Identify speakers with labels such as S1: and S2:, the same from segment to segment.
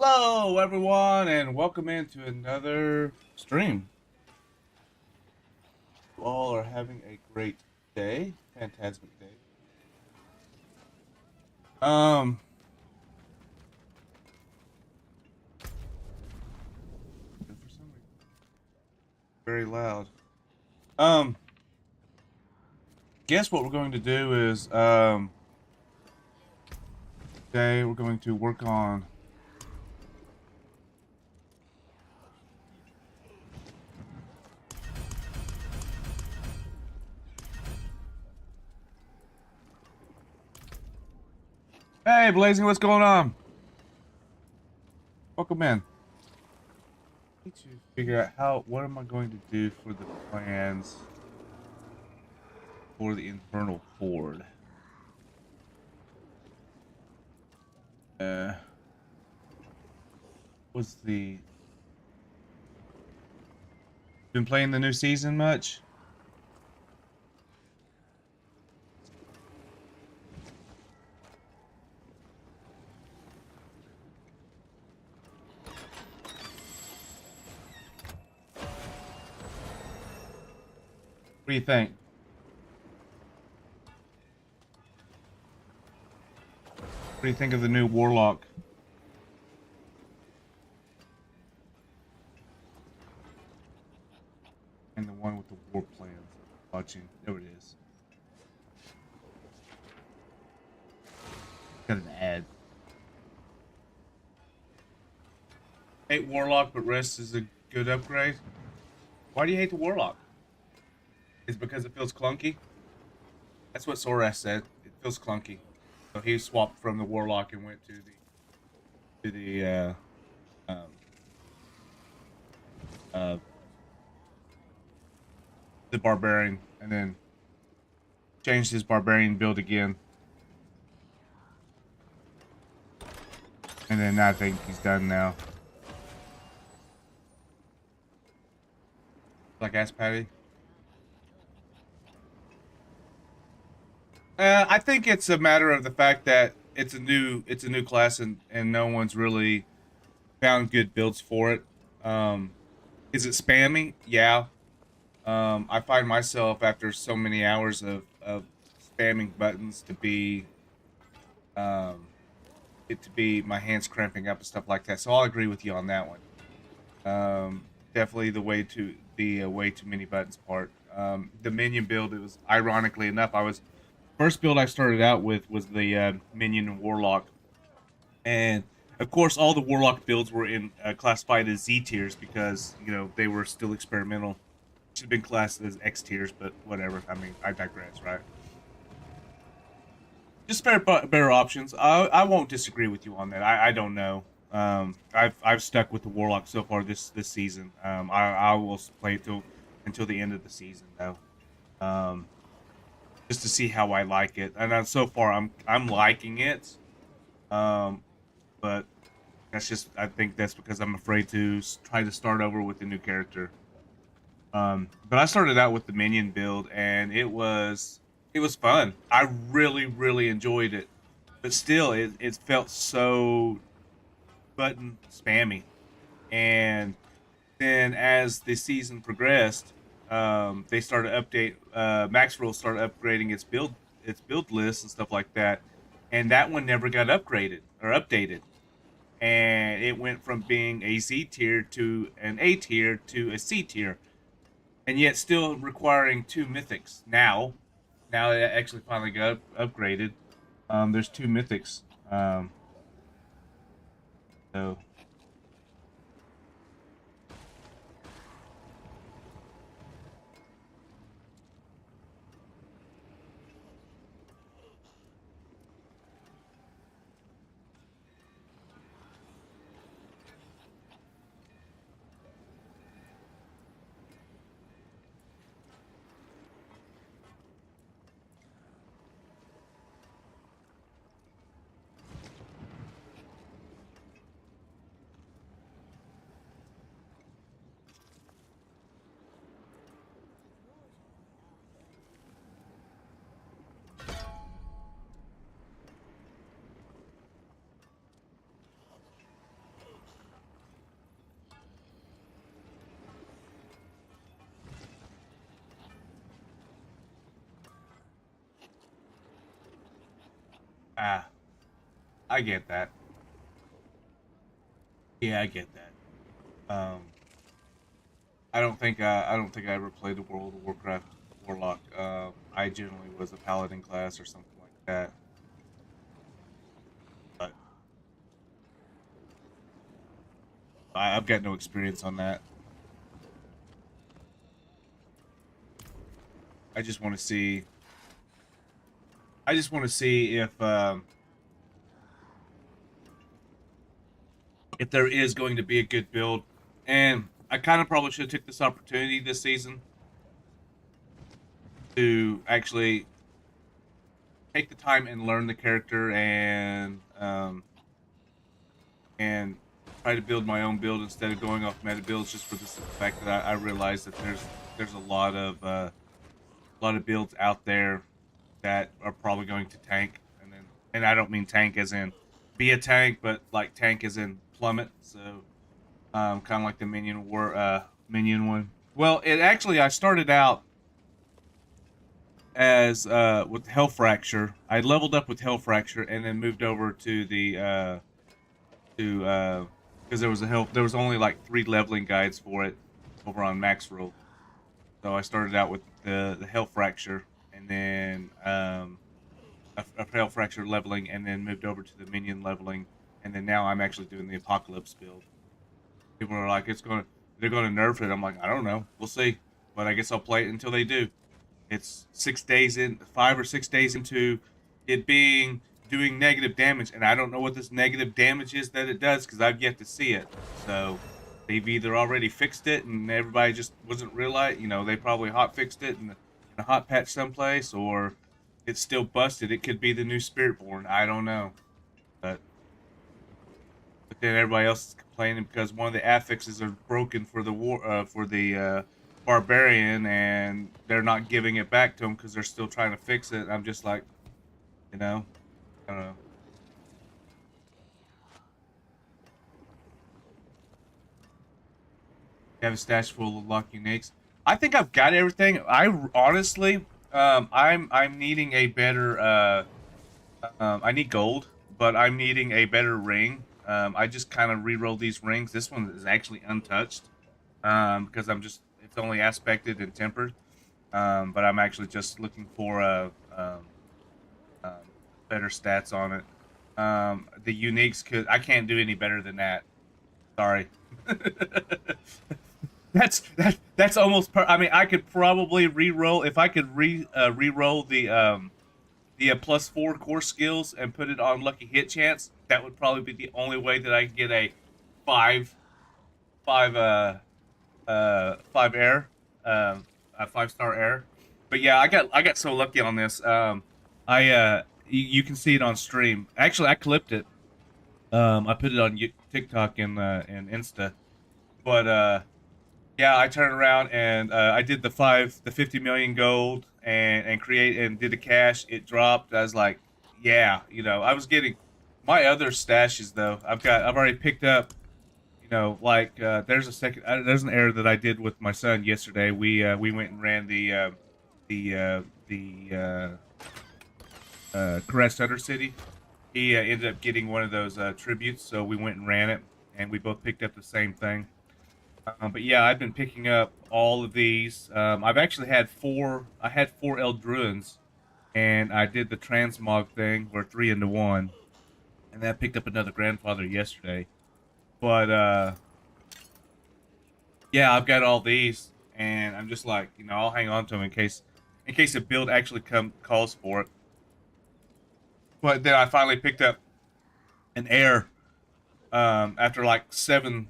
S1: Hello, everyone, and welcome into another stream. You all are having a great day, fantastic day. Um, and for some reason, very loud. Um, guess what we're going to do is, today we're going to work on. Hey, Blazing, what's going on? Welcome in. Need to figure out what am I going to do for the plans for the Infernal Horde. Uh, was the been playing the new season much? What do you think? What do you think of the new Warlock? And the one with the war plans. Watching. There it is. Got an ad. Hate Warlock, but Rest is a good upgrade. Why do you hate the Warlock? Is it because it feels clunky? That's what Soras said. It feels clunky. So he swapped from the Warlock and went to um, uh, the Barbarian, and then changed his Barbarian build again. And then I think he's done now. Like Ass Patty. I think it's a matter of the fact that it's a new class and no one's really found good builds for it. Is it spammy? Yeah. I find myself after so many hours of spamming buttons to be it to be my hands cramping up and stuff like that. So I'll agree with you on that one. Definitely the way to the way too many buttons part. The minion build, it was ironically enough, I was first build I started out with was the minion and warlock, and of course all the warlock builds were in classified as Z tiers because they were still experimental. Should have been classed as X tiers, but whatever. I mean, I digress, right? Just better options. I won't disagree with you on that. I don't know. I've stuck with the warlock so far this season. I will play it until the end of the season though. Um, just to see how I like it. And so far I'm liking it. Um, but that's just I think that's because I'm afraid to try to start over with the new character. But I started out with the minion build, and it was fun. I really enjoyed it, but still, it felt so button spammy. And then as the season progressed, they started Maxwell started upgrading its build list and stuff like that, and that one never got upgraded or updated. And it went from being a Z tier to an A tier to a C tier, and yet still requiring two mythics now it actually finally got upgraded. There's two mythics. So Ah, I get that. Yeah, I get that. Um, I don't think I ever played the World of Warcraft Warlock. I generally was a Paladin class or something like that. But I've got no experience on that. I just want to see. I just want to see if there is going to be a good build. And I kind of probably should have took this opportunity this season to actually take the time and learn the character and try to build my own build instead of going off meta builds just for the simple fact that I realize that there's a lot of builds out there that are probably going to tank and I don't mean tank as in be a tank but like tank as in plummet. So kind of like the minion one. Well, it actually I started out as with Hell Fracture. I leveled up with Hell Fracture and then moved over to the to because there was only like 3 leveling guides for it over on Max Rule. So I started out with the Hell Fracture and then a Hell Fracture leveling and then moved over to the minion leveling and then now I'm actually doing the Apocalypse build. People are like they're gonna nerf it. I'm like, I don't know. We'll see. But I guess I'll play it until they do. It's 6 days in, 5 or 6 days into it being doing negative damage, and I don't know what this negative damage is that it does because I've yet to see it. So they've either already fixed it and everybody just wasn't realize, they probably hot fixed it in a hot patch someplace, or it's still busted. It could be the new Spiritborn. I don't know, but then everybody else is complaining because one of the affixes are broken for the barbarian, and they're not giving it back to them because they're still trying to fix it. I'm just like, I don't know. You have a stash full of luck uniques. I think I've got everything. I honestly, I'm needing a better. I need gold, but I'm needing a better ring. I just kind of re-rolled these rings. This one is actually untouched. Because it's only aspected and tempered. But I'm actually just looking for um, better stats on it. The uniques I can't do any better than that. Sorry. That's almost I mean, I could probably re-roll if I could re-roll the +4 core skills and put it on lucky hit chance. That would probably be the only way that I can get a five five 5 air, a 5-star air. But yeah, I got so lucky on this. You can see it on stream. Actually, I clipped it. I put it on TikTok and Insta. But yeah, I turned around and I did the 50 million gold and did the cash. It dropped. I was like, yeah, I was getting my other stashes though. I've already picked up like there's an error that I did with my son yesterday. We went and ran the Caress Under City. He ended up getting one of those tributes, so we went and ran it, and we both picked up the same thing. But yeah, I've been picking up all of these. I've actually had four. I had 4 Eldruins, and I did the transmog thing where 3 into 1, and then I picked up another grandfather yesterday. But yeah, I've got all these, and I'm just like, I'll hang on to them in case a build actually calls for it. But then I finally picked up an air. After like seven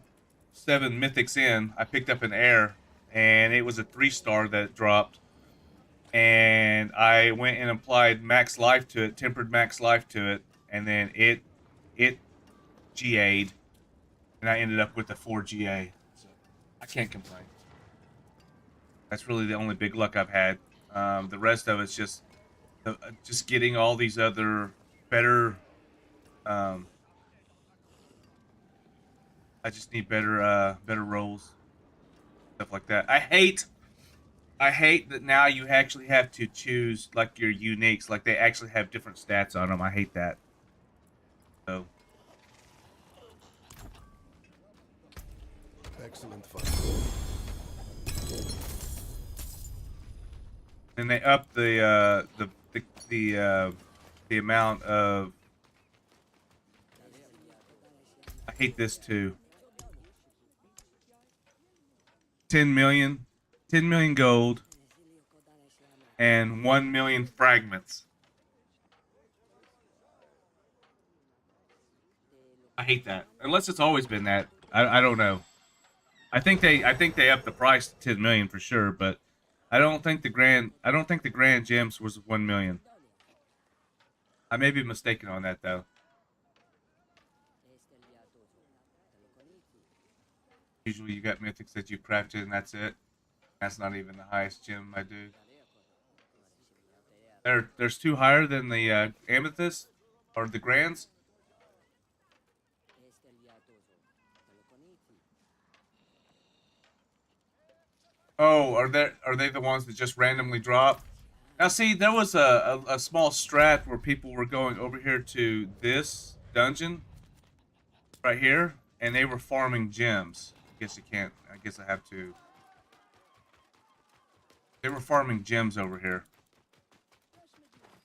S1: mythics in, I picked up an air, and it was a 3-star that dropped. And I went and applied max life to it, tempered max life to it, and then it GA'd, and I ended up with a 4 GA. So I can't complain. That's really the only big luck I've had. The rest of it's just getting all these other better. Um, I just need better rolls, stuff like that. I hate that now you actually have to choose like your uniques, like they actually have different stats on them. I hate that. So
S2: Excellent fun.
S1: and they up the amount of. I hate this too. 10 million, 10 million gold, and 1 million fragments. I hate that. Unless it's always been that. I don't know. I think they upped the price to 10 million for sure, but I don't think the grand gems was 1 million. I may be mistaken on that though. Usually you got mythics that you crafted and that's it. That's not even the highest gem I do. There's two higher than the amethyst or the grands. Oh, are they the ones that just randomly drop? Now see, there was a small strat where people were going over here to this dungeon right here, and they were farming gems. I guess you can't. I guess I have to. They were farming gems over here.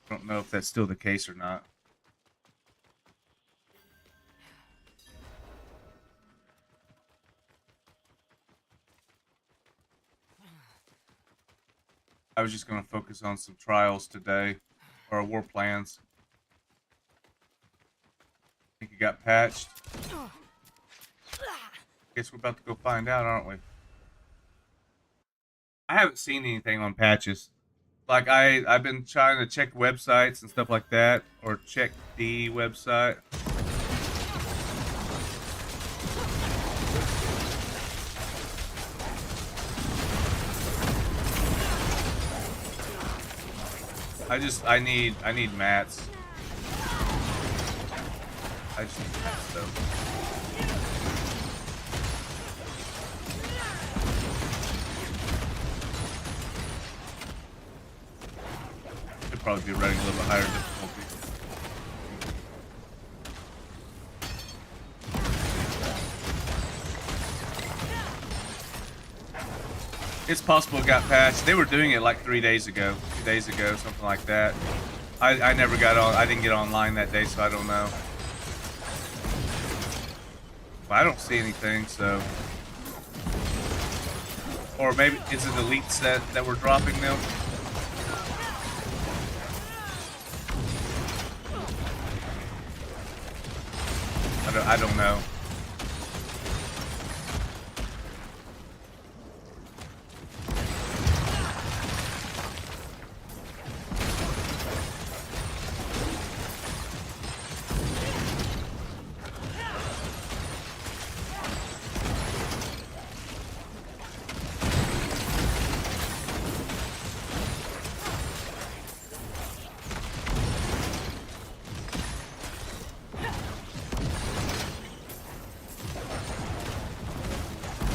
S1: I don't know if that's still the case or not. I was just going to focus on some trials today, or war plans. I think it got patched. Guess we're about to go find out, aren't we? I haven't seen anything on patches. Like I've been trying to check websites and stuff like that, or check the website. I need mats. I just need mats though. Should probably be running a little bit higher difficulty. It's possible it got patched. They were doing it like 3 days ago, 2 days ago, something like that. I never got on. I didn't get online that day, so I don't know. But I don't see anything, so. Or maybe is it elites that were dropping them? I don't know.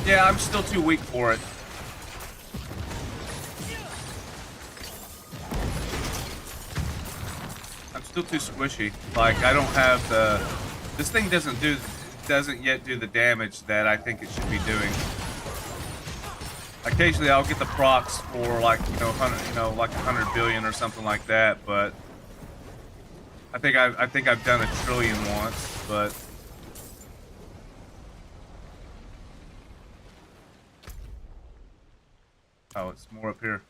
S1: Yeah, I'm still too weak for it. I'm still too squishy. Like, I don't have the... This thing doesn't yet do the damage that I think it should be doing. Occasionally I'll get the procs for like, like 100 billion or something like that, but I think I've done a trillion once, but oh, it's more up here.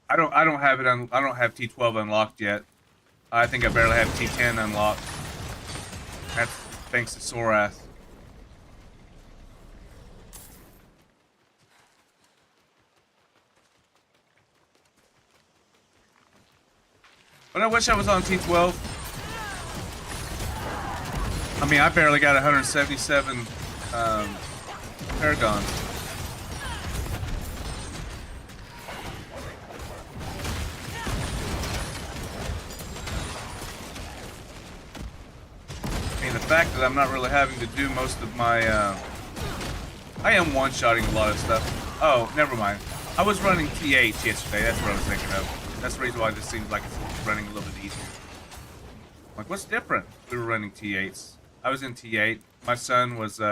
S1: I don't have it I don't have T12 unlocked yet. I think I barely have T10 unlocked. That's thanks to Sorath. But I wish I was on T12. I mean, I barely got 177 Paragons. I mean, the fact that I'm not really having to do most of my... I am one-shotting a lot of stuff. Oh, never mind. I was running T8 yesterday. That's what I was thinking of. That's the reason why this seems like it's running a little bit easier. Like, what's different? We were running T8s. I was in T8. My son was, we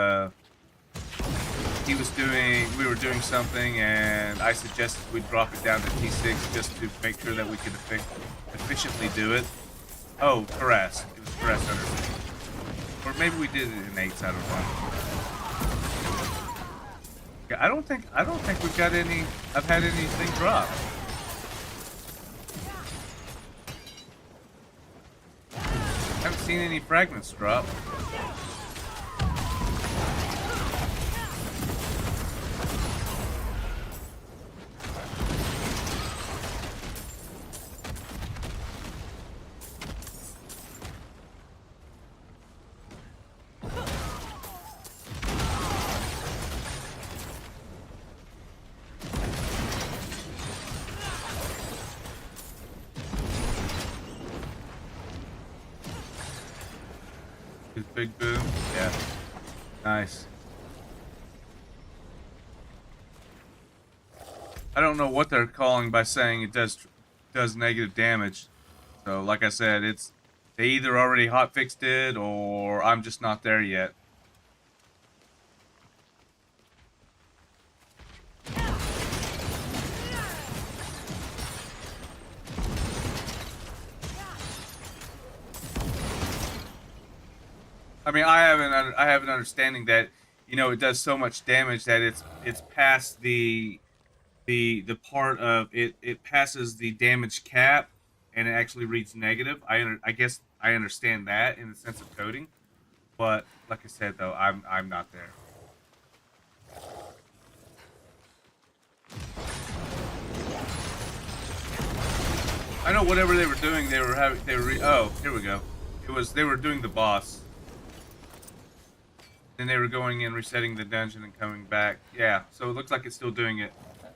S1: were doing something, and I suggested we drop it down to T6 just to make sure that we could efficiently do it. Oh, Caress. It was Caress under. Or maybe we did it in 8s, I don't know. Yeah, I don't think we've got any, I've had anything drop. I haven't seen any fragments drop. Big boom. Yeah. Nice. I don't know what they're calling by saying it does negative damage. So like I said, they either already hotfixed it or I'm just not there yet. I mean, I have an understanding that, you know, it does so much damage that it's past the part of it. It passes the damage cap, and it actually reads negative. I guess I understand that in the sense of coding, but like I said though, I'm not there. I know whatever they were doing, oh, here we go. They were doing the boss. Then they were going in, resetting the dungeon, and coming back. Yeah, so it looks like it's still doing it.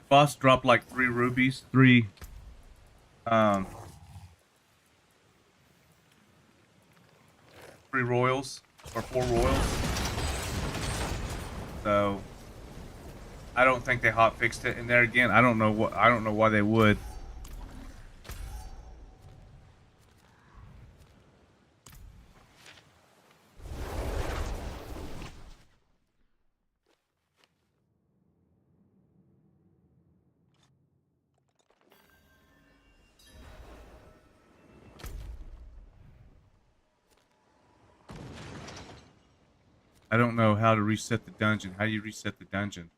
S1: Boss dropped like 3 rubies, 3 royals or 4 royals. So I don't think they hot fixed it. And there again, I don't know why they would. I don't know how to reset the dungeon. How do you reset the dungeon?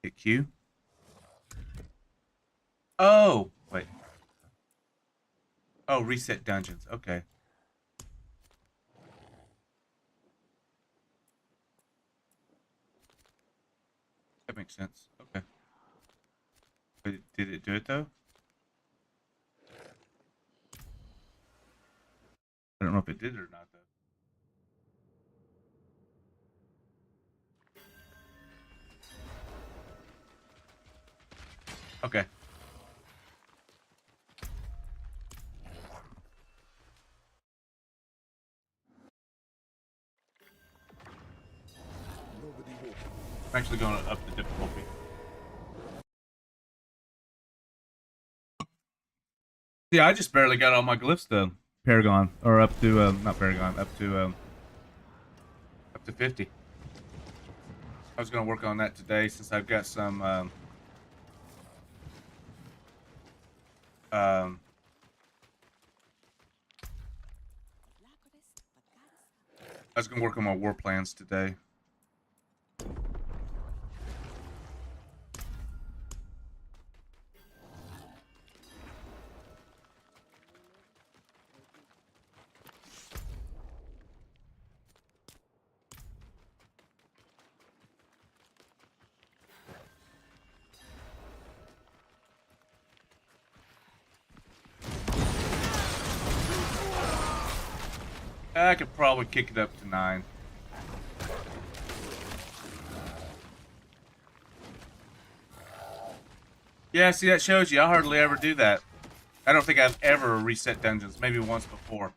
S1: Hit Q? Oh, wait. Oh, reset dungeons. Okay. That makes sense. Okay. But did it do it though? I don't know if it did or not though. Okay. I'm actually going to up the difficulty. Yeah, I just barely got all my glyphs done. Paragon, or up to not Paragon, up to 50. I was going to work on that today since I've got some I was going to work on my war plans today. I could probably kick it up to 9. Yeah, see, that shows you. I hardly ever do that. I don't think I've ever reset dungeons. Maybe once before.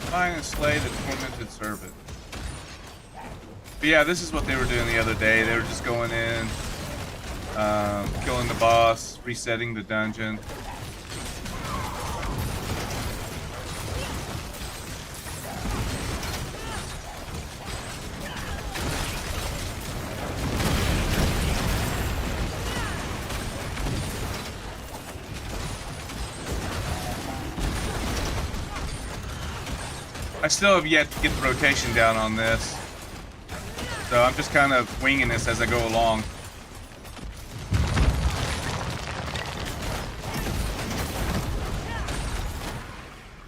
S1: Find and slay the tormented servant. But yeah, this is what they were doing the other day. They were just going in, killing the boss, resetting the dungeon. I still have yet to get the rotation down on this. So I'm just kind of winging this as I go along.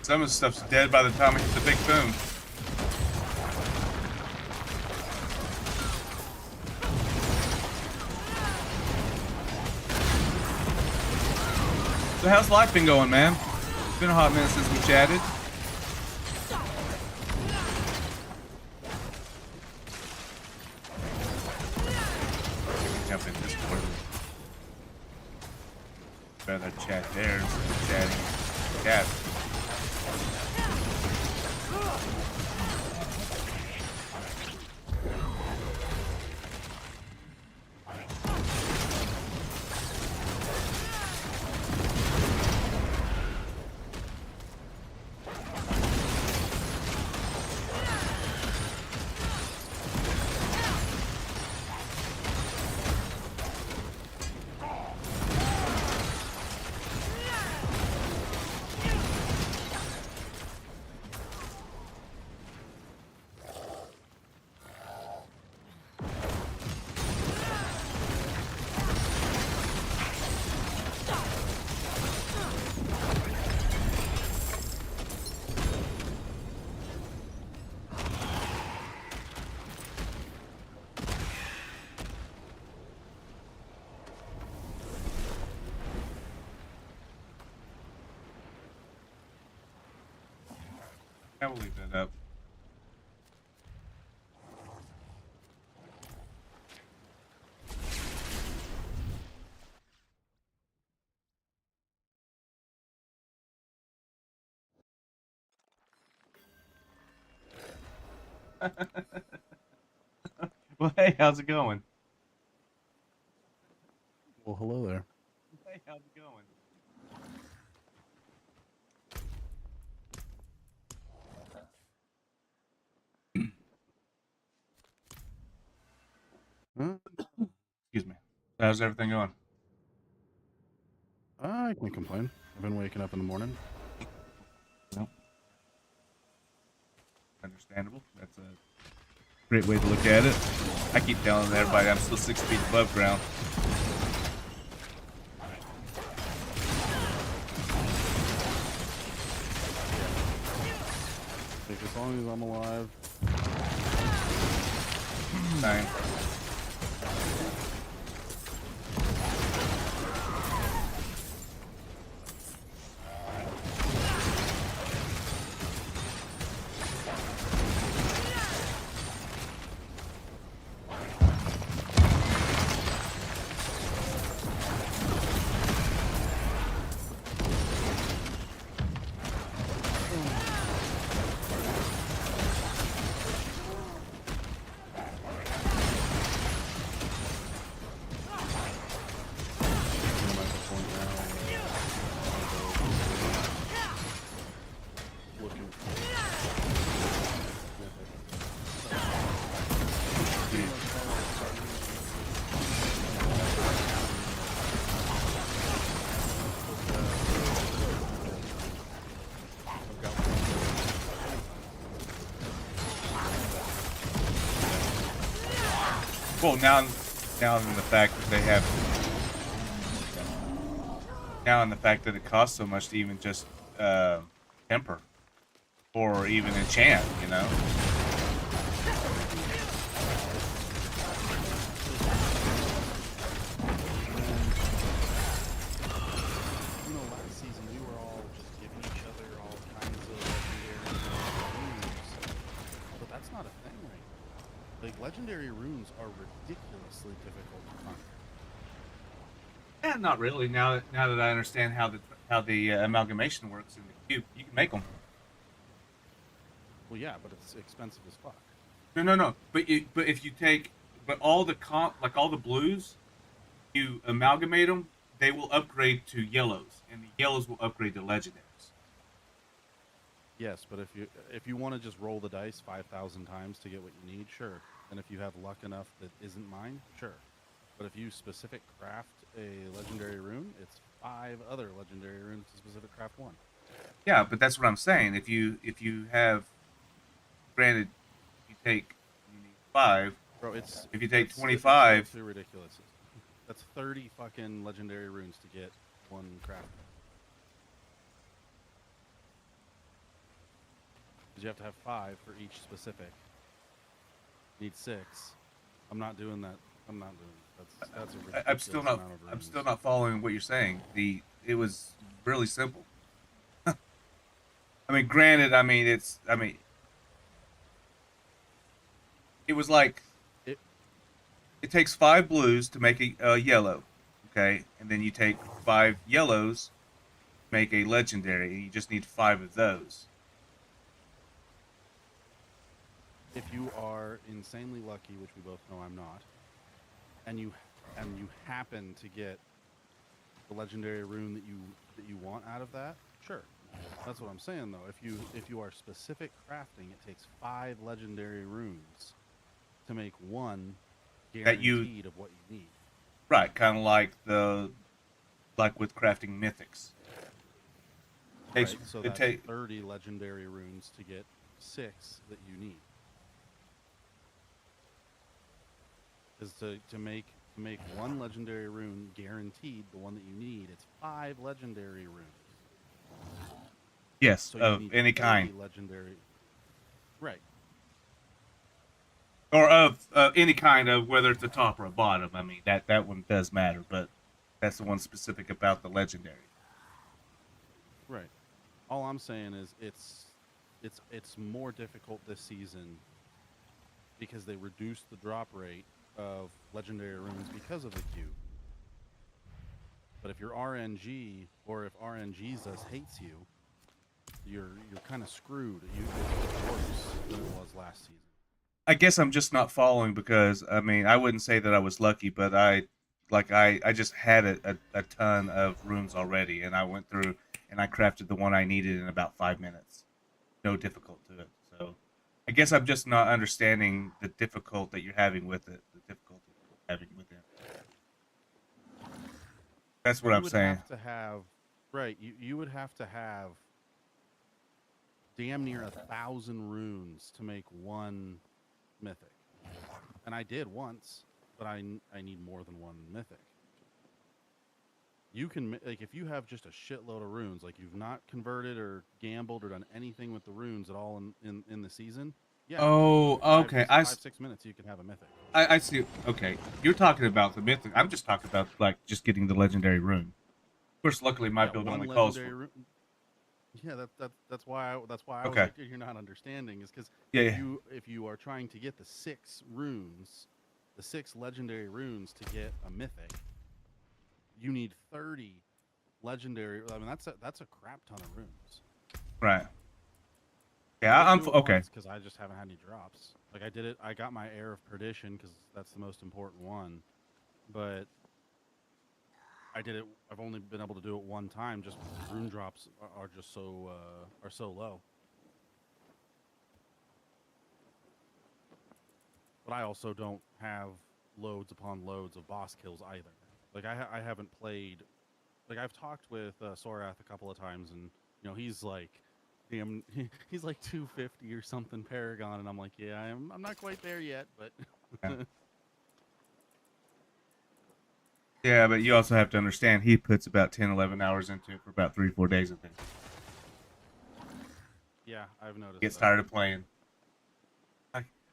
S1: Some of the stuff's dead by the time I hit the big boom. So how's life been going, man? It's been a hot minute since we chatted. Jump in Discord. Rather chat there instead of chatting chat. I will leave that up. Well, hey, how's it going?
S2: Well, hello there.
S1: Hey, how's it going? Excuse me. How's everything going?
S2: I can't complain. I've been waking up in the morning.
S1: No. Understandable. That's a great way to look at it. I keep telling everybody I'm still 6 feet above ground.
S2: Like, as long as I'm alive.
S1: Fine. Well, now in the fact that they have, now in the fact that it costs so much to even just temper. or even enchant, you know.
S2: You know, last season we were all just giving each other all kinds of legendary runes, but that's not a thing right now. Like, legendary runes are ridiculously difficult to find.
S1: Yeah, not really. Now that I understand how the amalgamation works in the cube, you can make them.
S2: Well, yeah, but it's expensive as fuck.
S1: No, no, no. But if you take all the like all the blues, you amalgamate them, they will upgrade to yellows, and the yellows will upgrade to legendaries.
S2: Yes, but if you want to just roll the dice 5,000 times to get what you need, sure. And if you have luck enough that isn't mine, sure. But if you specific craft a legendary rune, it's 5 other legendary runes to specific craft one.
S1: Yeah, but that's what I'm saying. If you have, granted, you need 5.
S2: Bro, it's
S1: If you take
S2: it's
S1: 25,
S2: so too ridiculous. That's 30 fucking legendary runes to get one craft. Because you have to have 5 for each specific. Need 6. I'm not doing that. I'm not doing that. That's a ridiculous
S1: I'm still not
S2: amount of runes.
S1: I'm still not following what you're saying. It was really simple. I mean, granted, it was like
S2: It,
S1: it takes 5 blues to make a yellow, okay, and then you take 5 yellows to make a legendary, and you just need 5 of those.
S2: if you are insanely lucky, which we both know I'm not, and you happen to get the legendary rune that you want out of that, sure. That's what I'm saying though. If you are specific crafting, it takes 5 legendary runes to make one
S1: That you
S2: guaranteed of what you need.
S1: Right, kind of like with crafting mythics.
S2: Right, so
S1: It
S2: that's
S1: take
S2: 30 legendary runes to get 6 that you need. Is to make one legendary rune guaranteed, the one that you need. It's 5 legendary runes.
S1: yes,
S2: So you
S1: of
S2: need
S1: any
S2: 30
S1: kind,
S2: legendary. Right.
S1: or of any kind of whether it's a top or a bottom. I mean that one does matter, but that's the one specific about the legendary.
S2: Right. All I'm saying is it's more difficult this season because they reduced the drop rate of legendary runes because of the queue. But if you're RNG or if RNGesus hates you, you're kind of screwed. It's worse than it was last season.
S1: I guess I'm just not following because I mean I wouldn't say that I was lucky, but I just had a ton of runes already, and I went through and I crafted the one I needed in about 5 minutes. No difficult to it. So I guess I'm just not understanding the difficult that you're having with it. The difficulty you're having with it. That's what
S2: You
S1: I'm
S2: would
S1: saying.
S2: have to have right. You would have to have damn near 1,000 runes to make one mythic. And I did once, but I need more than one mythic. You can like if you have just a shitload of runes, like you've not converted or gambled or done anything with the runes at all in the season. Yeah,
S1: Oh, okay.
S2: 6 minutes you can have a mythic.
S1: I see. Okay, you're talking about the mythic. I'm just talking about like just getting the legendary rune. Of course, luckily my
S2: Yeah,
S1: build
S2: one
S1: only calls
S2: legendary
S1: for.
S2: rune. Yeah, that's why I was
S1: Okay.
S2: like, you're not understanding is because
S1: Yeah, yeah.
S2: if you are trying to get the 6 runes, the 6 legendary runes to get a mythic, you need 30 legendary. I mean, that's a crap ton of runes.
S1: Right.
S2: I
S1: Yeah,
S2: did do it
S1: okay.
S2: once because I just haven't had any drops. Like I did it. I got my Air of Perdition because that's the most important one, but I did it. I've only been able to do it one time. Just rune drops are just so low. But I also don't have loads upon loads of boss kills either. Like I haven't played. Like I've talked with Sorath a couple of times, and he's like, damn, he's like 250 or something Paragon, and I'm like, yeah, I'm not quite there yet, but.
S1: Yeah. Yeah, but you also have to understand he puts about 10, 11 hours into it for about 3, 4 days, I think.
S2: Yeah, I've noticed
S1: Gets
S2: that.
S1: tired of playing.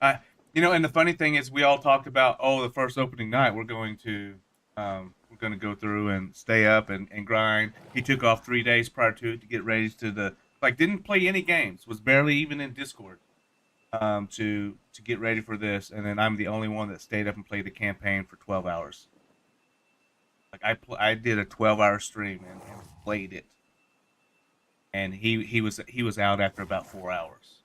S1: I, and the funny thing is, we all talked about, oh, the first opening night, we're going to go through and stay up and grind. He took off 3 days prior to it to get ready to didn't play any games, was barely even in Discord, to get ready for this. And then I'm the only one that stayed up and played the campaign for 12 hours. Like I did a 12-hour stream and played it. And he was out after about 4 hours.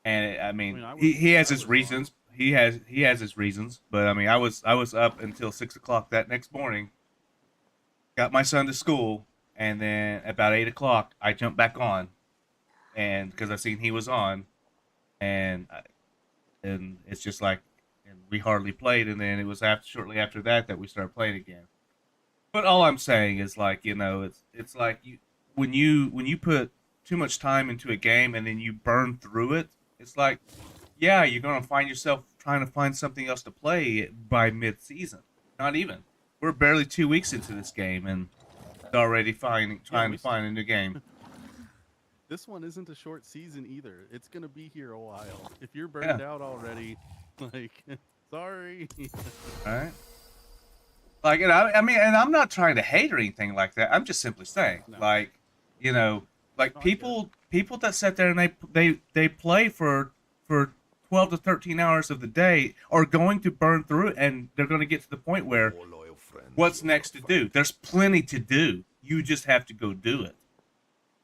S1: And I
S2: I
S1: mean,
S2: mean,
S1: he has
S2: I
S1: his
S2: was on.
S1: reasons. He has his reasons. But I mean, I was up until 6 o'clock that next morning. Got my son to school, and then about 8 o'clock, I jumped back on, and because I seen he was on, and and it's just like, and we hardly played, and then it was shortly after that we started playing again. But all I'm saying is, like, it's like when you put too much time into a game and then you burn through it, it's like, yeah, you're gonna find yourself trying to find something else to play by mid-season. Not even. We're barely 2 weeks into this game and already
S2: Yeah,
S1: trying to find a new game.
S2: this one isn't a short season either. It's gonna be here a while. If you're
S1: Yeah.
S2: burned out already, like, sorry.
S1: All right. Like, I mean, and I'm not trying to hate or anything like that. I'm just simply saying,
S2: No,
S1: like, you know, like
S2: no, I get it.
S1: people that sit there and they play for 12 to 13 hours of the day are going to burn through it, and they're going to get to the point where,
S3: More loyal friends
S1: what's
S3: you'll never
S1: next to do?
S3: find.
S1: There's plenty to do. You just have to go do it.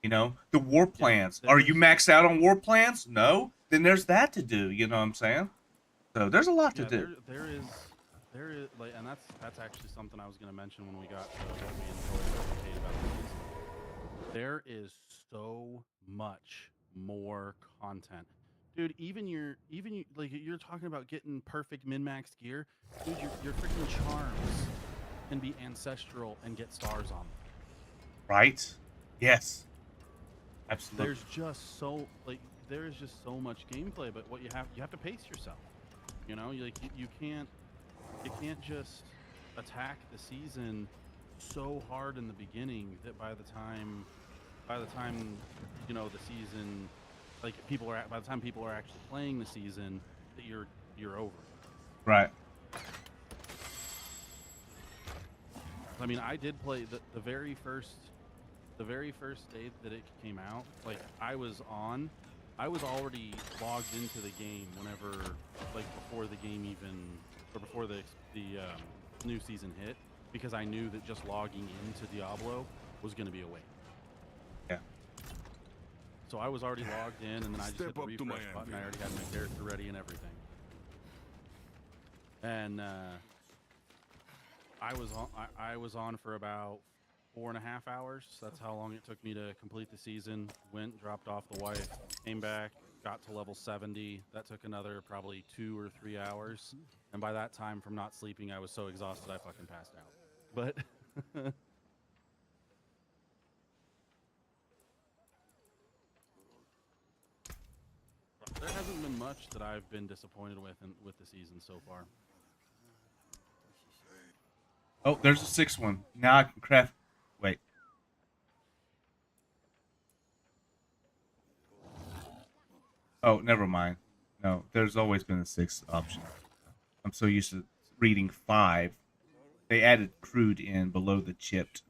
S1: The war
S2: Yeah,
S1: plans. Are you
S2: there's
S1: maxed out on war plans? No. Then there's that to do. You know what I'm saying? So there's a lot to
S2: yeah,
S1: do.
S2: there is like, and that's actually something I was gonna mention when we got to what we enjoyed or hate about the season. There is so much more content. Dude, even you, like, you're talking about getting perfect min-max gear. Dude, your freaking charms can be ancestral and get stars on them.
S1: Right? Yes. Absolutely.
S2: There's just so, like, there is just so much gameplay, but what you have to pace yourself. You can't just attack the season so hard in the beginning that by the time the season, like, by the time people are actually playing the season, that you're over.
S1: Right.
S2: I mean, I did play the very first day that it came out. Like, I was already logged into the game whenever, like, before the game even, or before the new season hit, because I knew that just logging into Diablo was going to be a wait.
S1: Yeah.
S2: So I was already logged in, and then I just hit
S3: Step
S2: the
S3: up to my
S2: refresh button. I
S3: envy.
S2: already had my character ready and everything. And I was on for about 4.5 hours. That's how long it took me to complete the season. Went, dropped off the wife, came back, got to level 70. That took another probably 2 or 3 hours. And by that time, from not sleeping, I was so exhausted I fucking passed out. But there hasn't been much that I've been disappointed with the season so far.
S1: Oh, there's a sixth one. Now I can craft. Wait. Oh, never mind. No, there's always been a sixth option. I'm so used to reading 5. They added crude in below the chipped.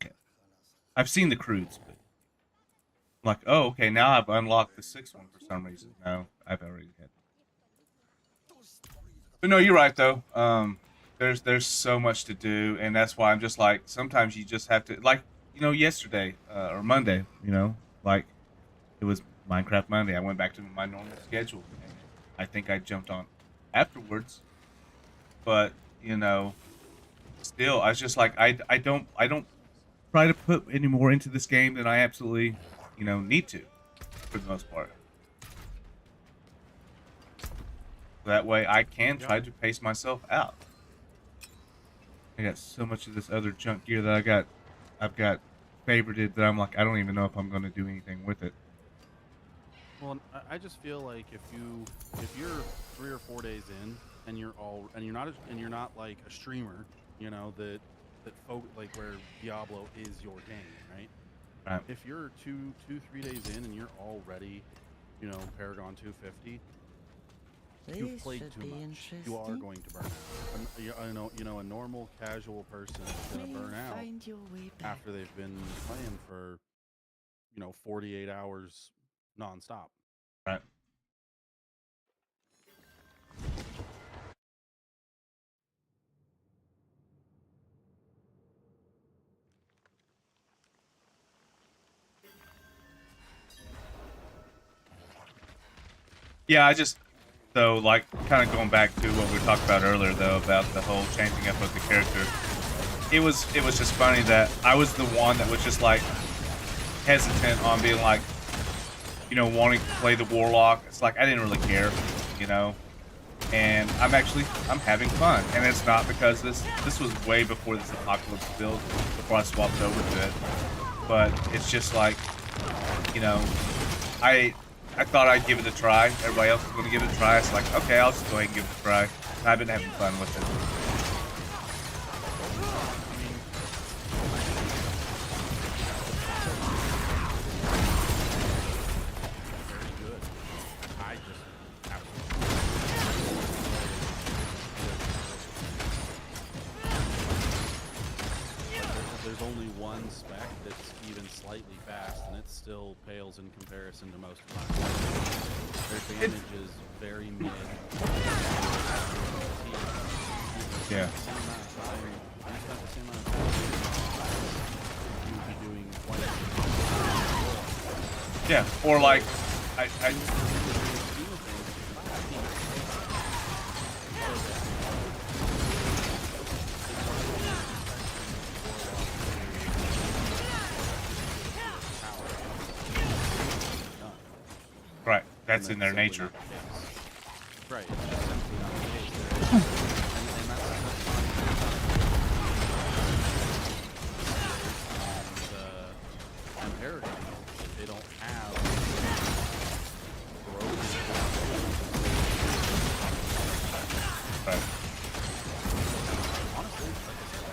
S1: Okay. I've seen the crudes, but I'm like, oh, okay, now I've unlocked the sixth one for some reason. No, I've already had. But no, you're right though. There's so much to do, and that's why I'm just like, sometimes you just have to, like, yesterday, or Monday, like, it was Minecraft Monday. I went back to my normal schedule, and I think I jumped on afterwards. But still, I was just like, I don't try to put any more into this game than I absolutely need to, for the most part. That way, I can
S2: Yeah.
S1: try to pace myself out. I got so much of this other junk gear that I've got favorited that I'm like, I don't even know if I'm going to do anything with it.
S2: Well, I just feel like if you're 3 or 4 days in and you're not like a streamer, that folk, like, where Diablo is your game, right?
S1: Right.
S2: If you're 3 days in and you're already, Paragon 250, you've
S3: This
S2: played
S3: should
S2: too
S3: be
S2: much. You are
S3: interesting.
S2: going to burn out. A normal casual person is going to
S3: May
S2: burn out
S3: find your way back.
S2: after they've been playing for, 48 hours nonstop.
S1: Right. Yeah, I just though like kind of going back to what we talked about earlier though about the whole changing up of the character. It was just funny that I was the one that was just like hesitant on being like, wanting to play the warlock. It's like I didn't really care, you know. And I'm having fun, and it's not because this was way before this apocalypse build before I swapped over to it. But it's just like, you know, I thought I'd give it a try. Everybody else was going to give it a try. It's like, okay, I'll just go ahead and give it a try. And I've been having fun with it.
S2: Very good. I just absolutely. There's only one spec that's even slightly fast, and it still pales in comparison to most of mine. Their damage is very mid.
S1: Yeah.
S2: You'd be doing quite
S1: Yeah, or like, I right, that's in their nature.
S2: Right. It's just simply not the case. And that's and Paragon, they don't have
S1: Right.
S2: honestly, like I said,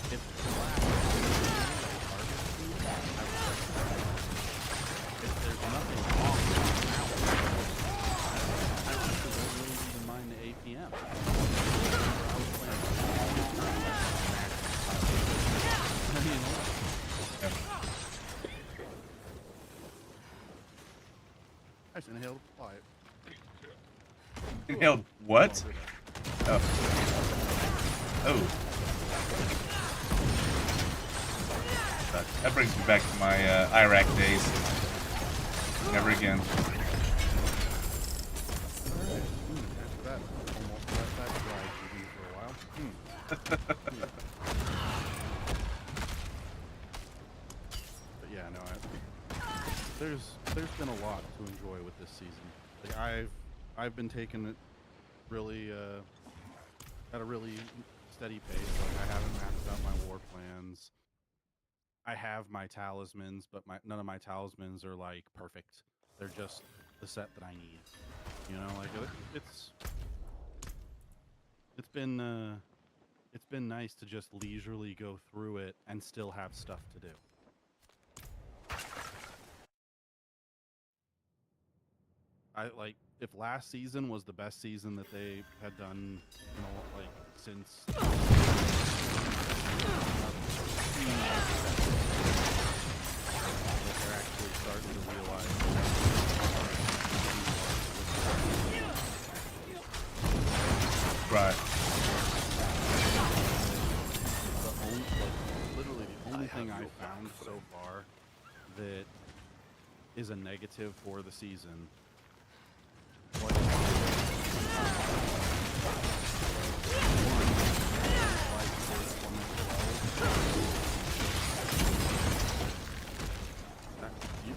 S2: if there's nothing wrong with I honestly don't really even mind the APM. I just inhaled quiet.
S1: Inhaled what? Oh. Oh. That brings me back to my Iraq days. Never again.
S2: After that, almost that drive TV for a while. But yeah, no, there's been a lot to enjoy with this season. Like I've been taking it really at a really steady pace. Like I haven't maxed out my war plans. I have my talismans, but none of my talismans are like perfect. They're just the set that I need. Like it's been nice to just leisurely go through it and still have stuff to do. If last season was the best season that they had done, since they're actually starting to realize
S1: Right.
S2: Literally the only thing I found so far that is a negative for the season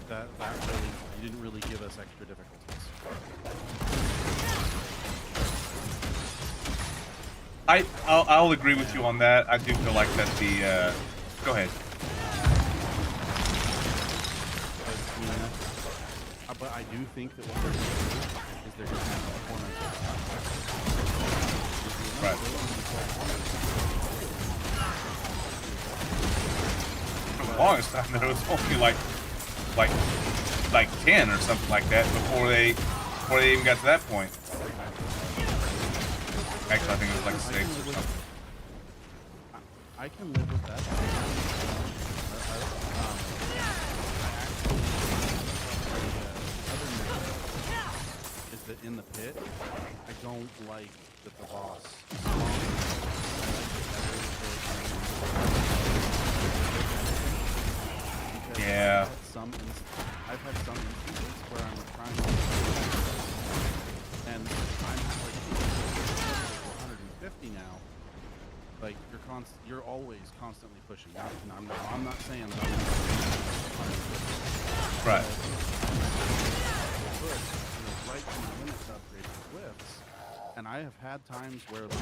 S2: that really, you didn't really give us extra difficulties.
S1: I'll agree with you on that. I do feel like that the go ahead.
S2: But I do think that what they're going to do is they're going to have a corner.
S1: Right. longest time there was only like 10 or something like that before they even got to that point. Actually, I think it was like 6 or something.
S2: I can live with that. Other thing is that in the pit, I don't like that the boss.
S1: Yeah.
S2: I've had some instances where I'm trying to, and I'm like 150 now. Like you're always constantly pushing. I'm not saying that I'm 150.
S1: Right.
S2: Push, right to my limit to upgrade the whiffs, and I have had times where like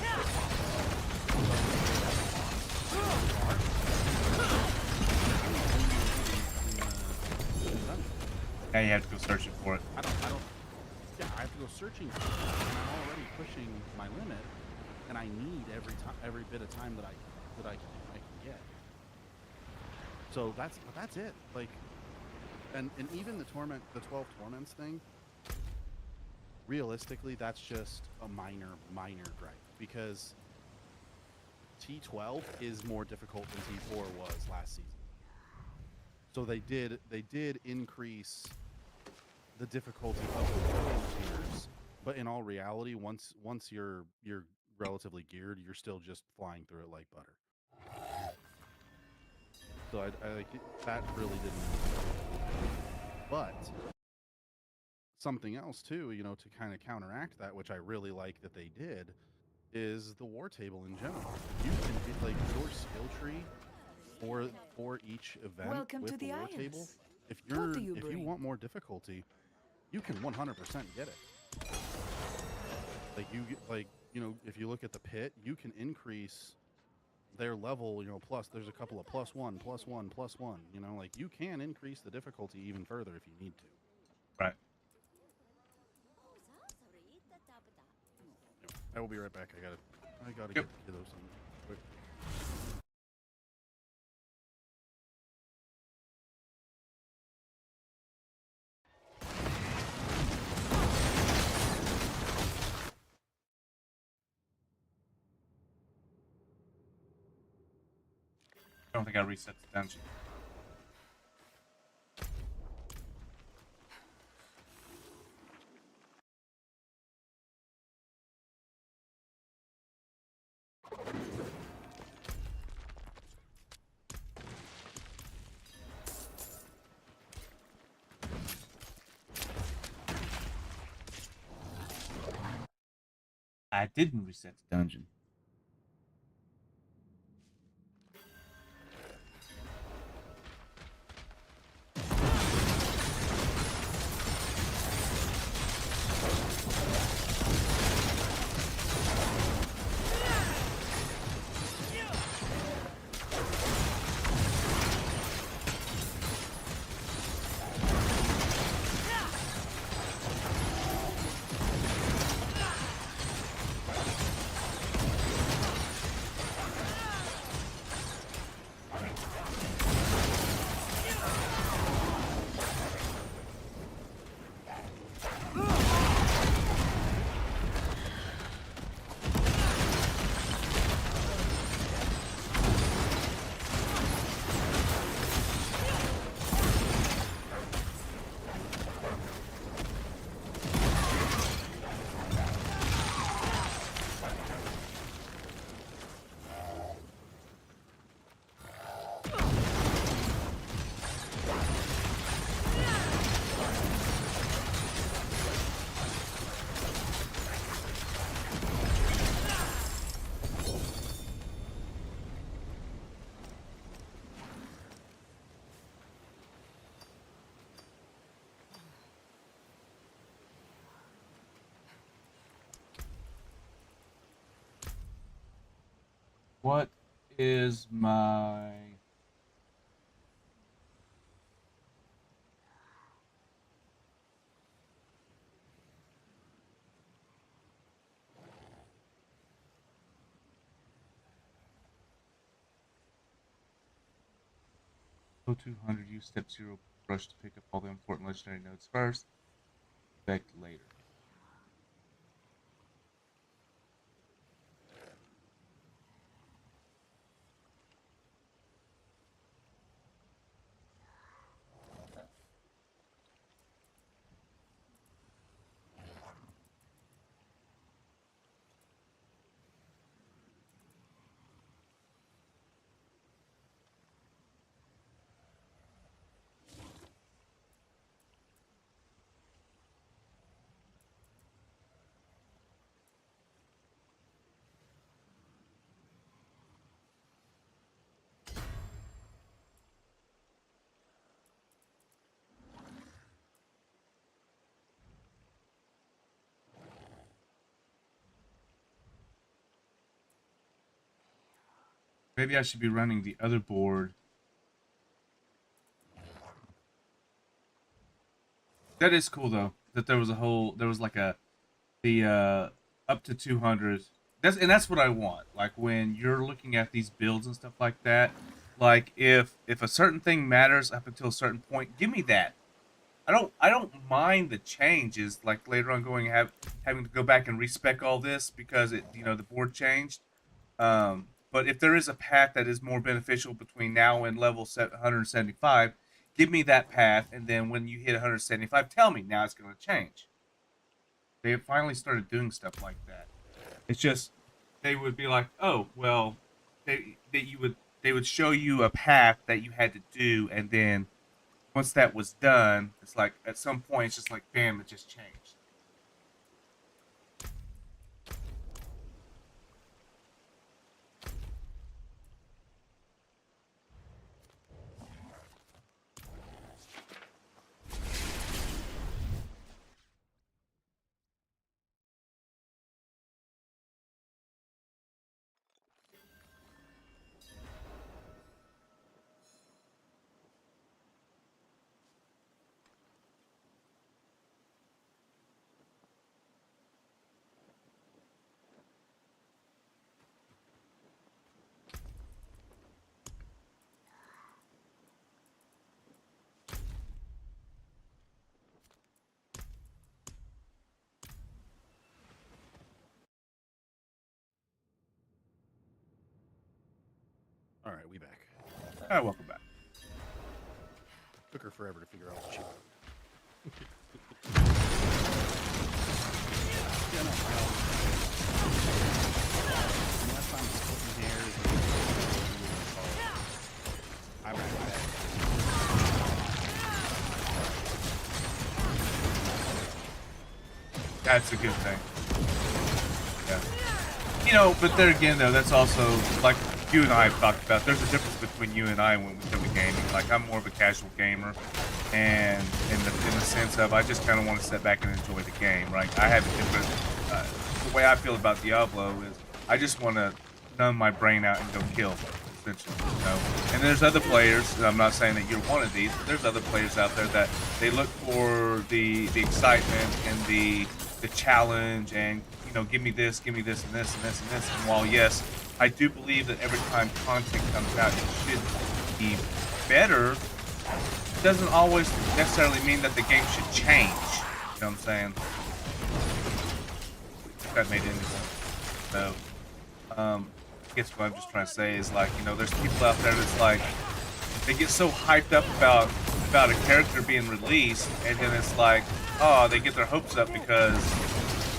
S1: Now you have to go searching for it.
S2: I don't. Yeah, I have to go searching for it, and I'm already pushing my limit, and I need every bit of time that I can get. So that's it. Like, and even the 12 torments thing. Realistically, that's just a minor gripe because T12 is more difficult than T4 was last season. So they did increase the difficulty of the tiers, but in all reality, once you're relatively geared, you're still just flying through it like butter. So I like that really didn't. But something else too, to kind of counteract that, which I really like that they did, is the war table in general. You can get like your skill tree for each event.
S3: Welcome
S2: with
S3: to the
S2: war
S3: Isles.
S2: table. If
S3: What do you
S2: if you
S3: bring?
S2: want more difficulty, you can 100% get it. Like you get if you look at the pit, you can increase their level, plus there's a couple of +1, +1, +1, like you can increase the difficulty even further if you need to.
S1: Right.
S2: I will be right back. I gotta
S1: Yep.
S2: get those things quick.
S1: I don't think I reset the dungeon. I didn't reset the dungeon. What is my... Level 200, use step 0 brush to pick up all the important legendary nodes first. Effect later. Maybe I should be running the other board. That is cool though. That there was like the up to 200. That's what I want. Like when you're looking at these builds and stuff like that. Like if a certain thing matters up until a certain point, give me that. I don't mind the changes. Like later on, having to go back and respec all this because the board changed. But if there is a path that is more beneficial between now and level 175, give me that path, and then when you hit 175, tell me now it's going to change. They have finally started doing stuff like that. It's just they would be like, oh well, they would show you a path that you had to do, and then once that was done, it's like at some point it's just like bam, it just changed.
S2: All right, we back.
S1: All right, welcome back.
S2: Took her forever to figure out what she wanted. Yeah, no, unless I'm splitting hairs, I'm right back.
S1: That's a good thing. Yeah. But there again, though, that's also like you and I have talked about. There's a difference between you and I when we come to gaming. Like I'm more of a casual gamer, and in the sense of I just kind of want to sit back and enjoy the game. Right? I have a different. The way I feel about Diablo is I just want to numb my brain out and go kill, essentially. And there's other players. And I'm not saying that you're one of these, but there's other players out there that they look for the excitement and the challenge and give me this, and this, and this, and this, and this. And while yes, I do believe that every time content comes out, it should be better. It doesn't always necessarily mean that the game should change. You know what I'm saying? If that made any sense. So, I guess what I'm just trying to say is like, there's people out there that's like, they get so hyped up about a character being released, and then it's like, oh, they get their hopes up because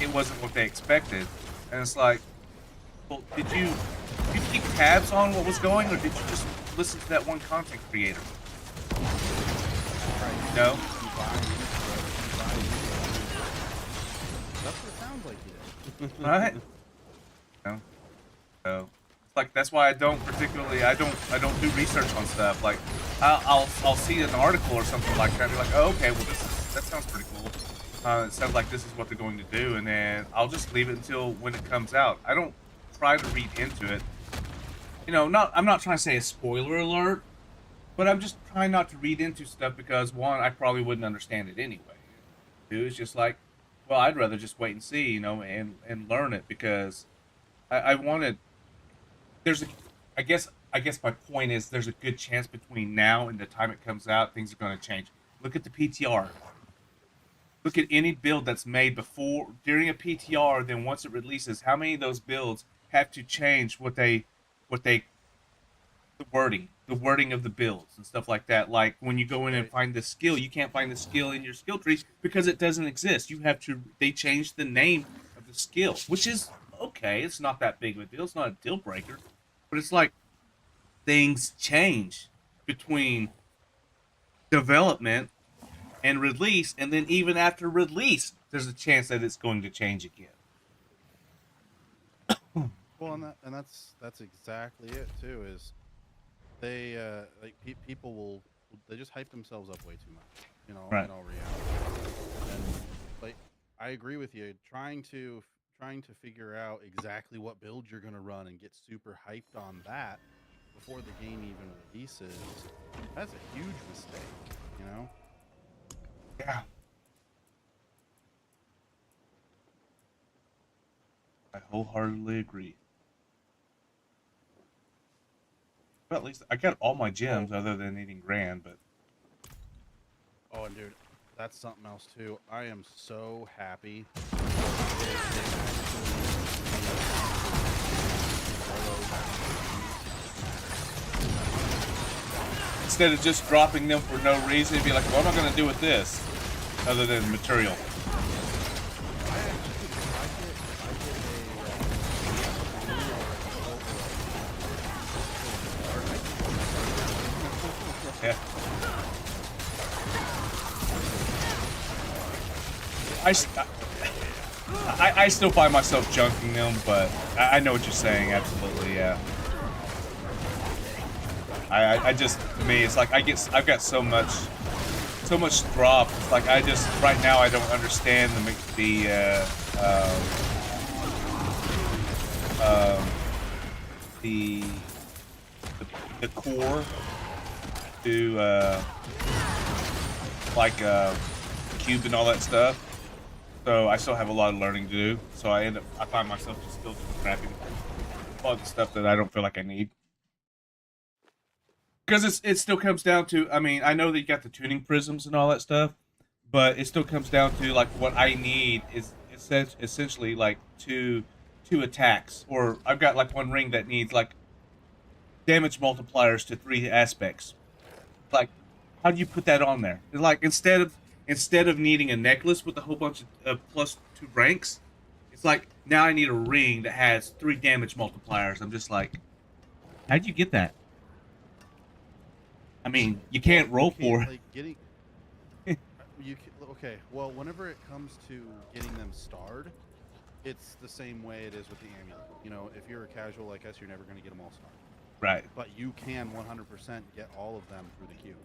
S1: it wasn't what they expected, and it's like, well, did you keep tabs on what was going, or did you just listen to that one content creator?
S2: Right.
S1: No.
S2: That's what it sounds like you did.
S1: Right? No. So it's like that's why I don't do research on stuff. Like I'll see an article or something like that, and be like, oh, okay, well that sounds pretty cool. It sounds like this is what they're going to do, and then I'll just leave it until when it comes out. I don't try to read into it. I'm not trying to say a spoiler alert, but I'm just trying not to read into stuff because one, I probably wouldn't understand it anyway. Two, it's just like, well, I'd rather just wait and see, and learn it because I wanted. I guess I guess my point is there's a good chance between now and the time it comes out, things are going to change. Look at the PTR. Look at any build that's made before, during a PTR, then once it releases, how many of those builds have to change what they, the wording of the builds and stuff like that. Like when you go in and
S2: Right.
S1: find the skill, you can't find the skill in your skill tree because it doesn't exist. You have to, they changed the name of the skill, which is okay. It's not that big of a deal. It's not a deal breaker, but it's like things change between development and release, and then even after release, there's a chance that it's going to change again.
S2: Well, and that's exactly it too. Is they like people will they just hype themselves up way too much, you know,
S1: Right.
S2: in all reality. And like I agree with you, trying to figure out exactly what build you're going to run and get super hyped on that before the game even releases, that's a huge mistake, you know.
S1: Yeah, I wholeheartedly agree. But at least I got all my
S2: Oh,
S1: gems other than needing grand. But
S2: oh, and dude, that's something else too. I am so happy that they
S1: instead of just dropping them for no reason, you'd be like, what am I going to do with this other than material? Yeah. I, I still find myself junking them, but I know what you're saying. Absolutely, yeah. I just, to me, it's like I've got so much drop. It's like I just right now I don't understand um, the the core to like cube and all that stuff. So I still have a lot of learning to do. So I find myself just still scrapping a lot of the stuff that I don't feel like I need. Because it still comes down to, I mean, I know that you got the tuning prisms and all that stuff, but it still comes down to like what I need is essentially like two attacks, or I've got like one ring that needs like damage multipliers to three aspects. Like, how do you put that on there? It's like instead of needing a necklace with a whole bunch of plus two ranks, it's like now I need a ring that has three damage multipliers. I'm just like, how do you get that? I mean, you
S2: well,
S1: can't
S2: you
S1: roll
S2: can't
S1: for
S2: like getting okay. Well, whenever it comes to getting them starred, it's the same way it is with the amulet. You know, if you're a casual like us, you're never going to get them all starred.
S1: right.
S2: But you can 100% get all of them through the queue.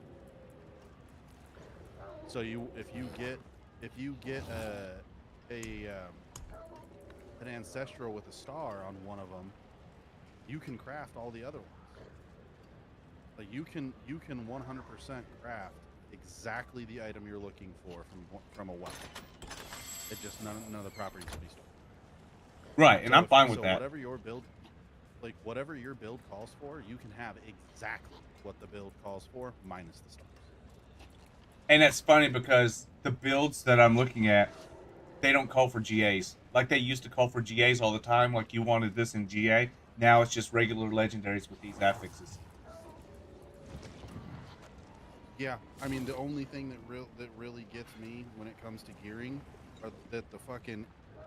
S2: So if you get a an ancestral with a star on one of them, you can craft all the other ones. Like you can 100% craft exactly the item you're looking for from a weapon. It just none of the properties will be stored.
S1: Right, and
S2: So
S1: I'm fine with that.
S2: whatever your build, like whatever your build calls for, you can have exactly what the build calls for minus the stars.
S1: And that's funny because the builds that I'm looking at, they don't call for GAs. Like they used to call for GAs all the time, like you wanted this in GA. Now it's just regular legendaries with these affixes.
S2: Yeah, I mean the only thing that really gets me when it comes to gearing are that the fucking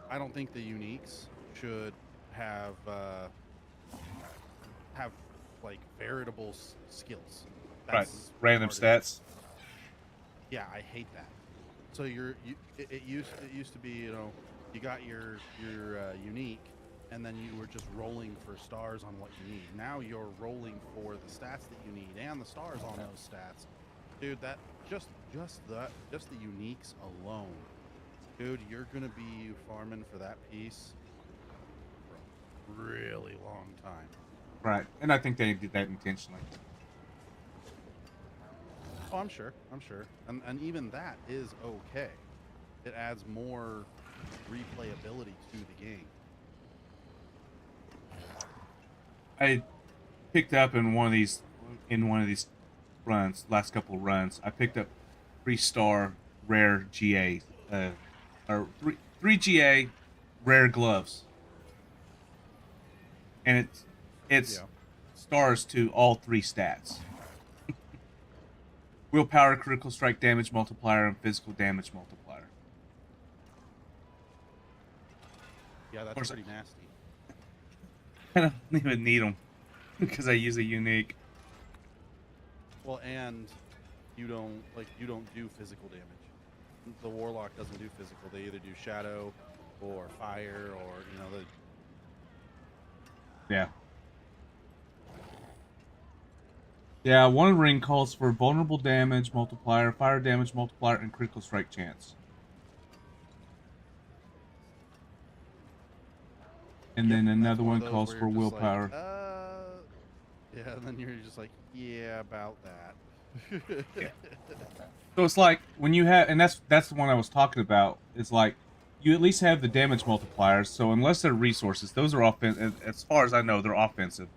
S2: I don't think the uniques should have have like veritable skills.
S1: Right.
S2: That's
S1: Random
S2: retarded to me.
S1: stats.
S2: Yeah, I hate that. So it used to be, you know, you got your unique, and then you were just rolling for stars on what you need. Now you're rolling for the stats that you need and the stars on those stats, dude. That just the uniques alone, dude. You're gonna be farming for that piece for a really long time.
S1: Right. And I think they did that intentionally.
S2: Oh, I'm sure, and even that is okay. It adds more replayability to the game.
S1: I picked up in one of these runs, last couple of runs. I picked up 3-star rare GA, or three GA rare gloves, and it's
S2: Yeah.
S1: stars to all 3 stats: willpower, critical strike damage multiplier, and physical damage multiplier.
S2: Yeah,
S1: Of
S2: that's
S1: course,
S2: pretty nasty.
S1: I don't even need them because I use a unique.
S2: Well, and you don't do physical damage. The warlock doesn't do physical. They either do shadow or fire, or
S1: Yeah. Yeah, one ring calls for vulnerable damage multiplier, fire damage multiplier, and critical strike chance. And
S2: Yep,
S1: then
S2: and that's
S1: another
S2: one
S1: one
S2: of those
S1: calls
S2: where
S1: for
S2: you're just like,
S1: willpower.
S2: yeah, and then you're just like, yeah, about that.
S1: Yeah. So it's like when you have, and that's the one I was talking about. It's like you at least have the damage multipliers. So unless they're resources, those are offensive. As far as I know, they're offensive,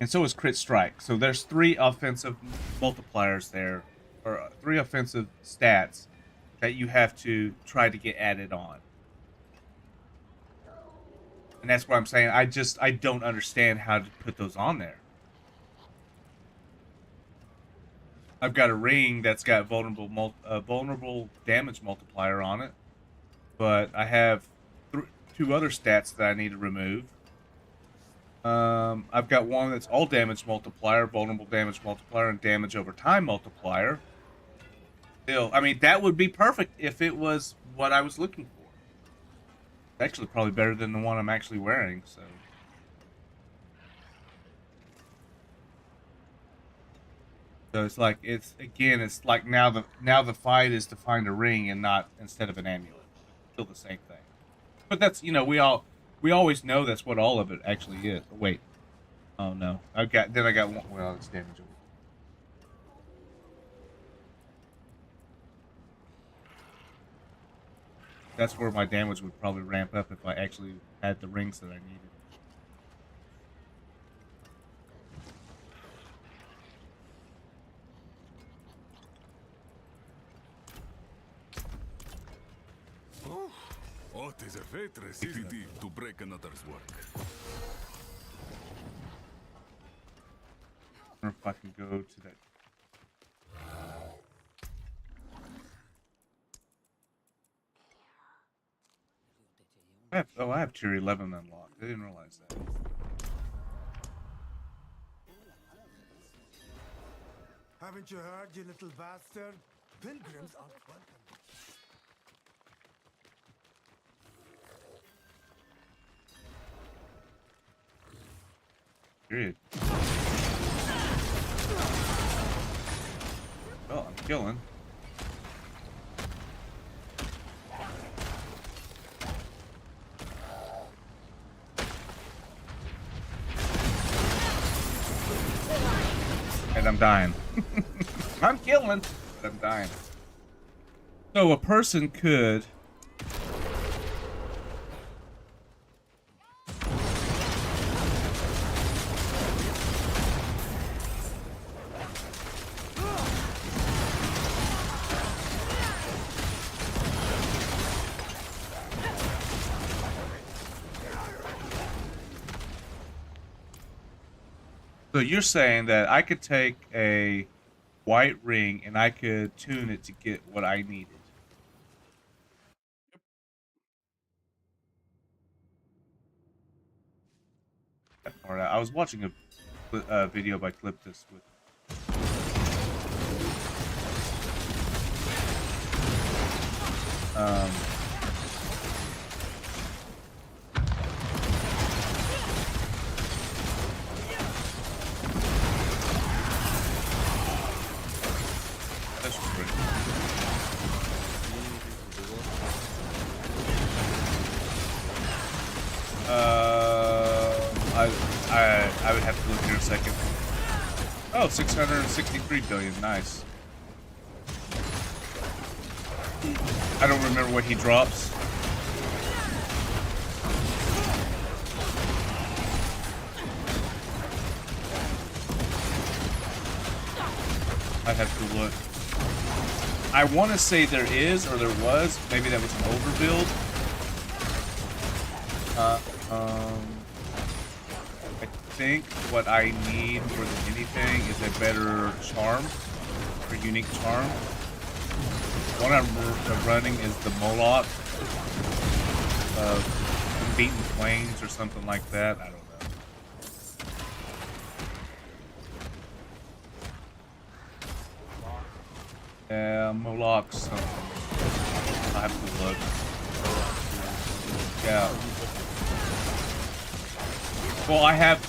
S1: and so is crit strike. So there's 3 offensive multipliers there, or 3 offensive stats that you have to try to get added on. And that's what I'm saying. I don't understand how to put those on there. I've got a ring that's got vulnerable damage multiplier on it, but I have 2 other stats that I need to remove. I've got one that's all damage multiplier, vulnerable damage multiplier, and damage over time multiplier. Still, I mean, that would be perfect if it was what I was looking for. Actually, probably better than the one I'm actually wearing, so. So it's like it's like now the fight is to find a ring and not instead of an amulet. Still the same thing. But that's we always know that's what all of it actually is. Oh, wait. Oh no. I got one. Well, it's damage. That's where my damage would probably ramp up if I actually had the rings that I needed.
S3: Oh, it is a fate pity to break another's work.
S1: I wonder if I can go to that. I have tier 11 unlocked. I didn't realize that.
S4: Haven't you heard, you little bastard? Pilgrims aren't welcome.
S1: Period. Well, I'm killing. And I'm dying. I'm killing, but I'm dying. So a person could So you're saying that I could take a white ring and I could tune it to get what I needed. That part out. I was watching a video by Cliptus with. This was pretty cool. I would have to look here in a second. Oh, 663 billion. Nice. I don't remember what he drops. I have to look. I want to say there is, or there was. Maybe that was an older build. I think what I need more than anything is a better charm, or unique charm. What I'm running is the Moloch of Unbeaten Flames or something like that. I don't know. Yeah, Moloch something. I have to look. Yeah. Well, I have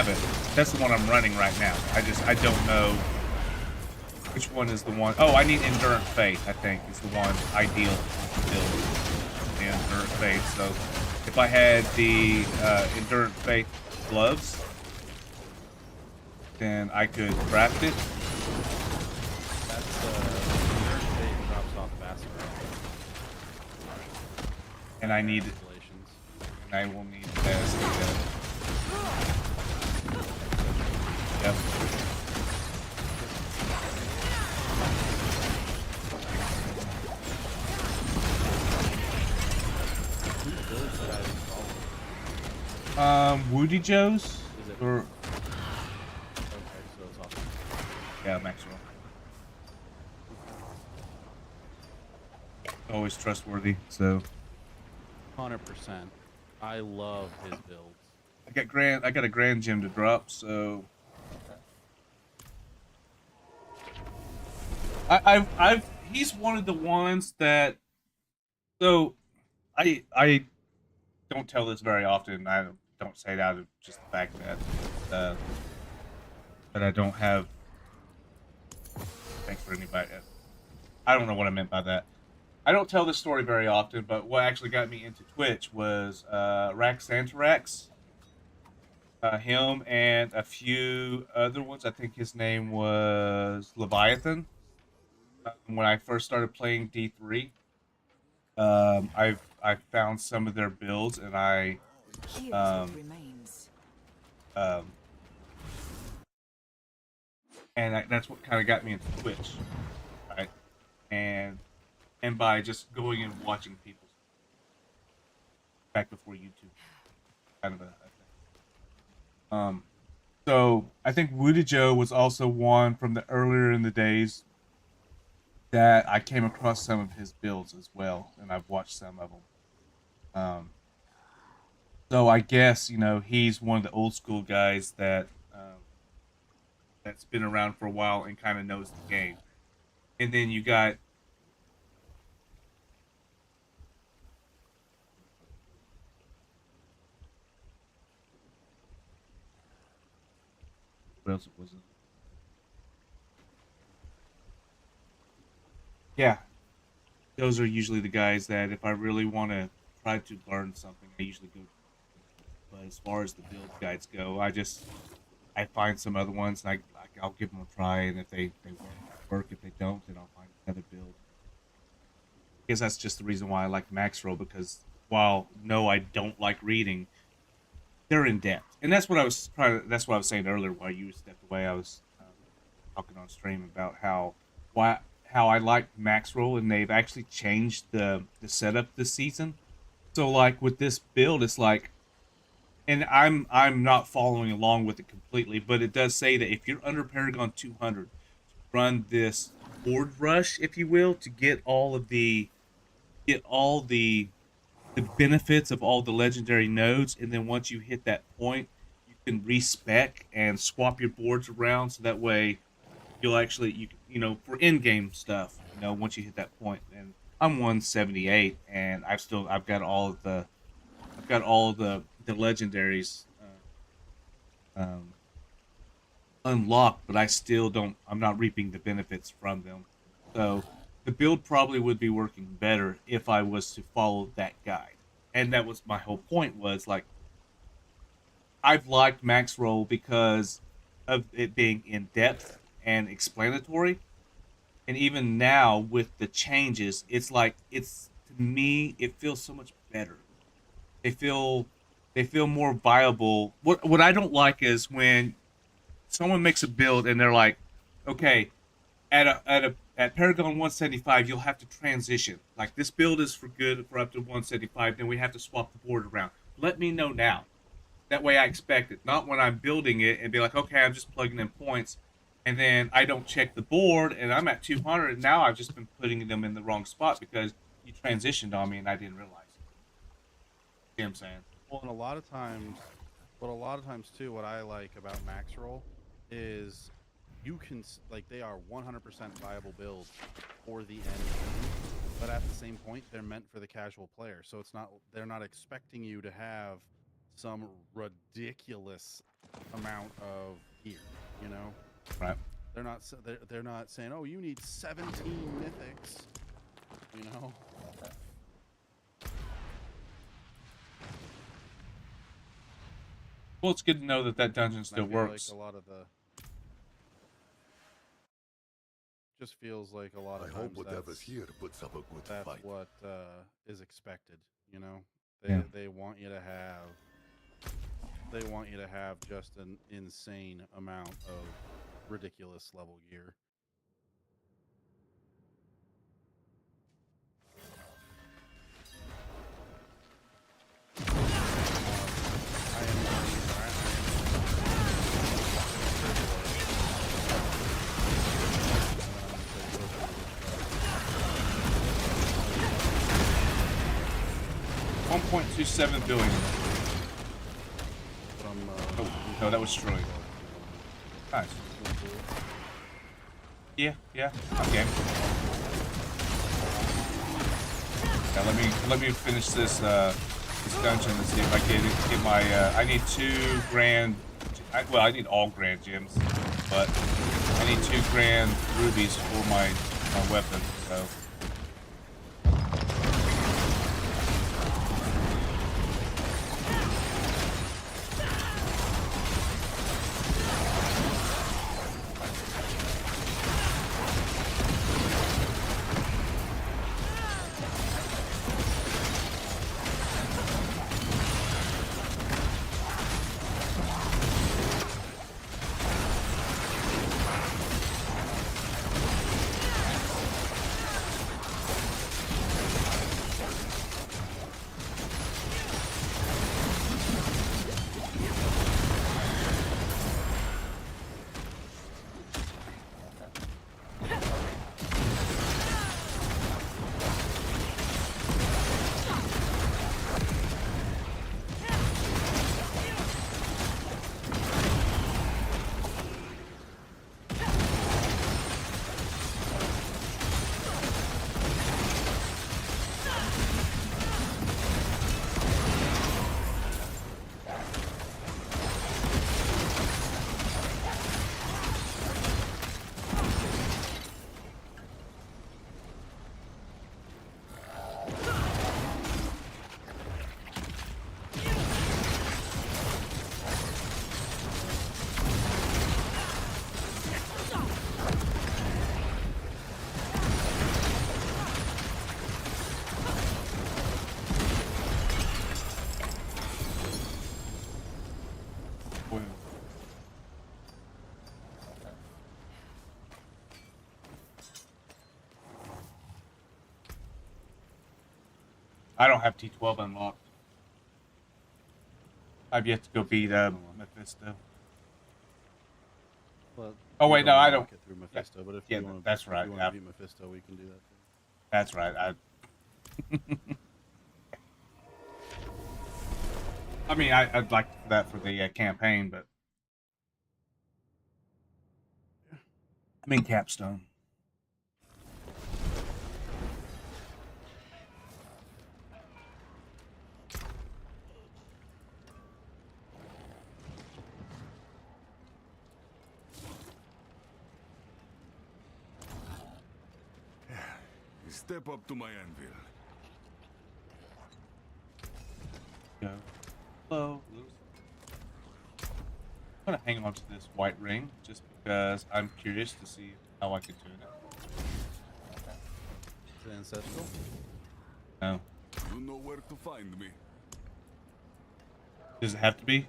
S1: it. That's the one I'm running right now. I don't know which one is the one. Oh, I need Endurant Faith, I think, is the one ideal build. The Endurant Faith. So, if I had the Endurant Faith gloves, then I could craft it.
S2: That's Endurance Fate drops off faster.
S1: And I need it.
S2: Congratulations.
S1: And I will need this. Yep. Woody Joe's?
S2: Is it?
S1: Or
S2: Okay, so it's awesome.
S1: yeah, Maxwell. Always trustworthy. So
S2: 100%. I love his builds.
S1: I got a grand gem to drop. So he's one of the ones that. So I don't tell this very often. I don't say it out of just the fact that I don't have. Thanks for anybody. I don't know what I meant by that. I don't tell this story very often, but what actually got me into Twitch was Rax Antarax. Him and a few other ones. I think his name was Leviathan. When I first started playing D3, I found some of their builds, and that's what kind of got me into Twitch, right? And by just going and watching people back before YouTube, kind of a thing. So I think Woody Joe was also one from the earlier in the days that I came across some of his builds as well, and I've watched some of them. So I guess he's one of the old school guys that's been around for a while and kind of knows the game. And then you got what else was it? Yeah, those are usually the guys that if I really want to try to learn something, I usually go. But as far as the build guides go, I find some other ones and I'll give them a try, and if they work, if they don't, then I'll find another build. I guess that's just the reason why I like Maxroll, because while no, I don't like reading, they're in depth, and that's what I was saying earlier while you stepped away. I was talking on stream about how I like Maxroll, and they've actually changed the setup this season. So like with this build, it's like, and I'm not following along with it completely, but it does say that if you're under Paragon 200, run this board rush, if you will, to get all the benefits of all the legendary nodes, and then once you hit that point, you can respec and swap your boards around, so that way you'll actually for in-game stuff, once you hit that point. And I'm 178, and I've got all the legendaries unlocked, but I'm not reaping the benefits from them. So the build probably would be working better if I was to follow that guide. And that was my whole point, was like, I've liked Maxroll because of it being in depth and explanatory. And even now with the changes, it's like, to me, it feels so much better. They feel more viable. What I don't like is when someone makes a build and they're like, okay, at Paragon 175, you'll have to transition. Like this build is for good for up to 175, then we have to swap the board around. Let me know now. That way I expect it, not when I'm building it and be like, okay, I'm just plugging in points, and then I don't check the board and I'm at 200, and now I've just been putting them in the wrong spot because you transitioned on me and I didn't realize it. See what I'm saying?
S2: Well, and a lot of times too, what I like about max roll is you can like they are 100% viable builds for the end game, but at the same point, they're meant for the casual player. So they're not expecting you to have some ridiculous amount of gear. You know,
S1: Right.
S2: they're not saying, oh, you need 17 mythics. You know.
S1: Well, it's good to know that dungeon
S2: And
S1: still
S2: I feel
S1: works.
S2: like a lot of the just feels like a lot
S3: I
S2: of
S3: hope
S2: times
S3: whatever's
S2: that's
S3: here puts up a good
S2: that's
S3: fight.
S2: what is expected. You know,
S1: Yeah.
S2: they want you to have just an insane amount of ridiculous level gear. I am
S1: 1.27 billion.
S2: from
S1: Oh, no, that was Troy. Nice. Yeah, I'm game. Yeah, let me finish this this dungeon and see if I can get my. I need 2 grand. Well, I need all grand gems, but I need 2 grand rubies for my weapon. So. I don't have T12 unlocked. I've yet to go beat Mephisto.
S2: Well,
S1: Oh
S2: you
S1: wait, no, I don't.
S2: unlock it through Mephisto, but if
S1: Yeah,
S2: you want
S1: that's
S2: to,
S1: right.
S2: if you
S1: Yeah,
S2: want to beat Mephisto, we can do that too.
S1: that's right. I mean, I'd like that for the campaign, but I mean Capstone.
S3: Step up to my anvil.
S1: Go slow. I'm gonna hang on to this white ring just because I'm curious to see how I could tune it.
S2: Is it ancestral?
S1: No.
S3: You know where to find me.
S1: Does it have to be?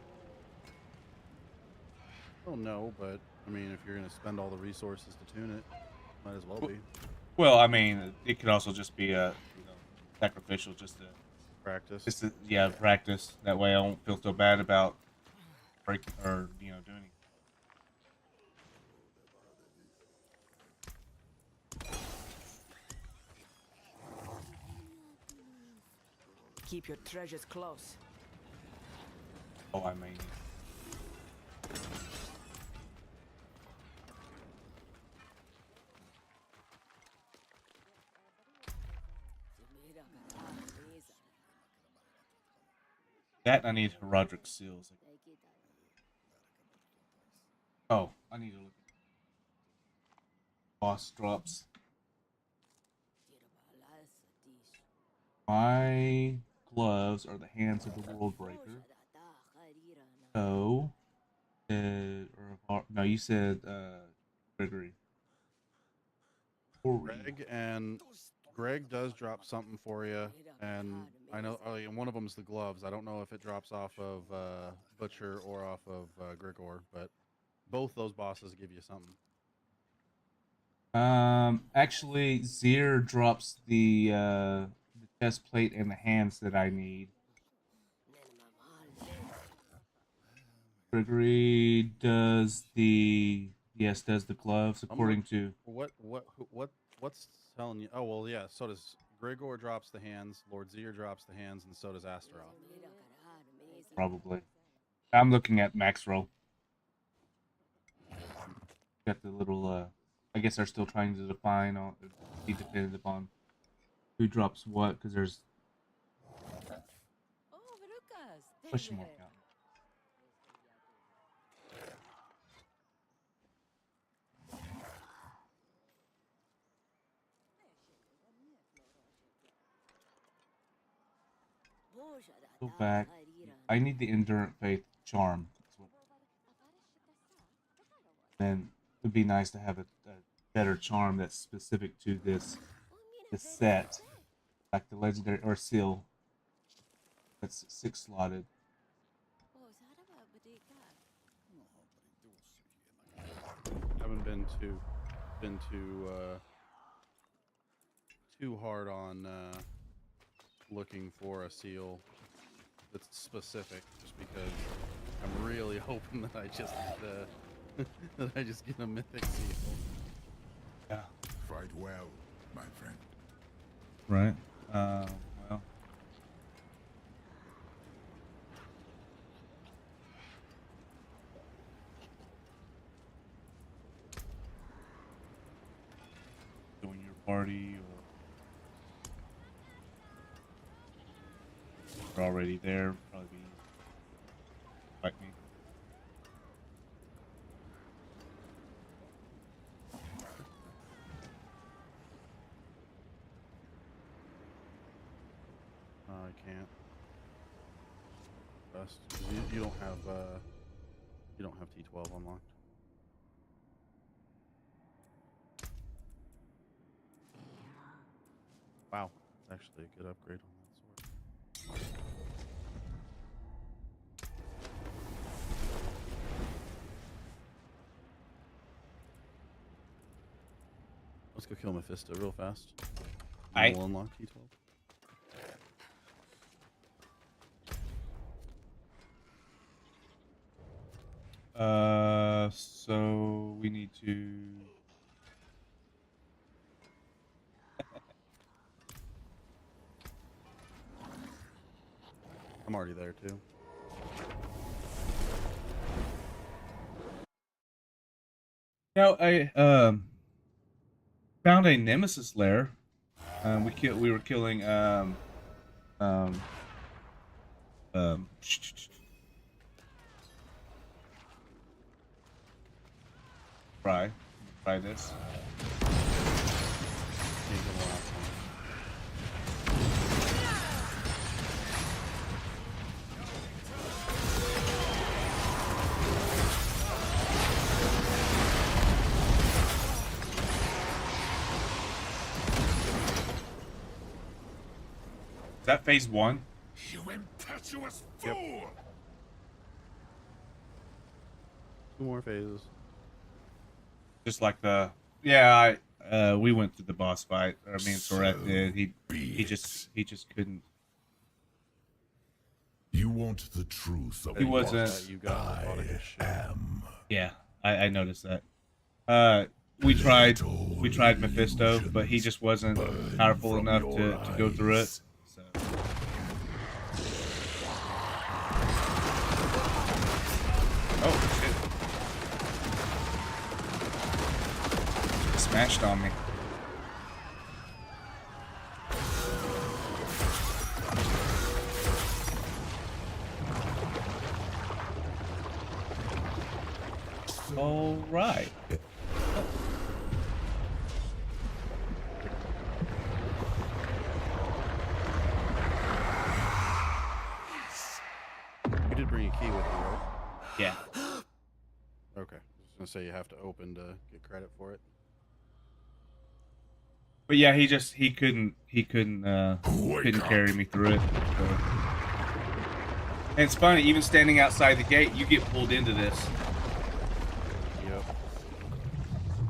S2: I don't know, but I mean, if you're gonna spend all the resources to tune it, might as well be
S1: Well, I mean, it could also just be a sacrificial,
S2: practice.
S1: yeah, practice. That way, I won't feel so bad about breaking or doing it.
S5: Keep your treasures close.
S1: Oh, I mean, that I need Herodic seals. Oh, I need to look at boss drops. My gloves are the hands of the world breaker. So, no, you said Gregory.
S2: Greg does drop something for you, and I know and one of them's the gloves. I don't know if it drops off of Butcher or off of Grigor, but both those bosses give you something.
S1: Actually, Zir drops the chest plate and the hands that I need. Gregory does the gloves according to
S2: What's telling you? Oh well, yeah. So does Grigor drops the hands, Lord Zir drops the hands, and so does Astaroth.
S1: probably. I'm looking at Max Roll. Got the little I guess they're still trying to define on be definitive on who drops what because there's question mark out. Go back. I need the Endurant Faith charm. Then it would be nice to have a better charm that's specific to this set, like the legendary or seal. That's 6 slotted.
S2: Haven't been too hard on looking for a seal that's specific, just because I'm really hoping that I just that I just get a mythic seal.
S1: Yeah.
S3: Fight well, my friend.
S1: Right. Well. Join your party, or you're already there. Probably be fight me.
S2: I can't. Best. You don't have T12 unlocked. Wow, that's actually a good upgrade on that sword. Let's go kill Mephisto real fast.
S1: Aight.
S2: We'll unlock T12.
S1: So we need to.
S2: I'm already there too.
S1: I found a nemesis lair. We were killing try this.
S2: Ain't gonna last long.
S1: Is that phase 1?
S3: You impetuous fool!
S2: 2 more phases.
S1: Just like the we went through the boss fight. Or, I mean, Tourette did. He just couldn't.
S3: You want the truth of
S1: He
S3: what
S1: wasn't.
S2: That you got a lot of his shit.
S3: am.
S1: Yeah, I noticed that. We tried Mephisto, but he just wasn't powerful enough to go through it. So. Oh shit! Smashed on me. All right.
S2: You did bring a key with you, right?
S1: Yeah.
S2: Okay. I was gonna say you have to open to get credit for it.
S1: But yeah, he couldn't carry me through it. So. And it's funny, even standing outside the gate, you get pulled into this.
S2: Yep.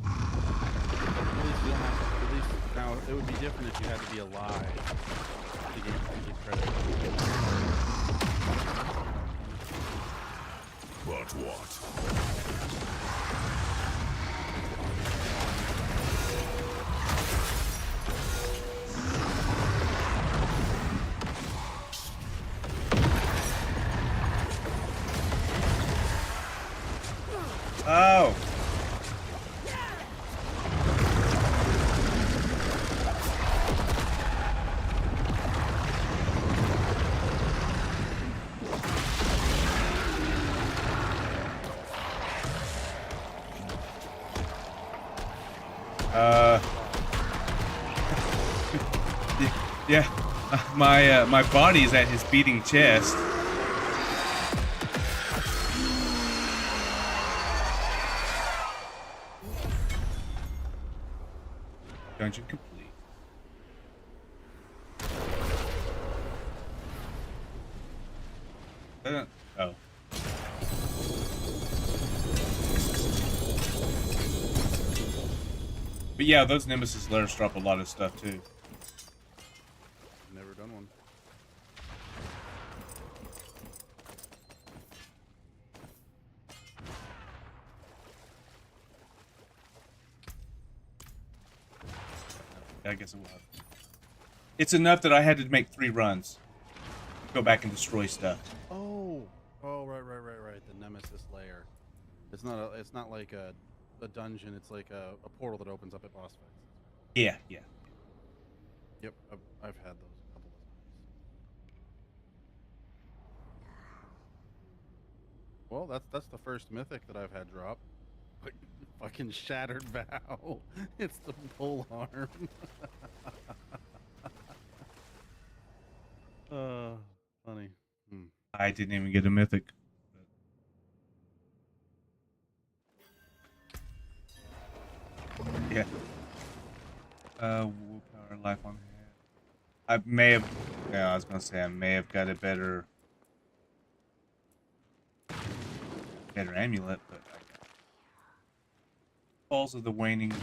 S2: At least you don't have to, at least now it would be different if you had to be alive to get credit.
S3: But what?
S1: Oh. Yeah, my body is at his beating chest. Dungeon complete. Oh. But yeah, those Nemesis lairs drop a lot of stuff too.
S2: Never done one.
S1: I guess it will. It's enough that I had to make 3 runs. Go back and destroy stuff.
S2: Oh, right. The Nemesis lair. It's not like a dungeon. It's like a portal that opens up at boss fights.
S1: Yeah.
S2: Yep, I've had those a couple of times. Well, that's the first mythic that I've had drop. Like, fucking shattered vow. It's the pole arm. Funny.
S1: I didn't even get a mythic. Yeah. Willpower, life on hand. I may have. Yeah, I was gonna say I may have got a better amulet, but I got Falls of the Waning.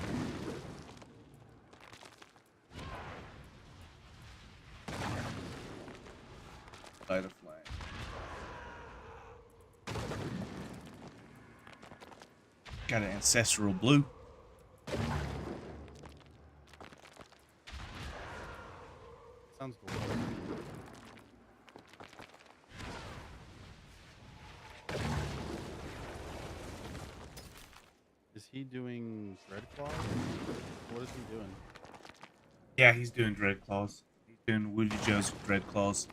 S1: Light of flame. Got an ancestral blue.
S2: Sounds cool. Is he doing Dread Claws? What is he doing?
S1: Yeah, he's doing Dread Claws. He's doing Woody Joe's Dread Claws.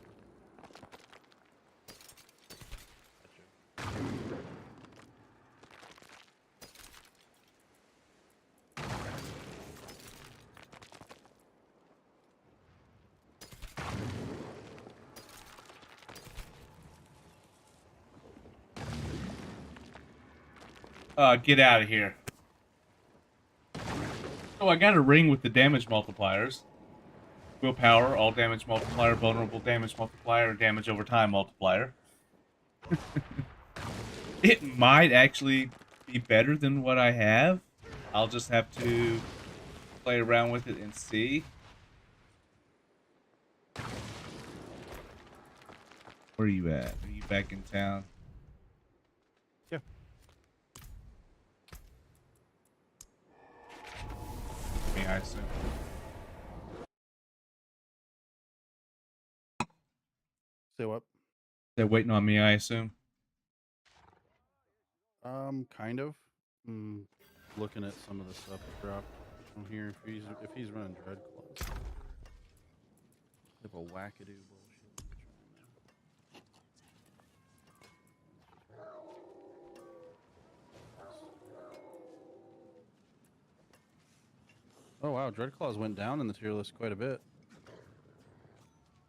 S1: Get out of here. Oh, I got a ring with the damage multipliers. Willpower, all damage multiplier, vulnerable damage multiplier, damage over time multiplier. It might actually be better than what I have. I'll just have to play around with it and see. Where are you at? Are you back in town?
S2: Yeah.
S1: Me, I assume.
S2: Say what?
S1: They're waiting on me, I assume.
S2: Kind of. Looking at some of the stuff that dropped on here. If he's running Dread Claws, if a wackadoo bullshit. Oh wow, Dread Claws went down in the tier list quite a bit.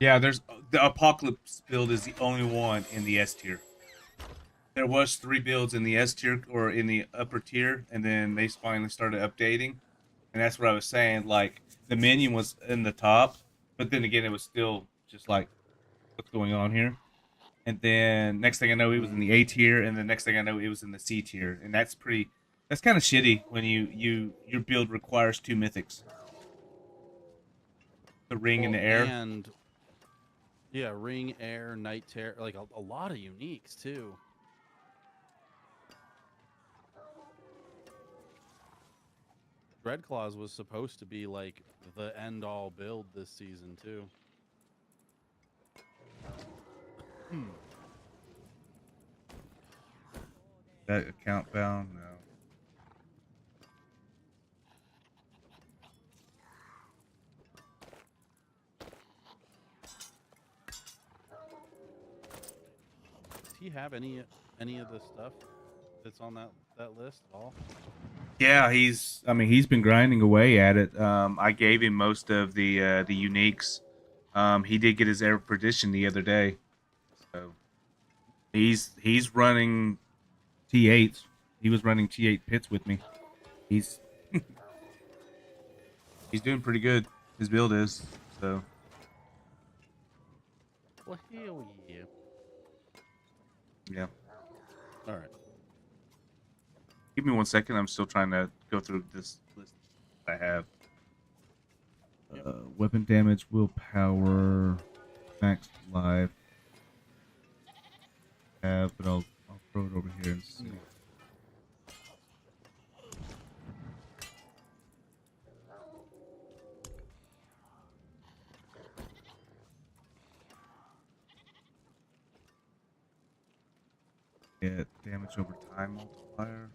S1: Yeah, there's the Apocalypse build is the only one in the S tier. There was 3 builds in the S tier or in the upper tier, and then they finally started updating. And that's what I was saying. Like the minion was in the top, but then again, it was still just like, what's going on here? And then next thing I know, it was in the A tier, and the next thing I know, it was in the C tier, and that's pretty. That's kind of shitty when your build requires 2 mythics, the ring and the air.
S2: And yeah, ring, air, night terror, like a lot of uniques too. Dread Claws was supposed to be like the end all build this season too.
S1: That account bound? No.
S2: Does he have any of the stuff that's on that list at all?
S1: Yeah, I mean, he's been grinding away at it. I gave him most of the uniques. He did get his air perdition the other day, so he's running T8s. He was running T8 pits with me. He's he's doing pretty good. His build is so.
S2: Well, hell yeah.
S1: Yeah.
S2: All right.
S1: Give me 1 second. I'm still trying to go through this list I have.
S2: Yep.
S1: Weapon damage, willpower, max life. But I'll throw it over here and see. Get damage over time multiplier.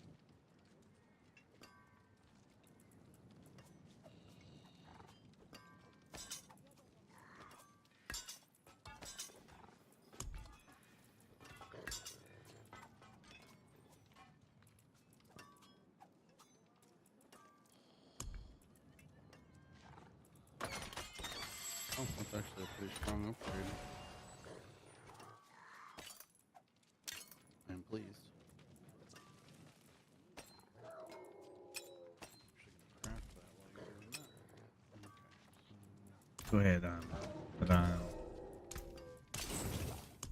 S2: Oh, that's actually a pretty strong upgrade. I'm pleased. Actually gonna craft that while you're doing that. Okay.
S1: Go ahead, but I'm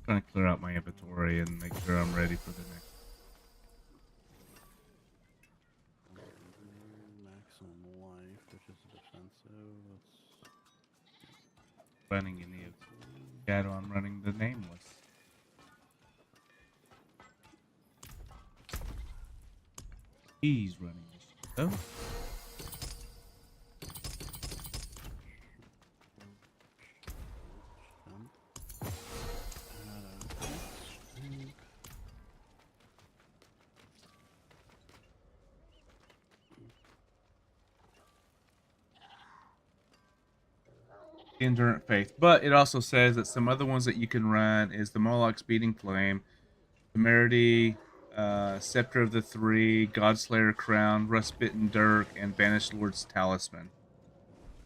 S1: trying to clear out my inventory and make sure I'm ready for the next.
S2: Maximum life, which is defensive. Let's
S1: Running any of shadow. I'm running the nameless. He's running the shadow.
S2: jump.
S1: The Endurant Faith. But it also says that some other ones that you can run is the Moloch's Beating Flame, Temerity, Scepter of the Three, Godslayer Crown, Rustbitten Dirk, and Banished Lord's Talisman.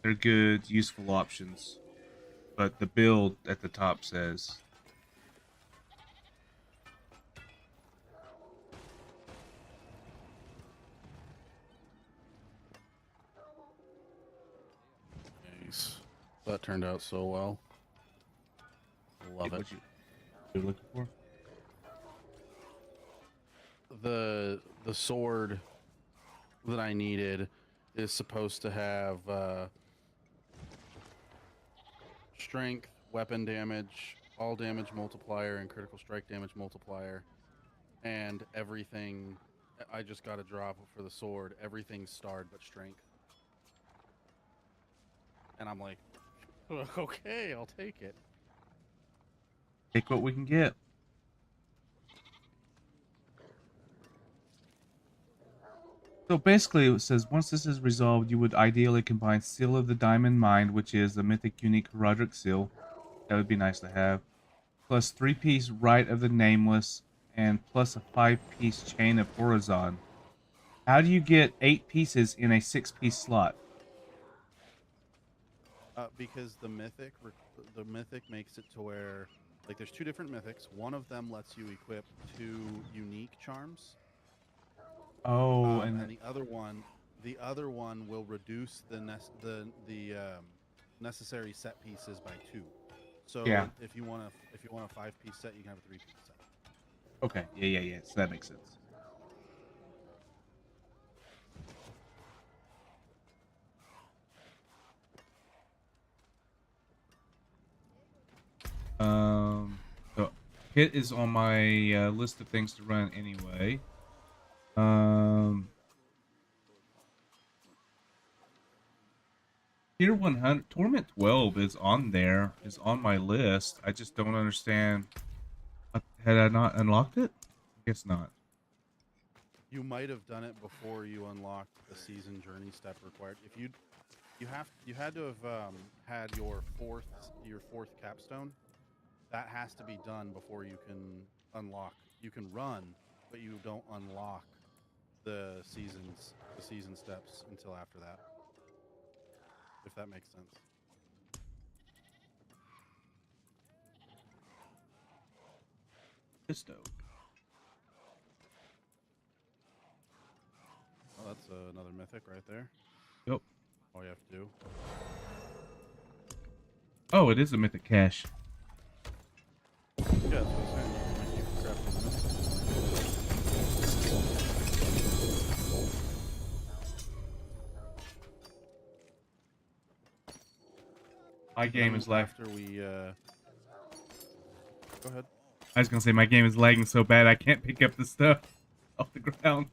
S1: They're good, useful options. But the build at the top says
S2: Nice. That turned out so well. Love it.
S1: what you're looking for.
S2: The sword that I needed is supposed to have strength, weapon damage, all damage multiplier, and critical strike damage multiplier, and everything. I just got a drop for the sword. Everything's starred but strength. And I'm like, okay, I'll take it.
S1: Take what we can get. So basically, it says once this is resolved, you would ideally combine Seal of the Diamond Mind, which is a mythic unique Roderick seal. That would be nice to have. Plus 3-piece Rite of the Nameless, and plus a 5-piece Chain of Horizon. How do you get 8 pieces in a 6-piece slot?
S2: Because the mythic makes it to where, like, there's two different mythics. One of them lets you equip 2 unique charms.
S1: Oh,
S2: And the other one will reduce the necessary set pieces by 2. So
S1: Yeah.
S2: if you want a 5-piece set, you can have a 3-piece set.
S1: Okay, yeah. So that makes sense. So Hit is on my list of things to run anyway. Tier 100, Torment 12 is on there, is on my list. I just don't understand. Had I not unlocked it? I guess not.
S2: You might have done it before you unlocked the season journey step required. If you had to have had your fourth capstone. That has to be done before you can unlock. You can run, but you don't unlock the season steps until after that. If that makes sense.
S1: Pisto.
S2: Oh, that's another mythic right there.
S1: Yep.
S2: All you have to do.
S1: Oh, it is a mythic cache.
S2: Yeah, that's what I'm saying. You can grab these mythics.
S1: My game is lagging.
S2: After we go ahead.
S1: I was gonna say my game is lagging so bad I can't pick up the stuff off the ground.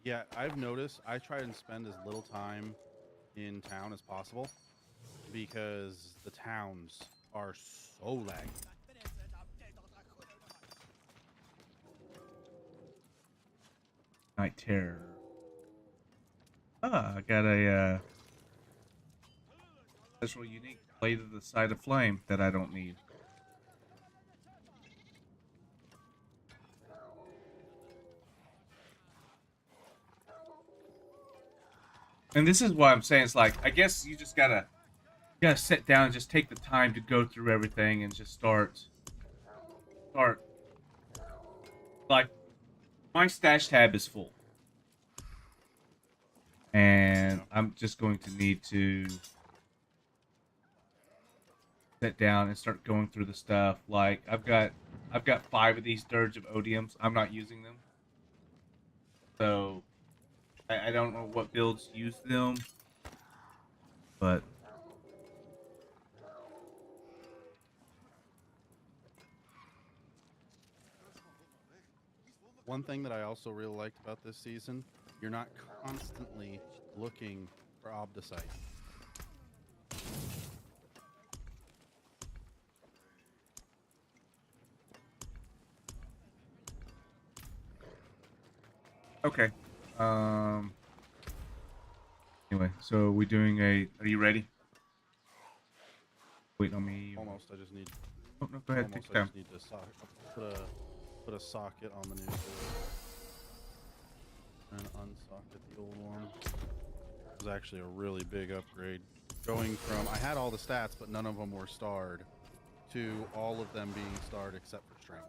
S2: Yeah, I've noticed I try and spend as little time in town as possible because the towns are so laggy.
S1: Night Terror. I got a special unique Blade of the Side of Flame that I don't need. And this is what I'm saying. It's like, I guess you just gotta sit down and just take the time to go through everything and just start. Like, my stash tab is full. And I'm just going to need to sit down and start going through the stuff. Like, I've got 5 of these Dirge of Odiums. I'm not using them. So I don't know what builds use them, but
S2: One thing that I also really liked about this season, you're not constantly looking for Obdicite.
S1: okay. Anyway, so we doing a? Are you ready? Wait on me.
S2: Almost, I just need.
S1: Oh no, go ahead.
S2: Almost,
S1: Take
S2: I
S1: your
S2: just
S1: time.
S2: need to put a socket on the new board and unsocket the old one. It was actually a really big upgrade. Going from I had all the stats, but none of them were starred, to all of them being starred except for strength.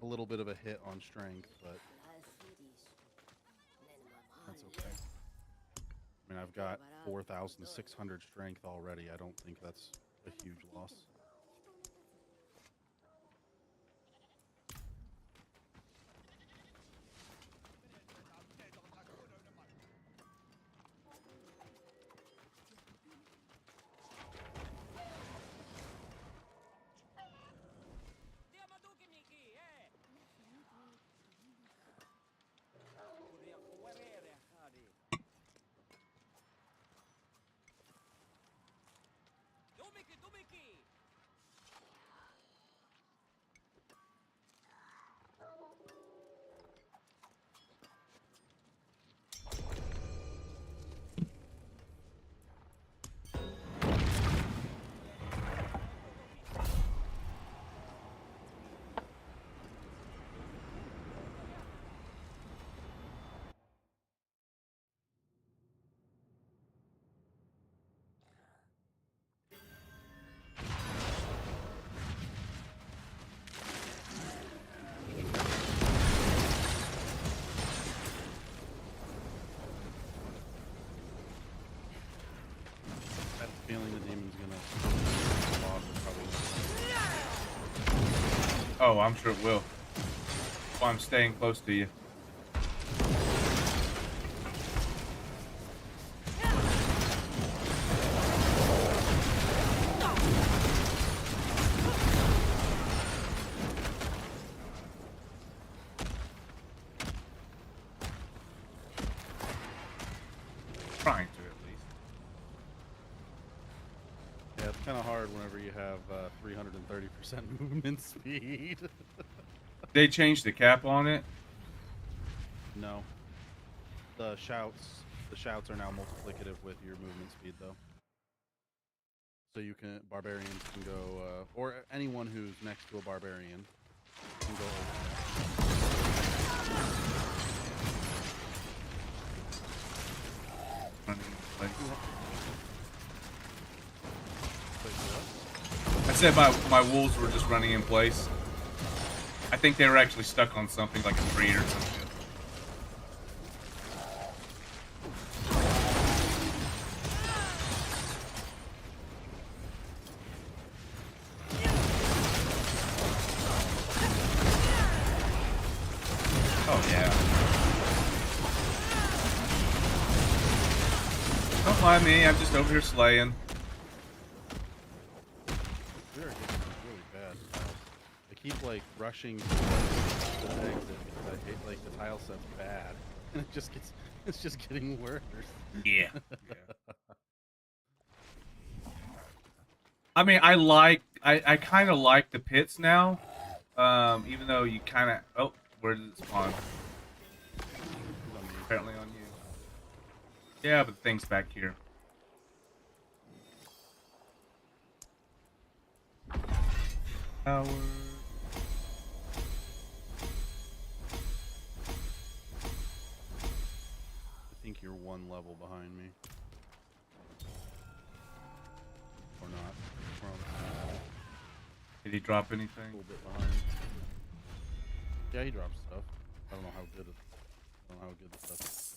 S2: A little bit of a hit on strength, but that's okay. I mean, I've got 4,600 strength already. I don't think that's a huge loss. feeling the demon's gonna boss or probably.
S1: Oh, I'm sure it will. That's why I'm staying close to you. Trying to, at least.
S2: Yeah, it's kind of hard whenever you have 330% movement speed.
S1: They changed the cap on it.
S2: No. The shouts are now multiplicative with your movement speed, though. So you can, barbarians can go, or anyone who's next to a barbarian can go
S1: Running in place.
S2: Wait, what?
S1: I said my wolves were just running in place. I think they were actually stuck on something like a tree or something. Oh yeah. Don't mind me, I'm just over here slaying.
S2: We are getting really bad tiles. I keep like rushing to the exit because I hate like the tile set's bad. And it's just getting worse.
S1: Yeah. I mean, I kind of like the pits now. Even though you kind of, oh, where did it spawn? Apparently on you. Yeah, but the thing's back here. Tower.
S2: I think you're one level behind me. Or not. We're on the same level.
S1: Did he drop
S2: A
S1: anything?
S2: little bit behind. Yeah, he drops stuff. I don't know how good the stuff is.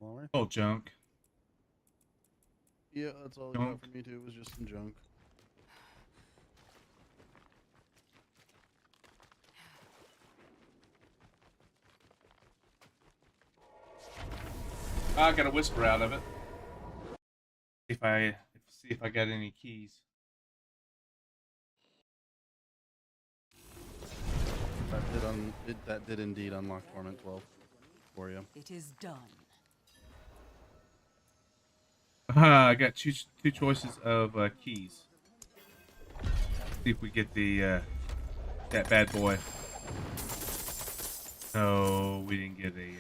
S2: Alright.
S1: Oh, junk.
S2: Yeah, that's all I
S1: Junk.
S2: got for me too. It was just some junk.
S1: I got a whisper out of it. See if I got any keys.
S2: That did indeed unlock Torment 12 for you.
S5: It is done.
S1: I got two choices of keys. See if we get the that bad boy. No, we didn't get a.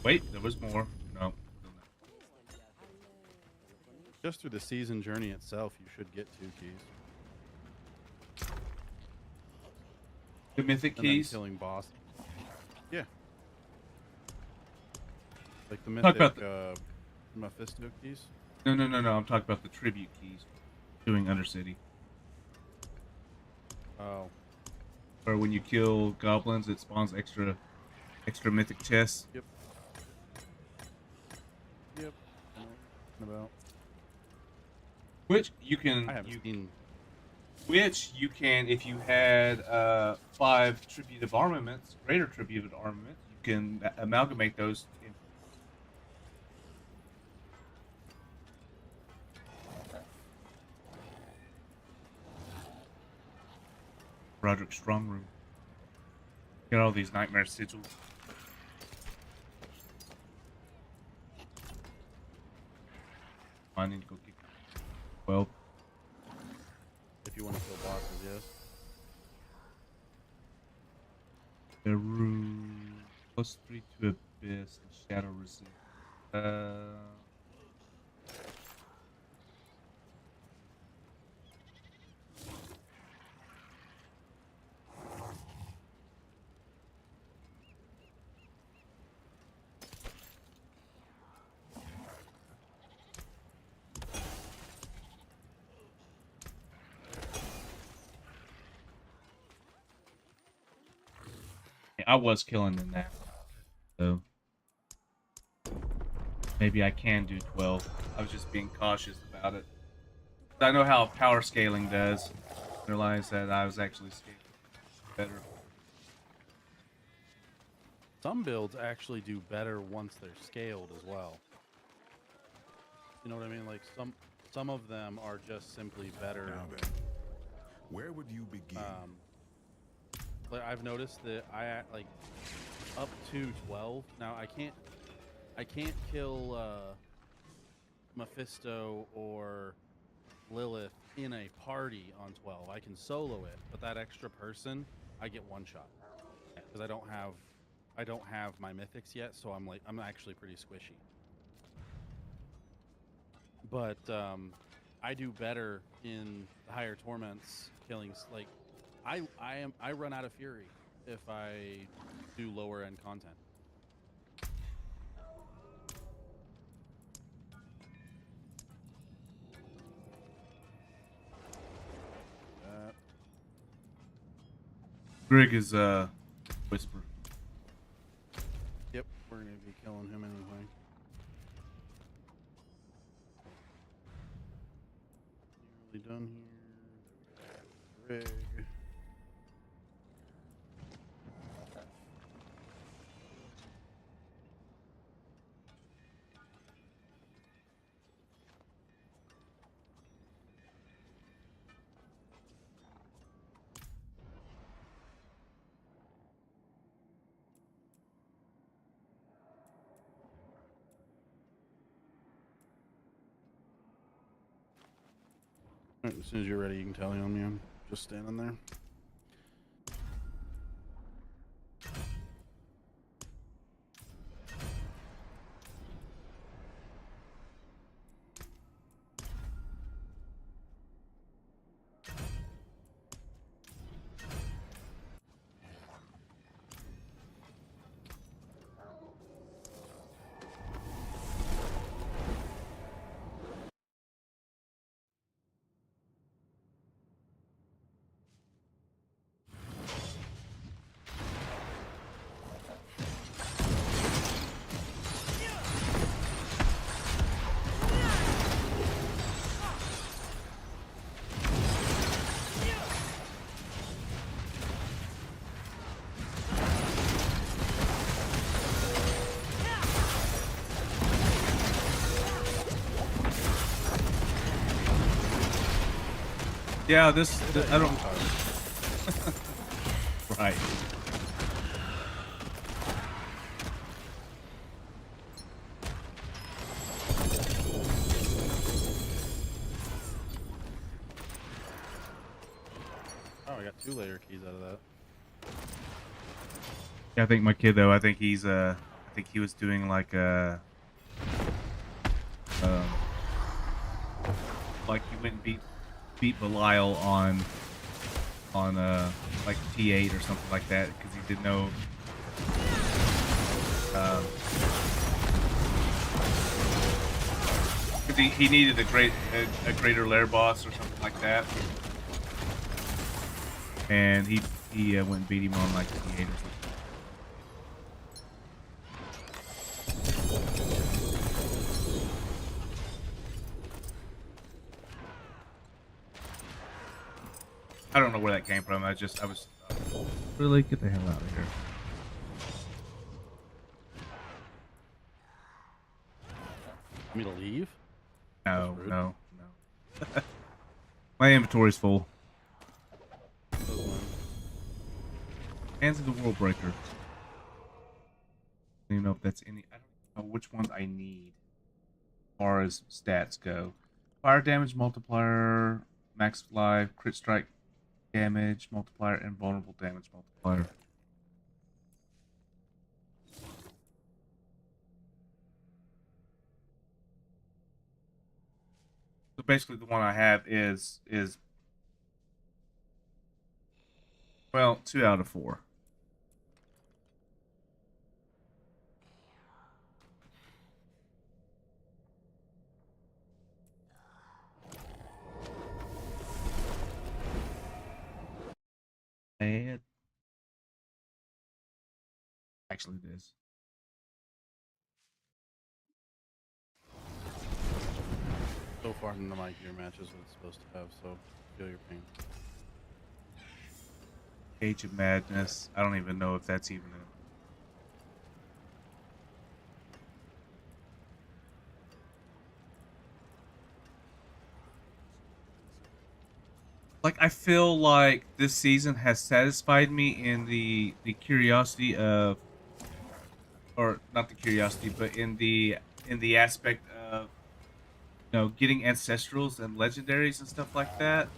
S1: Wait, there was more. No.
S2: Just through the season journey itself, you should get 2 keys.
S1: The mythic
S2: And then
S1: keys.
S2: killing boss. Yeah. Like the
S1: Talk
S2: mythic
S1: about
S2: Mephisto keys.
S1: No. I'm talking about the tribute keys. Doing Undercity.
S2: Oh.
S1: Or when you kill goblins, it spawns extra mythic chests.
S2: Yep. I know what you're talking about.
S1: Which you can.
S2: I haven't seen.
S1: Which you can, if you had 5 tribute of armaments, greater tribute of armaments, you can amalgamate those. Roderick's strong room. Get all these nightmare sigils. I need to go get 12.
S2: If you want to kill bosses, yes.
S1: The room +3 to abyss and shadow resist. I was killing in that, so maybe I can do 12. I was just being cautious about it. I know how power scaling does. I realized that I was actually scaling better.
S2: Some builds actually do better once they're scaled as well. You know what I mean? Like some of them are just simply better.
S3: Now then, where would you begin?
S2: But I've noticed that like up to 12. Now I can't kill Mephisto or Lilith in a party on 12. I can solo it, but that extra person, I get one shot because I don't have my mythics yet, so I'm actually pretty squishy. But I do better in the higher torments killings. Like I run out of fury if I do lower end content.
S1: Grig is whisper.
S2: Yep, we're gonna be killing him anyway. Nearly done here. Rig. Alright, as soon as you're ready, you can tally on me. I'm just standing there.
S1: Yeah, I don't. Right.
S2: Oh, I got 2 layer keys out of that.
S1: Yeah, I think my kid though. I think he was doing like um, like he went and beat Belial on like T8 or something like that because he didn't know. Because he needed a greater lair boss or something like that, and he went and beat him on like T8 or something. I don't know where that came from. I was really get the hell out of here.
S2: Want me to leave?
S1: No,
S2: That's rude.
S1: no. My inventory's full. Hands of the World Breaker. I don't even know if that's any. I don't know which ones I need as far as stats go. Fire damage multiplier, max life, crit strike damage multiplier, and vulnerable damage multiplier. So basically, the one I have is well, 2 out of 4. And Actually, it is.
S2: So far, none of my gear matches what it's supposed to have, so feel your pain.
S1: Age of Madness. I don't even know if that's even a. Like, I feel like this season has satisfied me in the curiosity of, or not the curiosity, but in the aspect of, getting ancestrals and legendaries and stuff like that.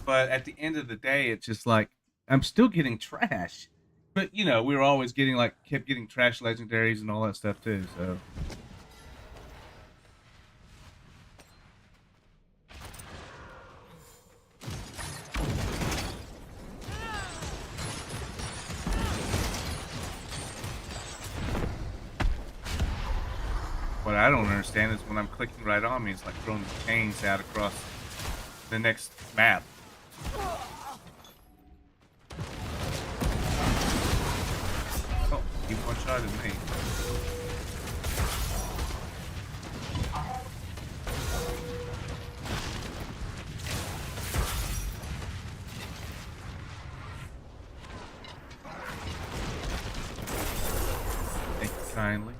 S1: But at the end of the day, it's just like I'm still getting trash. But we were always getting kept getting trash legendaries and all that stuff too. So what I don't understand is when I'm clicking right on me, it's like throwing the chains out across the next map. Oh, he one-shotted me. Thank you kindly.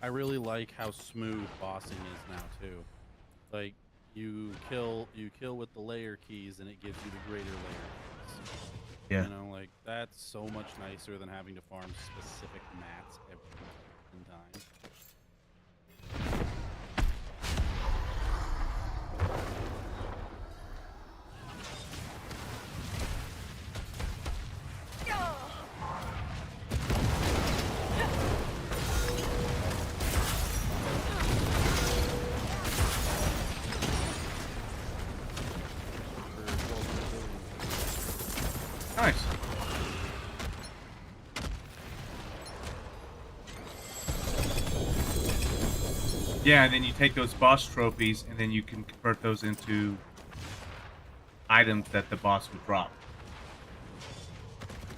S2: I really like how smooth bossing is now too. Like you kill with the layer keys and it gives you the greater layer keys.
S1: Yeah.
S2: You know, like that's so much nicer than having to farm specific mats every time.
S1: Nice. Yeah, and then you take those boss trophies, and then you can convert those into items that the boss would drop.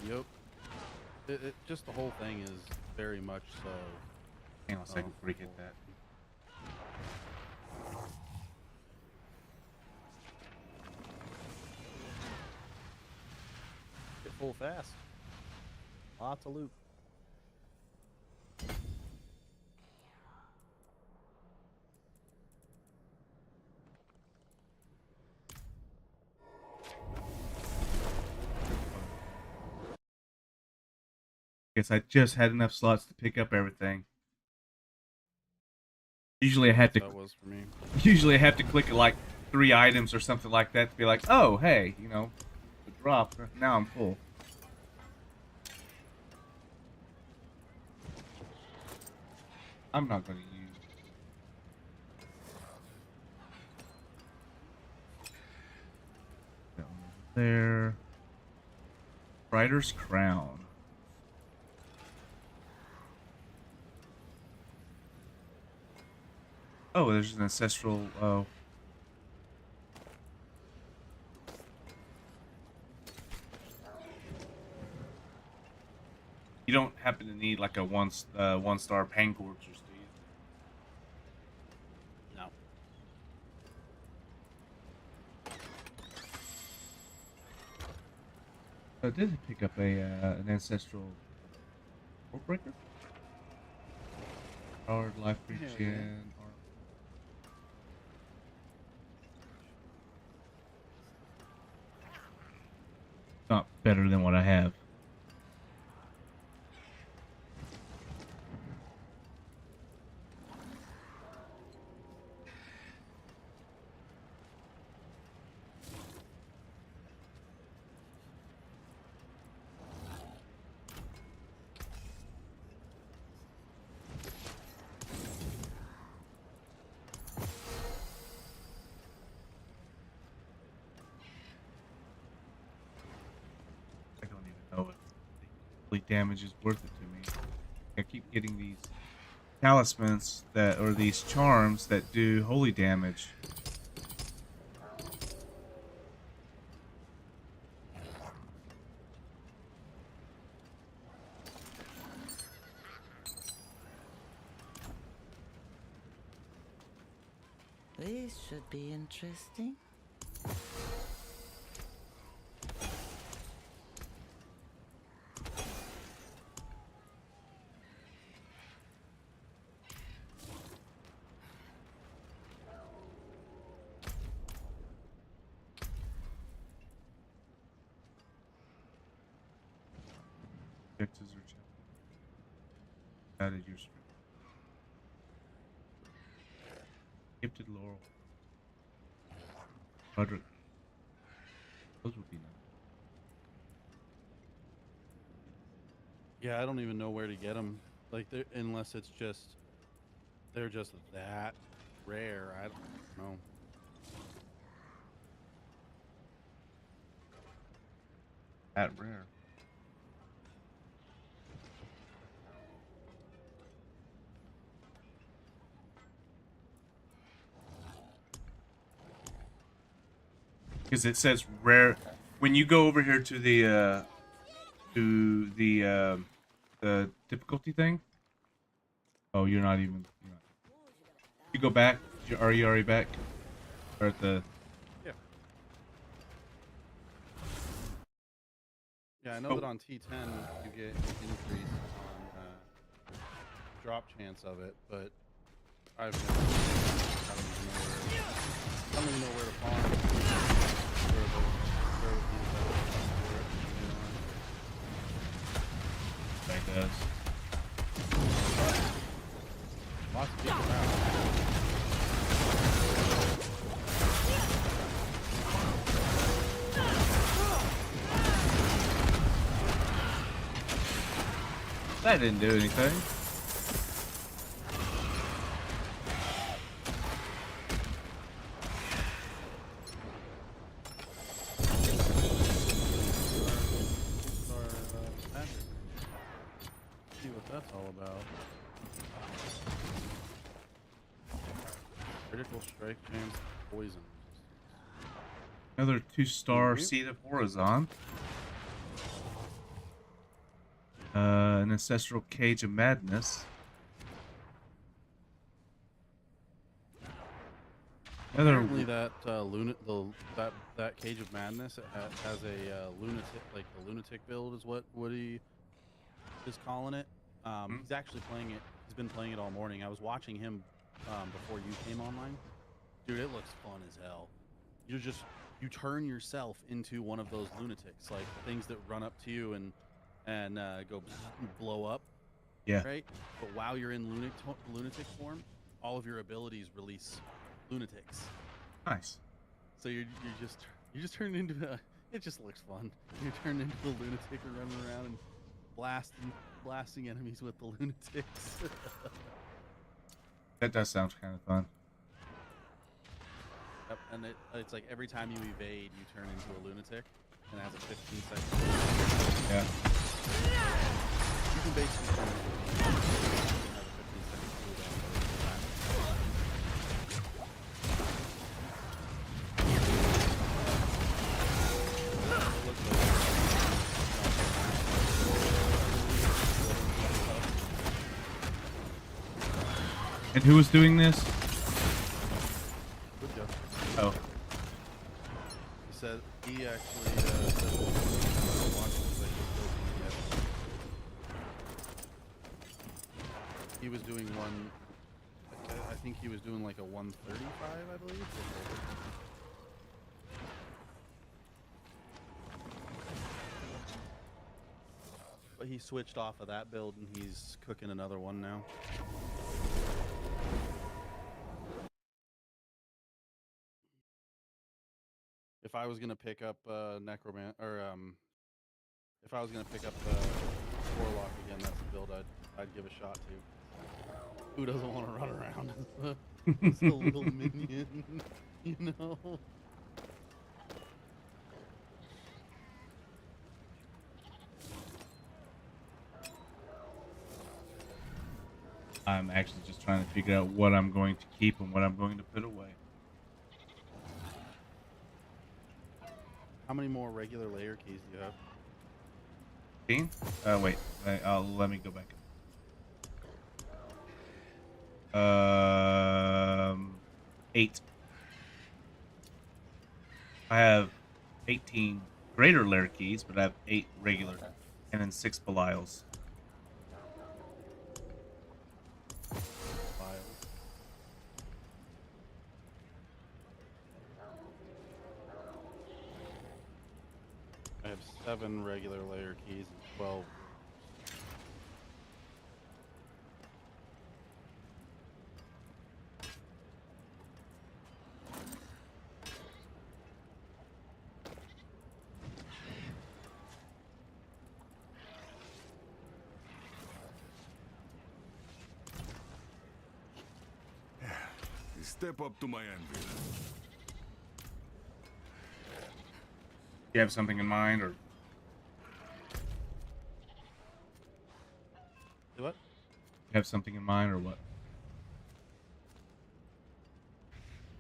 S2: Yep. Just the whole thing is very much so.
S1: Hang on a second before we get that.
S2: Get full fast. Lots of loot.
S1: Guess I just had enough slots to pick up everything. Usually I have to.
S2: That was for me.
S1: Usually I have to click like 3 items or something like that to be like, oh hey, the drop. Now I'm full. I'm not going to use. That one over there. Rider's Crown. Oh, there's an ancestral. Oh. You don't happen to need like a one-star pain corpses, do you?
S2: No.
S1: I did pick up an ancestral breaker. Powered life regen. Not better than what I have. I don't even know if the complete damage is worth it to me. I keep getting these talismans that, or these charms that do holy damage.
S6: This should be interesting.
S1: Objectives or challenges. Added your strength. Gifted laurel. Roderick. Those would be nice.
S2: Yeah, I don't even know where to get them. Like, unless it's just they're just that rare. I don't know.
S1: That rare. Because it says rare when you go over here to the difficulty thing. Oh, you're not even. You're not. You go back. Are you already back? Or at the?
S2: Yeah. Yeah, I know
S1: Oh.
S2: that on T10 you get an increase on drop chance of it, but I've never. I don't even know where to farm.
S1: That does.
S2: Lots of people around.
S1: That didn't do anything.
S2: Magic. See what that's all about. Critical strike chance, poison.
S1: Another 2-star
S2: Mhm.
S1: Seed of Horizon. An Ancestral Cage of Madness.
S2: Apparently, that that Cage of Madness, it has a lunatic, like the lunatic build is what he is calling it. He's actually playing it. He's been playing it all morning. I was watching him before you came online. Dude, it looks fun as hell. You turn yourself into one of those lunatics, like things that run up to you and go and blow up.
S1: Yeah.
S2: Right. But while you're in lunatic form, all of your abilities release lunatics.
S1: Nice.
S2: So you just turn into a. It just looks fun. You turn into a lunatic and running around and blasting enemies with the lunatics.
S1: That does sound kind of fun.
S2: Yep, and it's like every time you evade, you turn into a lunatic, and it has a 15-second.
S1: Yeah.
S2: You can basically turn into a lunatic. You have a 15-second cooldown, but it's time.
S1: And who was doing this?
S2: Good job.
S1: Oh.
S2: He said he actually said watching this, like, he was doing one. I think he was doing like a 135, I believe. But he switched off of that build and he's cooking another one now. If I was gonna pick up Necroman or if I was gonna pick up Warlock again, that's the build I'd give a shot to. Who doesn't want to run around as a little minion, you know?
S1: I'm actually just trying to figure out what I'm going to keep and what I'm going to put away.
S2: How many more regular layer keys do you have?
S1: 15? Wait. Let me go back. 8. I have 18 greater layer keys, but I have 8 regular, and then 6 Belials.
S2: Files. I have 7 regular layer keys and 12.
S3: Step up to my anvil.
S1: You have something in mind, or
S2: Do what?
S1: you have something in mind, or what?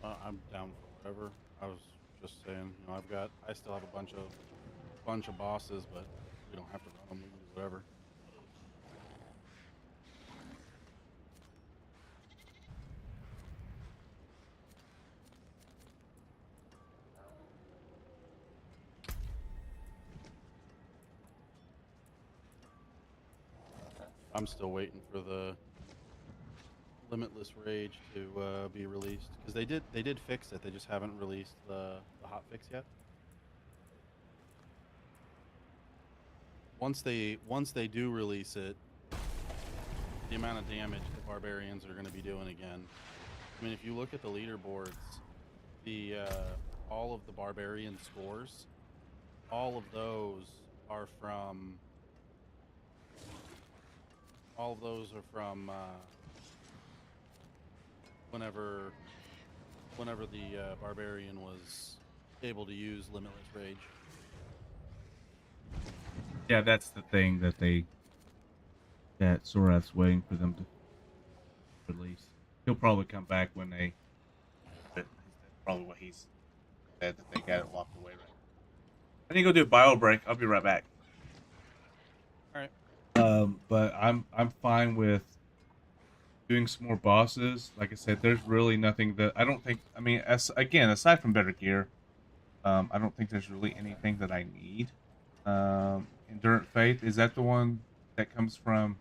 S2: I'm down for whatever. I was just saying, I still have a bunch of bosses, but we don't have to run them. We can do whatever. I'm still waiting for the Limitless Rage to be released because they did fix it. They just haven't released the hot fix yet. Once they do release it, the amount of damage the barbarians are going to be doing again. I mean, if you look at the leaderboards, the all of the barbarian scores, all of those are from whenever the barbarian was able to use Limitless Rage.
S1: Yeah, that's the thing that Sorath's waiting for them to release. He'll probably come back when they. That's probably what he's said, that they got it locked away right now. I need to go do a bio break. I'll be right back.
S2: All right.
S1: But I'm fine with doing some more bosses. Like I said, there's really nothing that I don't think. I mean, again, aside from better gear, I don't think there's really anything that I need. Endurant Faith, is that the one that comes from,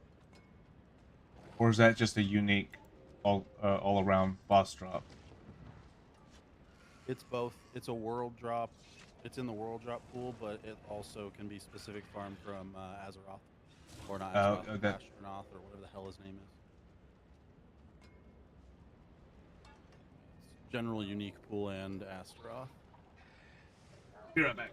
S1: or is that just a unique all around boss drop?
S2: It's both. It's a world drop. It's in the world drop pool, but it also can be specific farm from Azeroth. Or not Azeroth,
S1: That
S2: Astronaut, or whatever the hell his name is. It's general unique pool and Astaroth.
S1: be right back.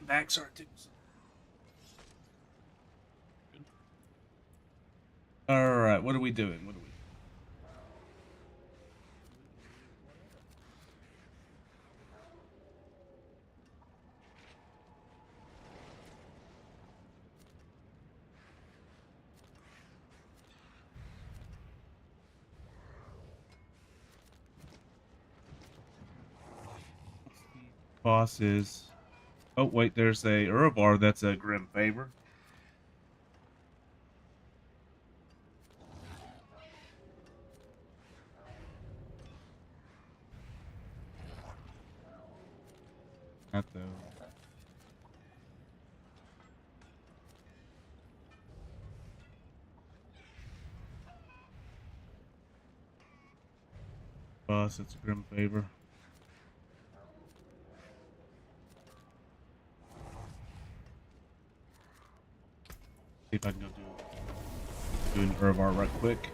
S1: back start too. All right, what are we doing? What are we? Boss is. Oh wait, there's a Urabar that's a grim favor. Not though. Boss, it's a grim favor. See if I can go do an Urabar right quick.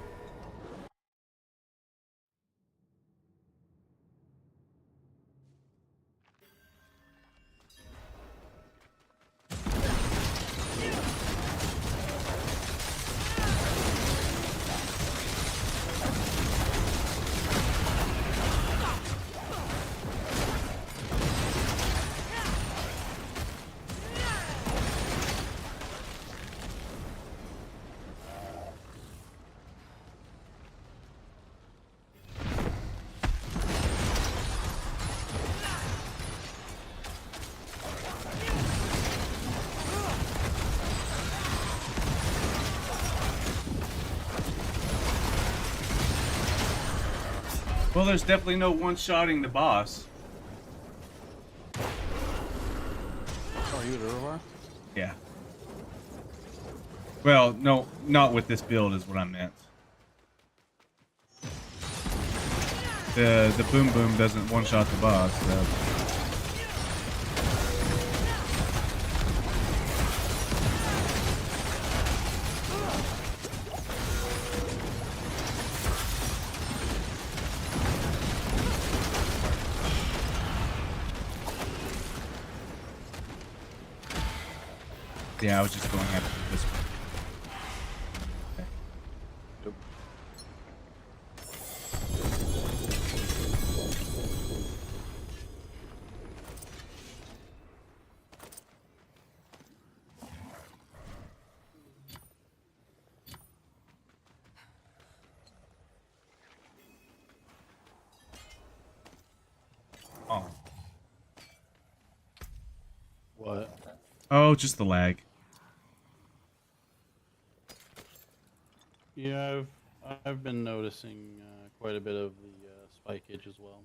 S1: Well, there's definitely no one-shotting the boss.
S2: Oh, are you at Urvar?
S1: Yeah. Well, no, not with this build is what I meant. The boom boom doesn't one-shot the boss, so. Yeah, I was just going after this one. Okay. Nope. Oh.
S2: What?
S1: Oh, just the lag.
S2: Yeah, I've been noticing quite a bit of the spikeage as well.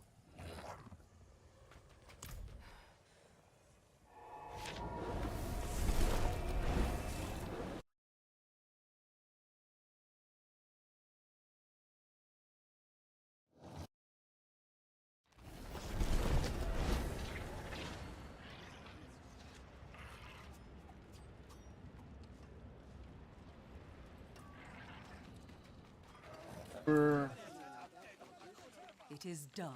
S5: It is done.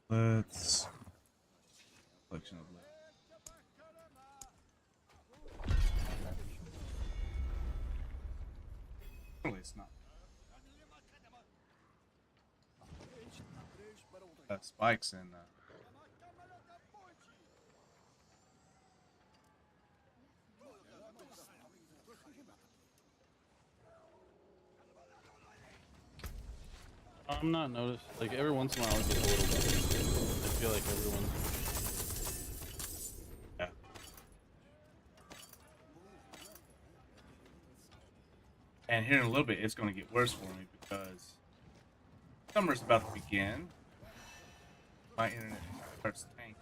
S1: Let's. Collection of it's not. Spikes and.
S2: I'm not noticed. Like every once in a while, it gets a little bit. I feel like everyone.
S1: Yeah. And here in a little bit, it's going to get worse for me because summer's about to begin. My internet starts tanking.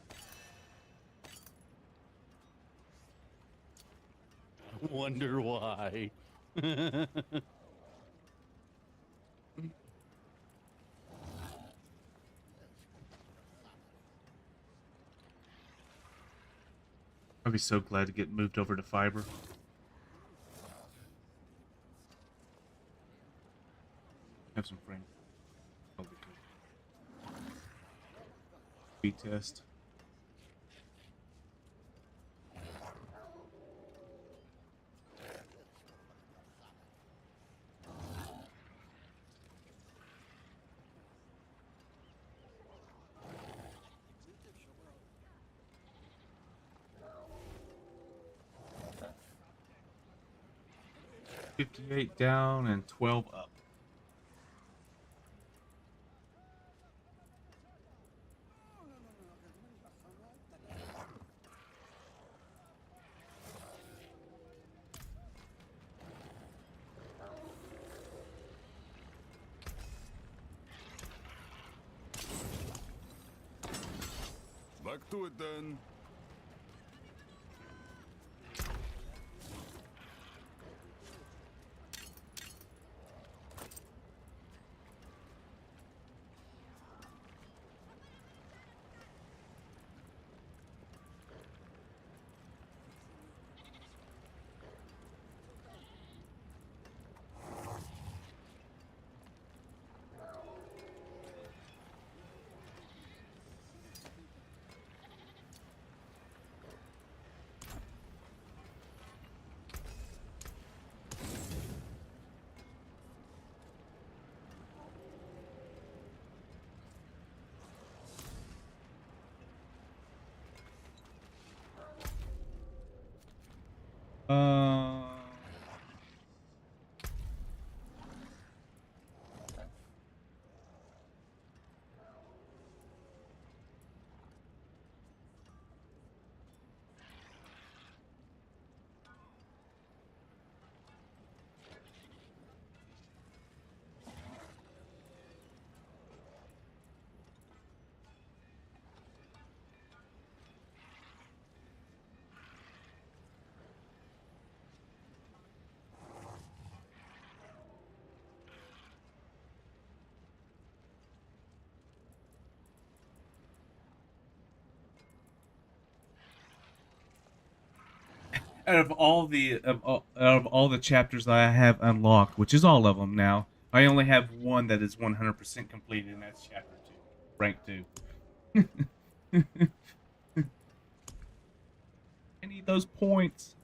S2: Wonder why.
S1: I'd be so glad to get moved over to fiber. Have some frames. That'll be good. Speed test. $58 down and 12 up.
S3: Back to it then.
S1: Uh, out of all the chapters that I have unlocked, which is all of them now, I only have one that is 100% completed, and that's chapter 2, rank 2. I need those points.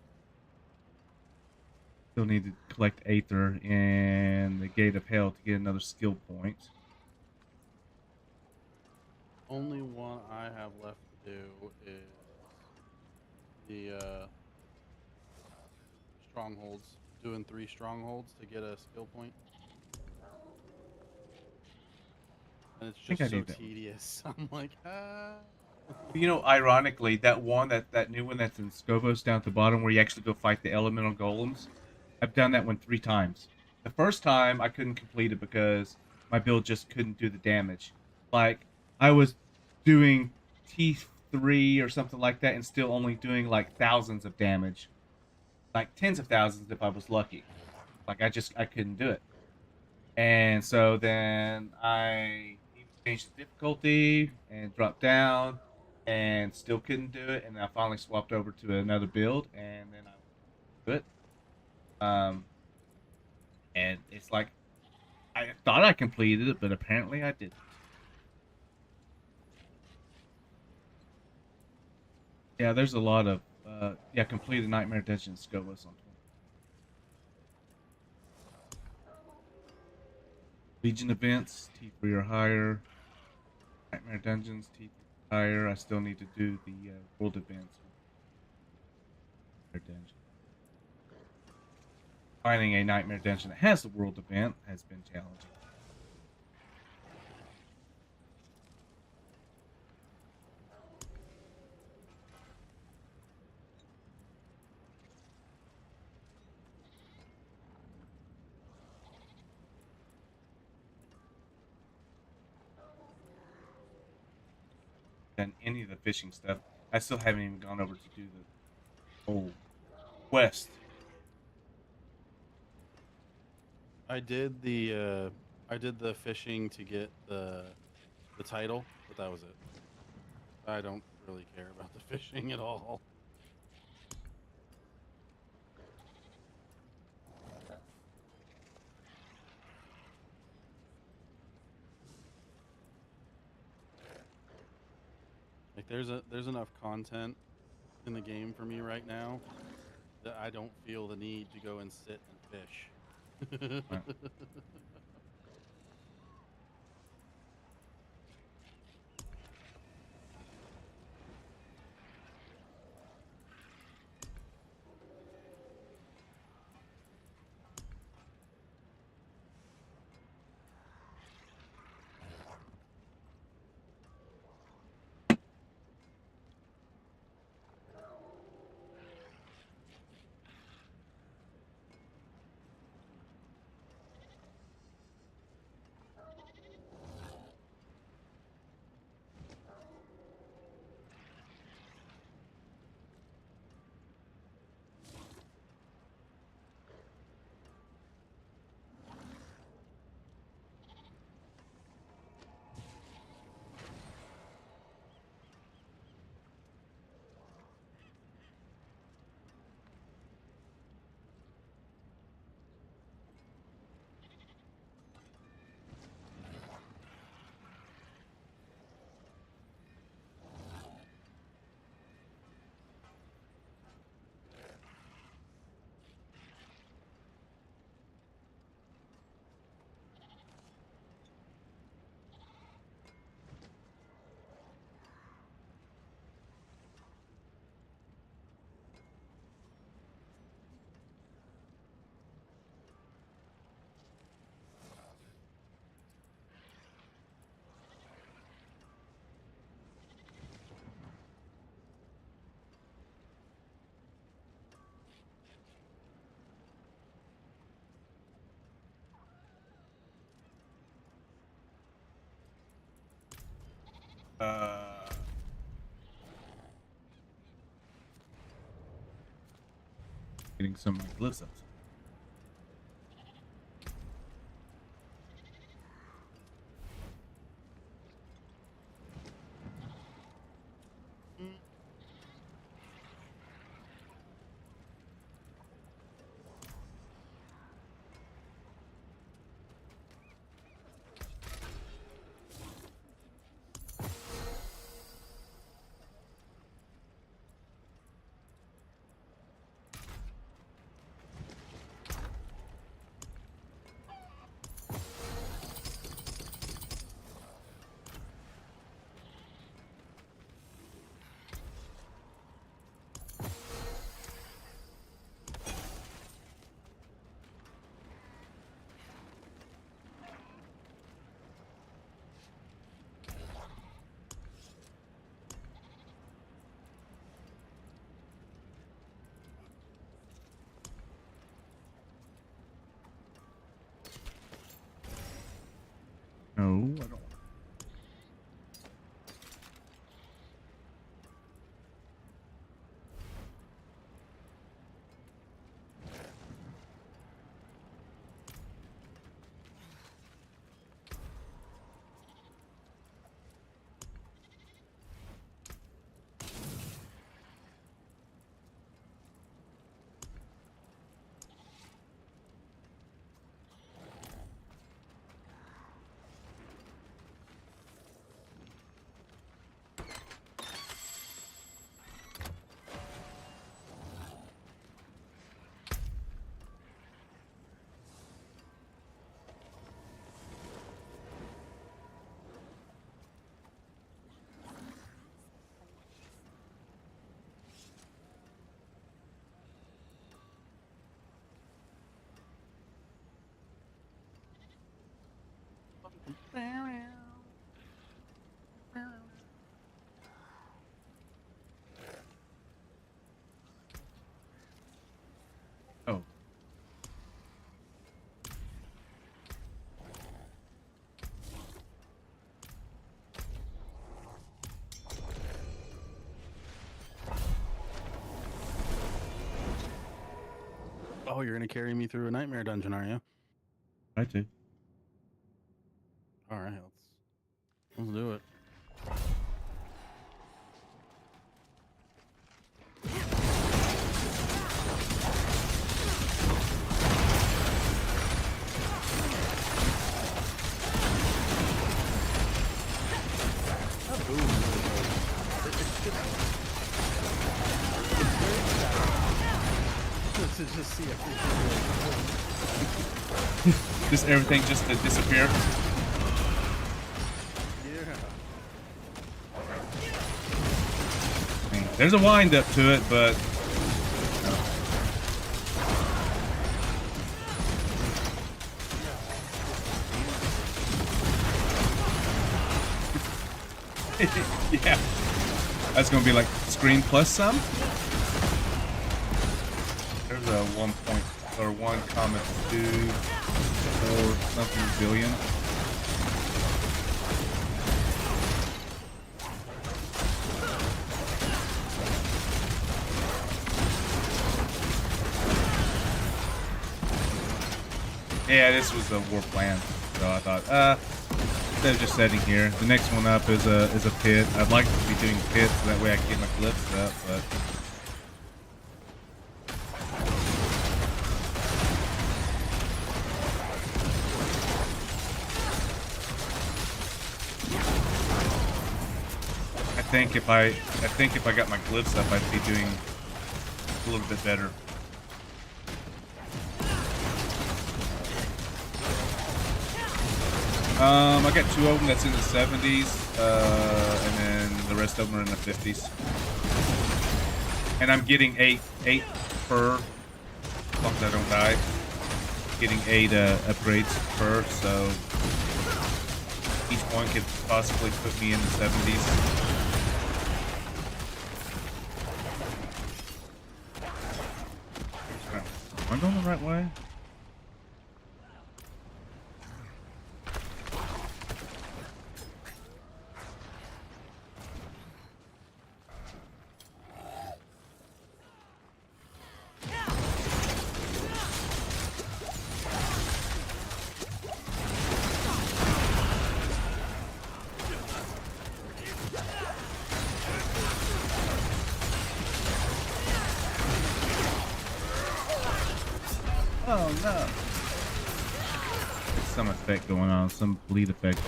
S1: Still need to collect Aether and the Gate of Hell to get another skill point.
S2: Only one I have left to do is the strongholds. Doing 3 strongholds to get a skill point. And it's
S1: think I
S2: just so
S1: need that one.
S2: tedious. I'm like,
S1: You know, ironically, that new one that's in Skovos down at the bottom where you actually go fight the elemental golems, I've done that one 3 times. The first time I couldn't complete it because my build just couldn't do the damage. Like, I was doing T3 or something like that and still only doing like thousands of damage. Like tens of thousands if I was lucky. Like, I couldn't do it. And so then I even changed the difficulty and dropped down and still couldn't do it. And I finally swapped over to another build and then I do it. And it's like I thought I completed it, but apparently I didn't. Yeah, there's a lot of completed Nightmare Dungeon Skovos on 20. Legion events, T3 or higher. Nightmare Dungeons, T3 or higher. I still need to do the world events. Nightmare Dungeon. Finding a Nightmare Dungeon that has the world event has been challenging. Done any of the fishing stuff. I still haven't even gone over to do the whole quest.
S2: I did the fishing to get the title, but that was it. I don't really care about the fishing at all. there's enough content in the game for me right now that I don't feel the need to go and sit and fish.
S1: Right. Getting some glyphs up. No, I don't. Oh.
S2: Oh, you're gonna carry me through a nightmare dungeon, are you?
S1: I do.
S2: All right, let's do it. To just see everything.
S1: Just everything just to disappear.
S2: Yeah.
S1: I mean, there's a wind up to it, but yeah, that's gonna be like screen plus some. There's a 1.2 something billion. Yeah, this was the war plan, so I thought, instead of just setting here, the next one up is a pit. I'd like to be doing pits so that way I can get my clips up, but. I think if I got my glyphs up, I'd be doing a little bit better. I got 2 of them that's in the 70s, and then the rest of them are in the 50s. And I'm getting 8 per, as long as I don't die. Getting 8 upgrades per, so each one could possibly put me in the 70s. Am I going the right way? Oh no. There's some effect going on, some bleed effect.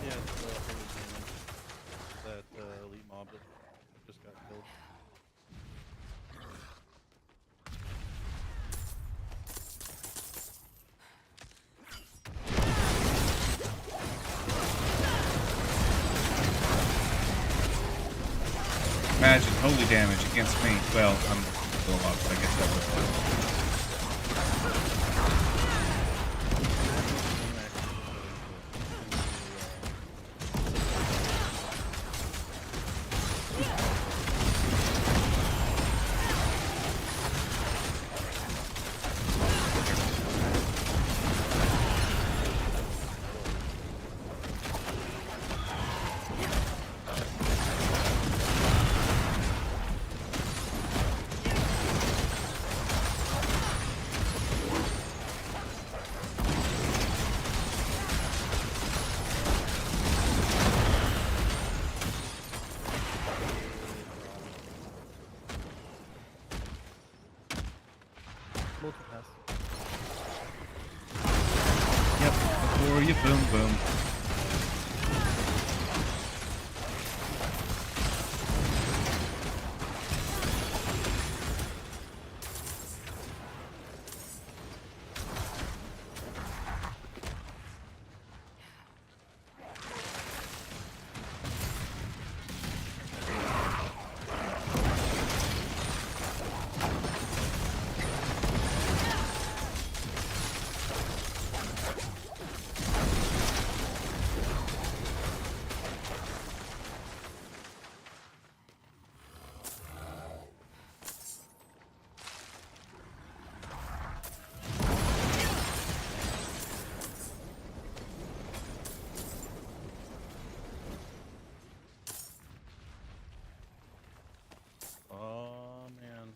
S2: Yeah, that elite mob that just got killed.
S1: Imagine holy damage against me. Well, I'm still alive, but I guess that was Yep, before you boom boom.
S2: Oh man.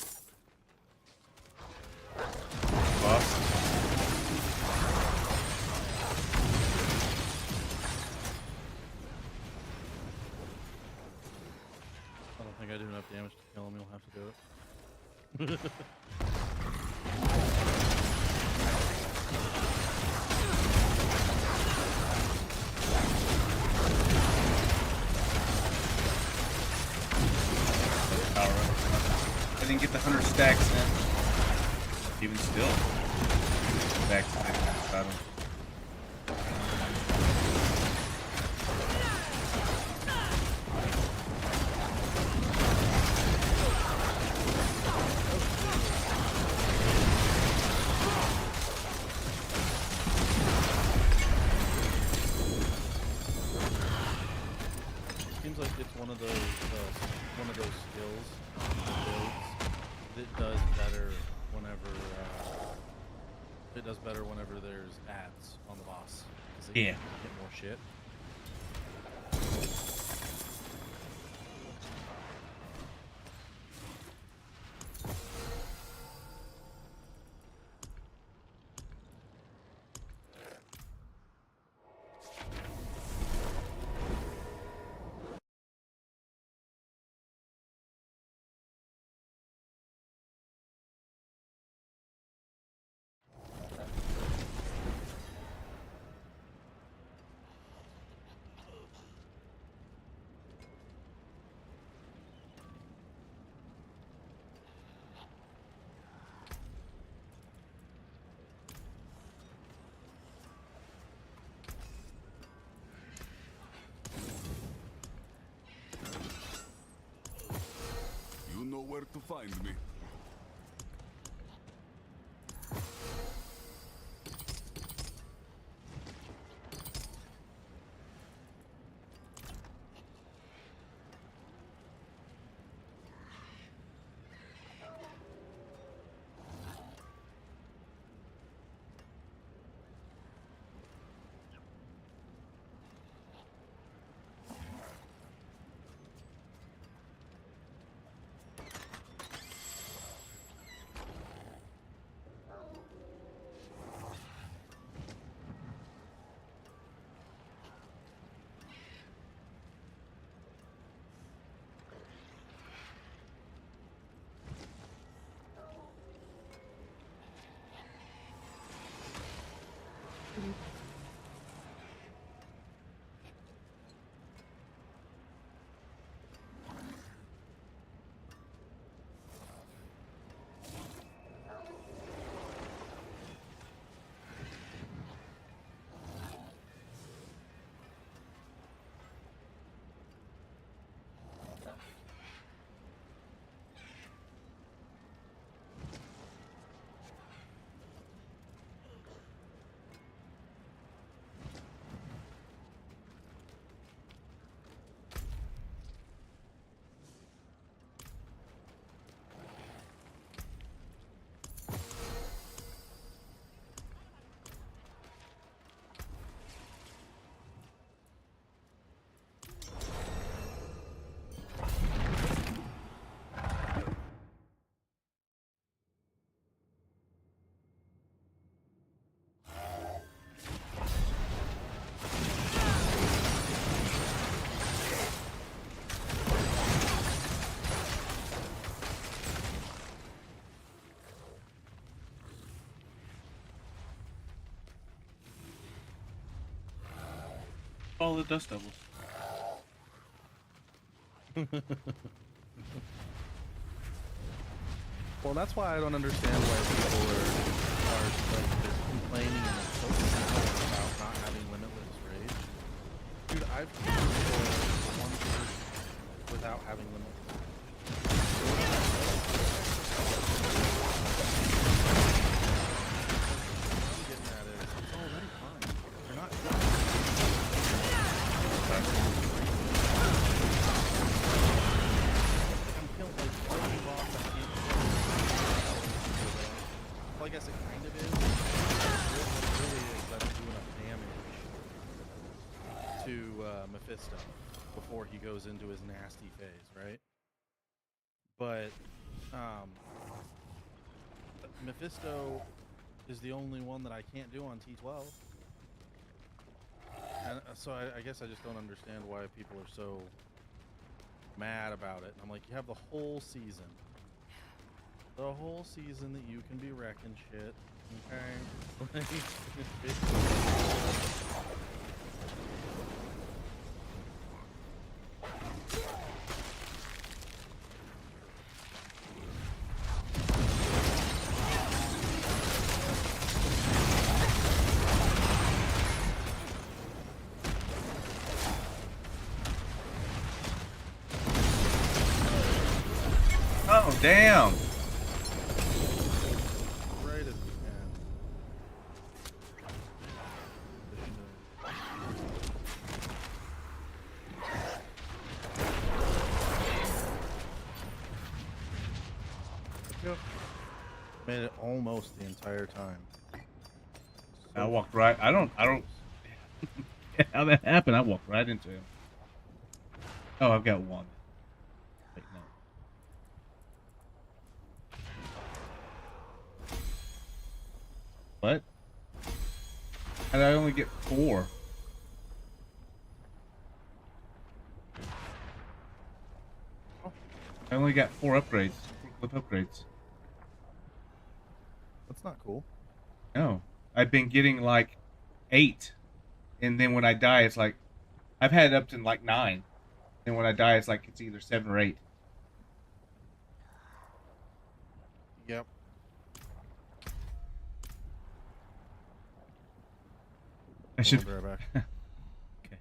S1: Boss.
S2: I don't think I do enough damage to kill him. You'll have to do it.
S1: I didn't get the 100 stacks in. Even still. Back to the battle.
S2: Seems like it's one of those skills builds that does better whenever it does better whenever there's ads on the boss. 'Cause they
S1: Yeah.
S2: get more shit.
S3: You know where to find me.
S1: All the dust devils.
S2: Well, that's why I don't understand why people are like just complaining and so loud about not having limitless rage. Dude, I've played for one person without having limitless rage. What I'm getting at is it's already fine. You're not done. I'm feeling like every boss I can't well, I guess it kind of is. What it really is, I don't do enough damage to Mephisto before he goes into his nasty phase, right? But Mephisto is the only one that I can't do on T12. And so I guess I just don't understand why people are so mad about it. And I'm like, you have the whole season. The whole season that you can be wrecking shit. Okay?
S1: damn.
S2: Right at the end. Yep. Made it almost the entire time.
S1: I walked right. I don't how that happened. I walked right into him. Oh, I've got one. Wait, no. What? How did I only get 4? I only got 4 upgrades. 4 clip upgrades.
S2: That's not cool.
S1: No. I've been getting like 8. And then when I die, it's like, I've had it up to like 9. And when I die, it's like, it's either 7 or 8.
S2: Yep.
S1: I should.
S2: I'll be right back.
S1: Okay.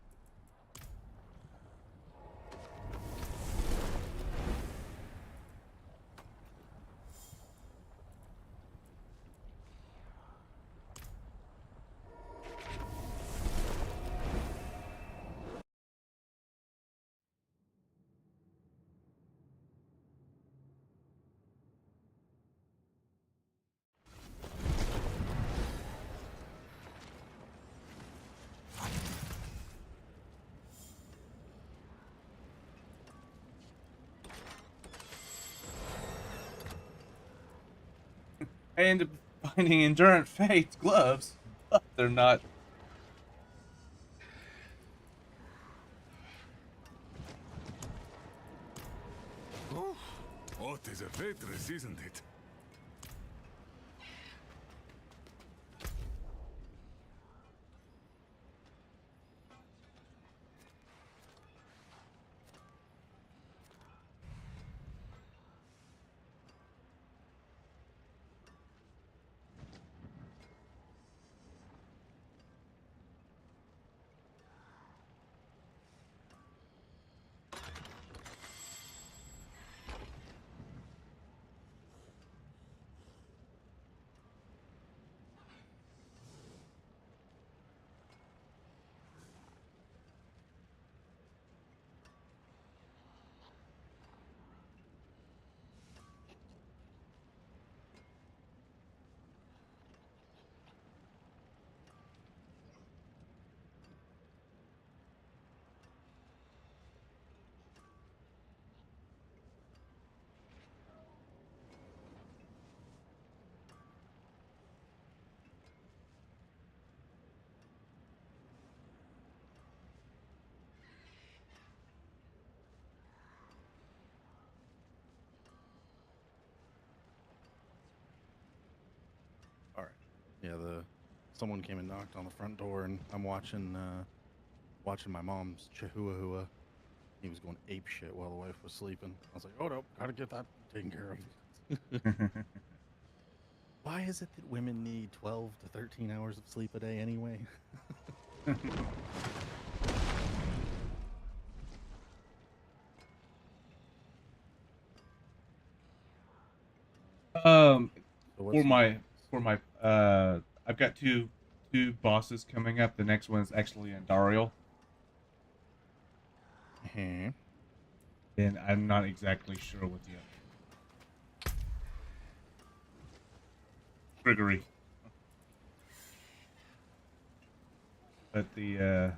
S1: I ended up finding Endurance Fate's gloves, but they're not.
S3: Oh, it is a waitress, isn't it?
S2: All right. Yeah, someone came and knocked on the front door, and I'm watching my mom's chihuahua. He was going ape shit while the wife was sleeping. I was like, oh no, gotta get that taken care of. Why is it that women need 12 to 13 hours of sleep a day anyway?
S1: Um,
S2: So
S1: for
S2: what's
S1: my I've got two bosses coming up. The next one is actually Andariel,
S2: Mhm.
S1: and I'm not exactly sure what the Gregory, but the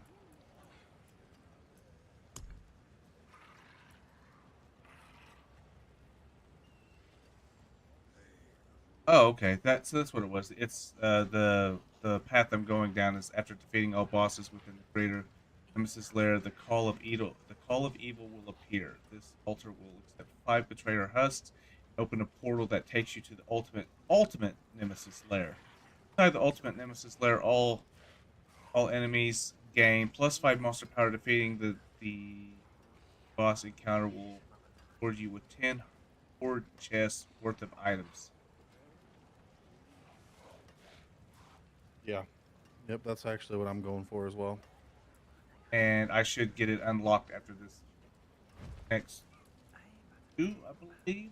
S1: oh, okay. That's what it was. It's the path I'm going down is after defeating all bosses within the greater Nemesis lair, the call of evil will appear. This altar will accept 5 betrayer husks and open a portal that takes you to the ultimate Nemesis lair. Inside the ultimate Nemesis lair, all enemies gain +5 monster power. Defeating the boss encounter will reward you with 10 hoard chests worth of items.
S2: Yeah. Yep, that's actually what I'm going for as well.
S1: And I should get it unlocked after this next 2, I believe.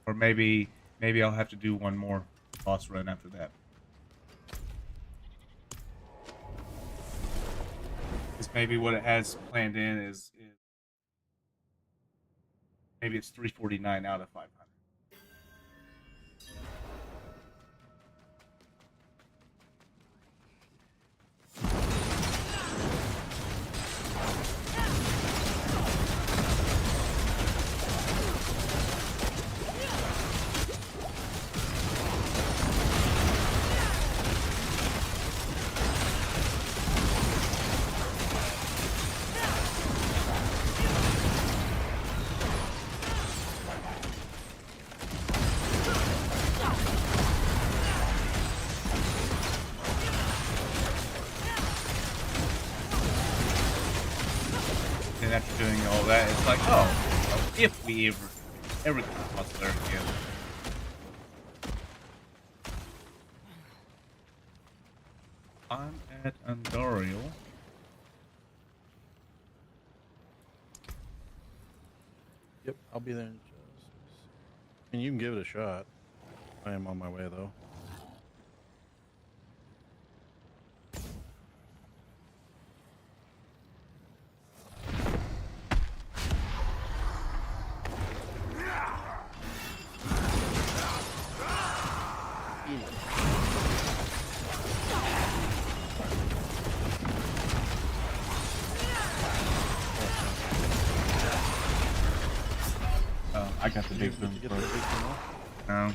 S1: Or maybe I'll have to do one more boss run after that. Because maybe what it has planned in is maybe it's 349 out of 500. And after doing all that, it's like, oh, if we ever get across there again. I'm at Andariel.
S2: Yep, I'll be there in just. And you can give it a shot. I am on my way though.
S1: Oh, I got the big
S2: Did
S1: boom.
S2: you get the big one off?
S1: No.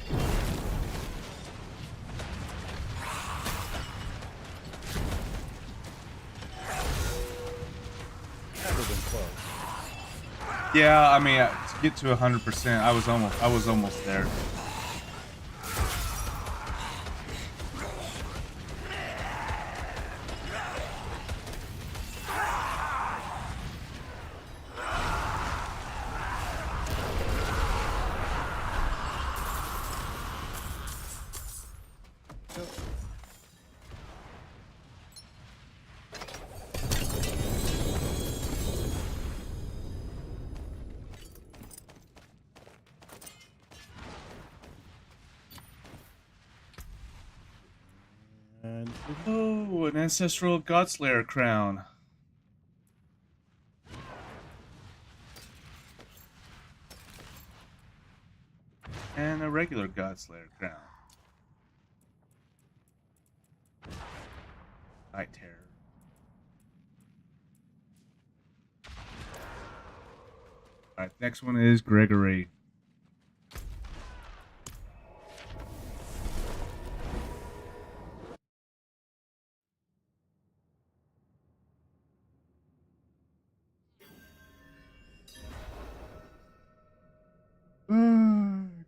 S2: That would have been close.
S1: Yeah, I mean, to get to 100%, I was almost there.
S2: And
S1: Oh, an ancestral Godslayer crown. And a regular Godslayer crown. Night Terror. Alright, next one is Gregory.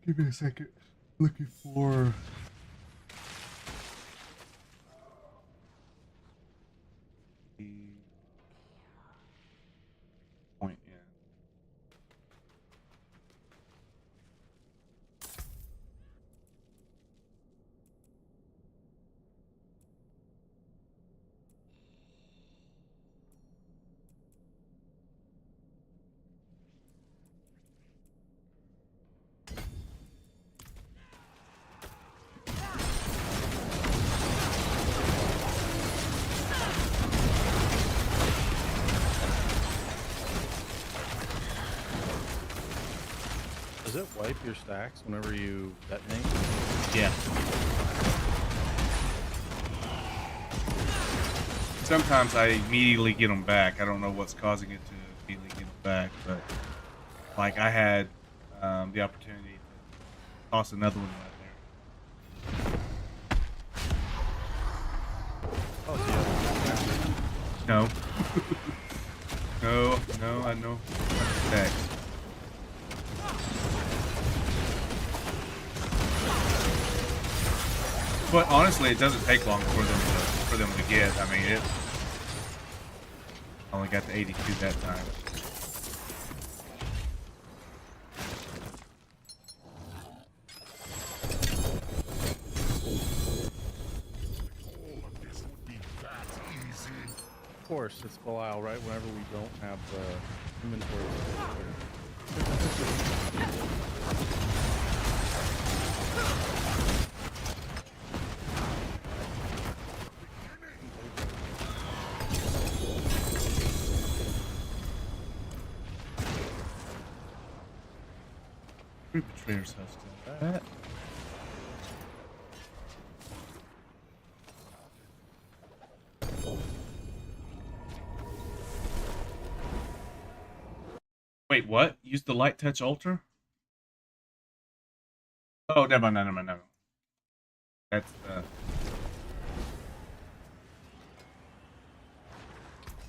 S1: Give me a second. Looking for the point. Yeah.
S2: does it wipe your stacks whenever you detonate?
S1: Yeah. Sometimes I immediately get them back. I don't know what's causing it to immediately get them back, but like I had the opportunity to toss another one right there.
S2: Oh, yeah.
S1: No. No, I know. Stacks. But honestly, it doesn't take long for them to get. I mean, it only got to 82 that time.
S2: Of course, it's Belial, right? Whenever we don't have the inventory.
S1: Three betrayers hostile. That. Wait, what? Use the light touch altar? Oh, never mind, never mind, never mind. That's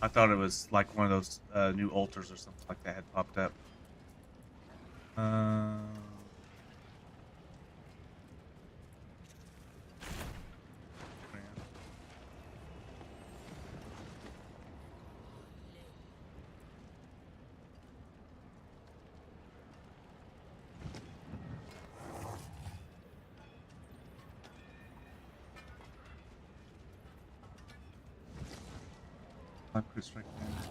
S1: I thought it was like one of those new altars or something like that had popped up. Uh, Crit strike damage.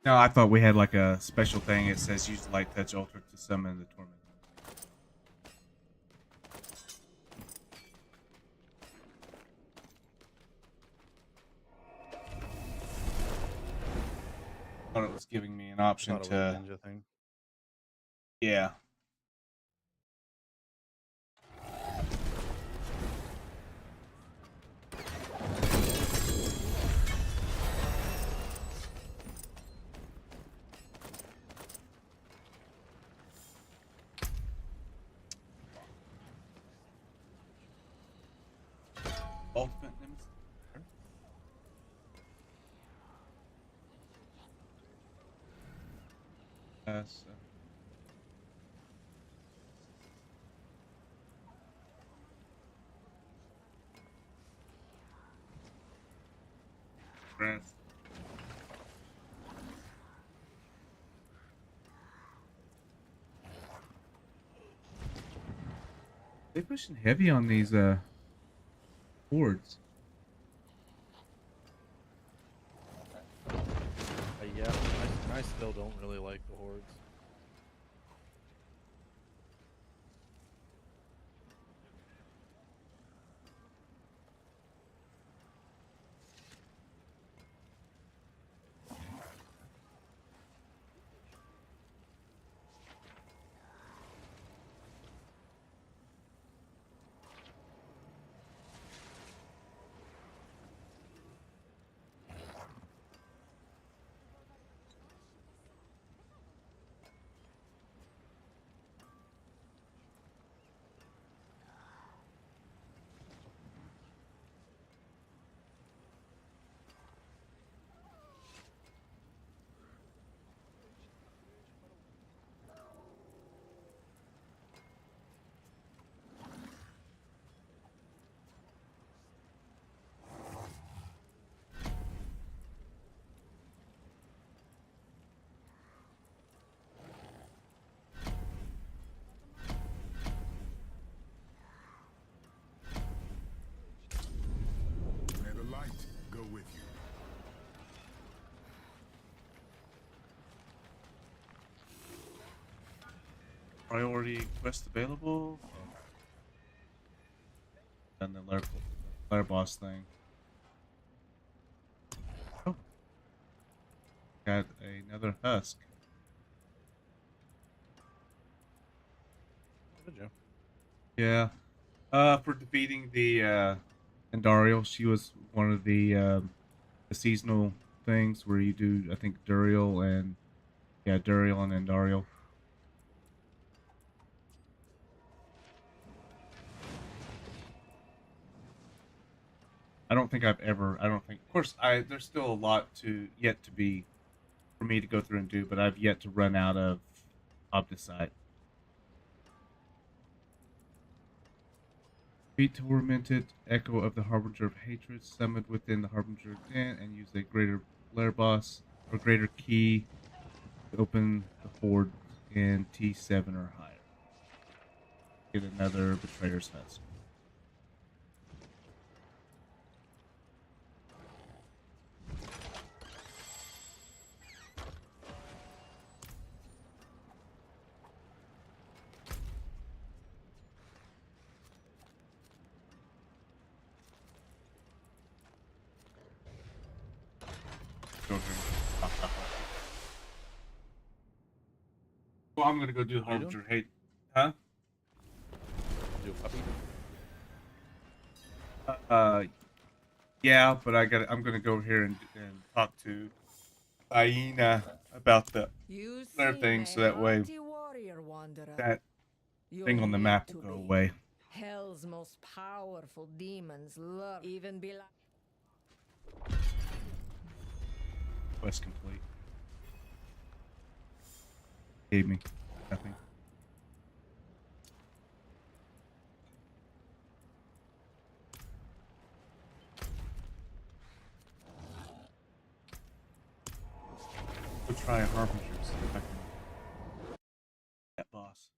S1: No, I thought we had like a special thing. It says use light touch altar to summon the torment. Thought it was giving me an option
S2: Thought it was a
S1: to.
S2: ninja thing.
S1: Yeah. Ultimate nemesis. Yes. Breath. They pushing heavy on these boards.
S2: Yeah, I still don't really like the hordes.
S3: May the light go with you.
S1: Priority quest available. And the lair boss thing. Oh, got another husk.
S2: Did you?
S1: Yeah. For defeating the Andariel, she was one of the seasonal things where you do, I think, Duriel and Duriel and Andariel. I don't think I've ever. I don't think. Of course, there's still a lot yet to be for me to go through and do, but I've yet to run out of Obdicite. Beat tormented echo of the Harbinger of Hatred summoned within the Harbinger Den and use a greater lair boss or greater key to open the horde in T7 or higher. Get another Betrayer's Husk. Go ahead. Well, I'm gonna go do
S2: What are you doing?
S1: Harbinger. Hey, huh?
S2: Do a puppy.
S1: Yeah, but I'm gonna go here and talk to Aina about the
S5: You
S1: other
S5: see,
S1: thing, so that way
S5: warrior wanderer.
S1: that
S5: You're
S1: thing on the
S5: meant
S1: map
S5: to
S1: will go
S5: be.
S1: away.
S5: Hell's most powerful demons lurk. Even be like.
S1: Quest complete. Gave me nothing. Go try a Harbinger. See if I can that boss.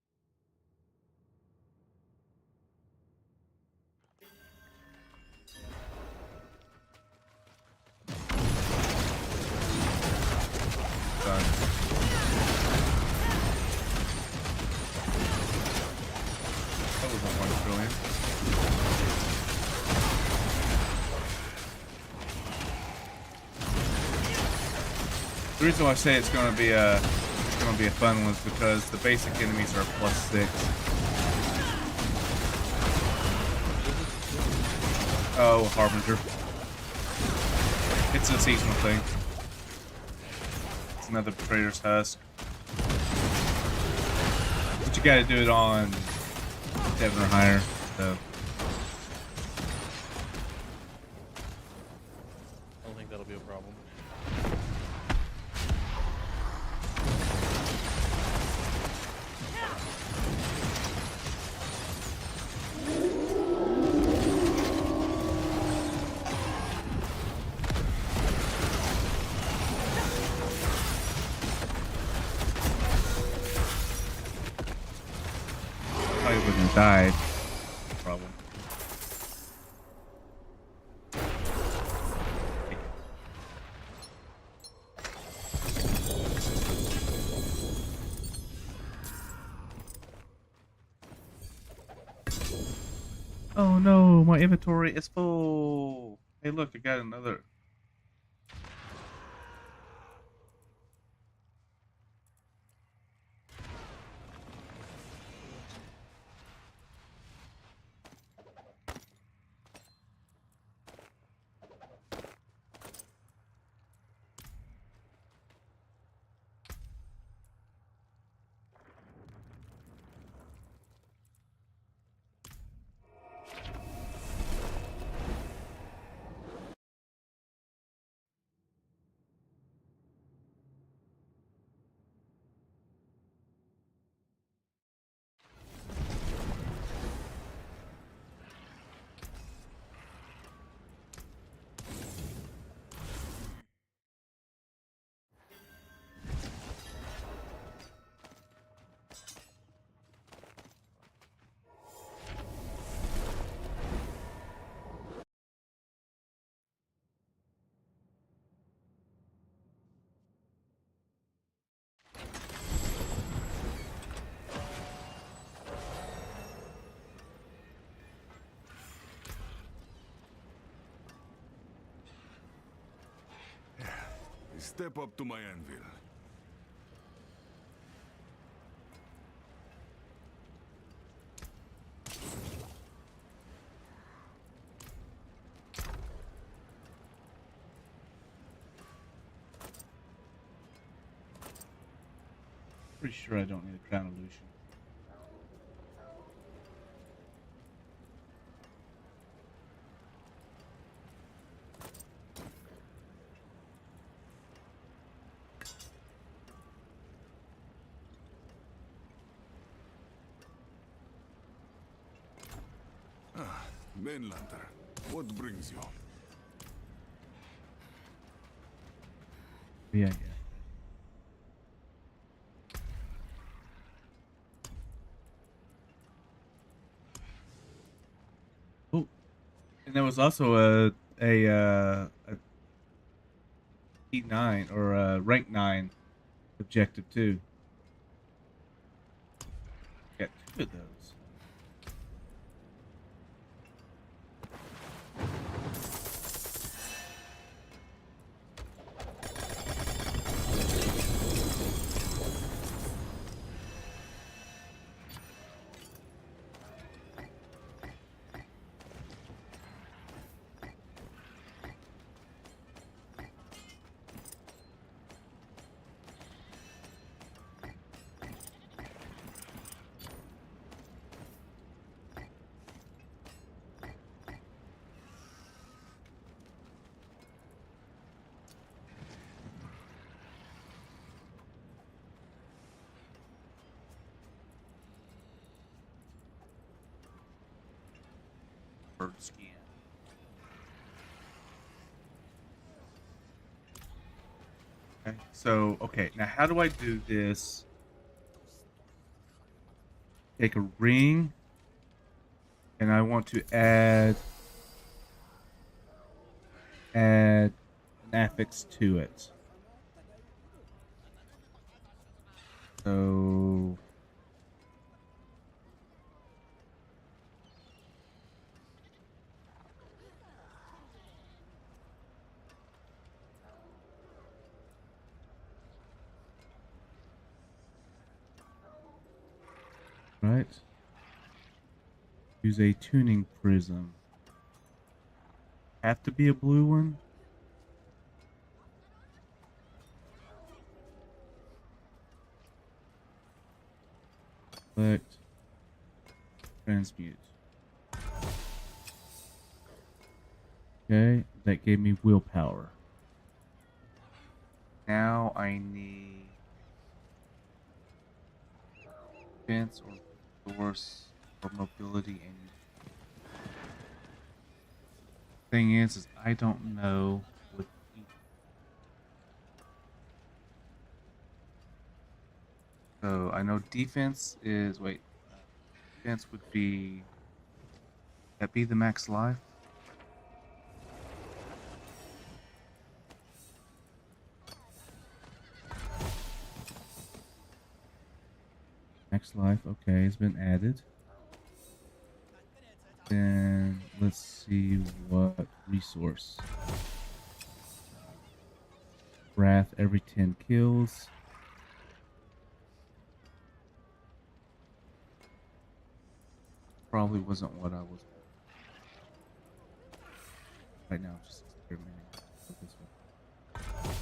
S1: Done. That was a 1 trillion. The reason why I say it's gonna be a fun one is because the basic enemies are +6. Oh, Harbinger. It's a seasonal thing. It's another Betrayer's Husk. But you gotta do it on 7 or higher, so.
S2: I don't think that'll be a problem.
S1: Probably wouldn't have died. Problem. Oh no, my inventory is full. Hey look, I got another.
S3: Step up to my anvil.
S1: Pretty sure I don't need a crown illusion.
S3: Mainlander, what brings you?
S1: Yeah. there was also a T9 or a rank 9 objective too. Got two of those. Bird skin. Okay, so okay, now how do I do this? Take a ring, and I want to add an affix to it. So right. Use a tuning prism. Have to be a blue one? Select. Transmute. Okay, that gave me willpower. Now I need defense or force or mobility and thing is I don't know what so I know defense is defense would be that be the max life? Max life, okay, it's been added. Then let's see what resource. Wrath every 10 kills. Probably wasn't what I was. Right now, just experimenting with this one.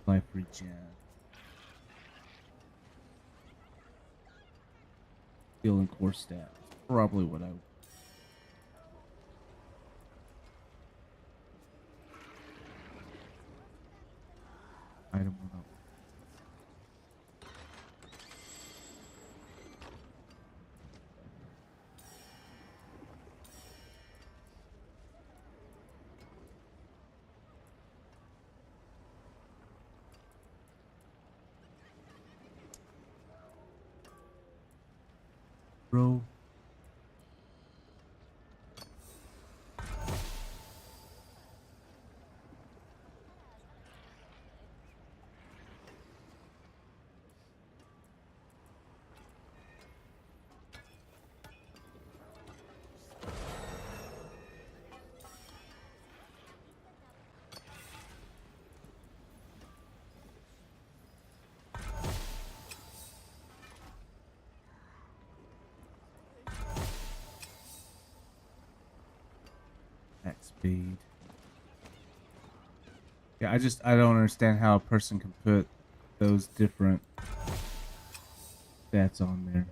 S1: Life regen. Skill and core stats. Probably what I. Item one up. Bro. Max speed. Yeah, I don't understand how a person can put those different stats on there.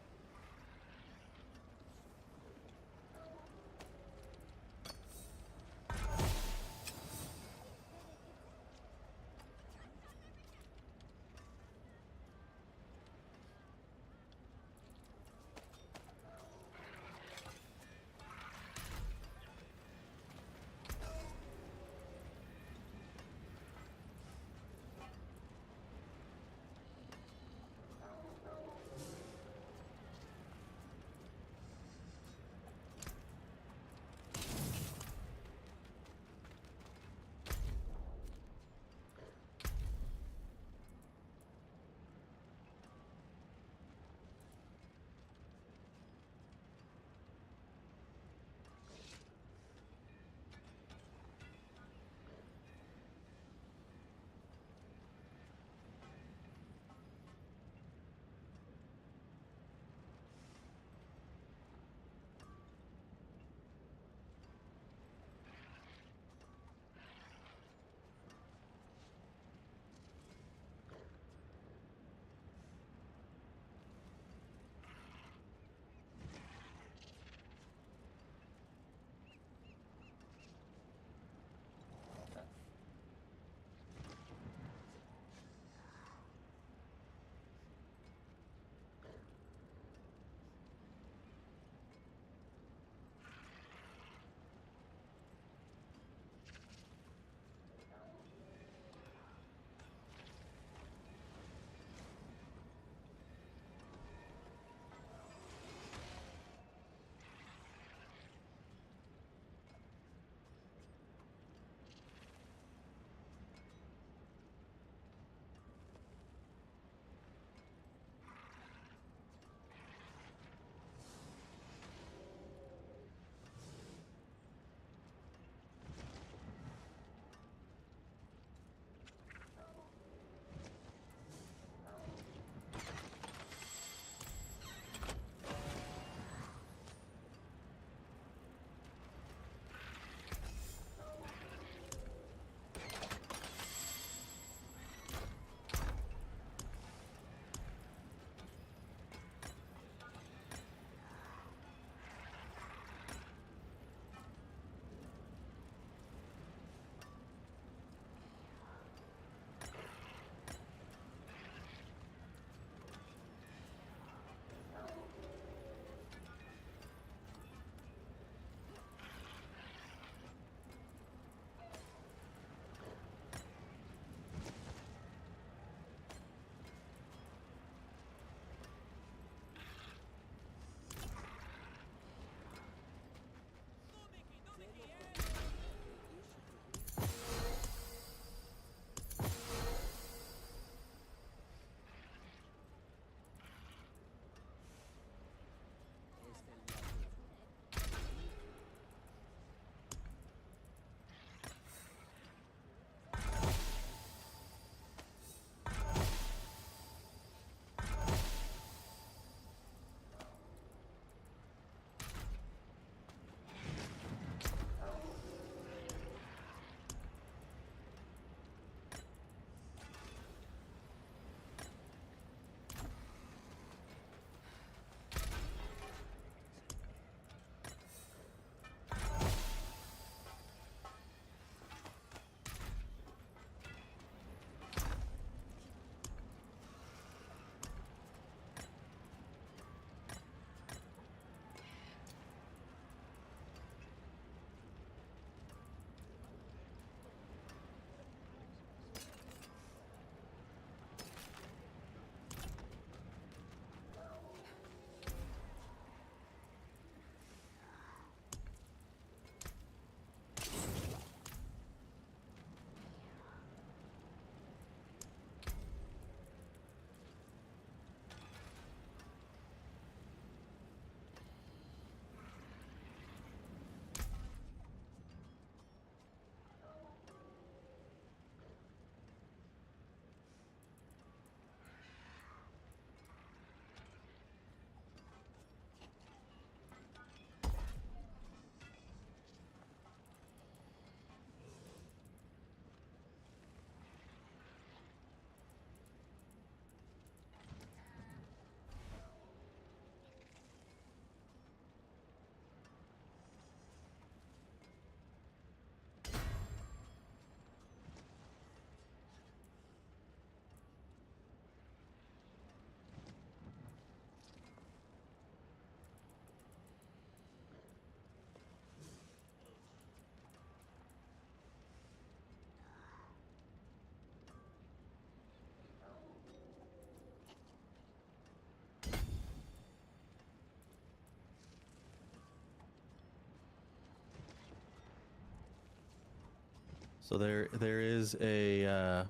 S2: So there is a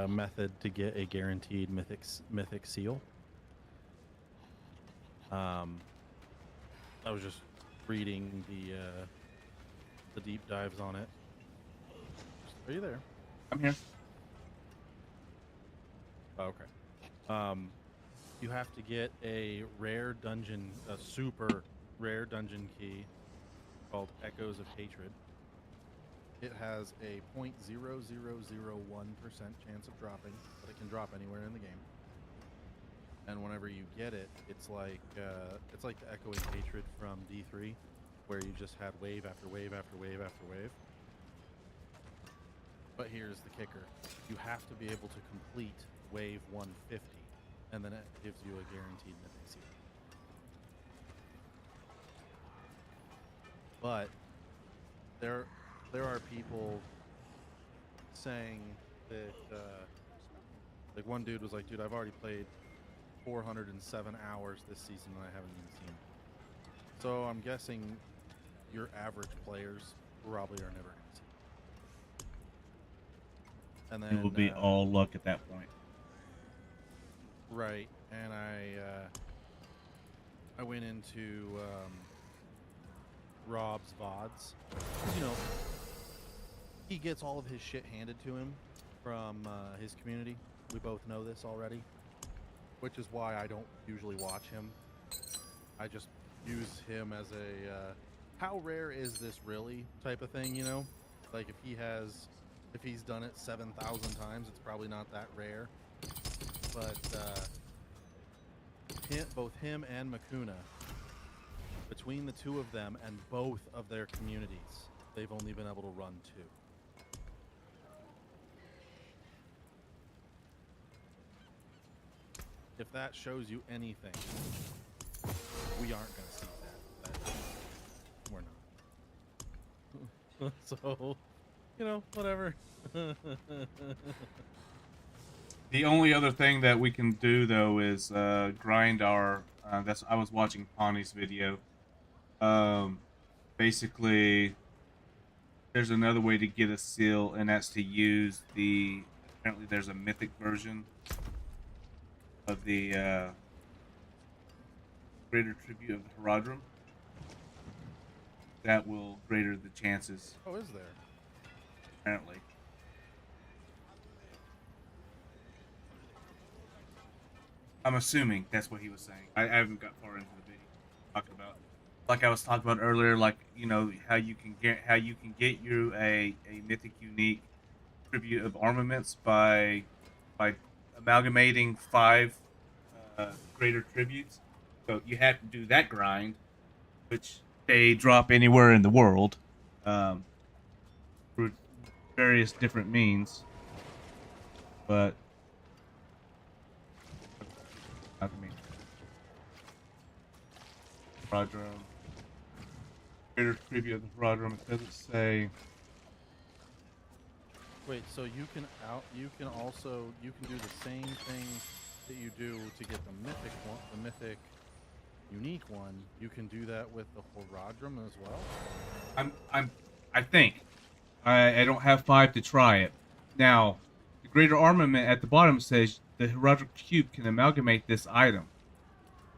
S2: method to get a guaranteed mythic seal. I was just reading the deep dives on it. Are you there?
S1: I'm here.
S2: Oh, okay. You have to get a super rare dungeon key called Echoes of Hatred. It has a 0.0001% chance of dropping, but it can drop anywhere in the game. And whenever you get it, it's like the Echoing Hatred from D3, where you just had wave after wave after wave after wave. But here's the kicker: you have to be able to complete wave 150, and then it gives you a guaranteed mythic seal. But there are people saying that, like one dude was like, dude, I've already played 407 hours this season and I haven't even seen it. So I'm guessing your average players probably are never going to see it. And then
S1: It will be all luck at that point.
S2: right, and I went into Rob's VODs. You know, he gets all of his shit handed to him from his community. We both know this already, which is why I don't usually watch him. I just use him as a how rare is this really type of thing, you know? Like if he's done it 7,000 times, it's probably not that rare. But both him and Makuna, between the two of them and both of their communities, they've only been able to run 2. If that shows you anything, we aren't going to see that. We're not. So, you know, whatever.
S1: The only other thing that we can do though is grind our. I was watching Pawnee's video. Basically, there's another way to get a seal, and that's to use the. Apparently, there's a mythic version of the greater tribute of the Herodrum. That will greater the chances.
S2: Oh, is there?
S1: Apparently. I'm assuming that's what he was saying. I haven't got far into the video talking about. Like I was talking about earlier, like you know how you can get you a mythic unique tribute of armaments by amalgamating 5 greater tributes. So you have to do that grind, which they drop anywhere in the world, through various different means. But Herodrum. Greater tribute of the Herodrum. It doesn't say.
S2: Wait, so you can do the same thing that you do to get the mythic one, the mythic unique one. You can do that with the Herodrum as well.
S1: I think. I don't have 5 to try it. Now, the greater armament at the bottom says the Herodrum cube can amalgamate this item.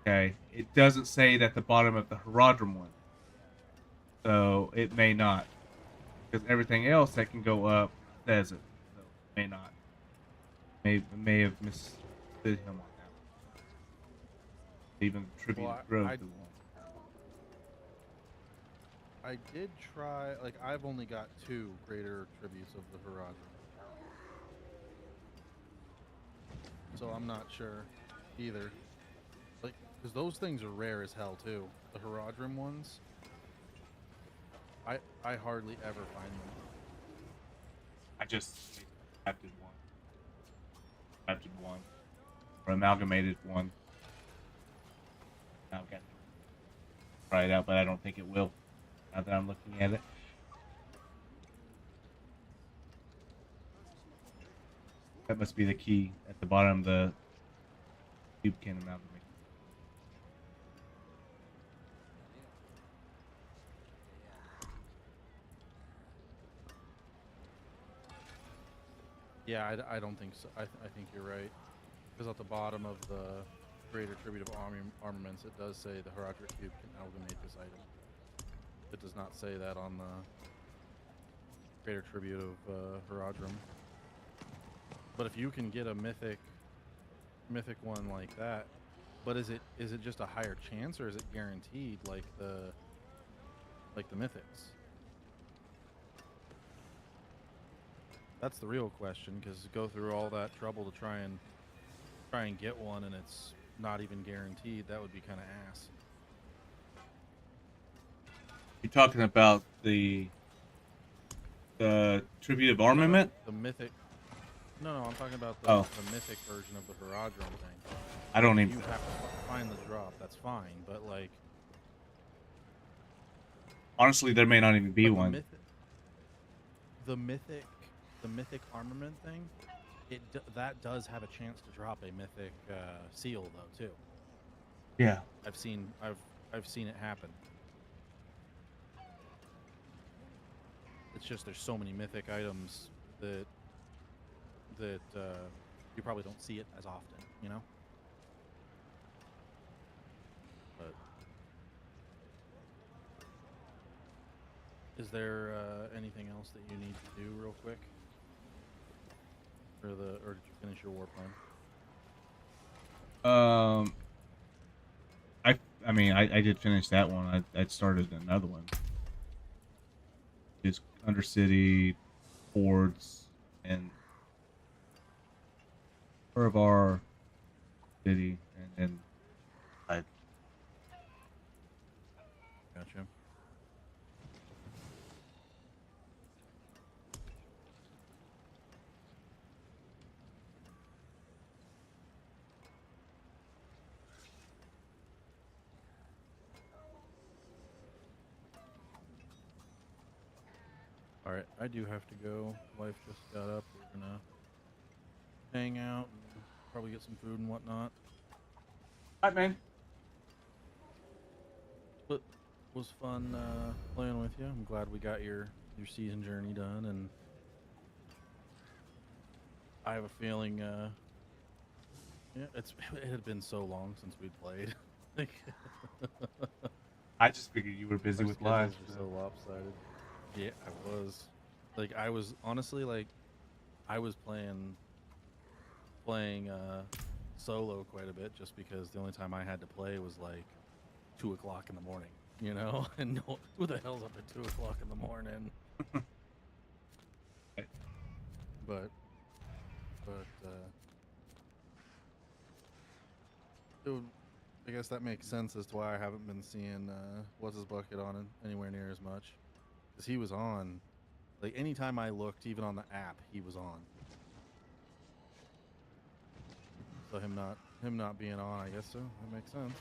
S1: Okay, it doesn't say that the bottom of the Herodrum one. So it may not, because everything else that can go up says it. So it may not. May have misunderstood him on that. Even the tribute
S2: Well,
S1: growth.
S2: I did try. Like I've only got 2 greater tributes of the Herodrum, so I'm not sure either. Like, because those things are rare as hell too. The Herodrum ones. I hardly ever find them.
S1: I just crafted one, or amalgamated one. I've got to try it out, but I don't think it will. Now that I'm looking at it. That must be the key at the bottom. The cube can amalgamate.
S2: Yeah, I don't think so. I think you're right. Because at the bottom of the Creator Tribute of Armaments, it does say the Haradra Cube can amalgamate this item. It does not say that on the Creator Tribute of Haradrim. But if you can get a mythic one like that, but is it just a higher chance, or is it guaranteed like the mythics? That's the real question, because go through all that trouble to try and get one, and it's not even guaranteed. That would be kind of ass.
S1: You're talking about the tribute of armament?
S2: The mythic. No, I'm talking about
S1: Oh.
S2: the mythic version of the Haradrim thing.
S1: I don't
S2: You
S1: even.
S2: have to find the drop. That's fine, but like.
S1: Honestly, there may not even be
S2: But
S1: one.
S2: The mythic armament thing, that does have a chance to drop a mythic seal though too.
S1: Yeah.
S2: I've seen it happen. It's just there's so many mythic items that you probably don't see it as often, you know. But is there anything else that you need to do real quick? Or did you finish your war plan?
S1: I mean, I did finish that one. I started another one. Just Undercity, Fords, and Our City, and then I.
S2: Gotcha. Alright, I do have to go. Wife just got up. We're gonna hang out and probably get some food and whatnot.
S1: Hi, man.
S2: But it was fun playing with you. I'm glad we got your season journey done, and I have a feeling yeah, it had been so long since we'd played. Like
S1: I just figured you were busy
S2: our
S1: with live.
S2: schedules were so lopsided. Yeah, I was. Like I was honestly like I was playing solo quite a bit, just because the only time I had to play was like 2 o'clock in the morning, you know. And who the hell's up at 2 o'clock in the morning? but I guess that makes sense as to why I haven't been seeing what's his bucket on it anywhere near as much, because he was on. Like anytime I looked, even on the app, he was on. So him not being on, I guess so. That makes sense.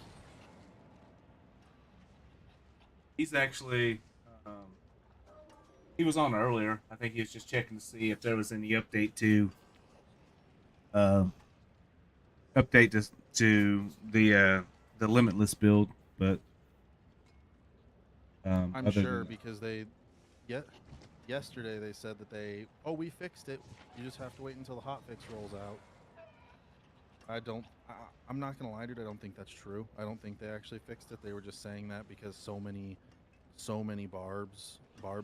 S1: He's actually, he was on earlier. I think he was just checking to see if there was any update to the limitless build, but
S2: I'm
S1: other
S2: sure
S1: than that-
S2: because yesterday they said that we fixed it. You just have to wait until the hotfix rolls out. I'm not gonna lie, dude. I don't think that's true. I don't think they actually fixed it. They were just saying that because so many barb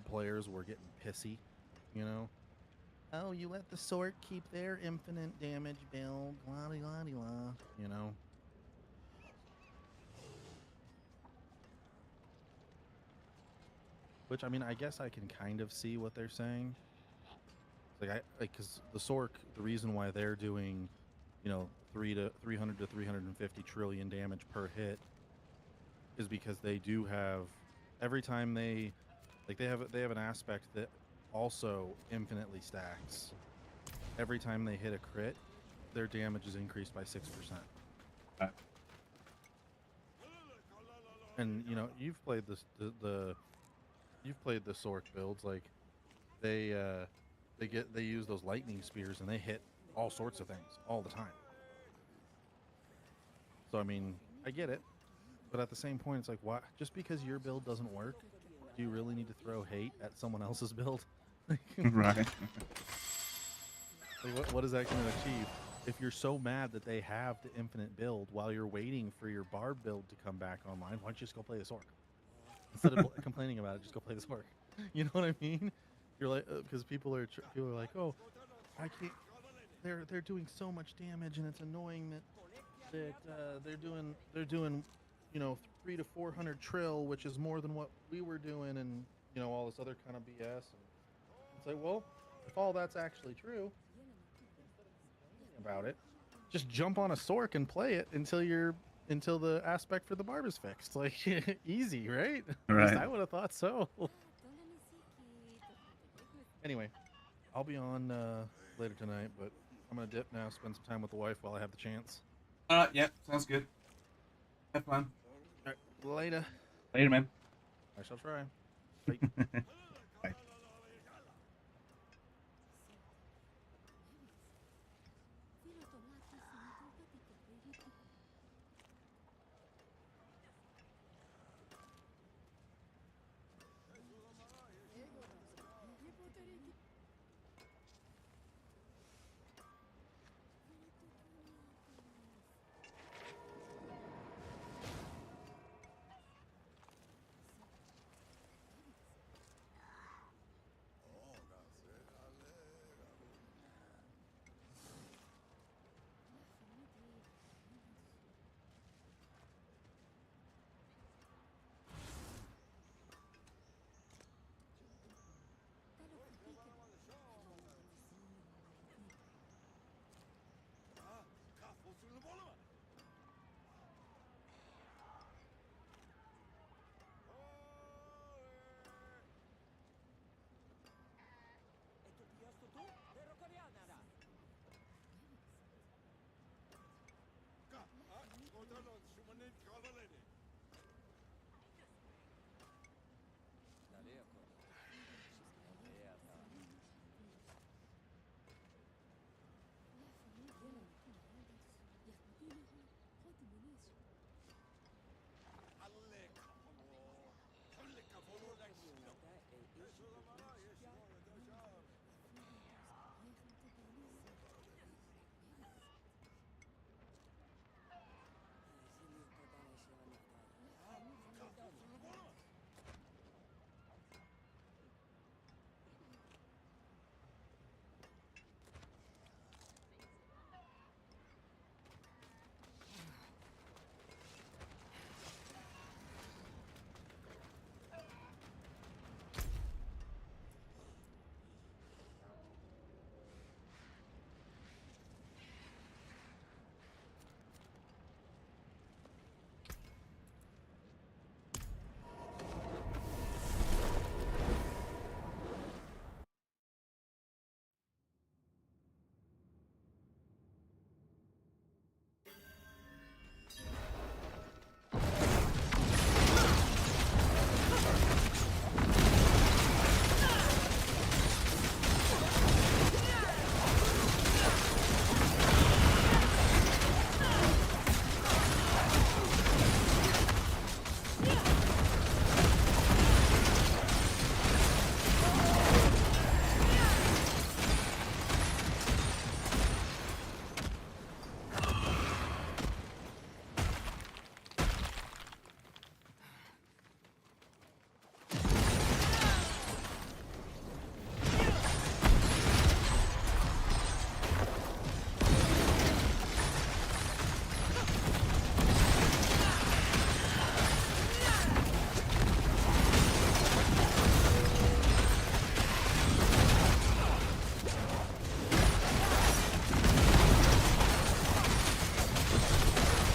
S2: players were getting pissy, you know. Oh, you let the sword keep their infinite damage build, la di la di la, you know. Which, I mean, I guess I can kind of see what they're saying. Because the Sork, the reason why they're doing, 300 to 350 trillion damage per hit is because they do have, every time they have an aspect that also infinitely stacks. Every time they hit a crit, their damage is increased by 6%. And you've played you've played the Sork builds, like they use those lightning spears and they hit all sorts of things all the time. So I mean, I get it, but at the same point, it's like, why? Just because your build doesn't work, do you really need to throw hate at someone else's build?
S1: right.
S2: Like, what is that going to achieve? If you're so mad that they have the infinite build while you're waiting for your barb build to come back online, why don't you just go play this orc? Instead of complaining about it, just go play this orc. You know what I mean? You're like, because people are like, oh, I can't. They're doing so much damage, and it's annoying that they're doing, you know, 300 to 400 trill, which is more than what we were doing, and you know all this other kind of BS. And it's like, well, if all that's actually true, about it, just jump on a Sork and play it until the aspect for the barb is fixed. Like easy, right? At least
S1: Right.
S2: I would have thought so. Anyway, I'll be on later tonight, but I'm gonna dip now. Spend some time with the wife while I have the chance.
S1: All right. Yep. Sounds good. Have fun.
S2: All right, later.
S1: Later, man.
S2: I shall try.
S1: Bye.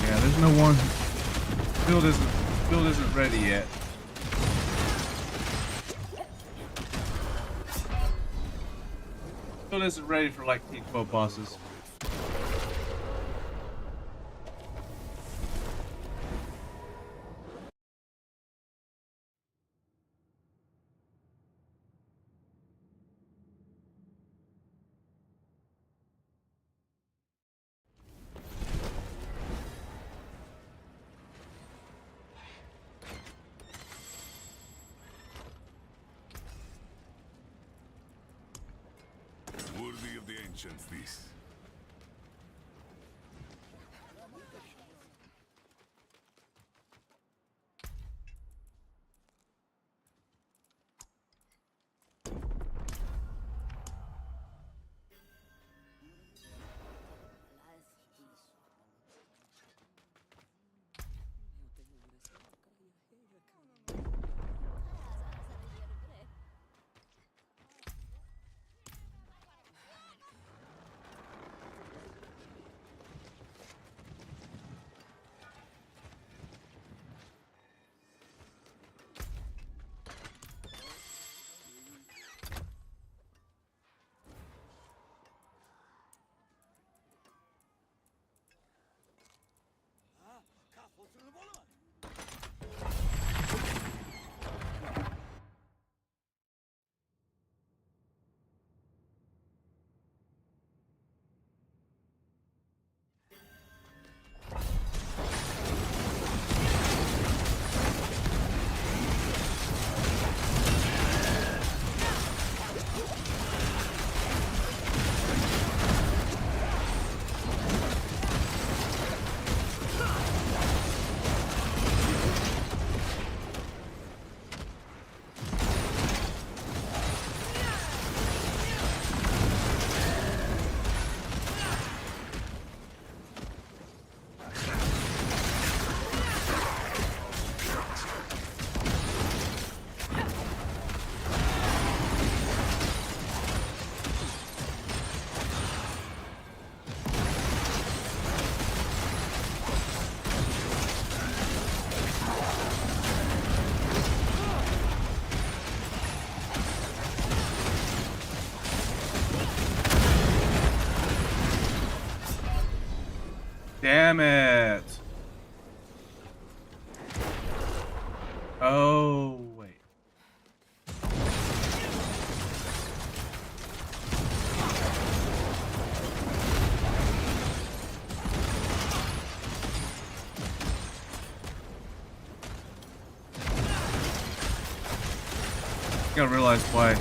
S1: Yeah, there's no one. Build isn't ready yet. Build isn't ready for like T12 bosses.
S3: Worthy of the mentions this.
S1: Damn it. Oh, wait. You gotta realize why.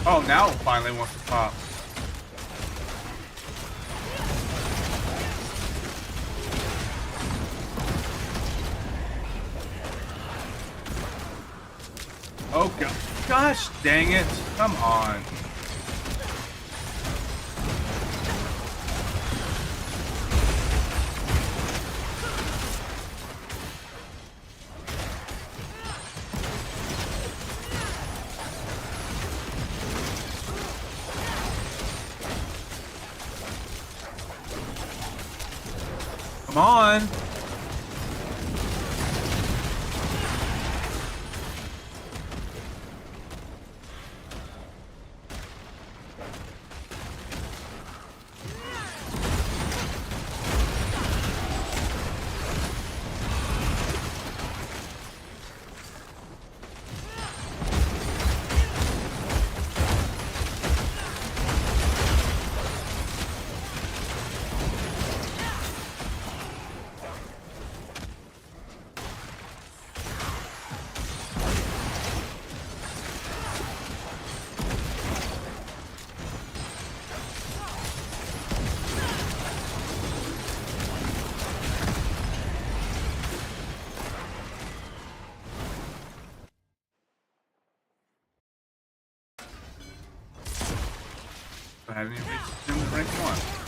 S1: Oh, now it finally wants to pop. Oh, gosh dang it. Come on. Come on. I haven't even reached rank 1.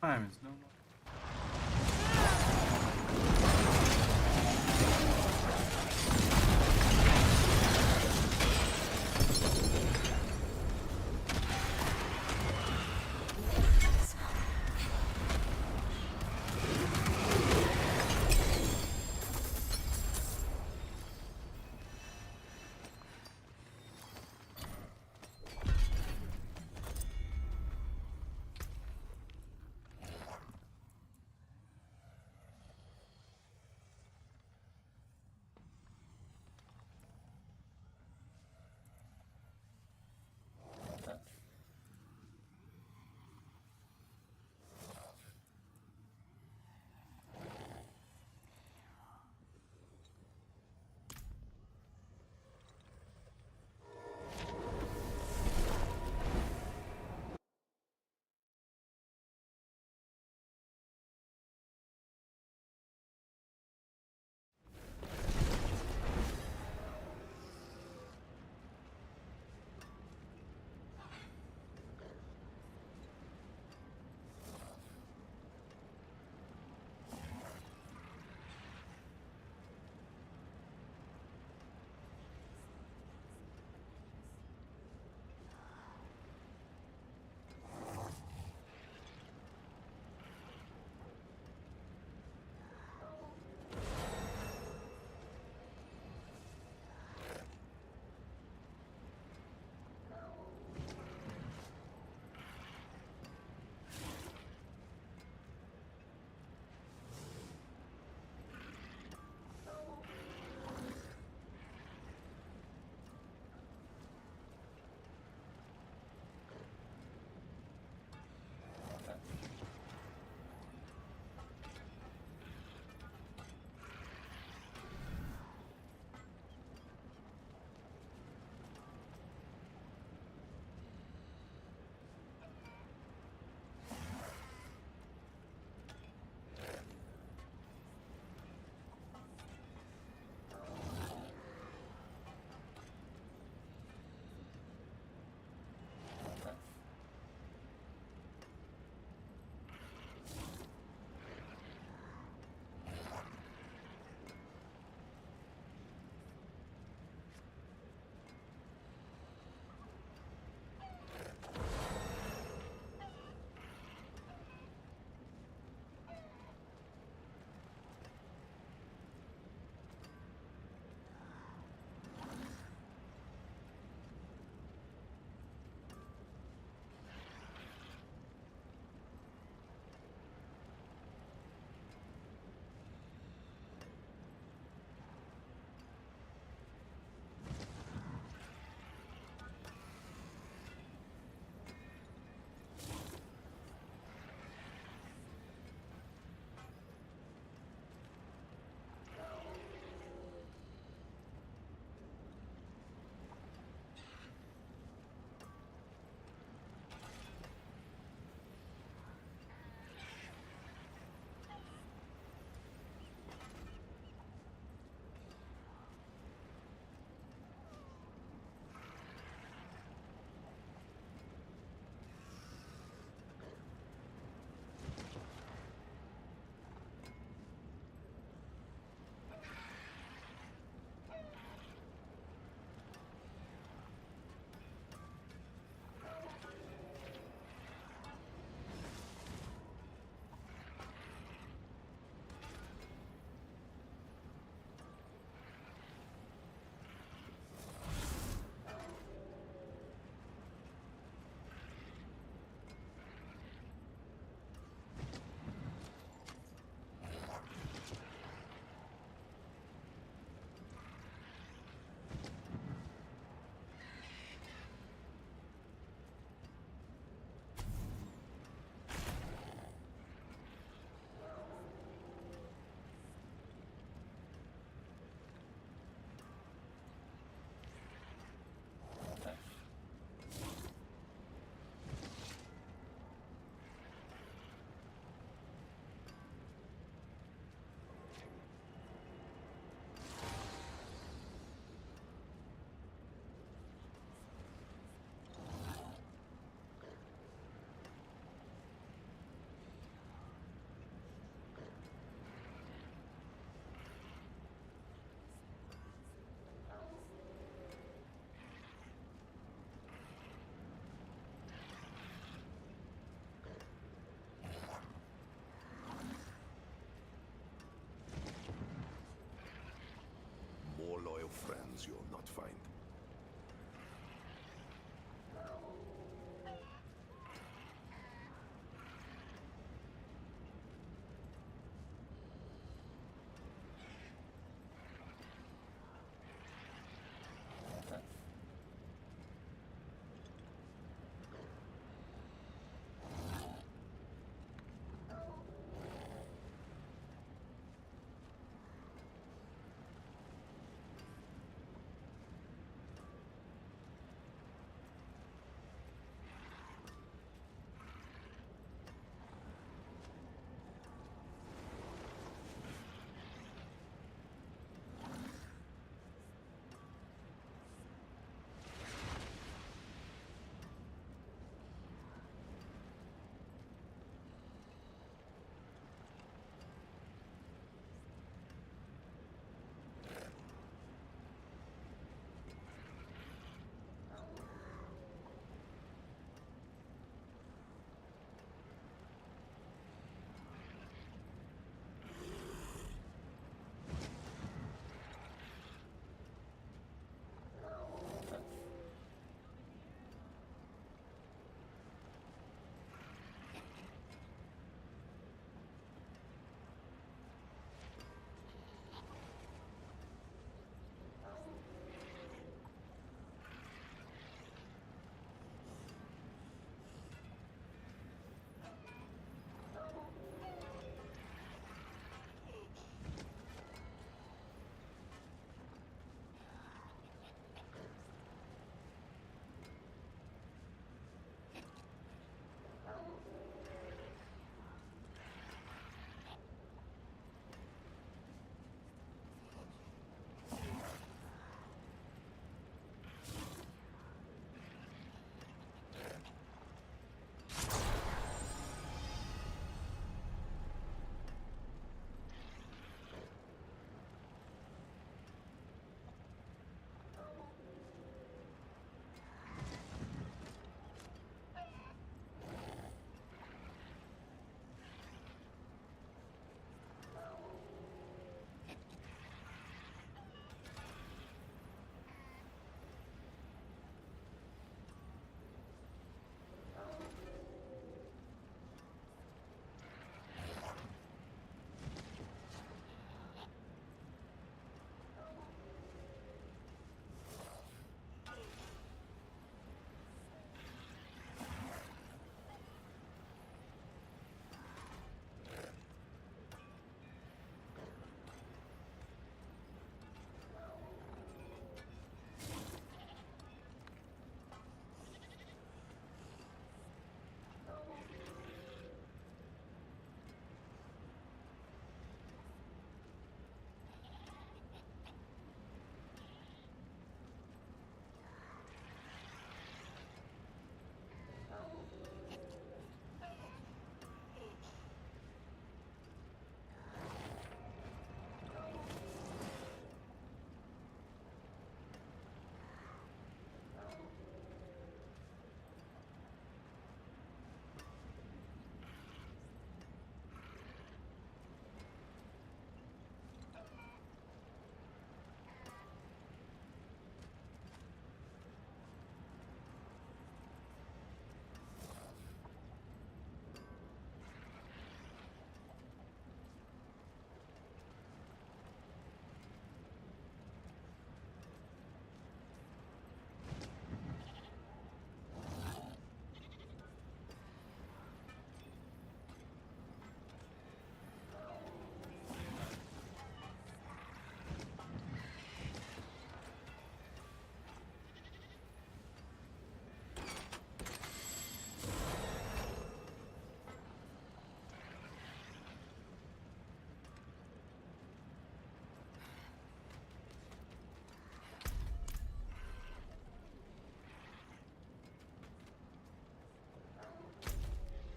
S1: Time is no more.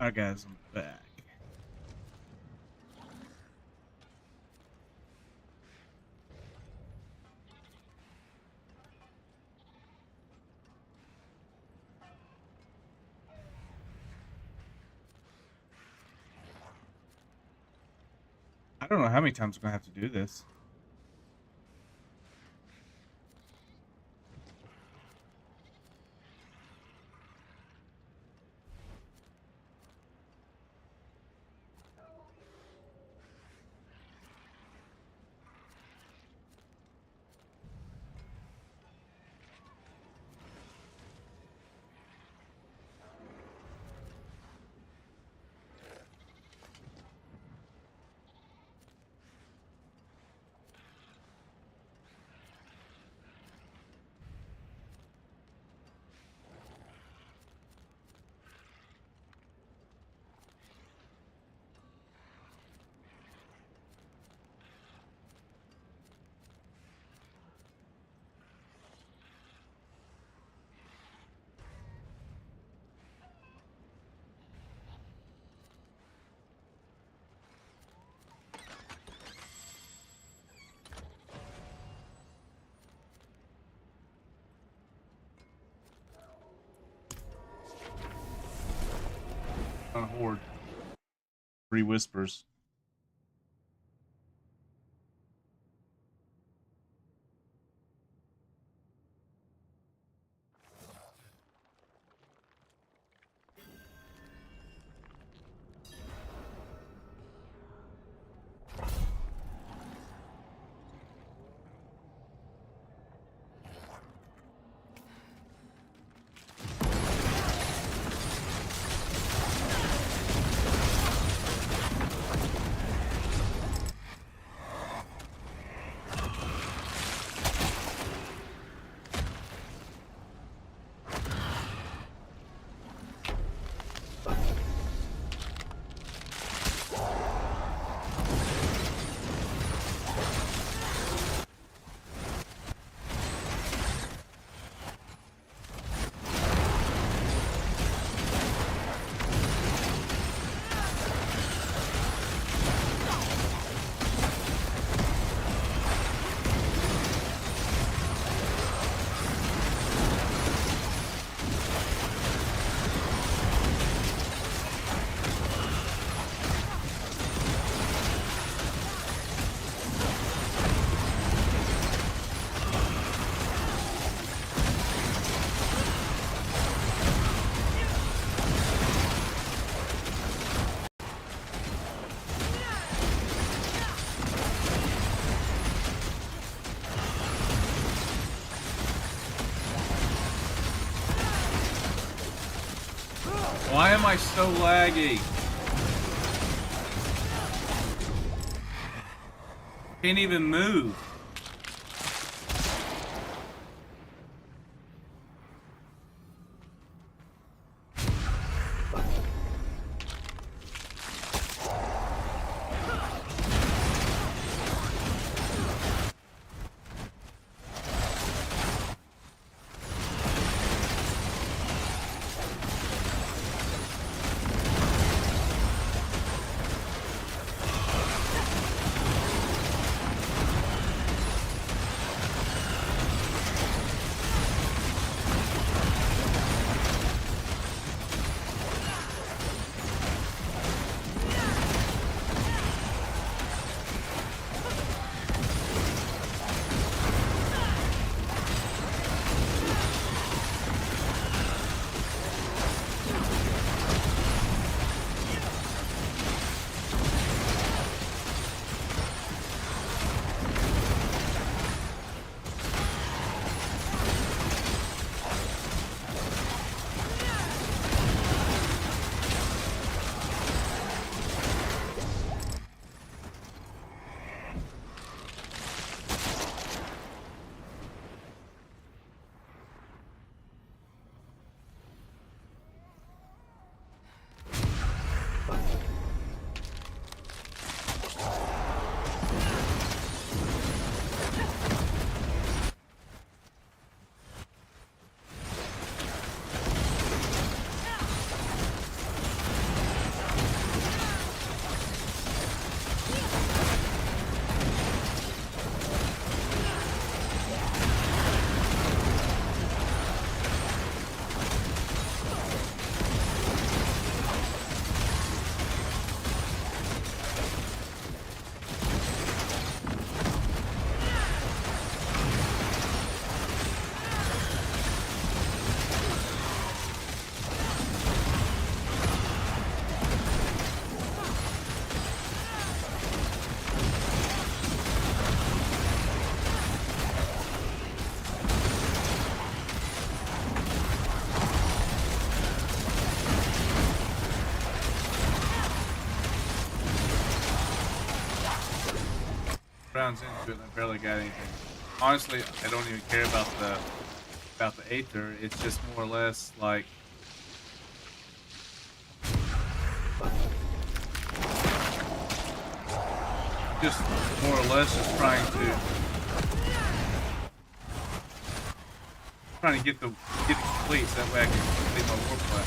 S1: Alright, guys, I'm back. I don't know how many times I'm gonna have to do this. On a horde. 3 whispers. Why am I so laggy? Can't even move. rounds into it, and I barely got anything. Honestly, I don't even care about the Aether. It's just more or less like just more or less just trying to get the complete so that way I can complete my war plan.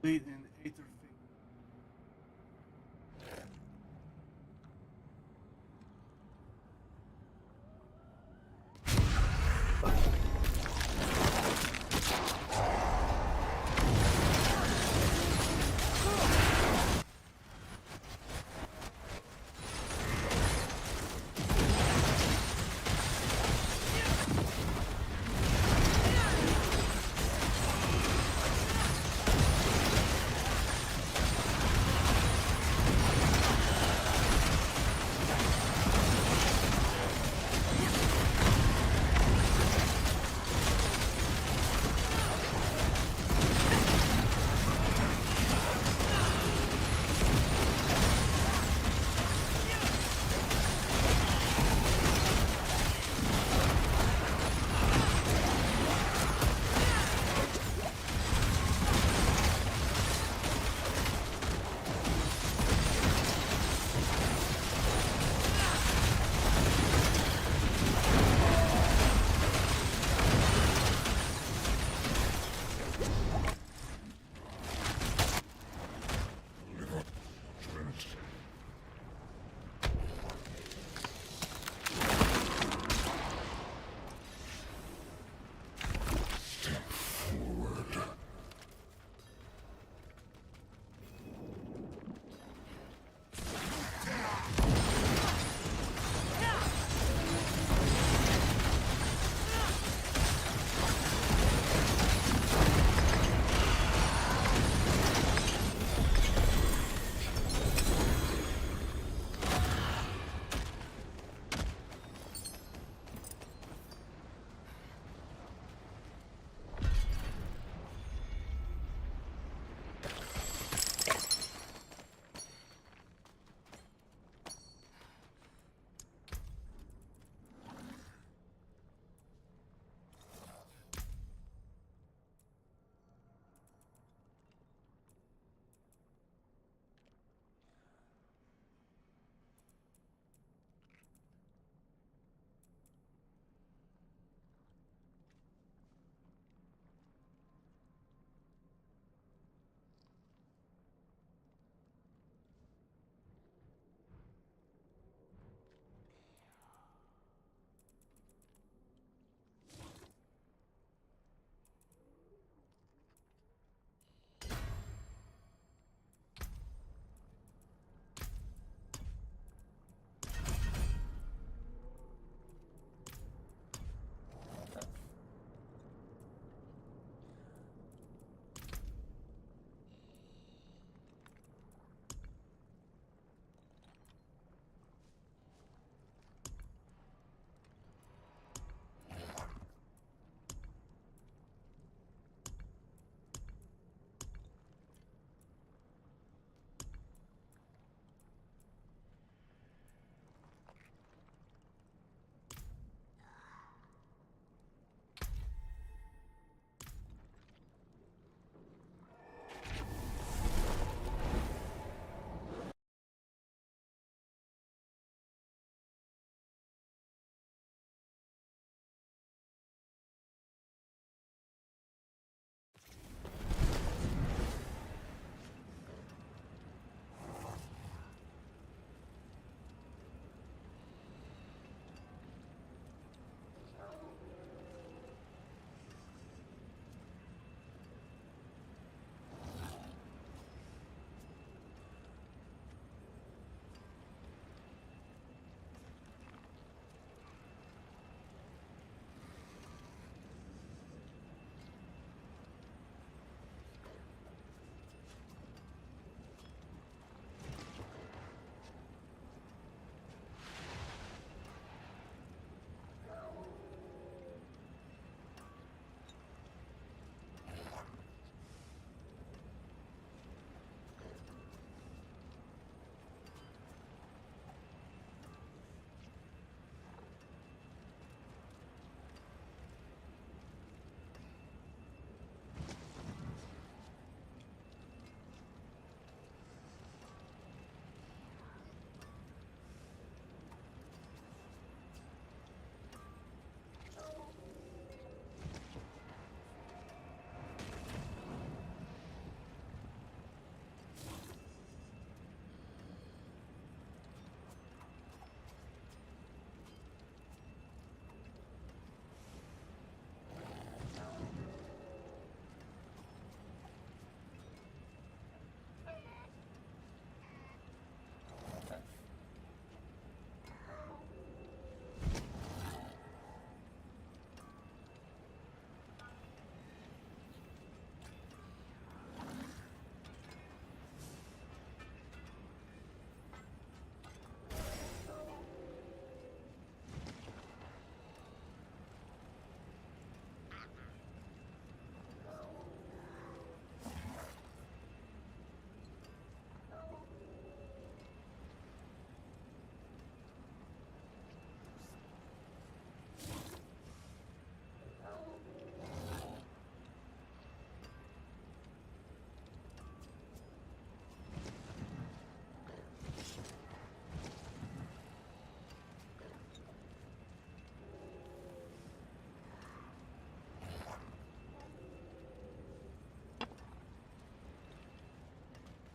S1: Complete an Aether figure.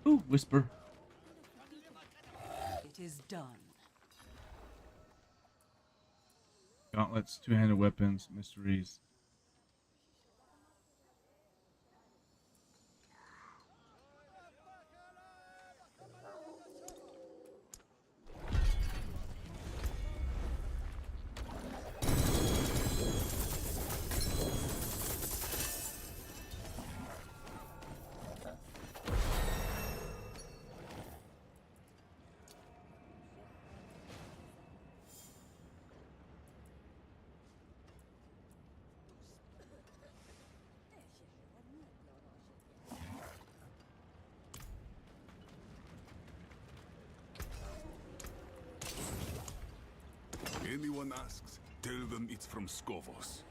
S1: Ooh, whisper.
S7: It is done.
S1: Gauntlets, two-handed weapons, mysteries.
S3: Anyone asks, tell them it's from Skovos.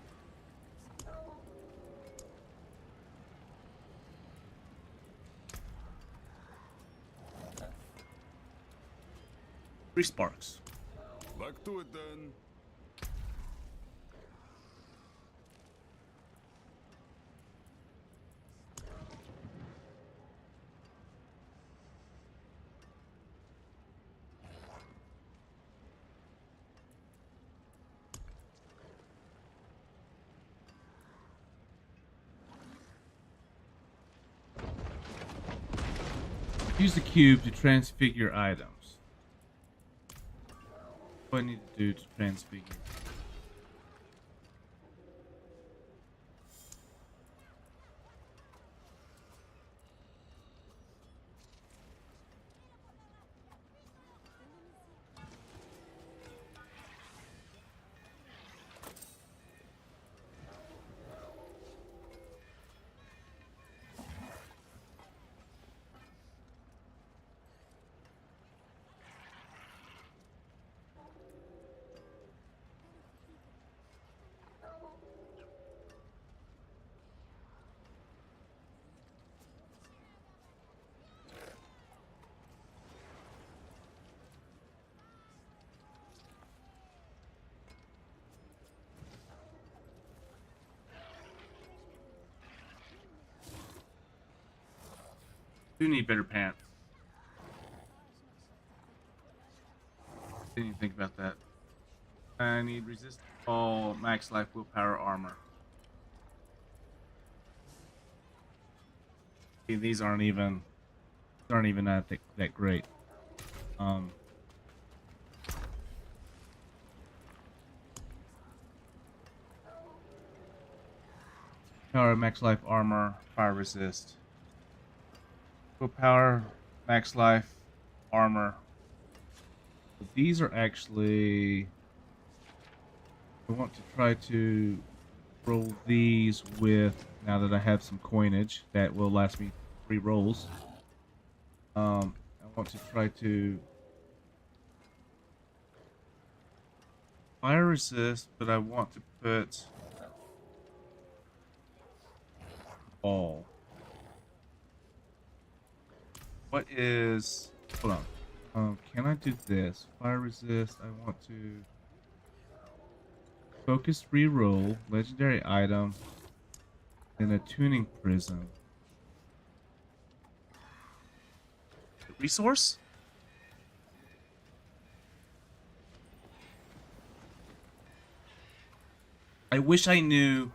S1: Three sparks.
S3: Back to it then.
S1: Use the cube to transfigure items. What do I need to do to transfigure? Do need better pants. Didn't even think about that. I need resist all max life willpower armor. See, these aren't even that great. Power max life armor, fire resist. Willpower, max life, armor. But these are actually. I want to try to roll these with. Now that I have some coinage that will last me 3 rolls. I want to try to fire resist, but I want to put all. What is... Hold on. Can I do this? Fire resist. I want to... Focus reroll. Legendary item. And a tuning prism. Resource? I wish I knew...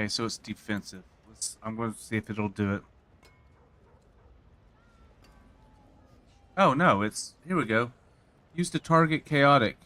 S1: Okay, so it's defensive. I'm going to see if it'll do it. Oh no, here we go. Use to target chaotic.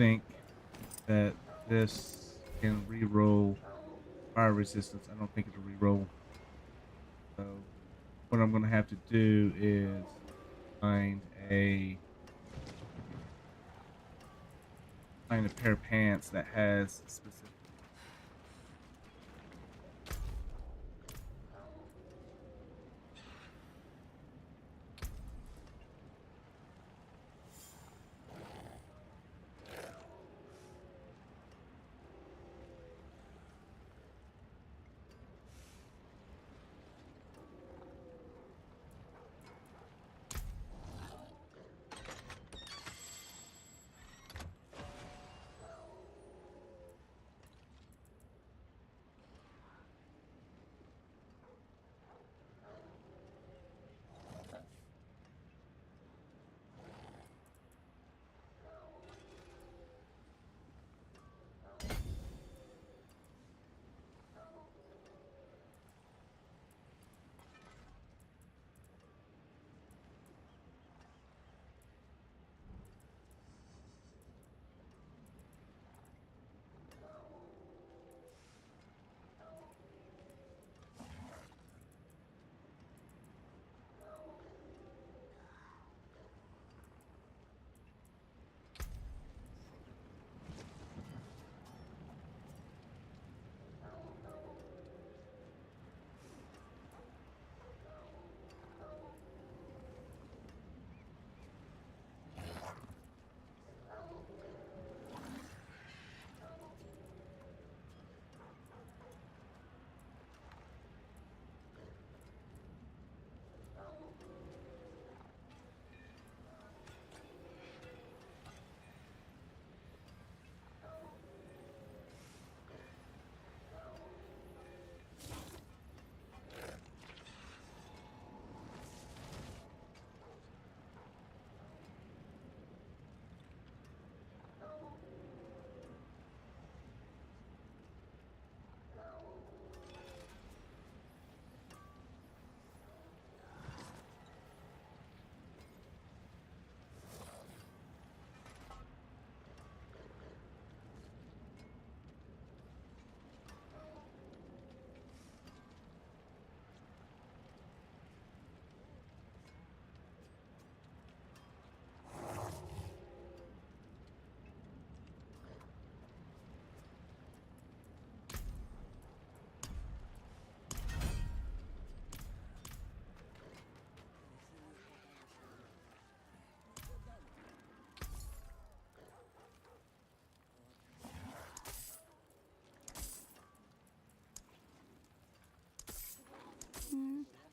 S1: think that this can reroll fire resistance. I don't think it'll reroll. So what I'm gonna have to do is find a pair of pants that has specific.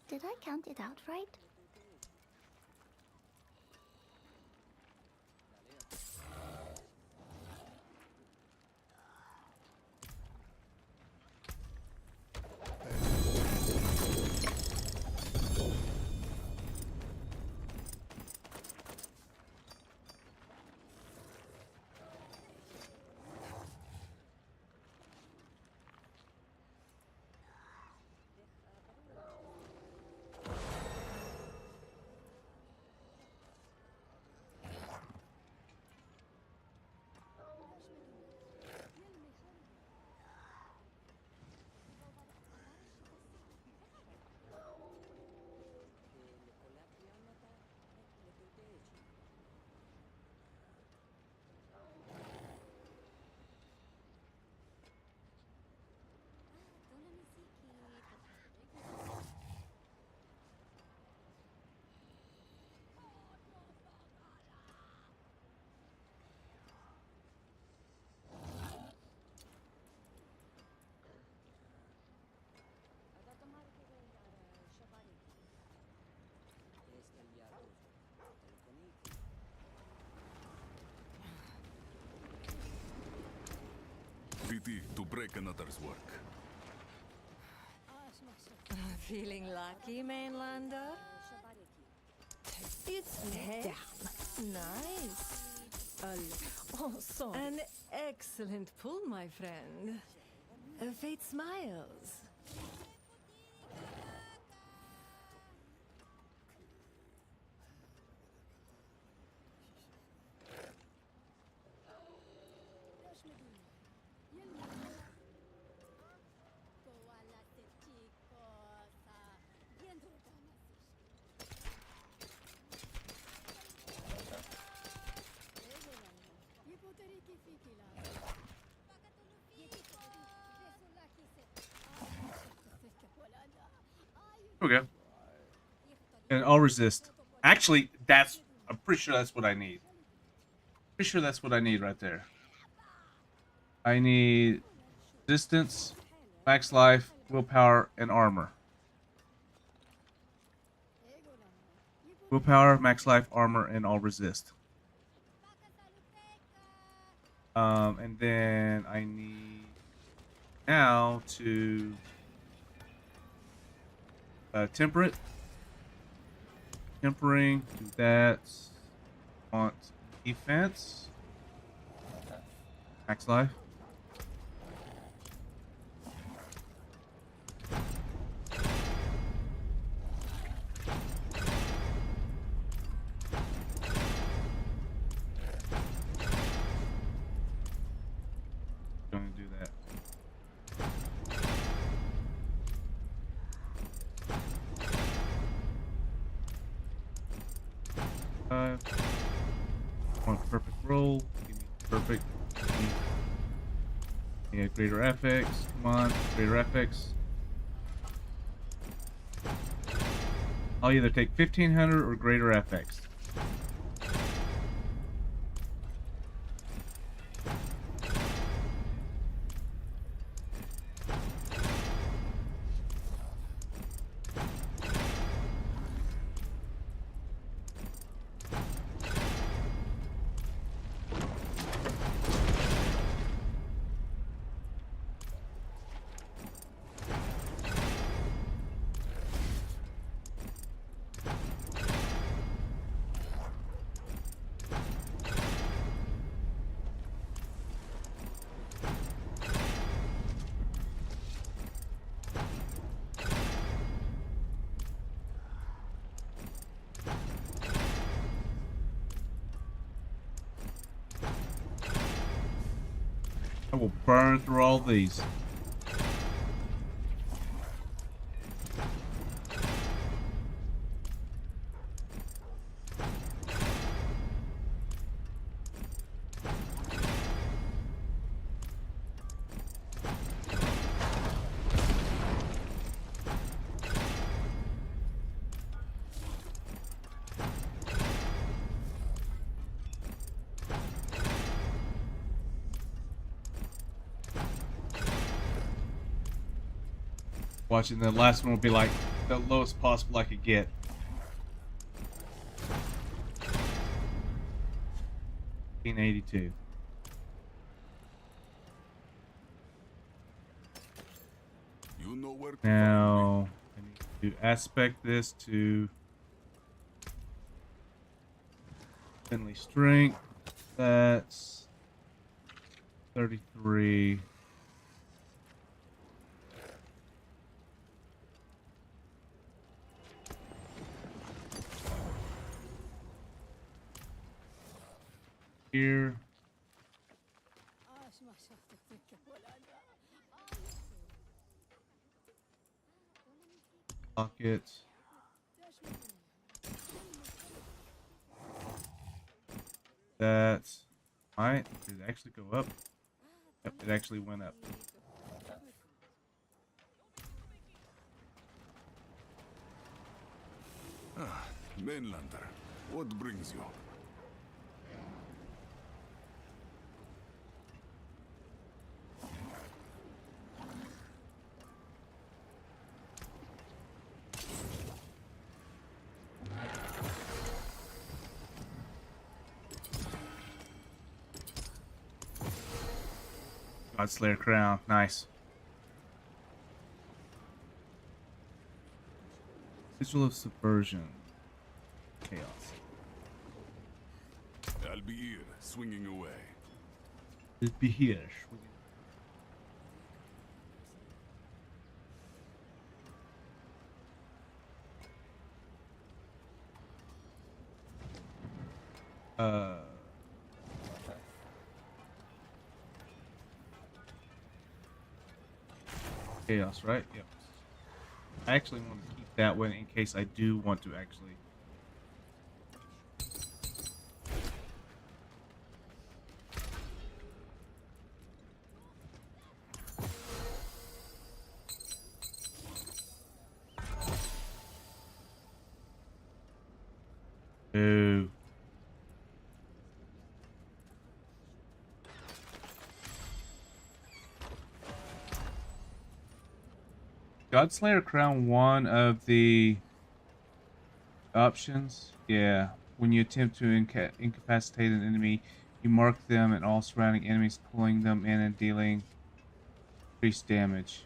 S7: Did I count it out right?
S3: Pity to break another's work.
S5: Feeling lucky, Mainlander? It's down. Nice. Oh, sorry. An excellent pull, my friend. Fate smiles.
S1: Here we go. And I'll resist. Actually, I'm pretty sure that's what I need. Pretty sure that's what I need right there. I need resistance, max life, willpower, and armor. Willpower, max life, armor, and I'll resist. And then I need now to temperate. Tempering, do that. Want defense. Max life. Going to do that. Want perfect roll. Give me perfect. Yeah, greater FX. Come on, greater FX. I'll either take 1500 or greater FX. I will burn through all these. Watching the last one will be like the lowest possible I could get. $18.82.
S3: You know where to
S1: Now I need to aspect this to Finley strength. That's 33. Here. Pocket. That might. Did it actually go up? Yep, it actually went up.
S3: Mainlander, what brings you?
S1: Godslayer crown. Nice. Sigil of subversion. Chaos.
S3: I'll be here, swinging away.
S1: It'd be here. Chaos, right? Yep. I actually want to keep that one in case I do want to actually. Godslayer Crown one of the options? Yeah. When you attempt to incapacitate an enemy, you mark them and all surrounding enemies, pulling them in and dealing increased damage.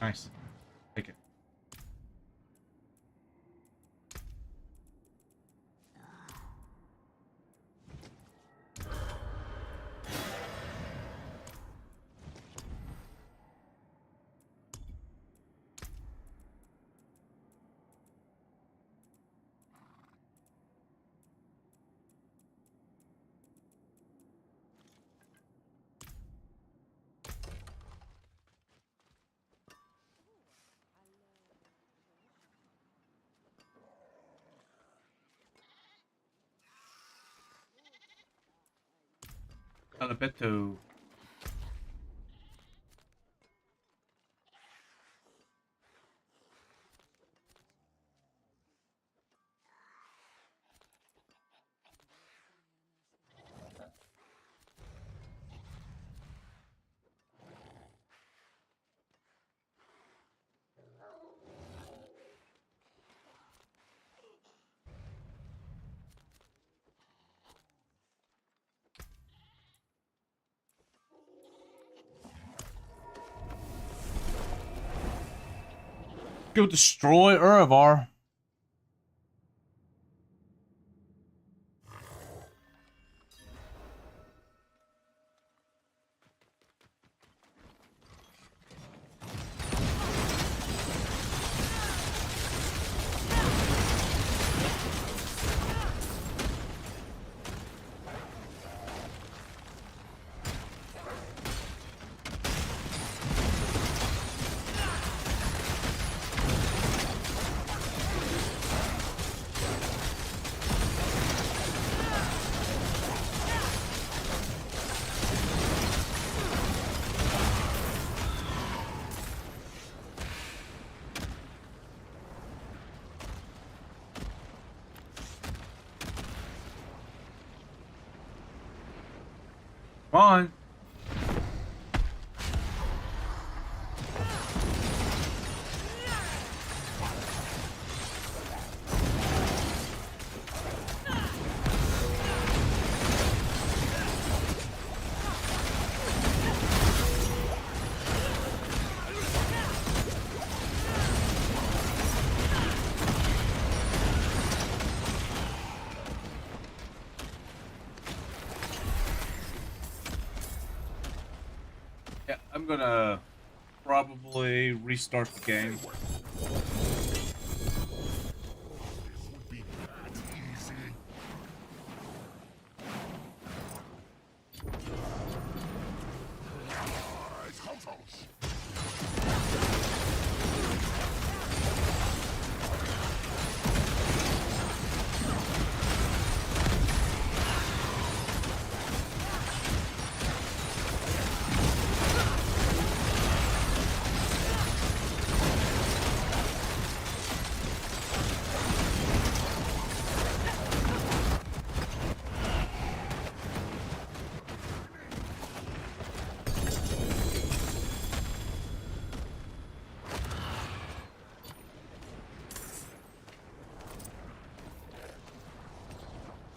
S1: Nice. Take it. Alberto. Go destroy Uravar. Come on. Yeah, I'm gonna probably restart the game.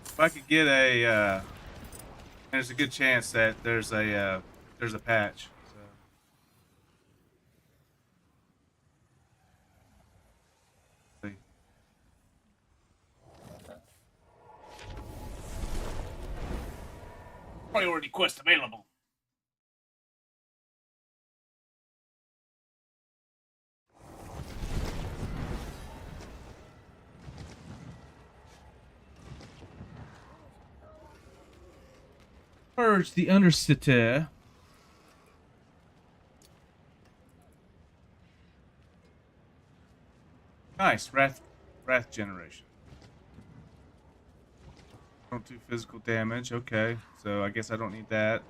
S1: If I could get there's a good chance that there's a patch. So. See. Priority quest available. Purge the Undercity. Nice, wrath generation. Don't do physical damage. Okay, so I guess I don't need that.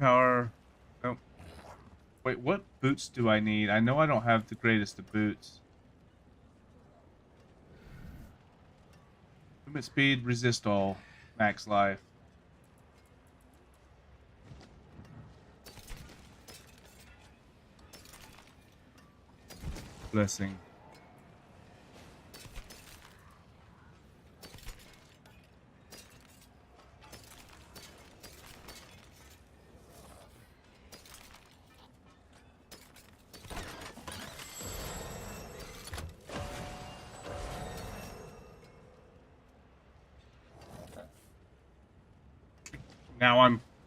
S1: Power. Nope. Wait, what boots do I need? I know I don't have the greatest of boots. Movement speed, resist all, max life. Blessing.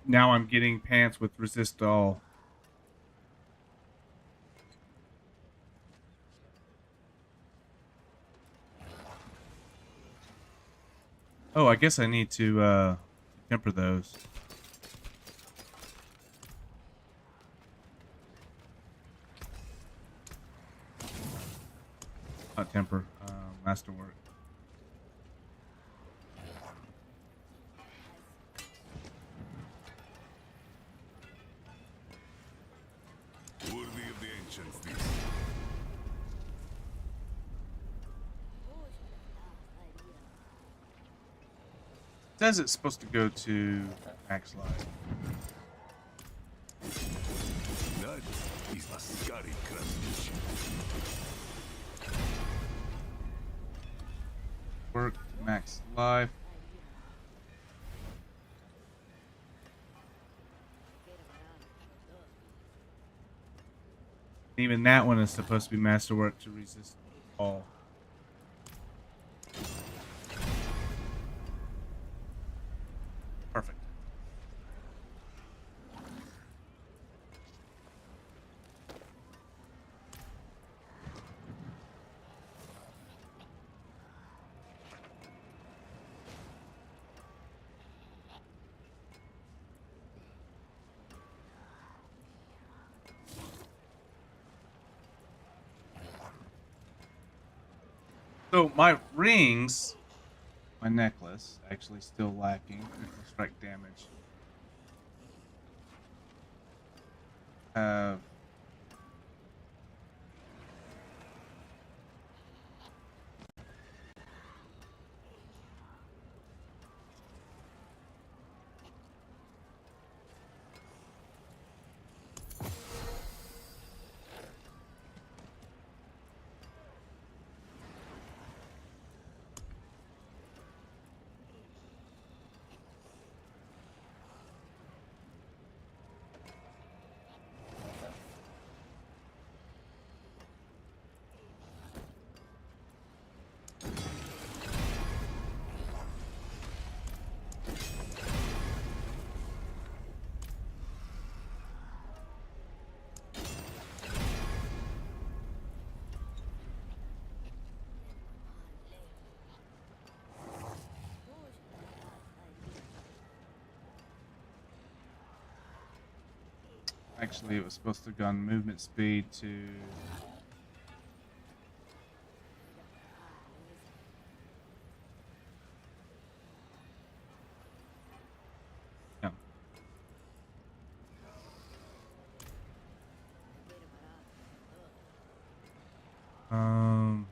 S1: Now I'm getting pants with resist all. Oh, I guess I need to temper those. Not temper, masterwork.
S3: Worthy of the ancients, this.
S1: It says it's supposed to go to max life.
S3: That is a scary craftsmanship.
S1: Work to max life. Even that one is supposed to be masterwork to resist all. Perfect. So my rings, my necklace, actually still lacking critical strike damage. Uh, Actually, it was supposed to have gone movement speed to. Yeah. Um.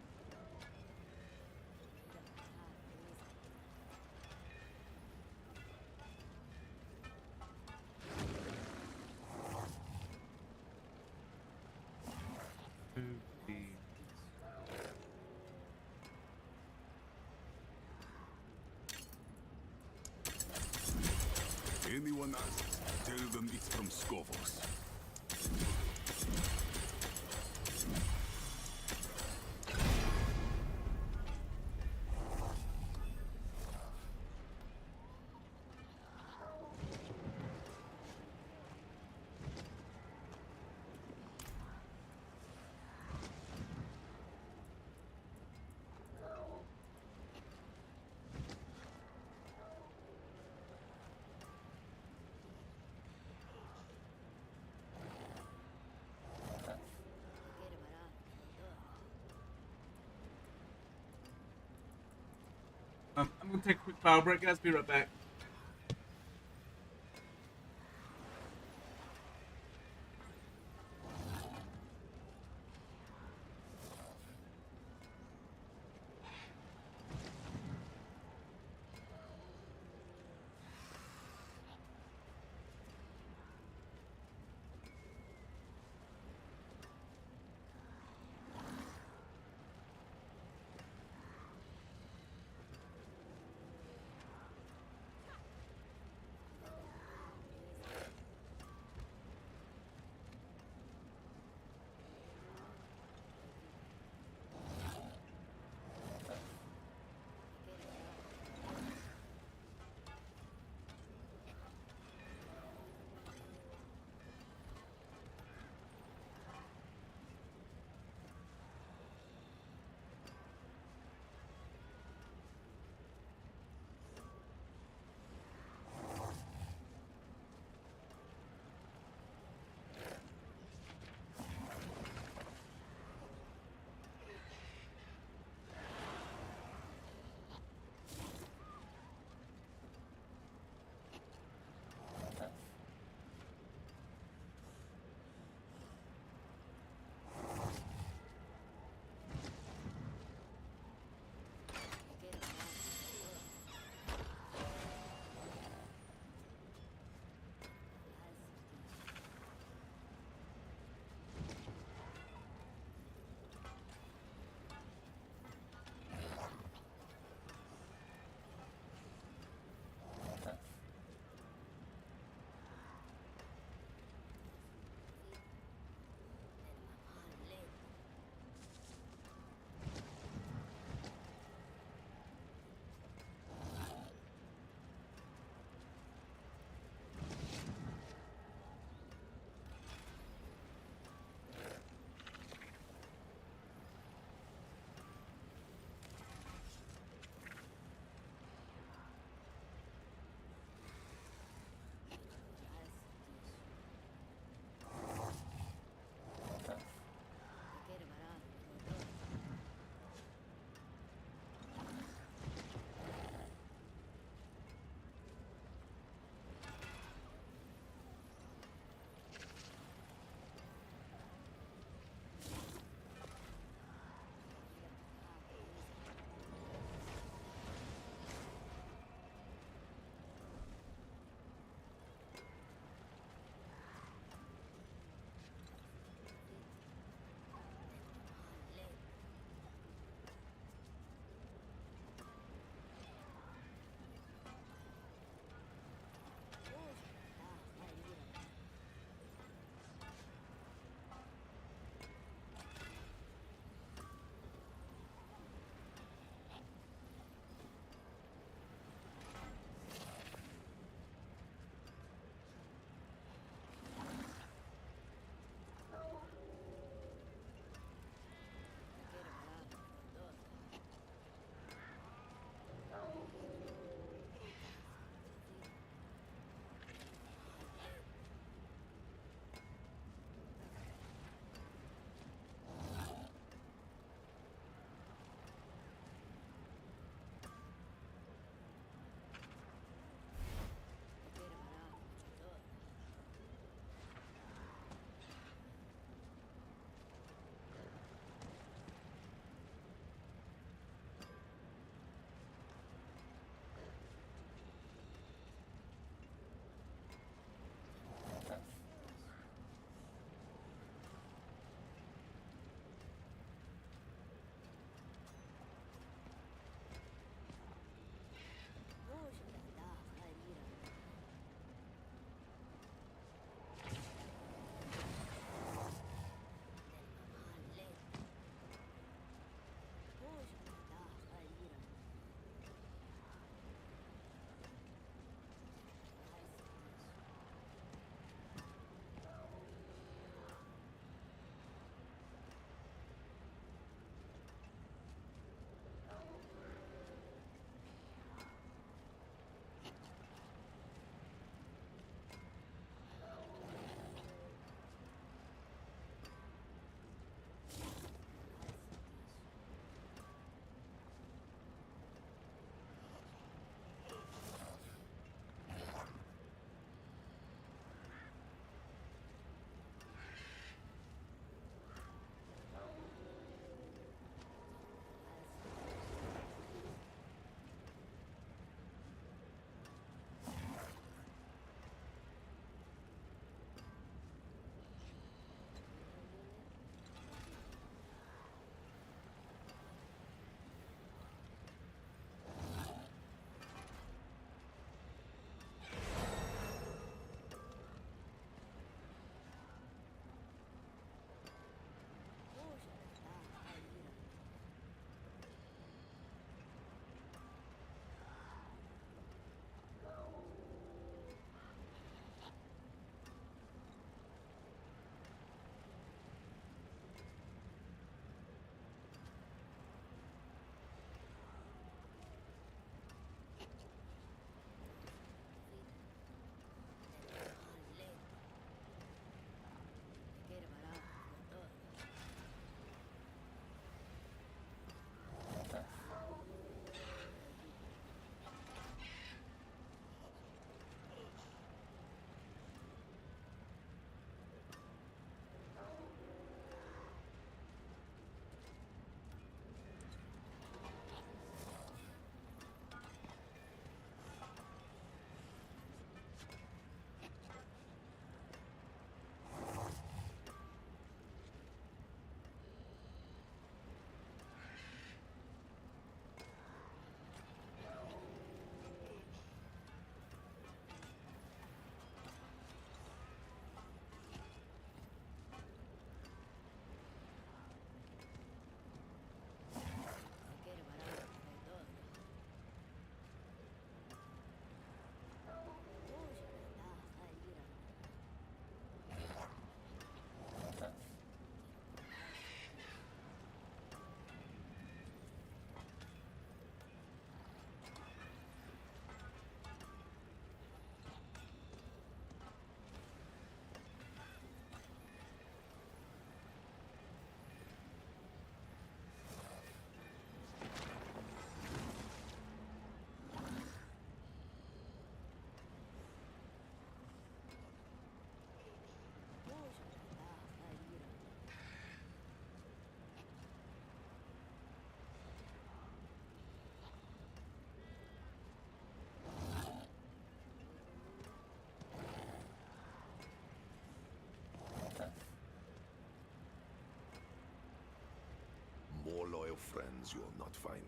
S3: Anyone asks, tell them it's from Skovos.
S1: I'm gonna take a quick power break, guys. Be right back.
S3: friends you'll not find.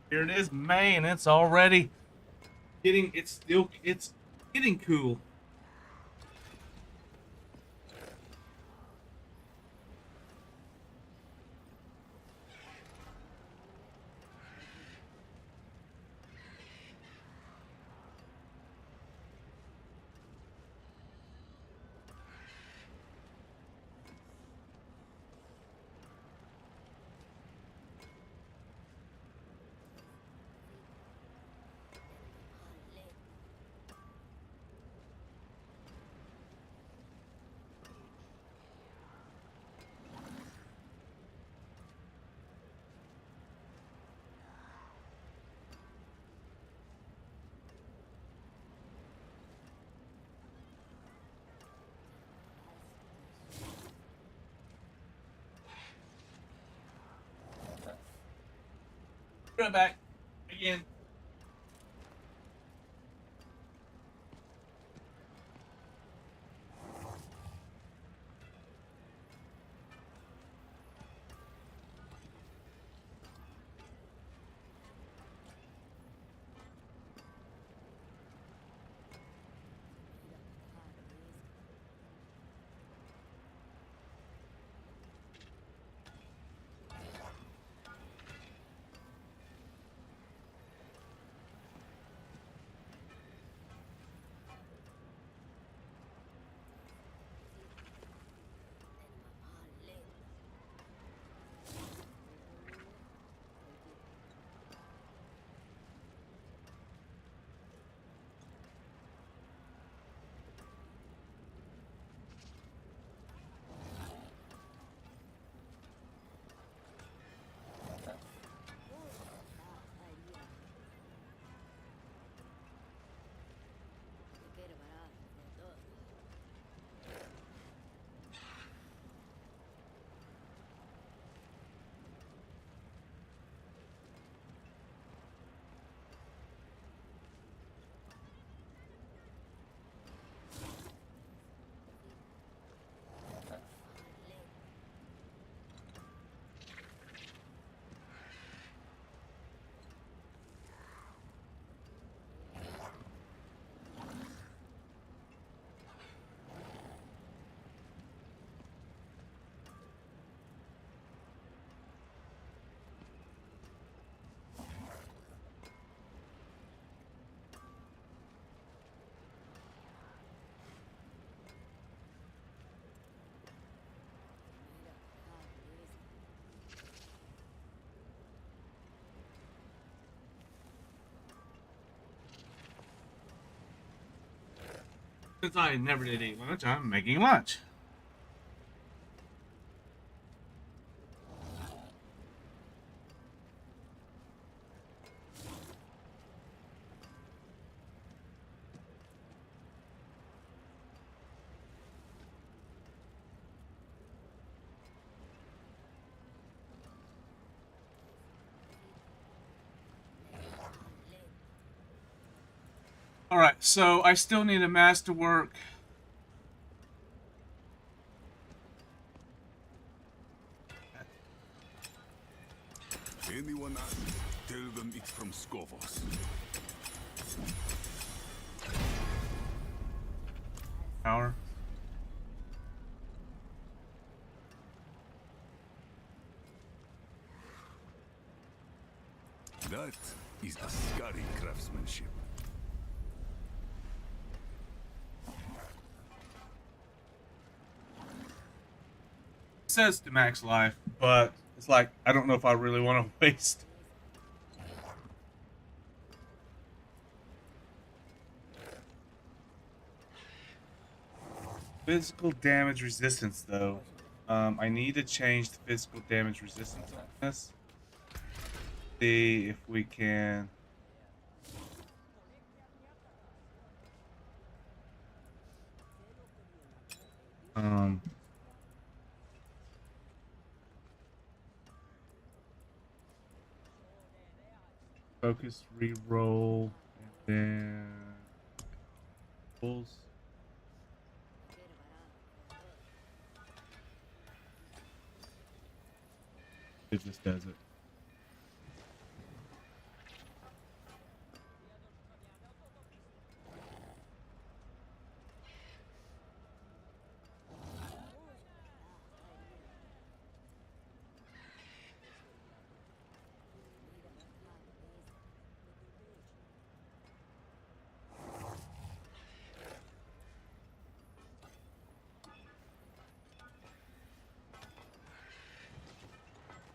S1: Here it is, May, and it's already it's getting cool. Run back again. Since I never did eat lunch, I'm making lunch. Alright, so I still need a masterwork
S3: Anyone asks, tell them it's from Skovos.
S1: Power.
S3: That is Ascari craftsmanship.
S1: It says to max life, but it's like I don't know if I really want to waste. Physical damage resistance, though. I need to change the physical damage resistance on this. See if we can. Um. Focus, re-roll, and then pulls. It just does it.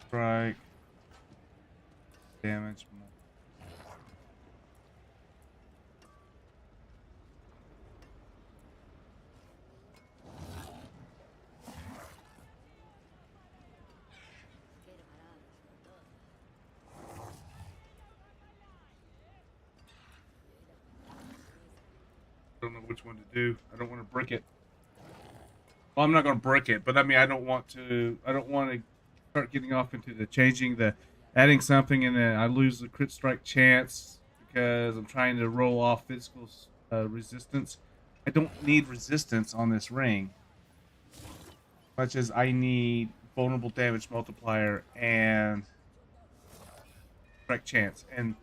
S1: Strike. Damage more. Don't know which one to do. I don't want to brick it. Well, I'm not going to brick it, but I mean, I don't want to start getting off into the changing the adding something and then I lose the crit strike chance because I'm trying to roll off physical resistance. I don't need resistance on this ring, much as I need vulnerable damage multiplier and strike chance. And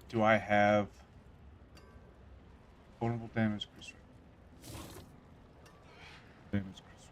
S1: do I have vulnerable damage crit strike? Damage crit strike.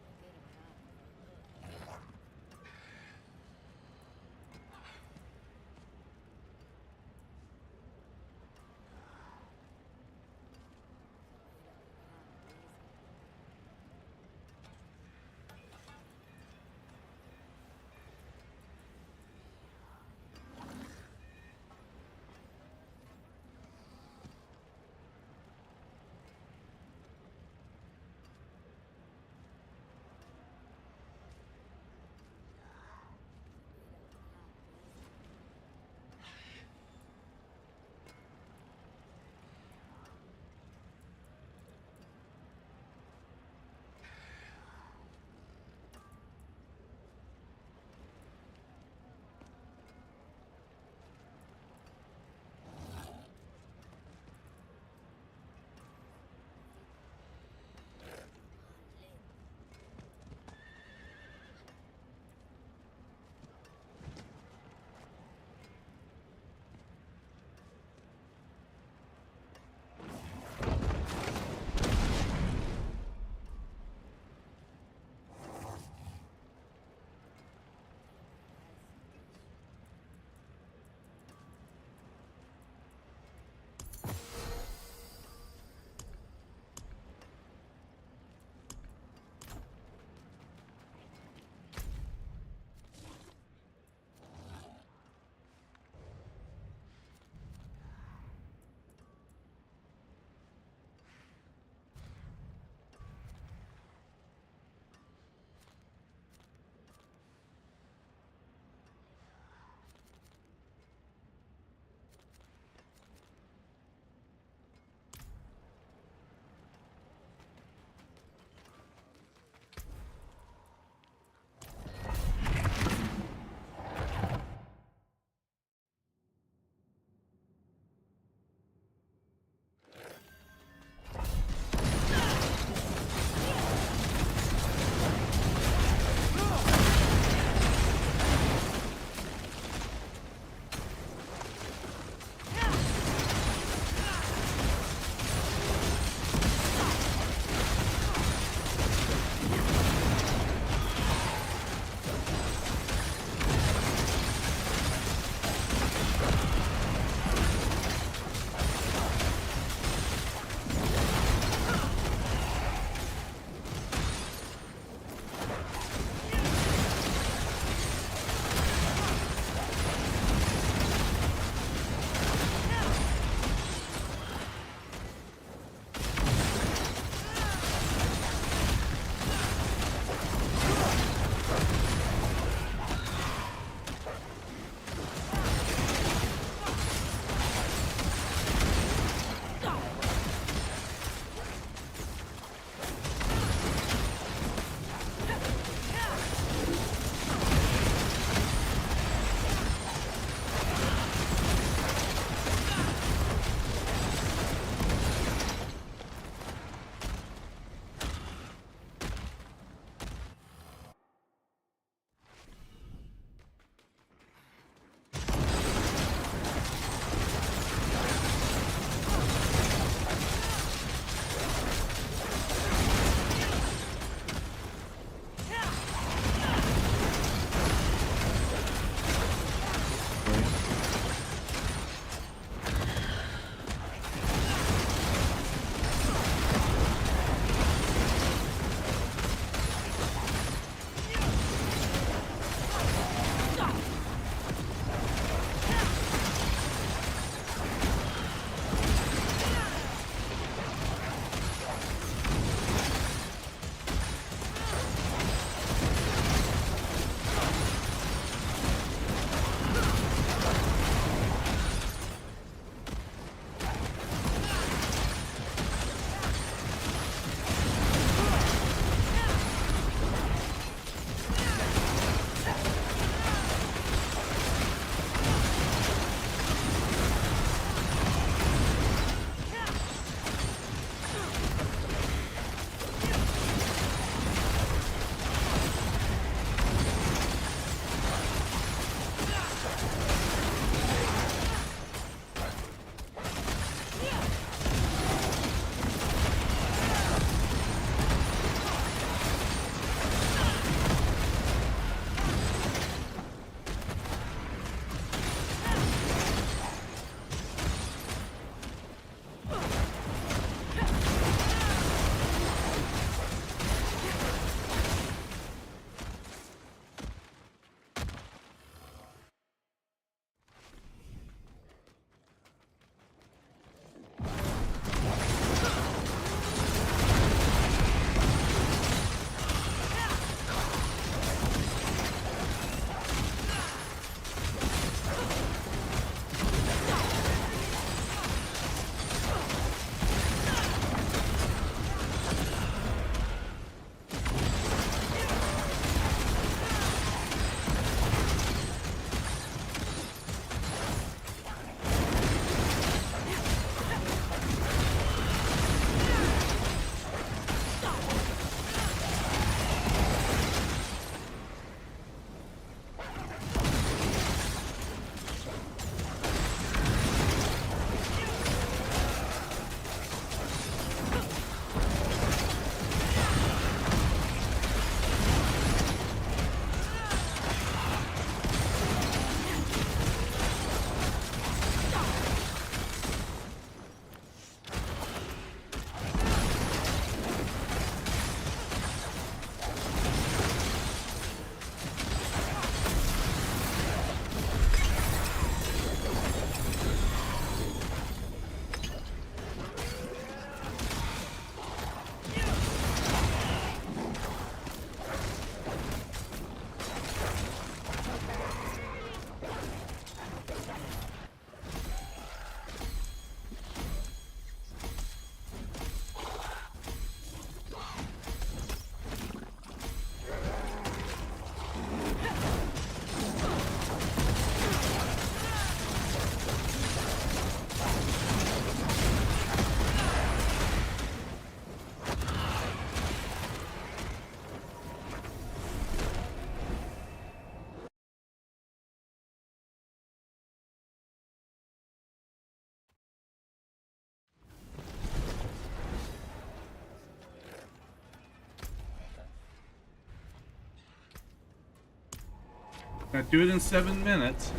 S1: Gonna do it in 7 minutes.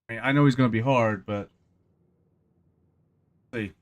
S1: I mean, I know he's gonna be hard, but let's see.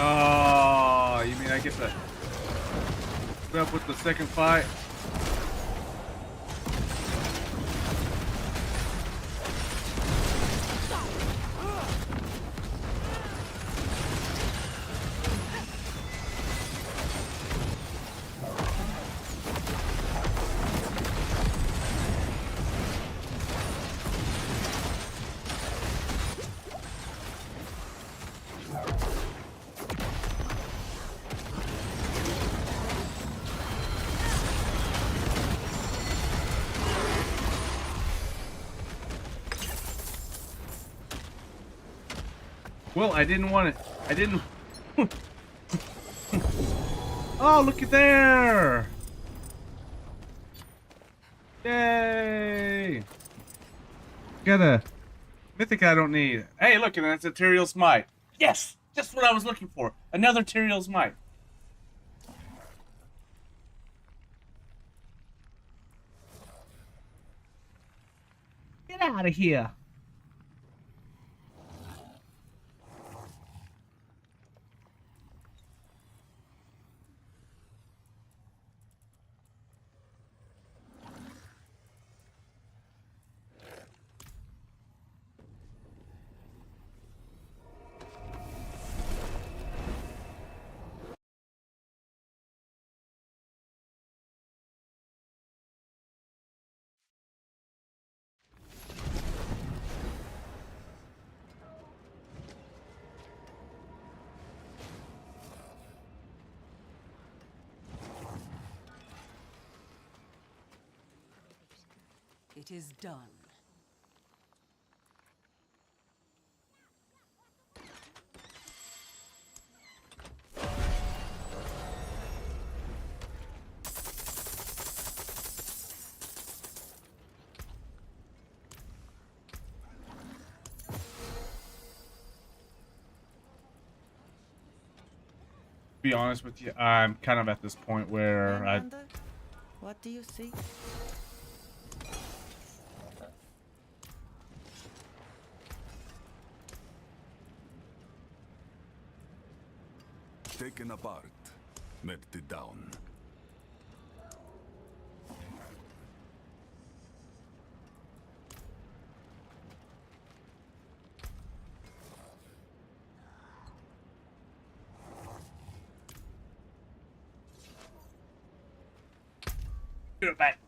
S1: Oh, you mean I get to put up with the second fight? Well, I didn't want it. I didn't. Oh, look at there! Yay! Got a mythic I don't need. Hey, look, and that's a Tyrael's Might. Yes! Just what I was looking for. Another Tyrael's Might. Get out of here.
S7: It is done.
S1: Be honest with you, I'm kind of at this point where I
S6: Commander, what do you see?
S3: Taken apart, melted down.
S1: do it back.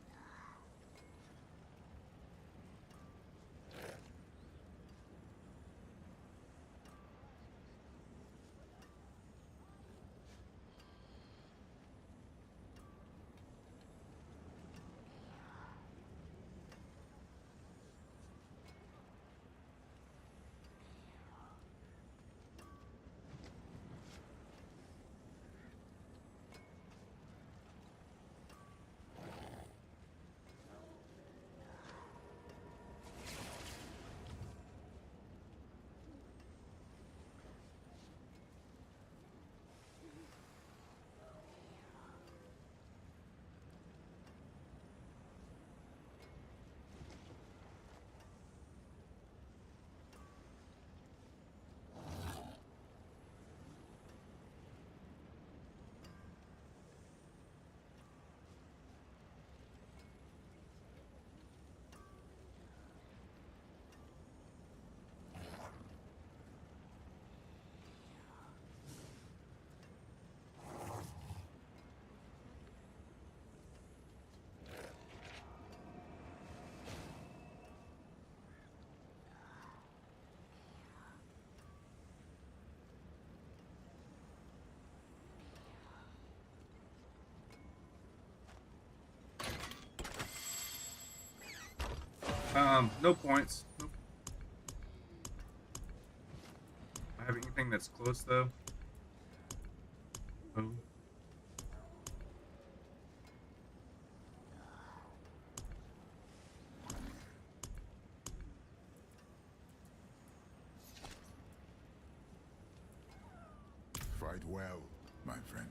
S1: No points. Nope. I have anything that's close though. Oh.
S3: Fight well, my friend.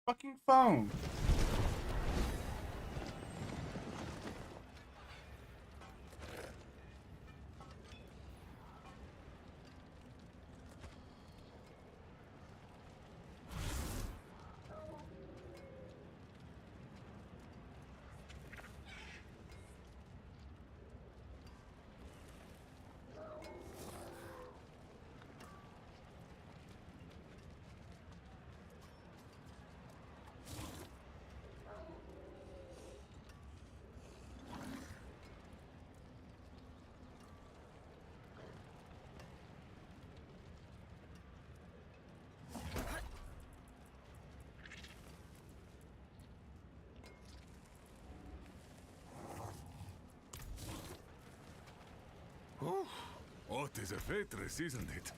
S1: Fucking phone.
S3: Oh, it is a fate race, isn't it?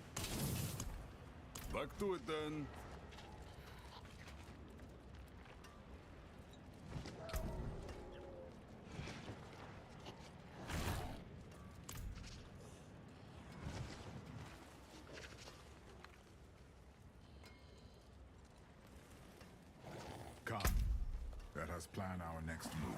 S3: Back to it then.
S8: Come. Let us plan our next move.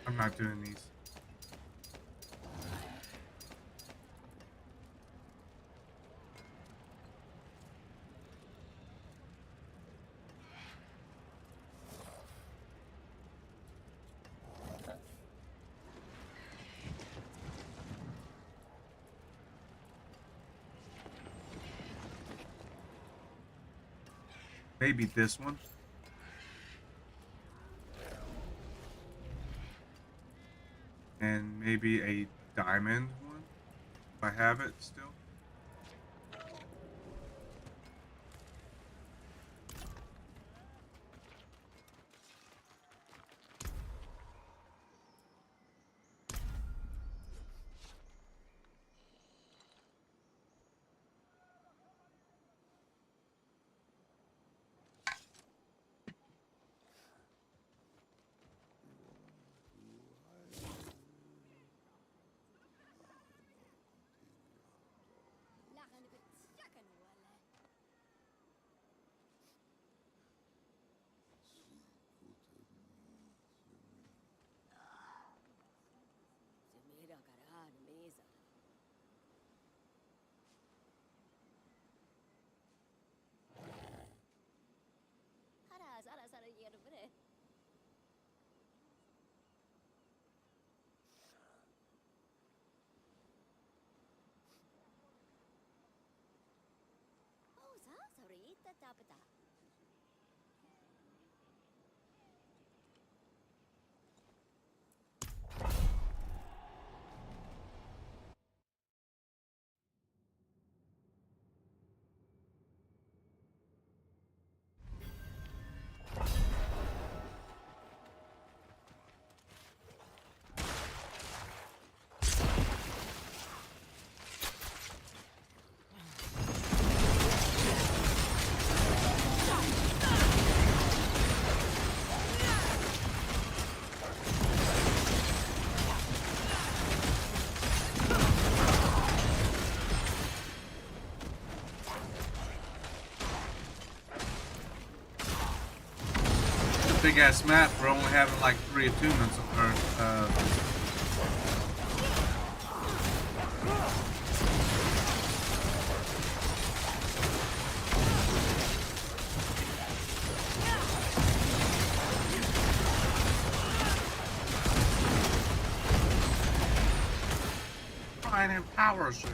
S1: I'm not doing these. Maybe this one. And maybe a diamond one, if I have it still. big ass map, we're only having like 3 attunements or trying and power suit.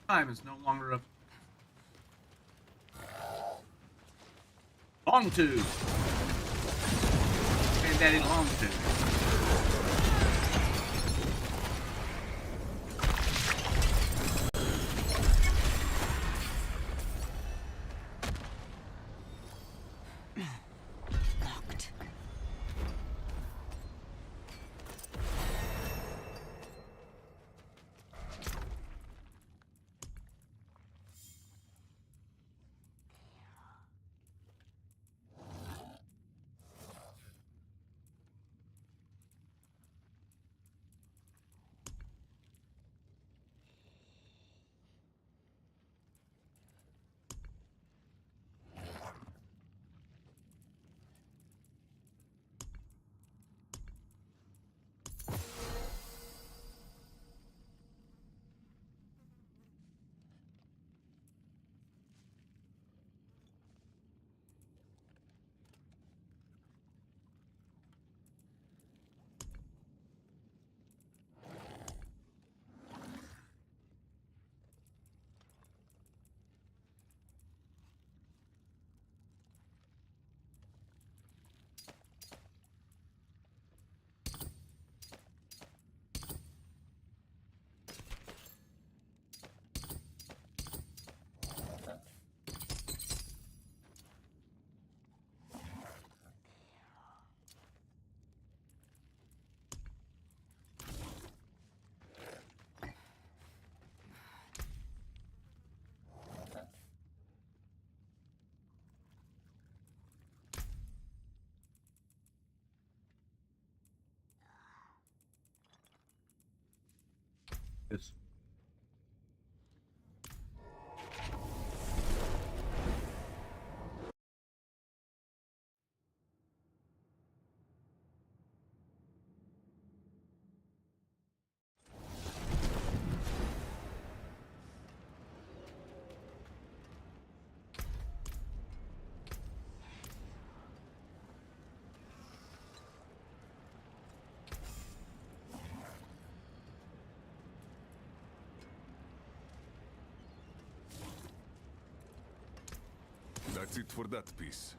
S1: Time is no longer a long tooth. And daddy long tooth.
S7: Locked.
S1: Yes.
S3: That's it for that piece.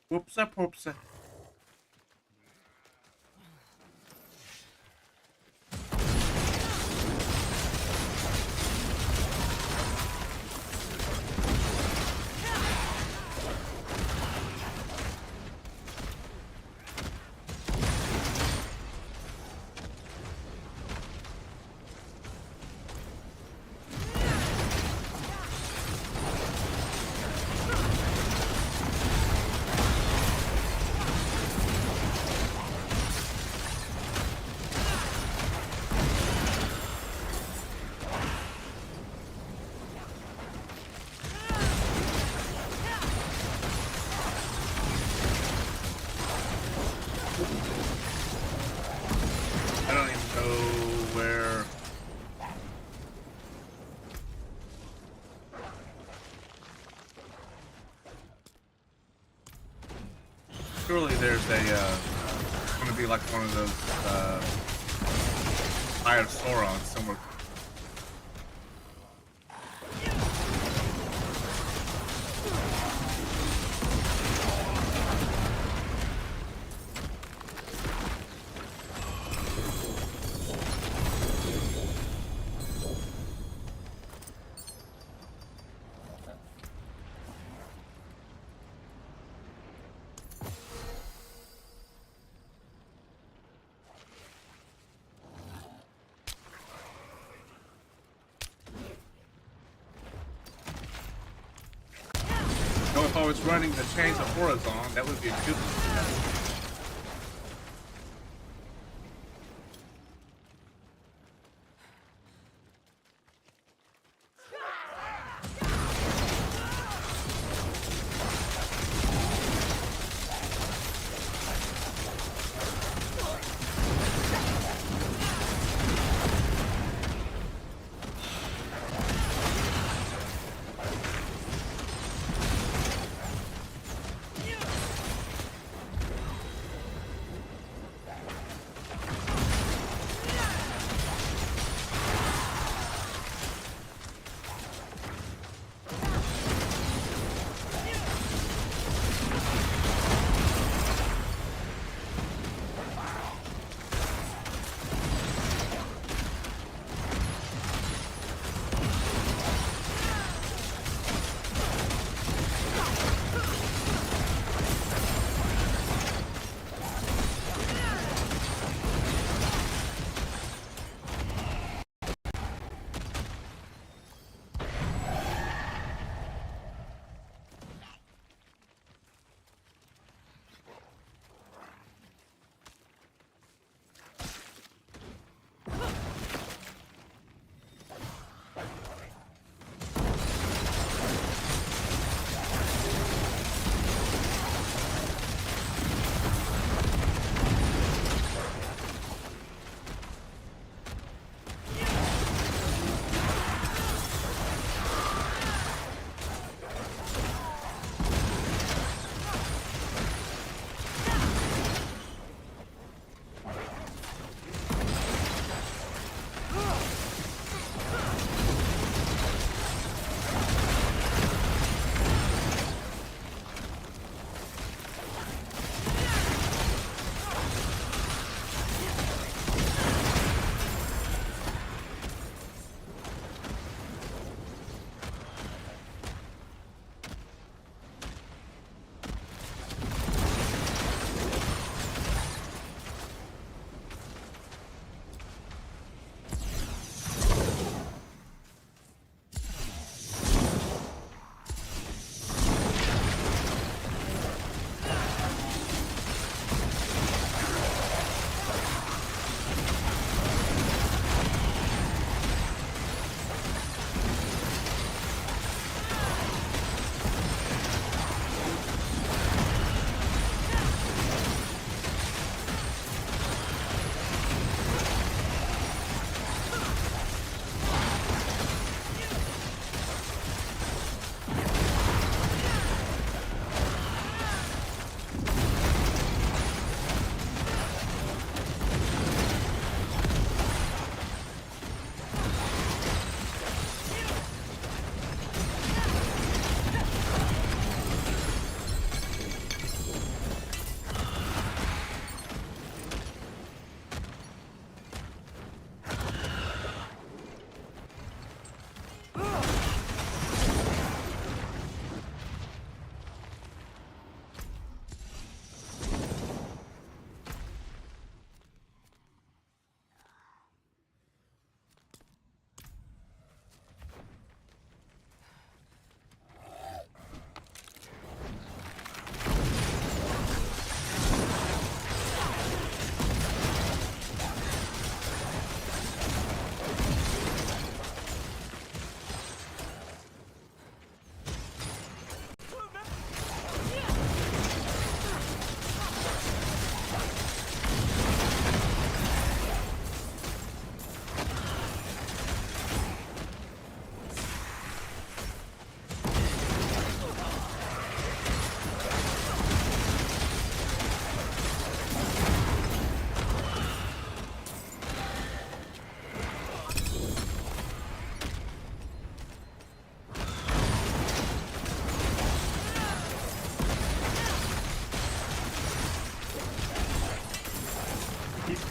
S1: Whoopsie poopsie. I don't even know where. Surely there's gonna be like one of those Eye of Sauron somewhere. So if I was running the chains of horizon, that would be a good one.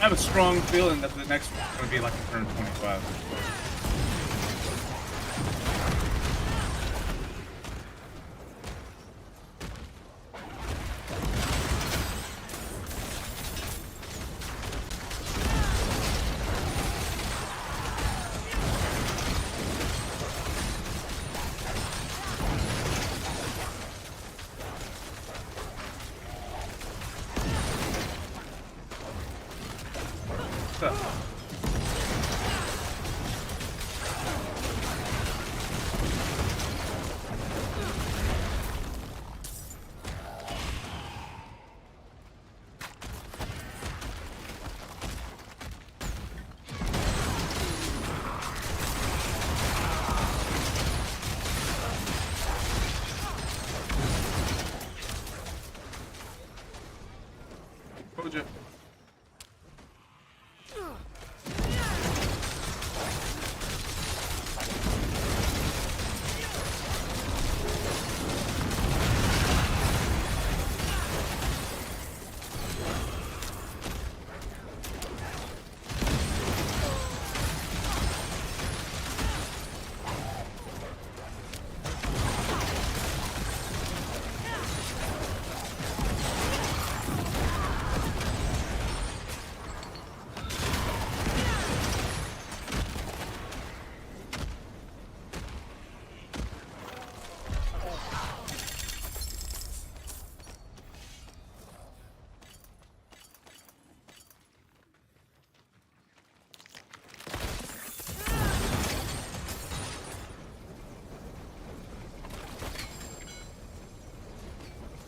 S1: have a strong feeling that the next one's going to be like a turn 25. Told you.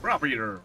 S1: Prop Eater.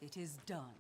S7: It is done.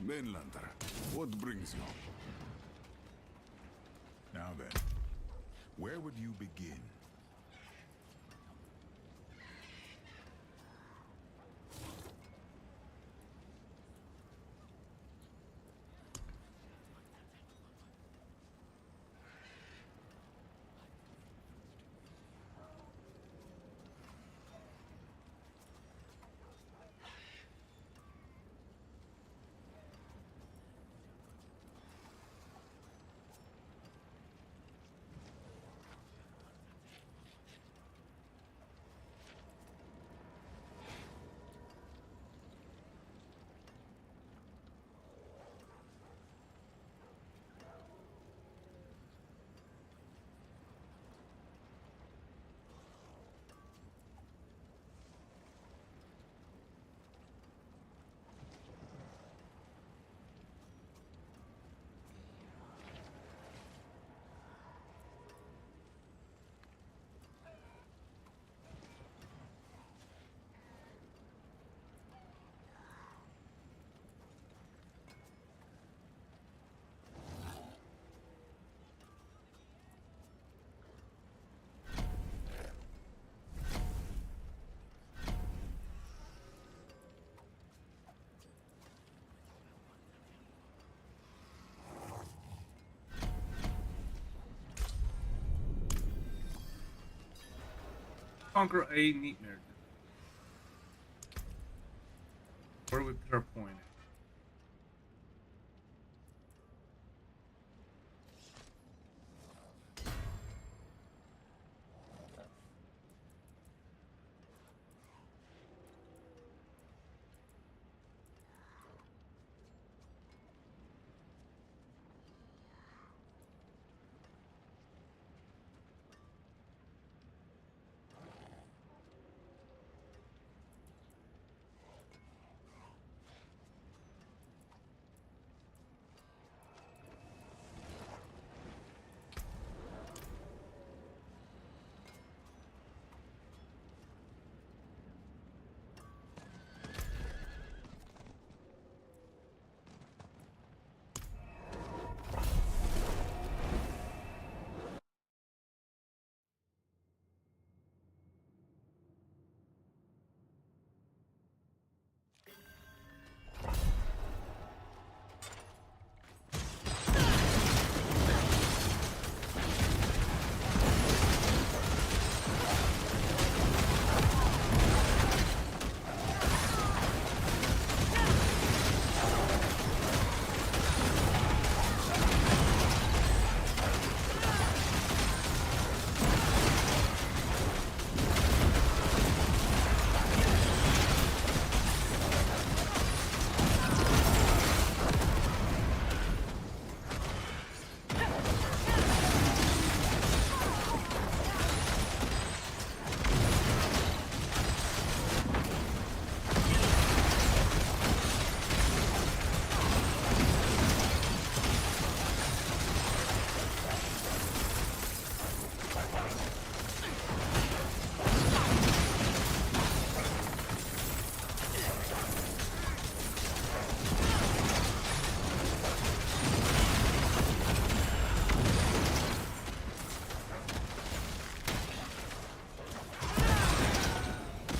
S3: Mainlander, what brings you?
S8: Now then, where would you begin?
S1: Conquer a Neatmare. Where do we put our point at?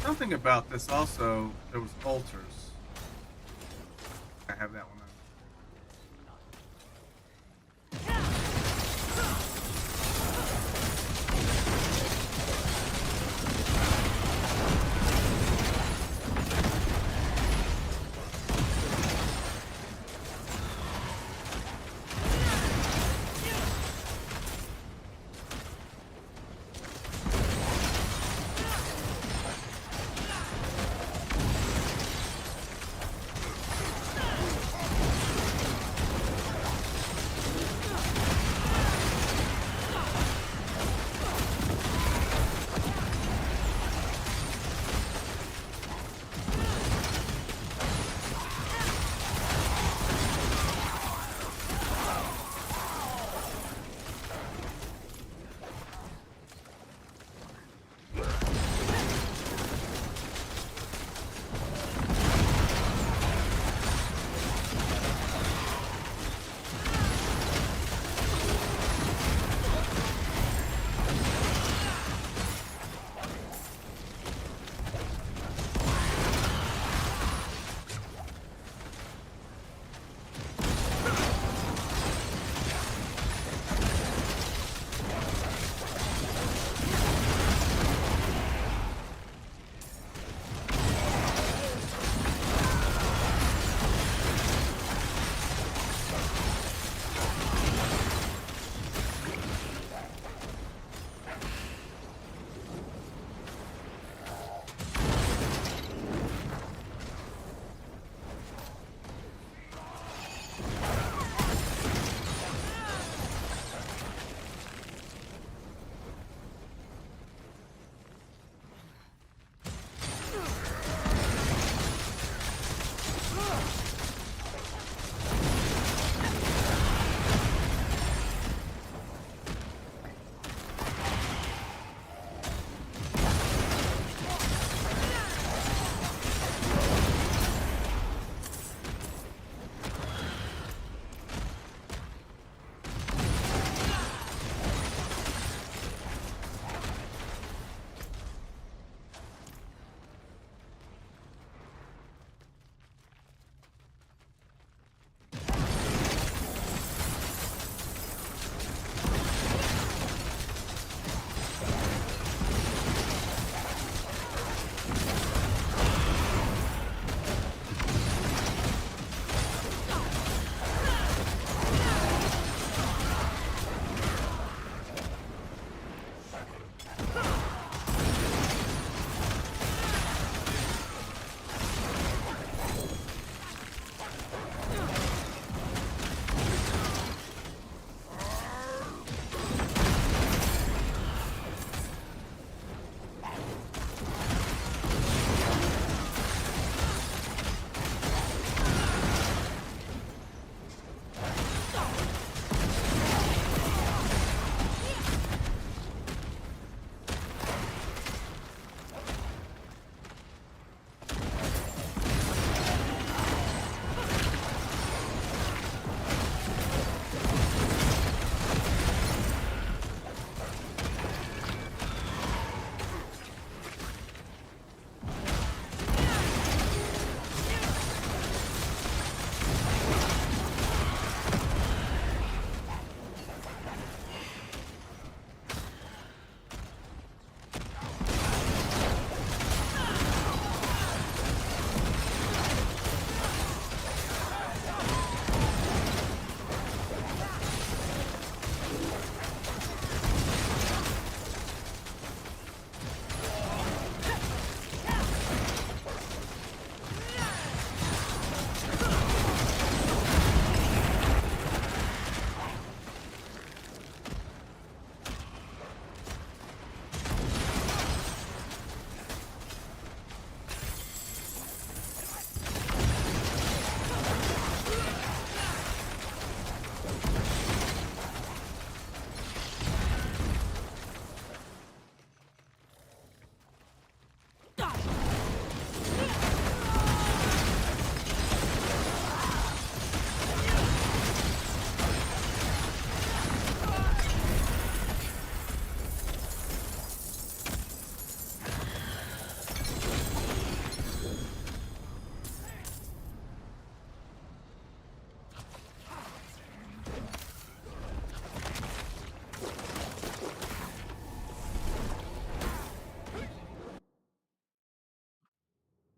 S1: Something about this also, there was altars. I have that one on.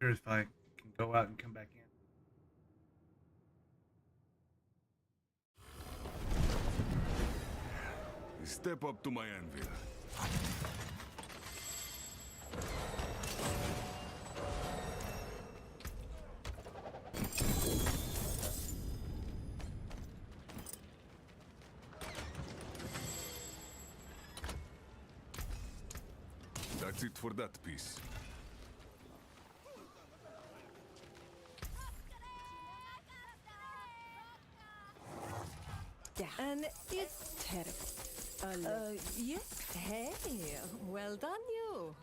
S1: Here if I can go out and come back in.
S3: Step up to my anvil. That's it for that piece.
S5: And it's terrible. Yes. Hey, well done, you.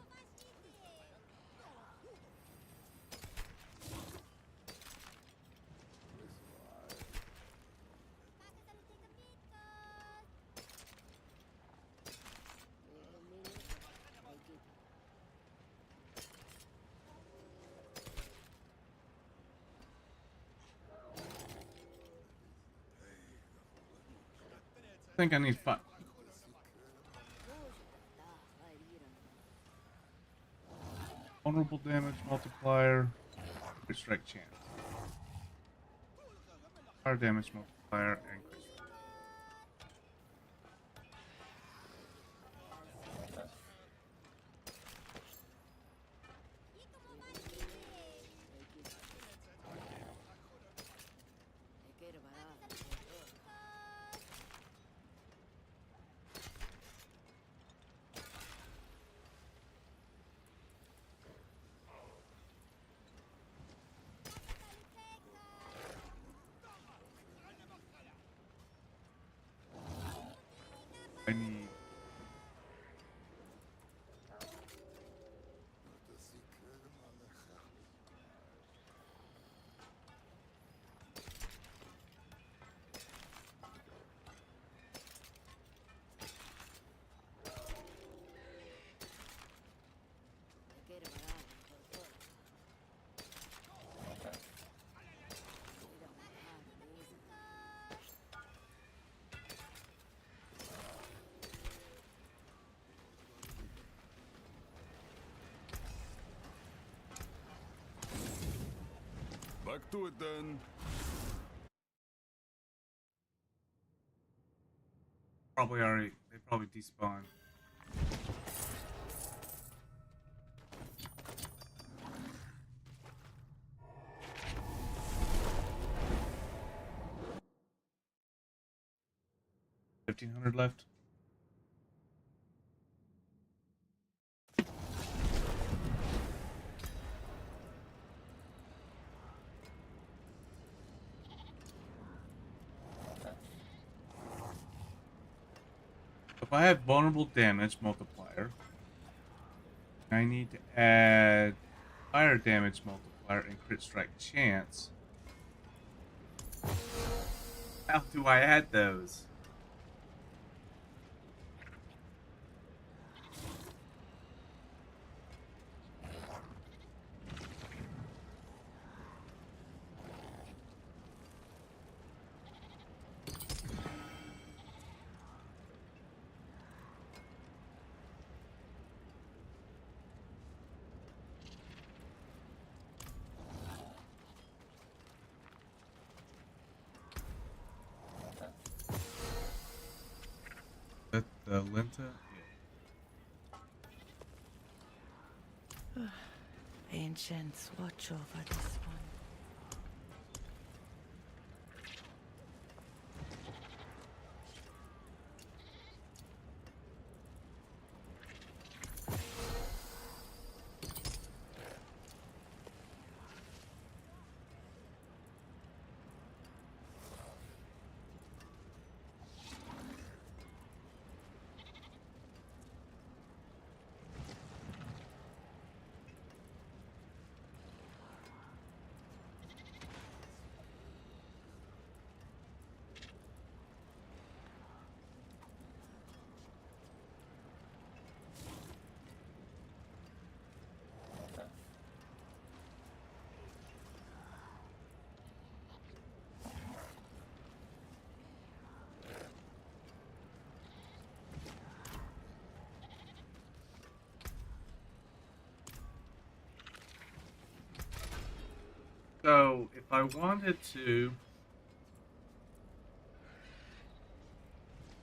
S1: I think I need five. Vulnerable damage multiplier, crit strike chance. Fire damage multiplier and crit strike. I need
S3: Back to it then.
S1: probably already. They probably despawned. $1,500 left. If I have vulnerable damage multiplier, I need to add fire damage multiplier and crit strike chance. How do I add those? That the Lenta? Yeah.
S6: Ancients, watch over this one.
S1: So if I wanted to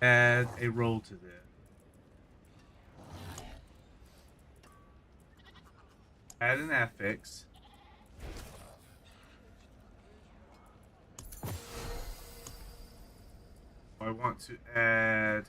S1: add a roll to this, add an affix. I want to add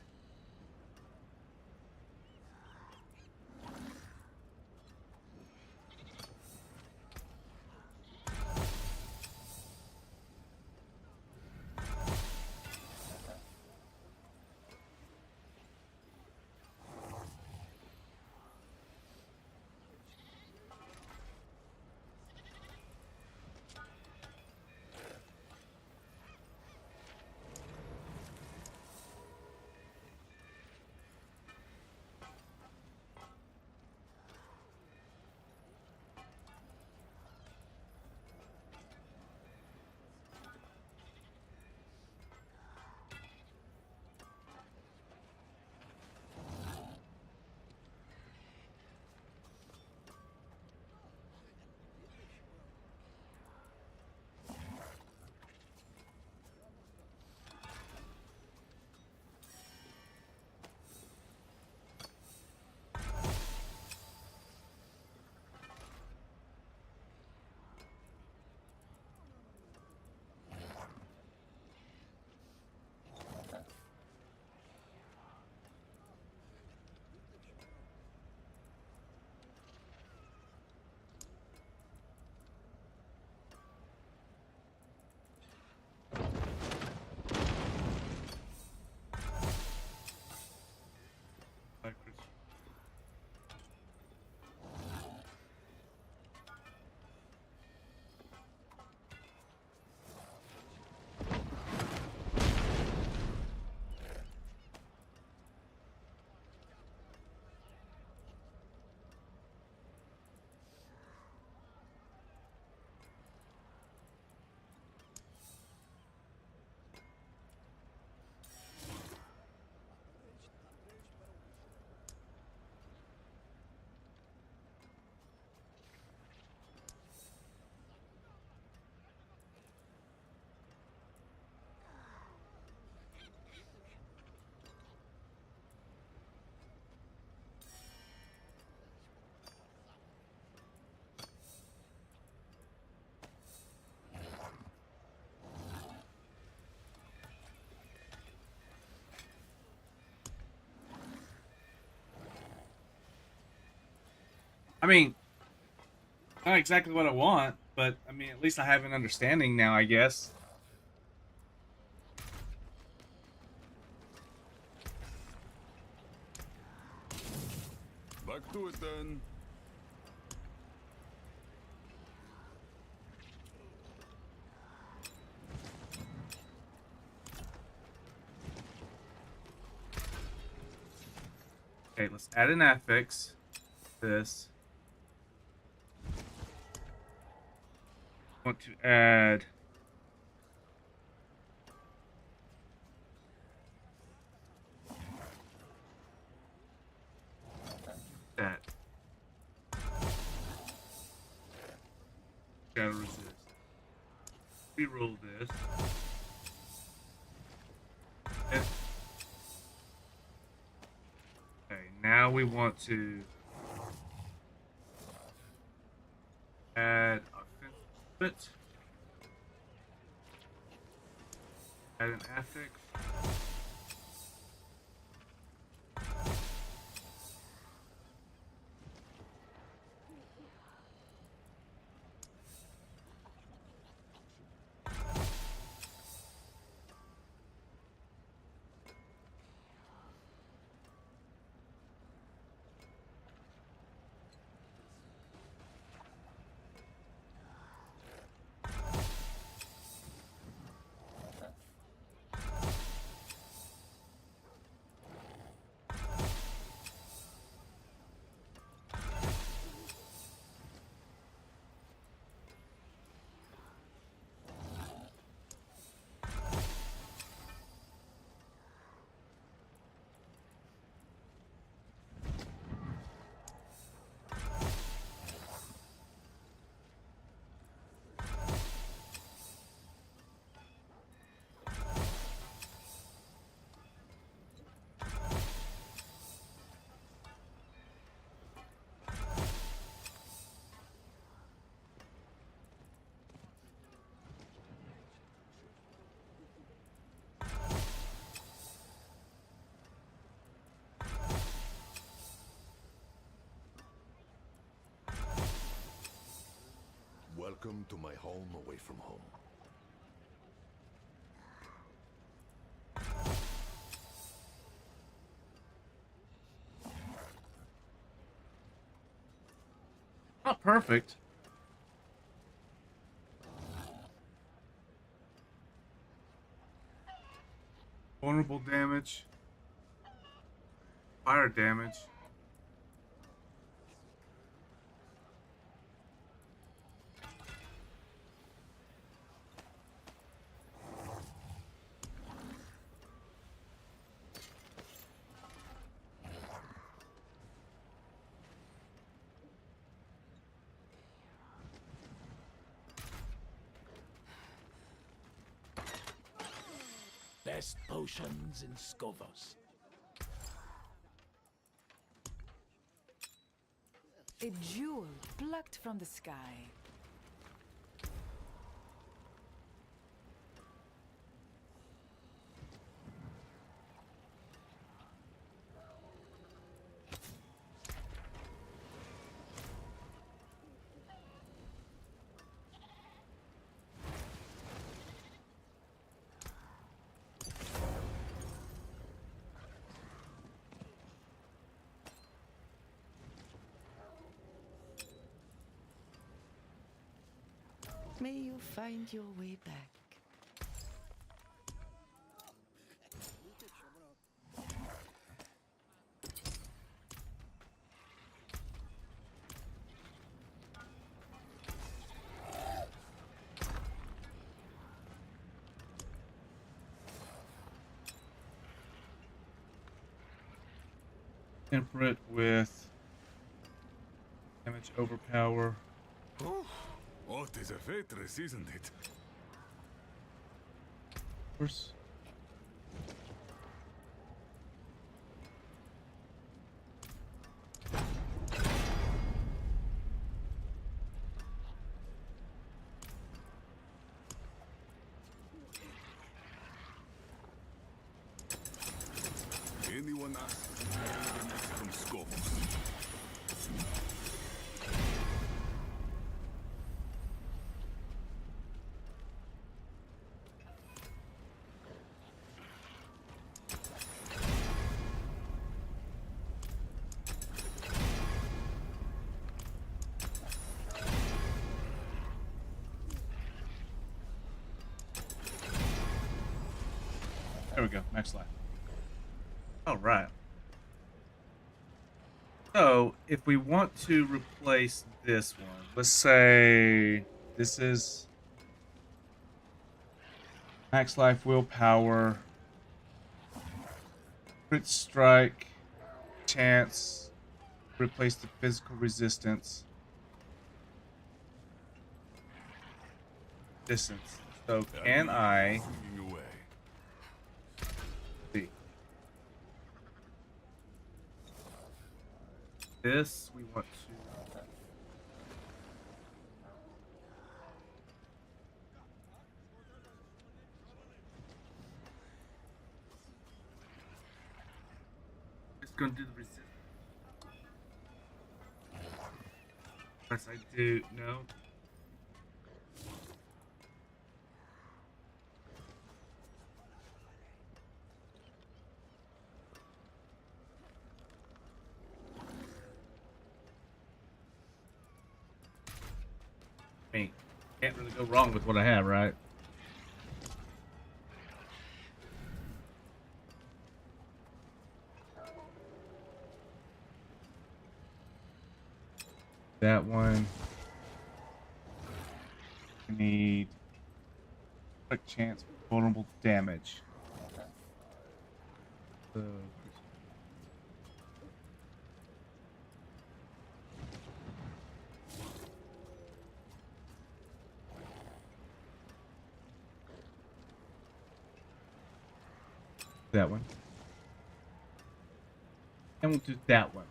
S1: I mean, not exactly what I want, but I mean, at least I have an understanding now, I guess.
S3: Back to it then.
S1: Okay, let's add an affix. This. Want to add that. Gotta resist. Reroll this. And- okay, now we want to add offensive. Add an affix.
S3: Welcome to my home away from home.
S1: Not perfect. Vulnerable damage. Fire damage.
S9: Best potions in Skovos.
S6: A jewel plucked from the sky. May you find your way back.
S1: Temperate with damage overpower.
S3: What is a Fetress, isn't it?
S1: Of course.
S3: Anyone ask from Skovos?
S1: There we go. Max life. All right. So, if we want to replace this one, let's say this is max life, willpower, crit strike, chance, replace the physical resistance, distance. So, can I
S3: Swinging away.
S1: see? This we want to. It's gonna do the resistance. Yes, I do. No. I mean, can't really go wrong with what I have, right? That one. I need quick chance, vulnerable damage. So, that one. And we'll do that one.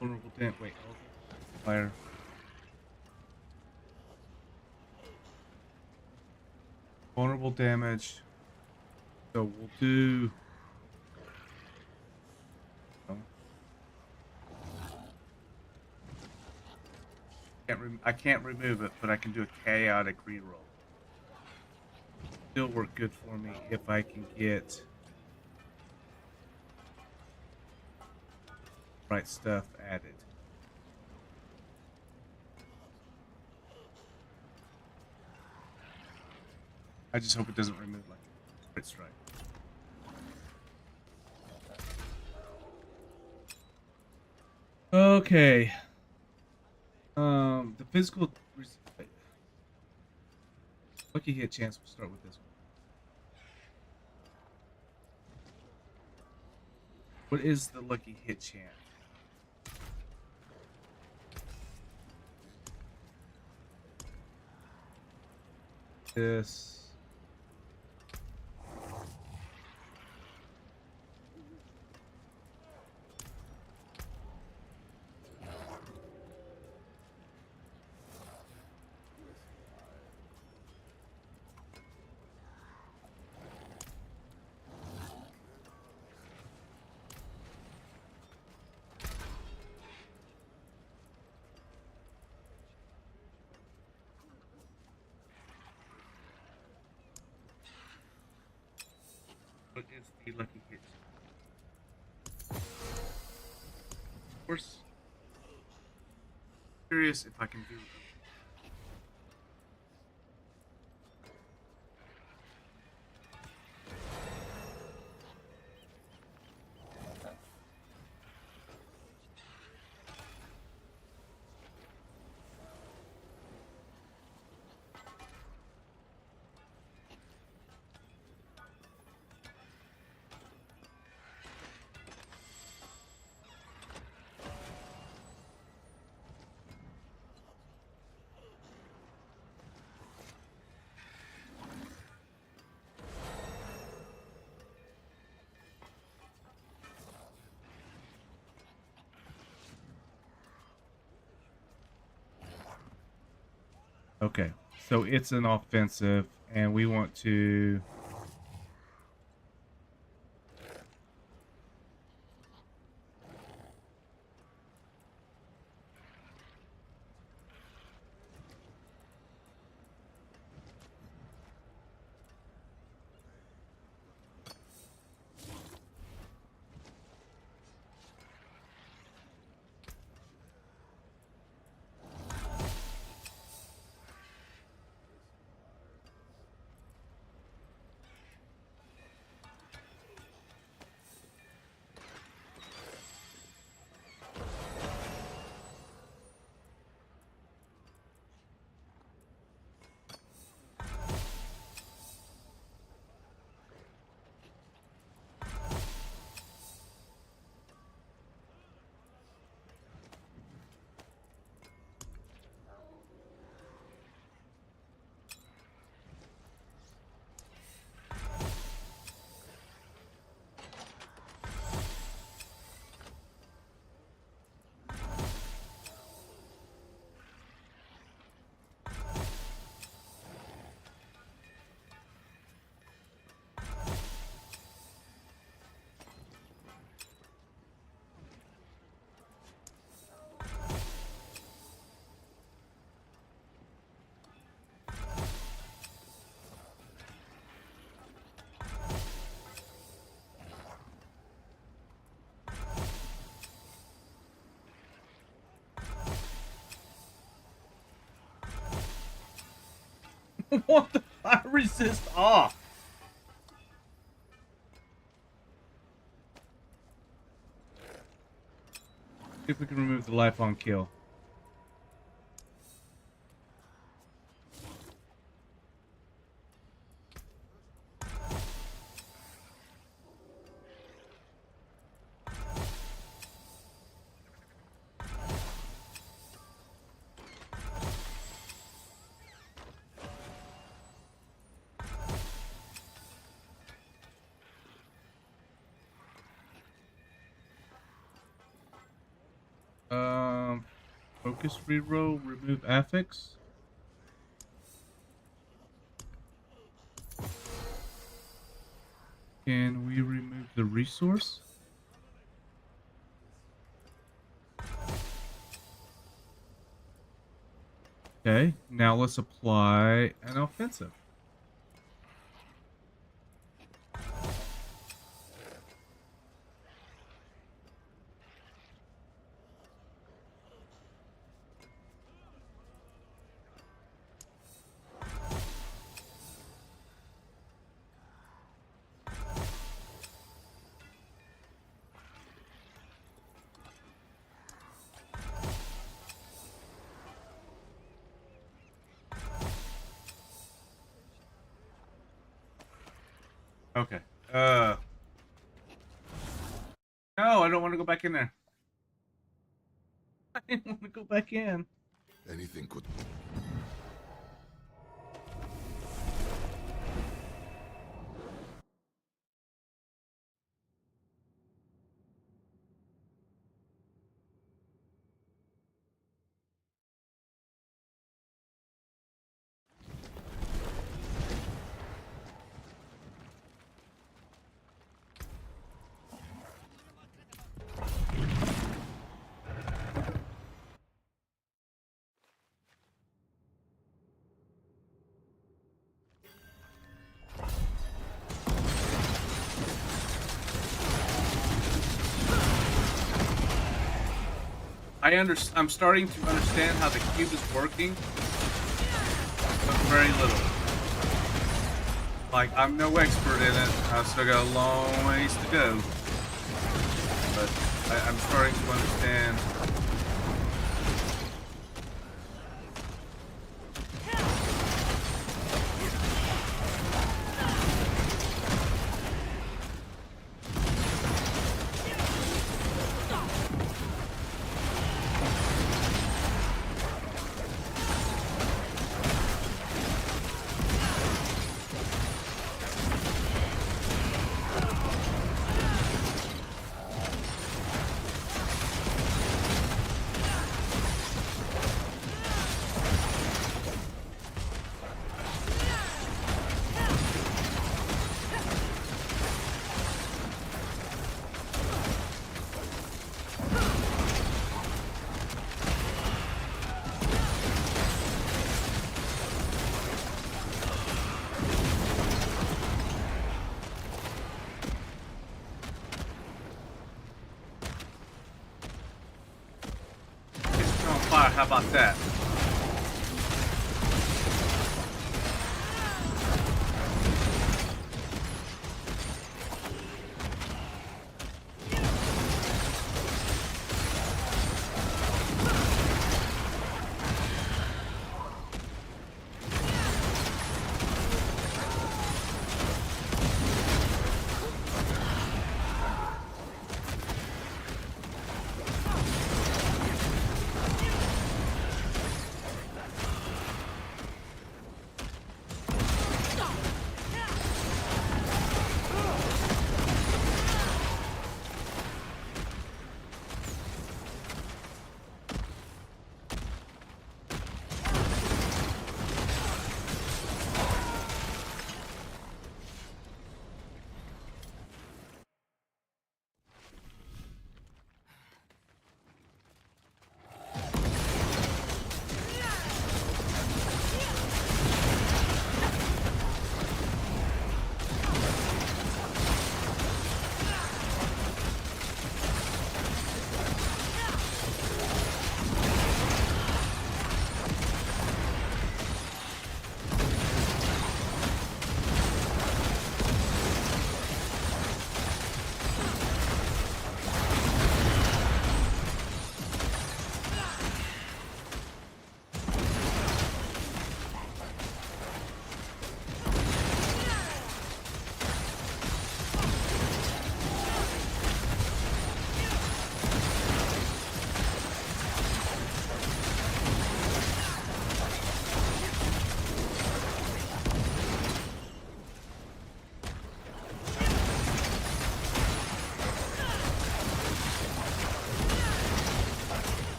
S1: Vulnerable damage. Wait. Fire. Vulnerable damage. So we'll do. Oh. I can't remove it, but I can do a chaotic reroll. Still work good for me if I can get right stuff added. I just hope it doesn't remove like a crit strike. Okay. The physical lucky hit chance. We'll start with this one. What is the lucky hit chance? This. What is the lucky hit? Of course. Curious if I can do. Okay, so it's an offensive, and we want to. What the fire resist off? See if we can remove the life on kill. Focus reroll, remove affix. Can we remove the resource? Okay, now let's apply an offensive. Okay. No, I don't want to go back in there. I didn't want to go back in.
S3: Anything could.
S1: I'm starting to understand how the cube is working, but very little. Like, I'm no expert in it. I've still got a long ways to go. But I'm starting to understand. It's on fire. How about that?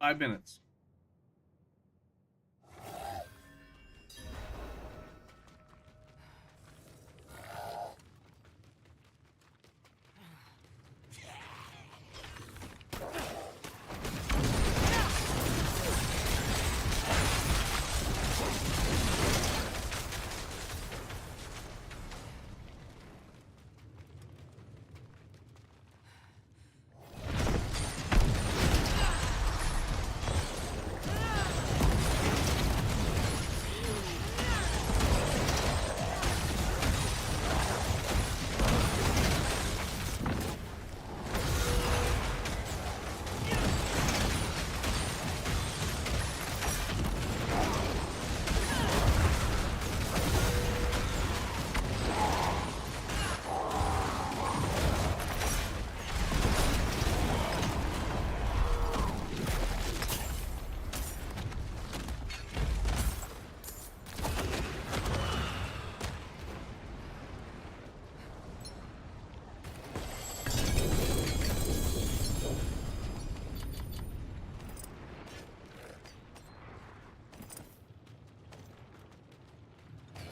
S1: 5 minutes.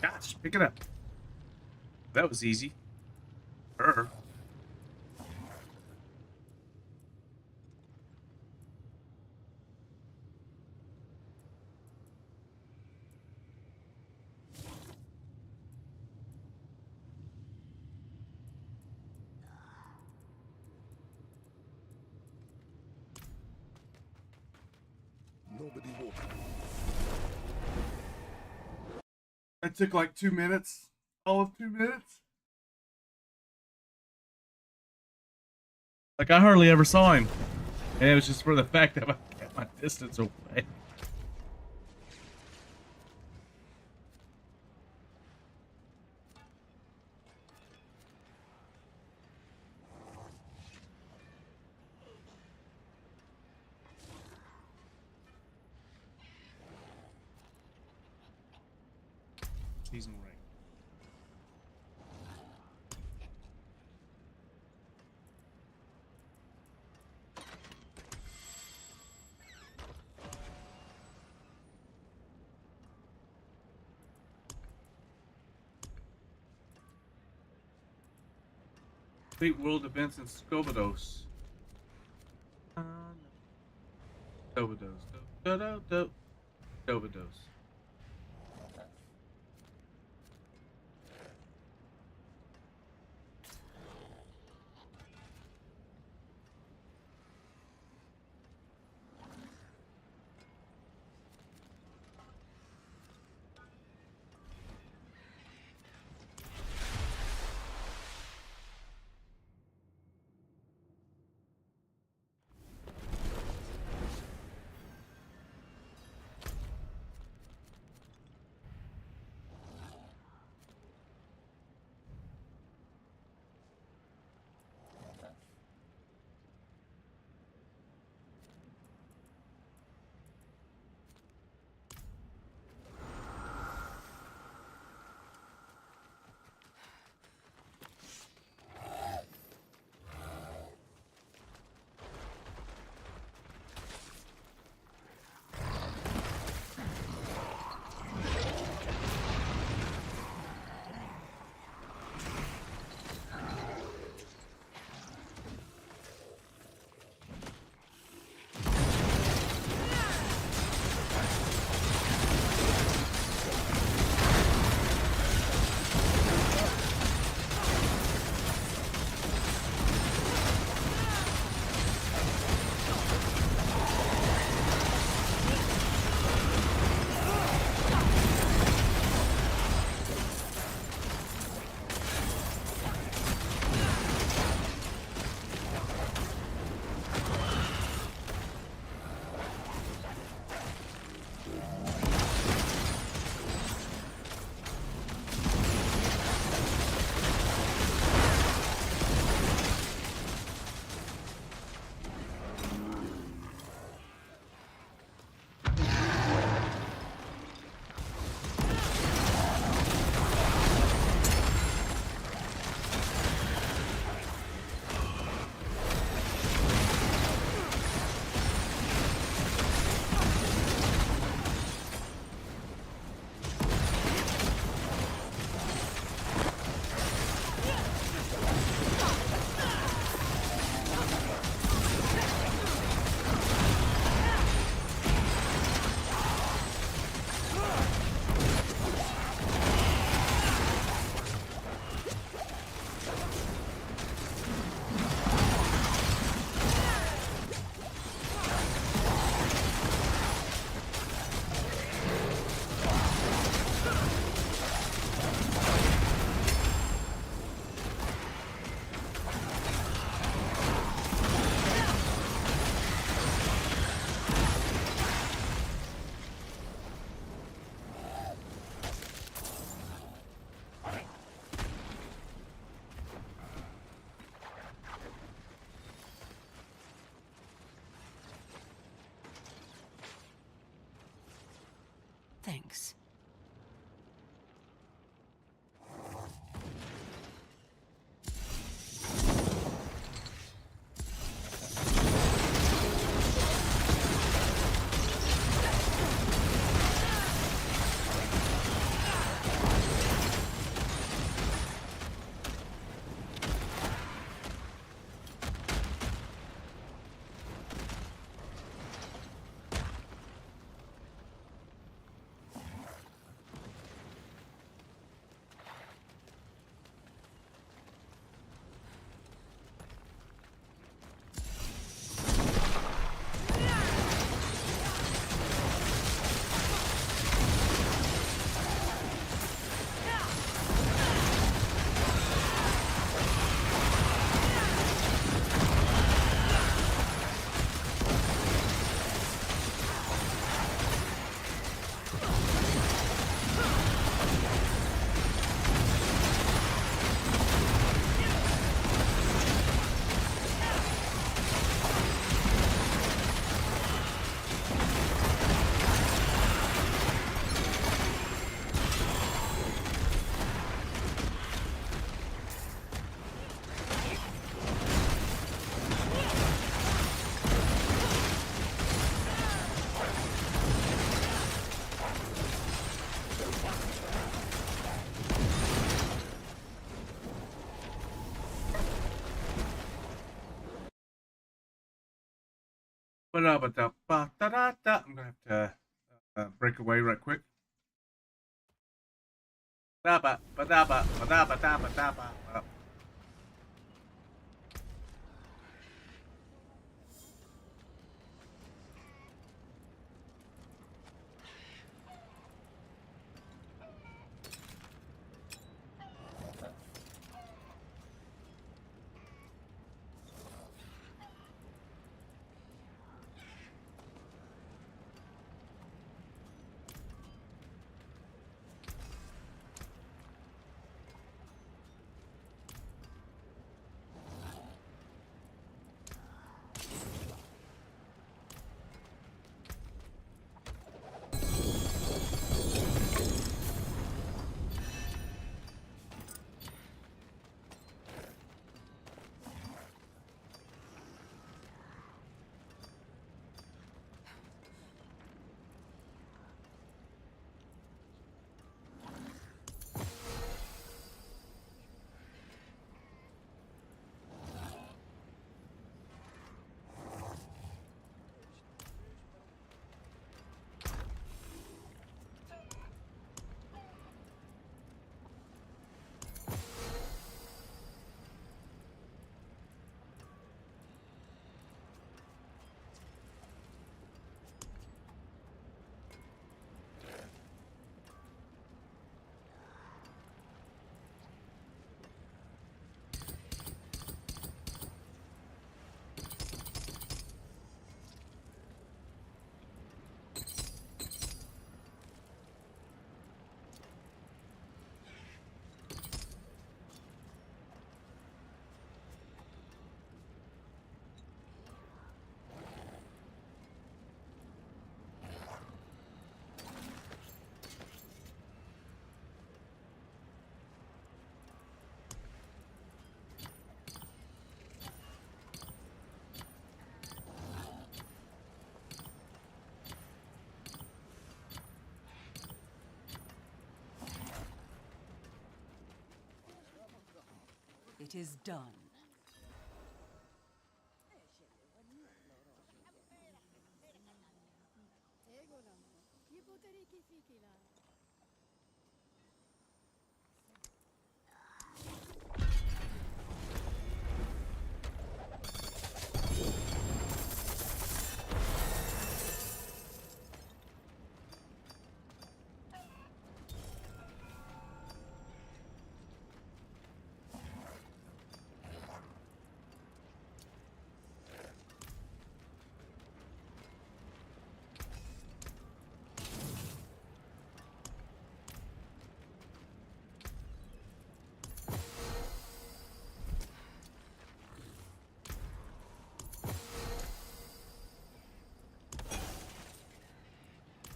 S1: Gosh, pick it up. That was easy. Her.
S3: Nobody woke.
S1: That took like 2 minutes. All of 2 minutes. Like I hardly ever saw him, and it was just for the fact that I kept my distance away. Season rank. Complete world events in Skovos. Skovos. Skovos.
S7: Thanks.
S1: I'm gonna have to break away right quick.
S7: It is done.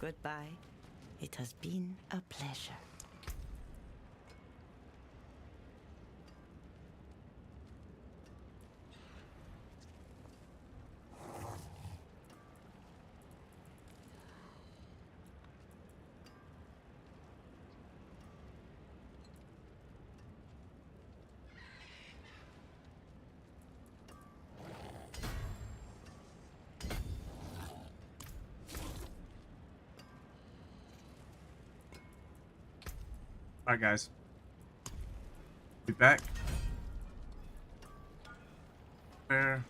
S6: Goodbye. It has been a pleasure.
S1: All right, guys. Be back. Where?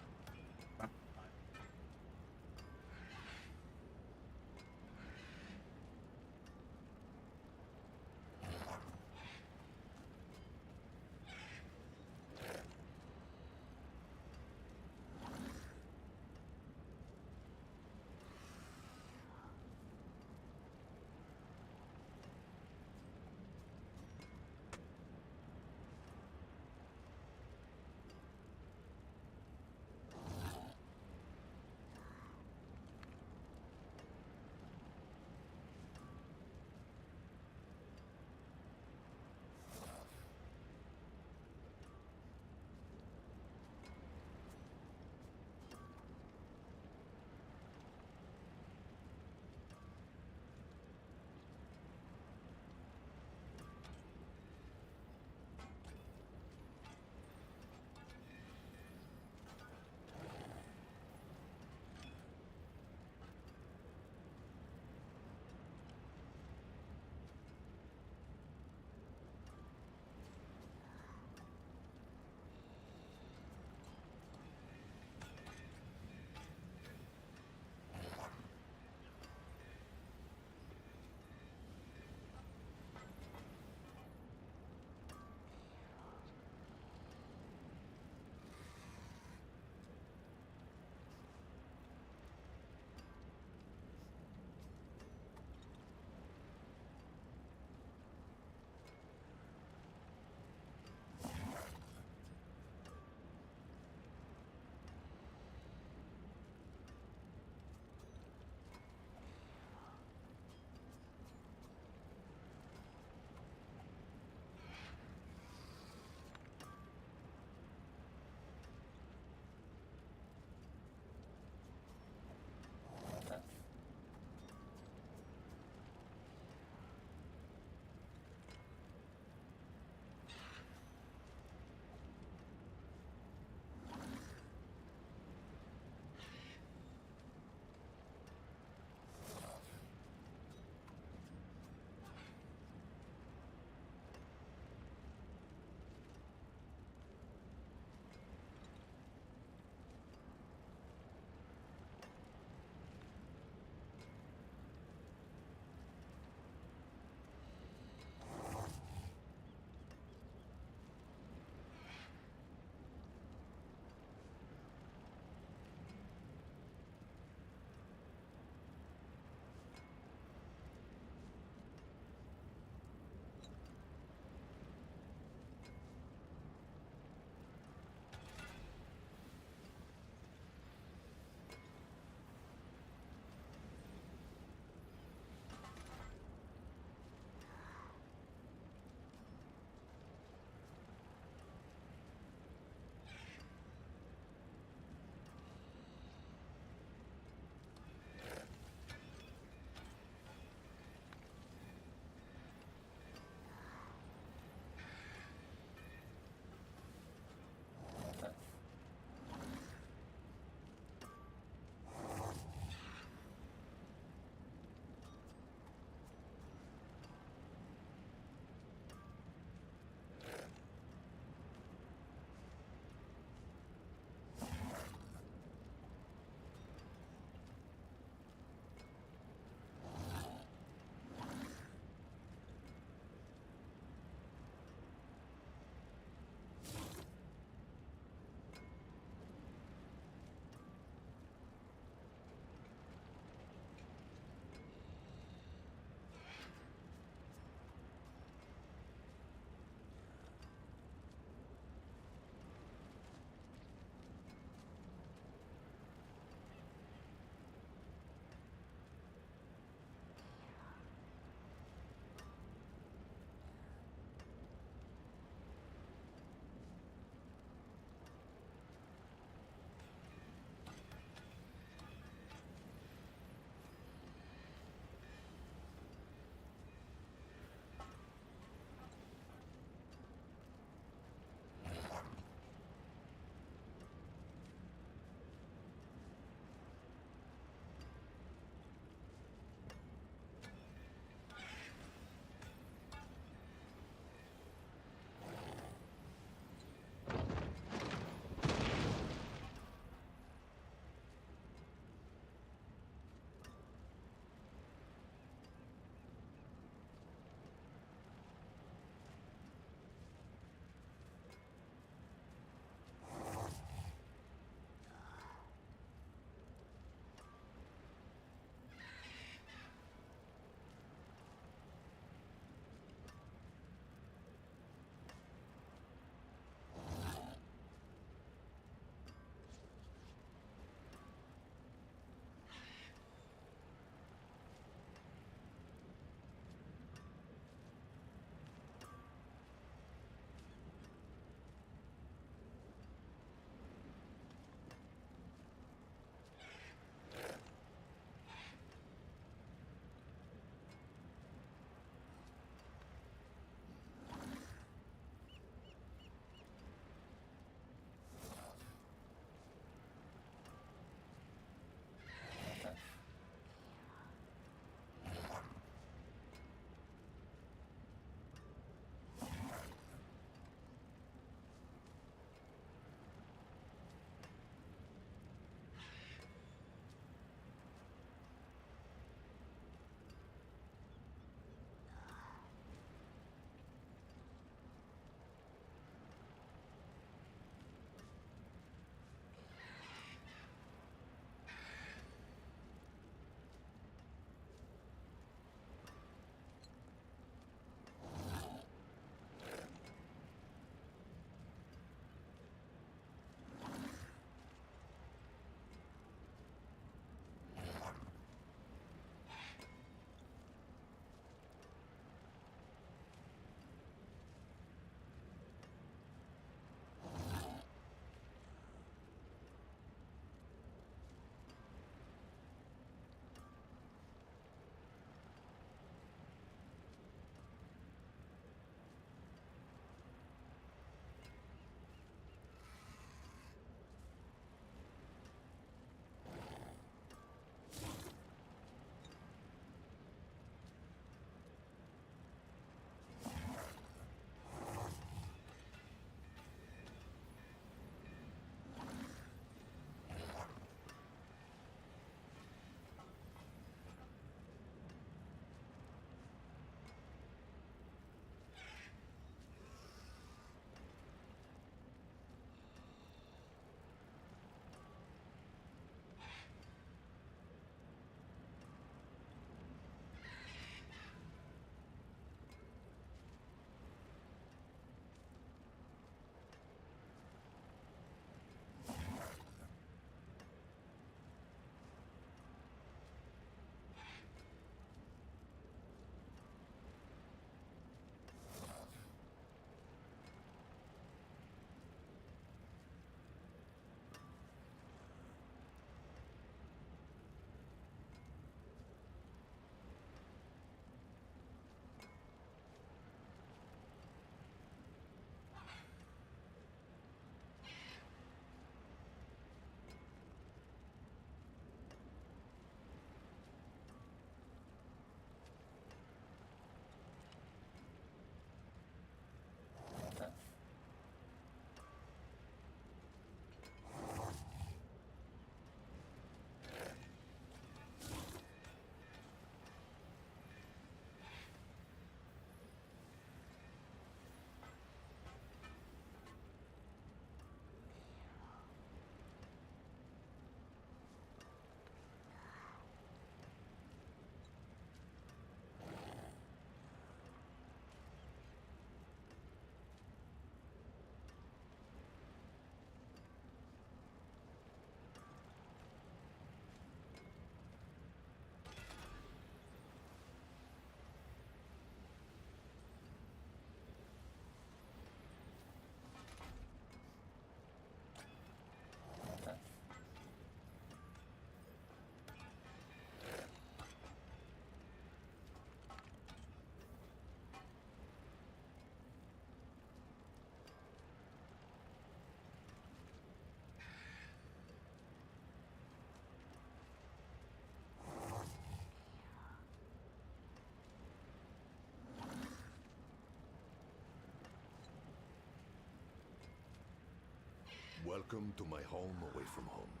S10: Welcome to my home away from home.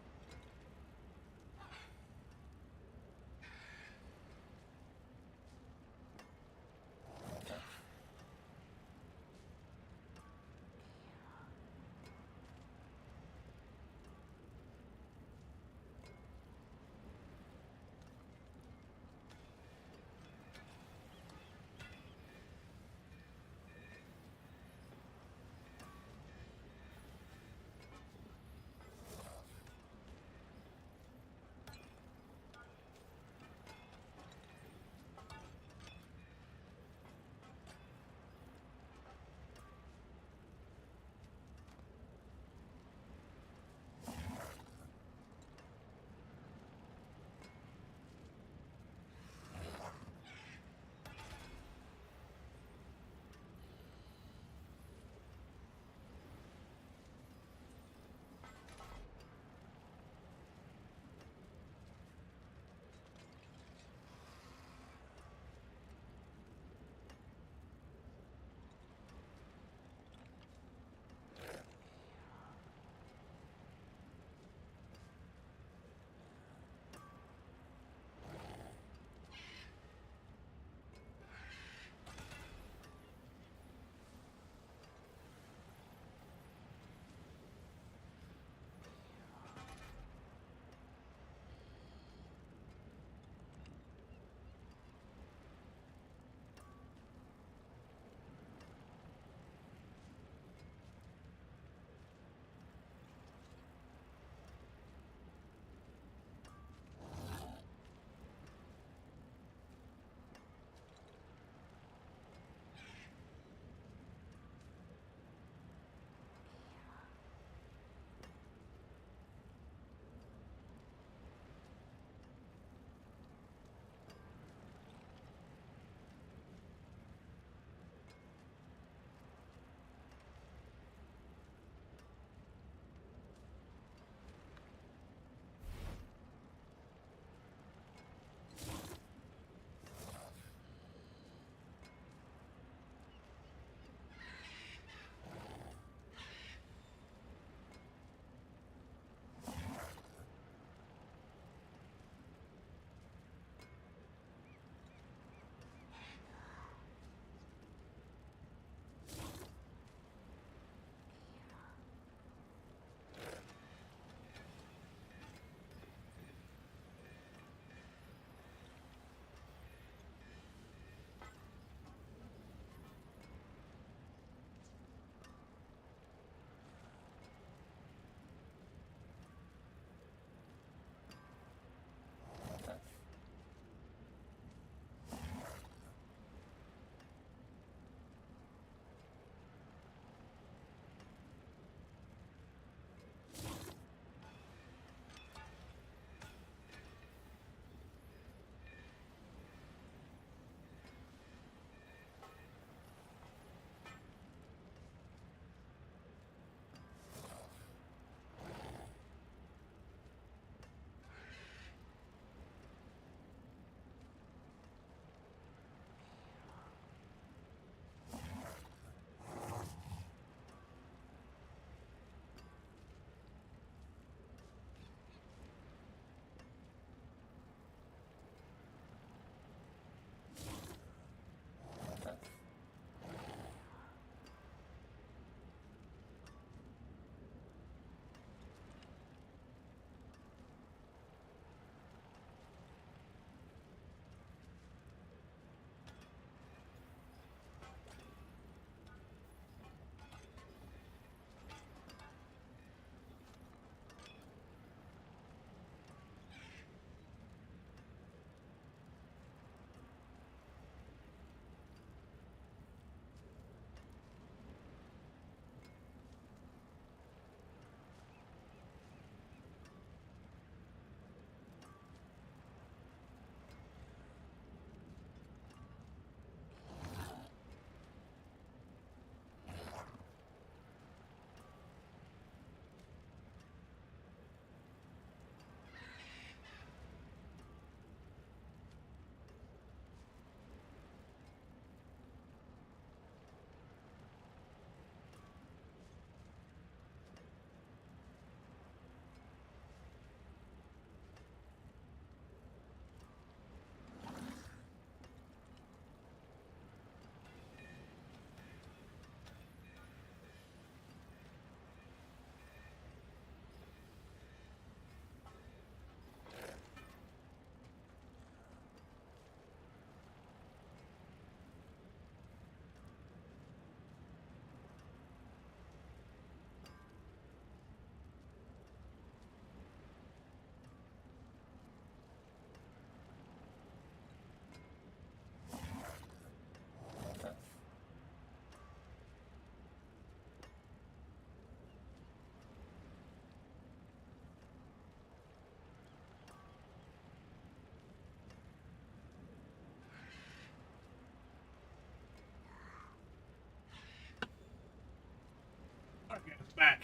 S1: back.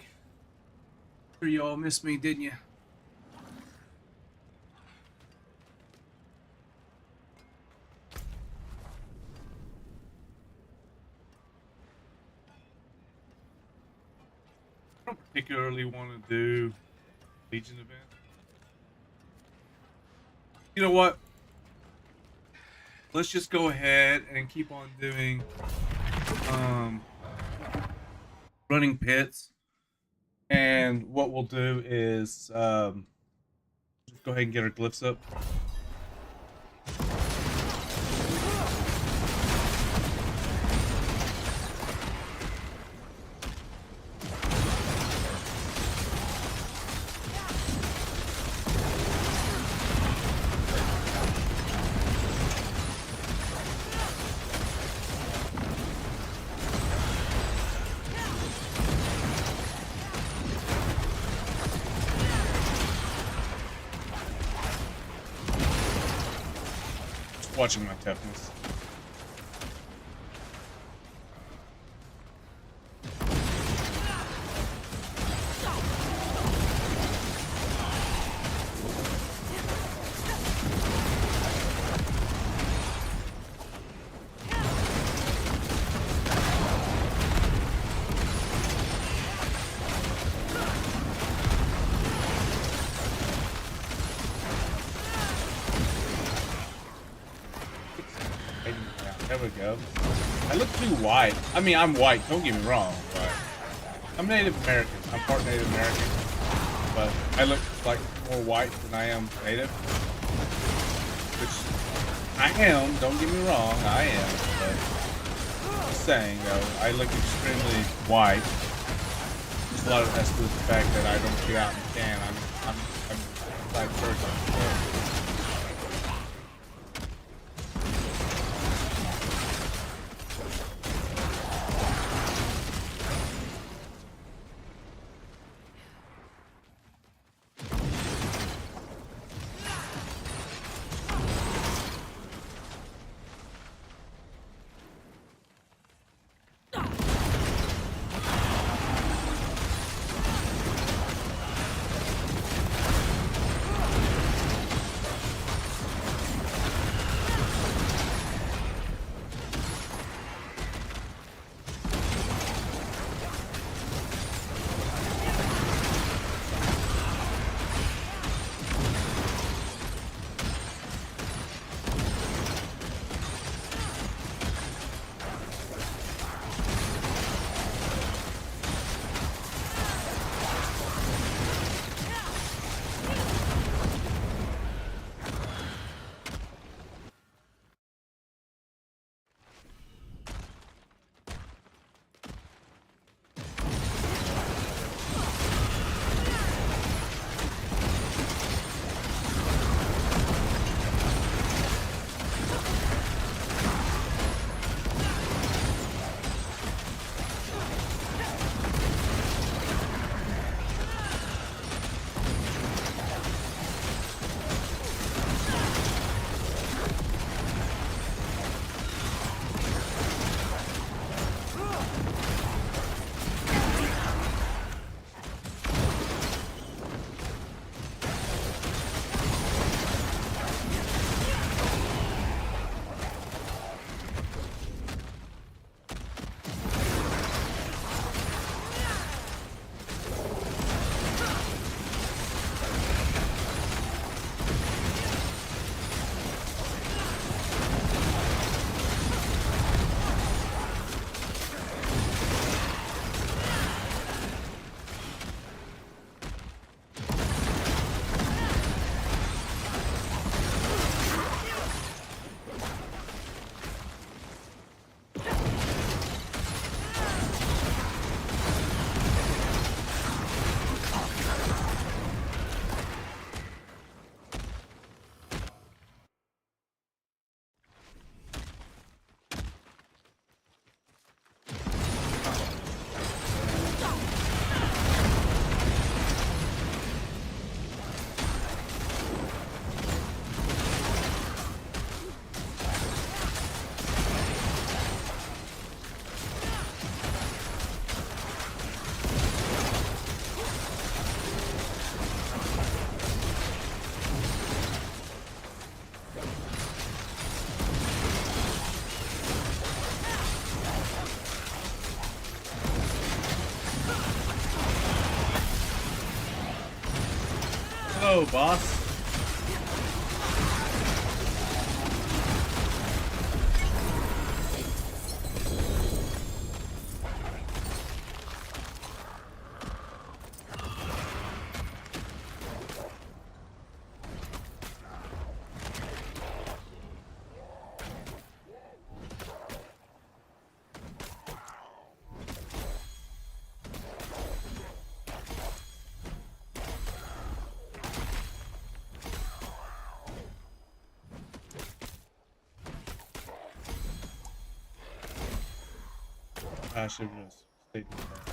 S1: Sure, you all missed me, didn't you? I don't particularly want to do Legion event. You know what? Let's just go ahead and keep on doing running pits. And what we'll do is just go ahead and get our glyphs up. Watching my toughness. There we go. I look too white. I mean, I'm white, don't get me wrong, but I'm Native American. I'm part Native American, but I look like more white than I am Native. Which I am, don't get me wrong, I am, but just saying though, I look extremely white. Just a lot of that has to do with the fact that I don't get out and tan. I'm black person. So. go, boss. I should have just stayed with that.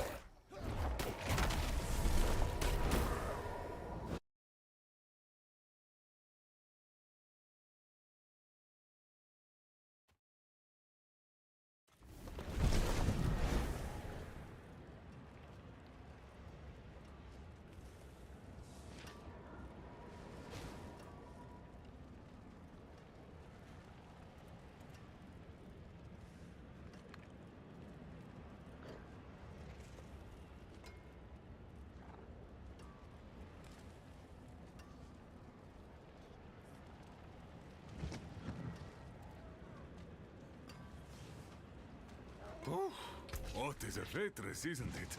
S3: Oh, what is a waitress, isn't it?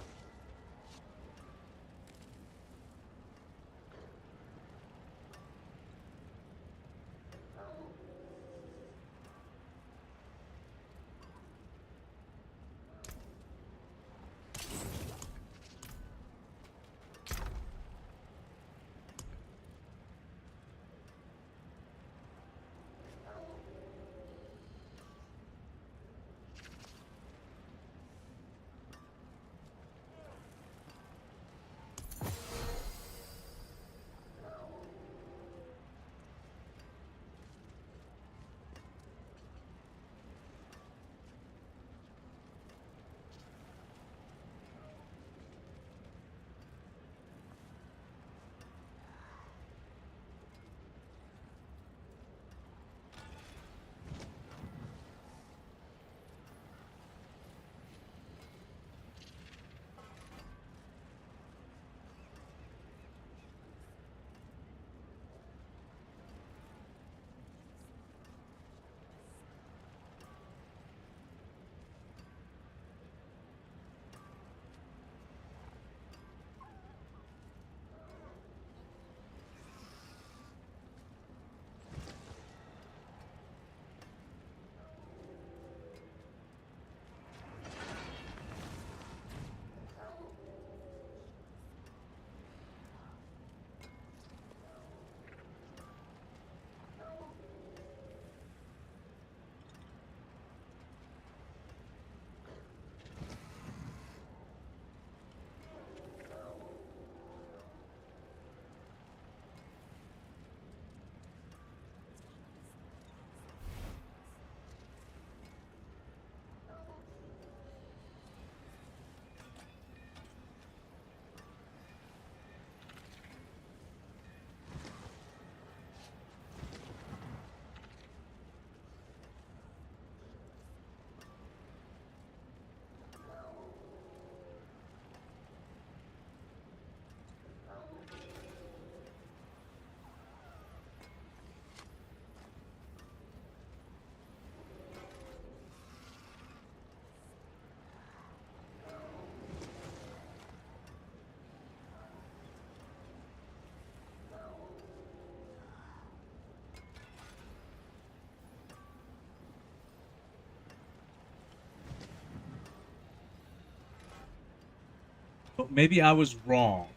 S1: But maybe I was wrong.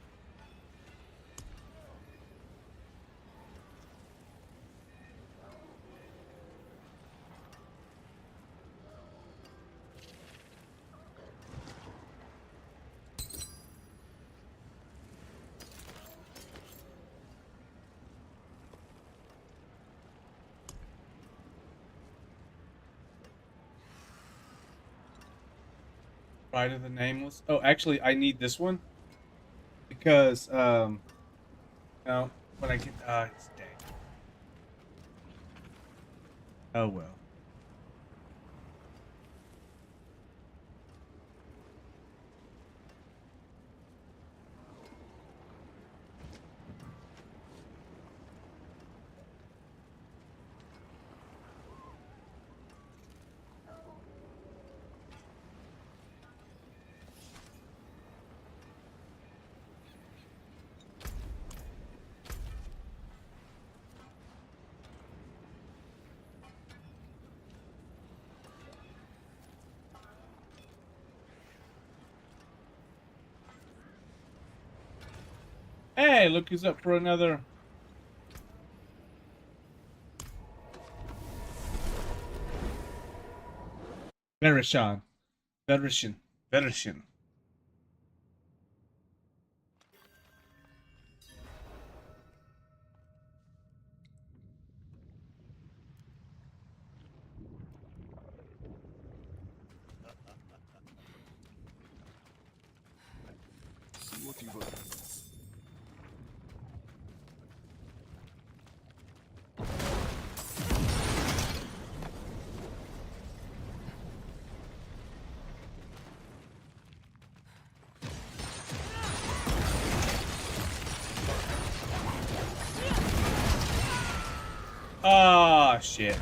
S1: Pride of the Nameless. Oh, actually, I need this one because no, when I get it's dang. Oh well. Hey, look who's up for another. Verishan. Verishan.
S10: See what you've earned.
S1: Ah, shit.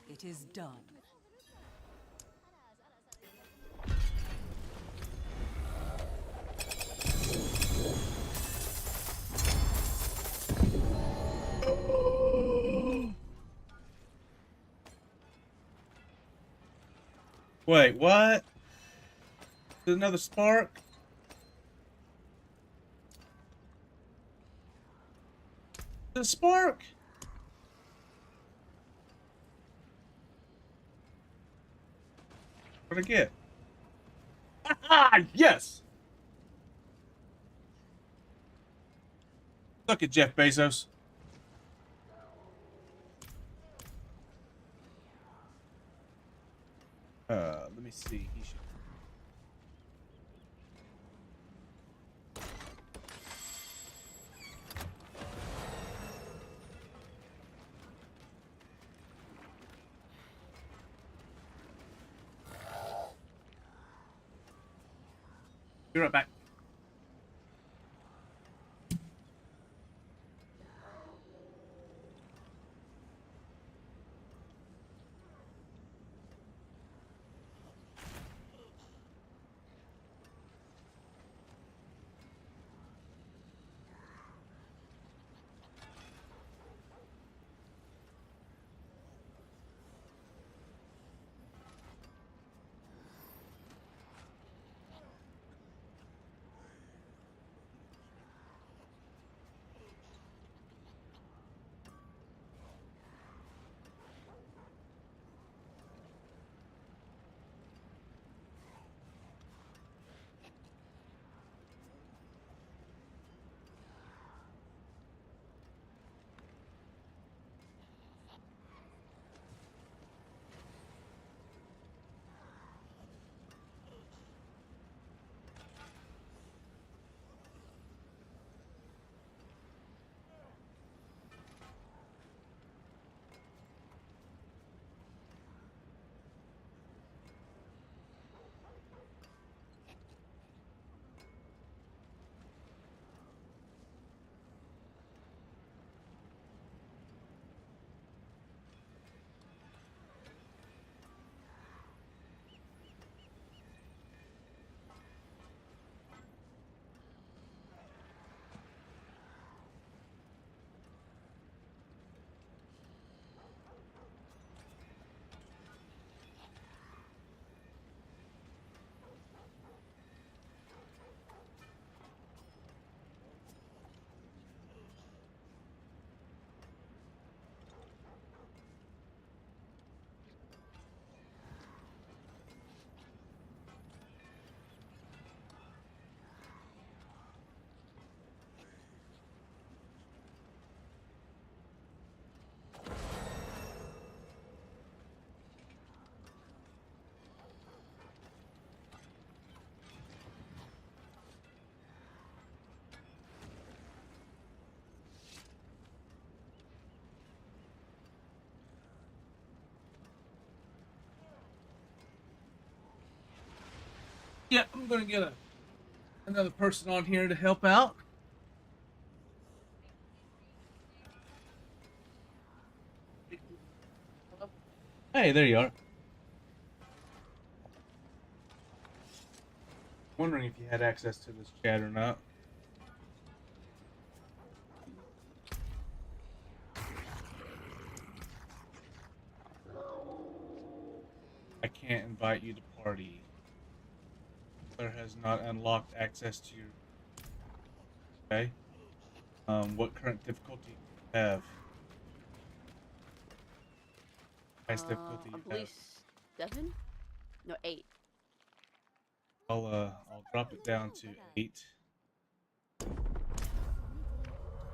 S7: It is done.
S1: Wait, what? There's another spark? The spark? What'd I get? Ah, yes! Look at Jeff Bezos. Let me see. He should. Be right back. Yeah, I'm gonna get another person on here to help out. Hey, there you are. Wondering if you had access to this chat or not. I can't invite you to party. Claire has not unlocked access to your. Okay. What current difficulty do you have? Highest difficulty
S11: I
S1: you have.
S11: believe 7? No, 8.
S1: I'll drop it down to 8.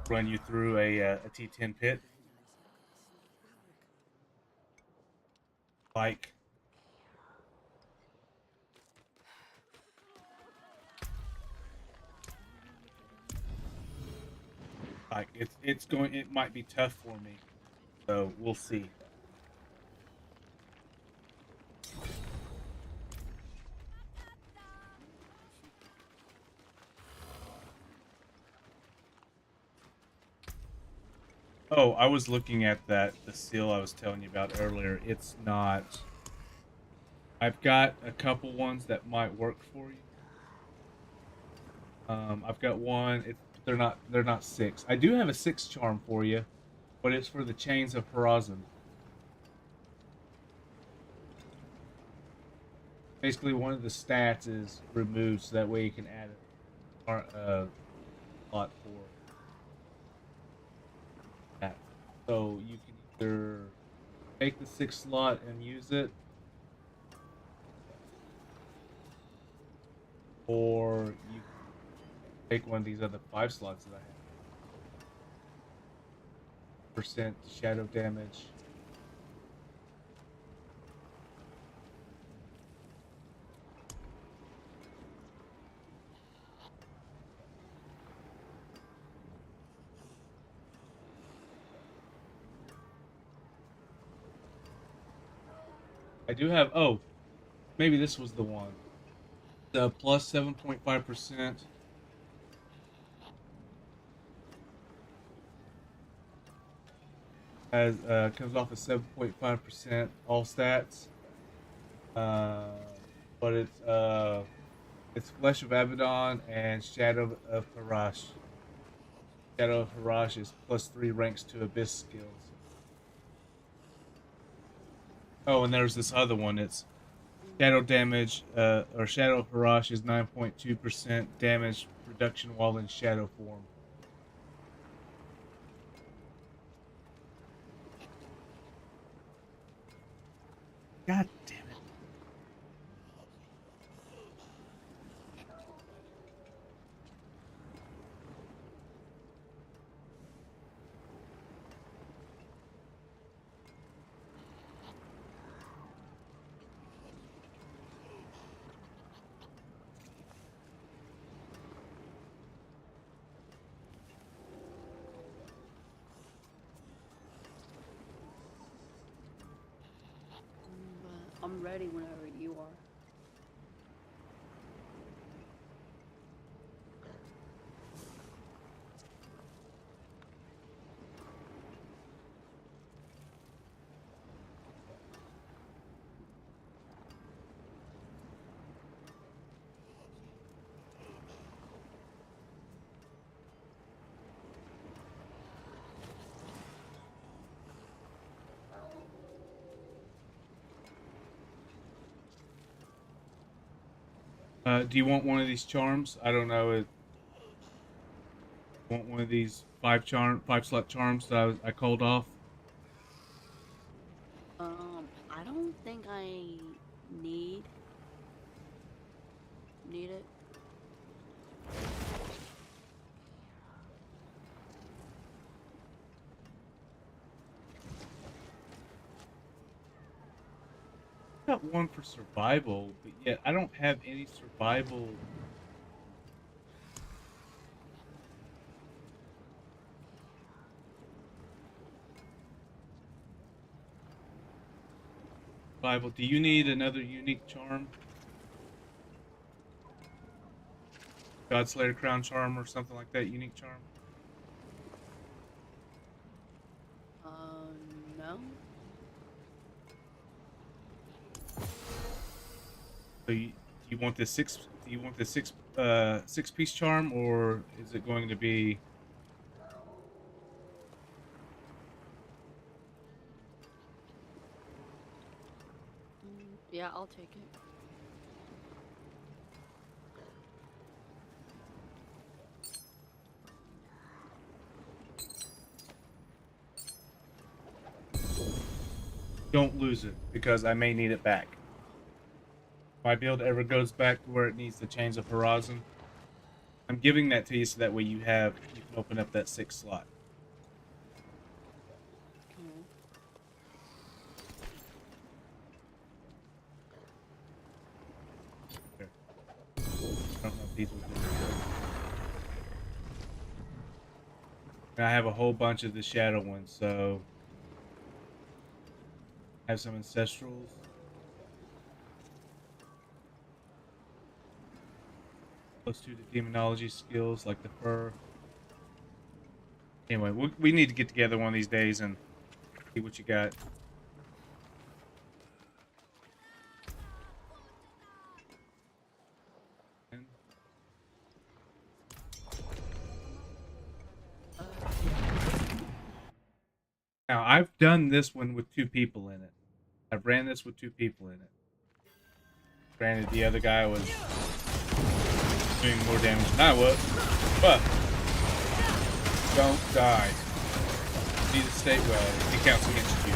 S1: Run you through a T10 pit. Like. It might be tough for me. So we'll see. Oh, I was looking at the seal I was telling you about earlier. It's not. I've got a couple ones that might work for you. I've got one. They're not 6. I do have a 6 charm for you, but it's for the Chains of Horizon. Basically, one of the stats is removed, so that way you can add a slot for that. So you can either take the 6 slot and use it, or you can take one of these other 5 slots that I have. Percent shadow damage. I do have. Oh, maybe this was the one. The plus 7.5%. As comes off of 7.5% all stats. But it's Flesh of Abaddon and Shadow of Harash. Shadow of Harash is plus 3 ranks to Abyss skills. Oh, and there's this other one. It's Shadow damage, or Shadow of Harash is 9.2% damage reduction while in shadow form. God damn it.
S11: I'm ready whenever you are.
S1: Do you want one of these charms? I don't know. Want one of these 5 slot charms that I called off?
S11: I don't think I need it.
S1: I got one for survival, but yet I don't have any survival. Survival. Do you need another unique charm? Godslayer Crown Charm or something like that, unique charm?
S11: No.
S1: So you want the six? Do you want the six piece charm, or is it going to be?
S11: Yeah, I'll take it.
S1: Don't lose it, because I may need it back. If my build ever goes back to where it needs to change of horizon, I'm giving that to you so that way you can open up that 6 slot.
S11: Cool.
S1: There. I don't know if these will do it. And I have a whole bunch of the shadow ones, so I have some ancestrals. Close to the demonology skills, like the fur. Anyway, we need to get together one of these days and see what you got. Now, I've done this one with 2 people in it. I've ran this with 2 people in it. Granted, the other guy was doing more damage than I was, but don't die. You need to stay well. It counts against you.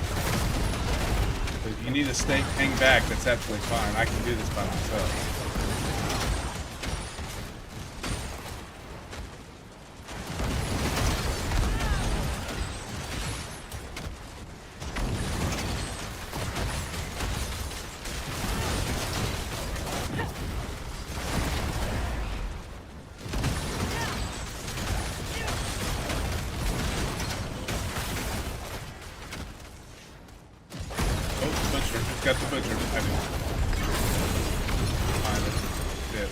S1: So if you need to stay, hang back, that's absolutely fine. I can do this by myself. Got the butcher. I mean, fine, that's it.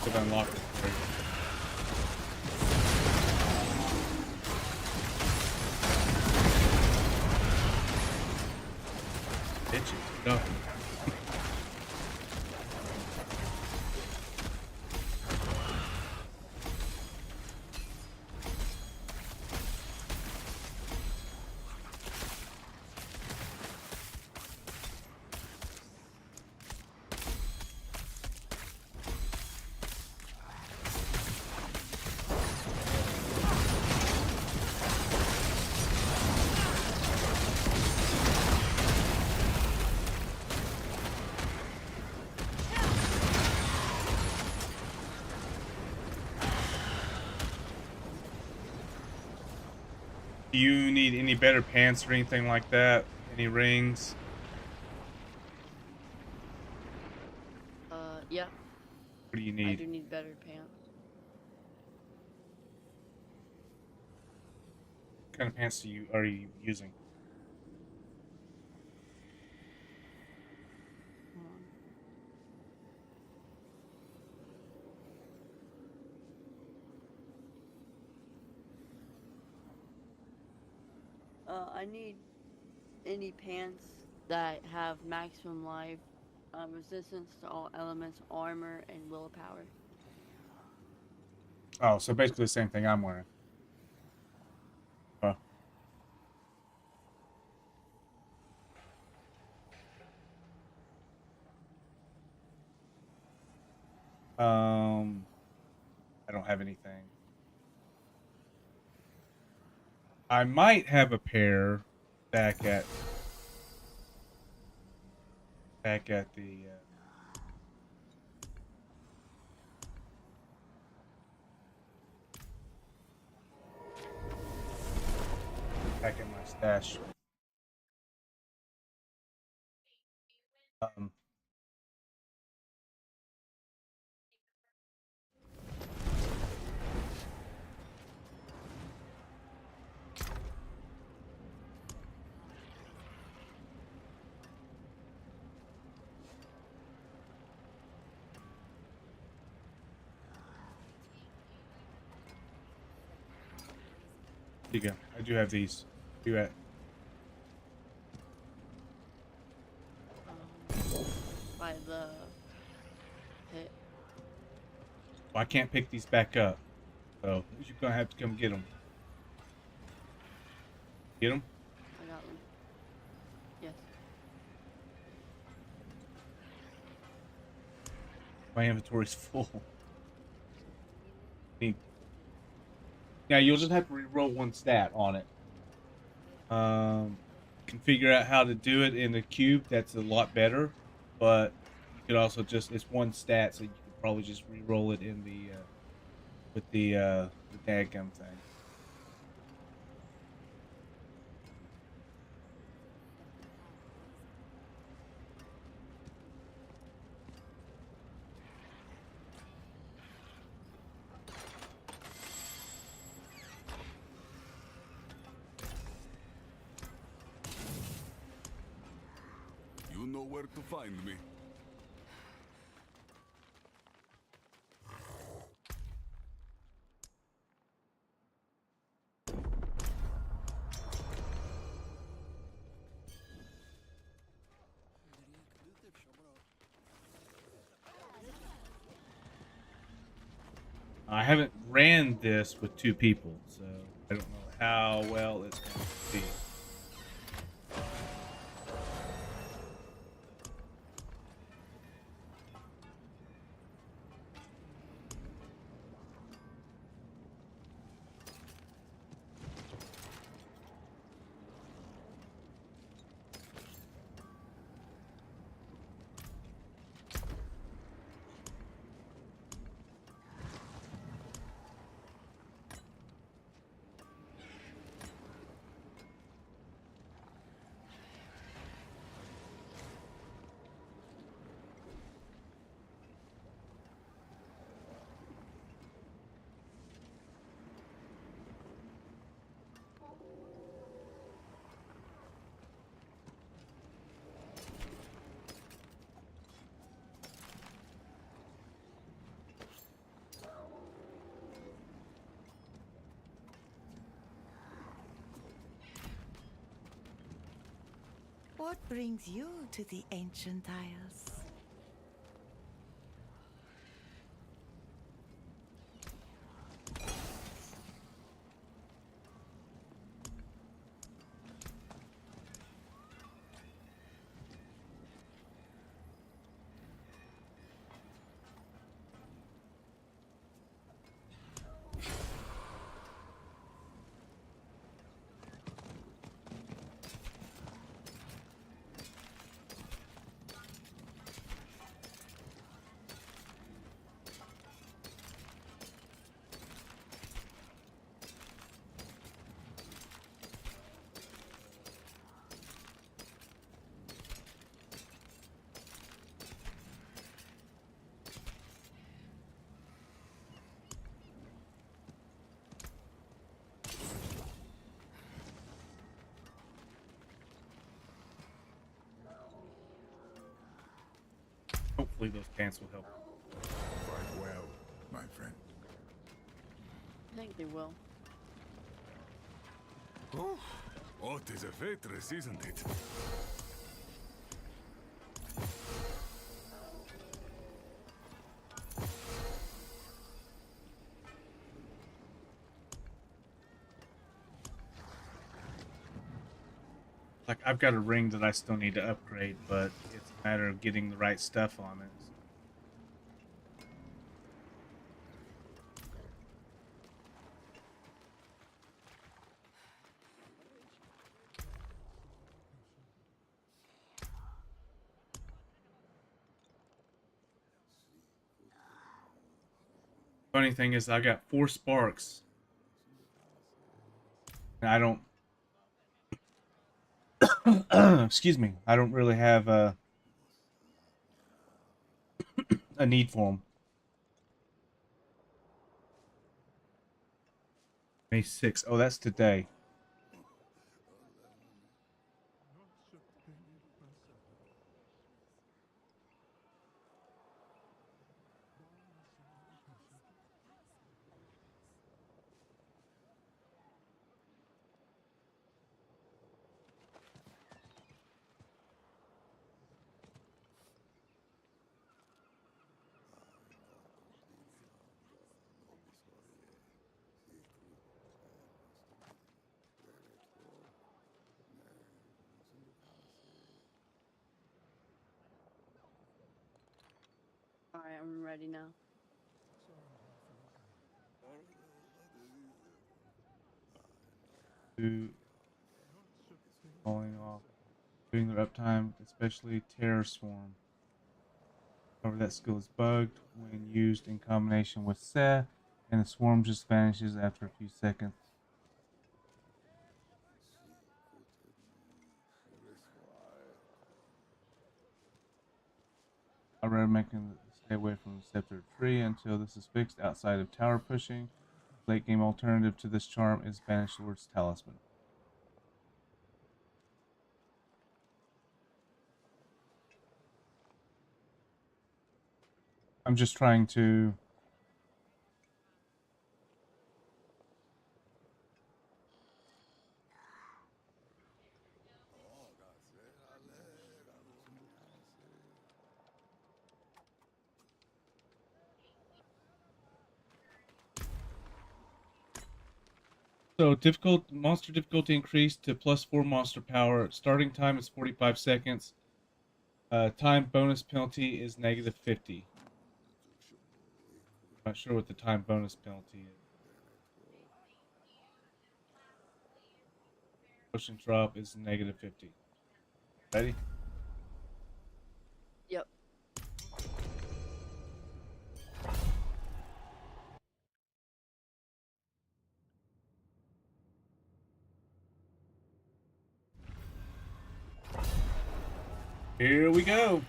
S1: Could unlock it. Itchy. No. Do you need any better pants or anything like that? Any rings?
S11: Yeah.
S1: What do you
S11: I
S1: need?
S11: do need better pants.
S1: What kind of pants are you using?
S11: I need any pants that have maximum life, resistance to all elements, armor, and willpower.
S1: Oh, so basically the same thing I'm wearing. Oh. I don't have anything. I might have a pair back at the back in my stash. Um, Here you go. I do have these. You at?
S11: By the pit.
S1: Well, I can't pick these back up, so you're gonna have to come get them. Get them?
S11: I got them. Yes.
S1: My inventory's full. Yeah, you'll just have to re-roll one stat on it. Can figure out how to do it in the cube. That's a lot better, but you could also it's one stat, so you could probably just re-roll it in the with the dadgum thing.
S3: You know where to find me.
S1: I haven't ran this with two people, so I don't know how well it's going to be.
S6: What brings you to the ancient isles?
S1: Hopefully those pants will help.
S8: Fight well, my friend.
S11: I think they will.
S3: Oh, it is a waitress, isn't it?
S1: Like, I've got a ring that I still need to upgrade, but it's a matter of getting the right stuff on it. Funny thing is, I got 4 sparks. And I don't... excuse me. I don't really have a need for them. May 6th. Oh, that's today.
S11: Alright, I'm ready now.
S1: Falling off during their uptime, especially Terror Swarm. However, that skill is bugged when used in combination with Seth, and the swarm just vanishes after a few seconds. I recommend stay away from the scepter tree until this is fixed. Outside of tower pushing, late game alternative to this charm is Banished Lord's Talisman. I'm just trying to So monster difficulty increased to +4 monster power. Starting time is 45 seconds. Time bonus penalty is -50. Not sure what the time bonus penalty is. Potion drop is -50. Ready?
S11: Yep.
S1: Here we go.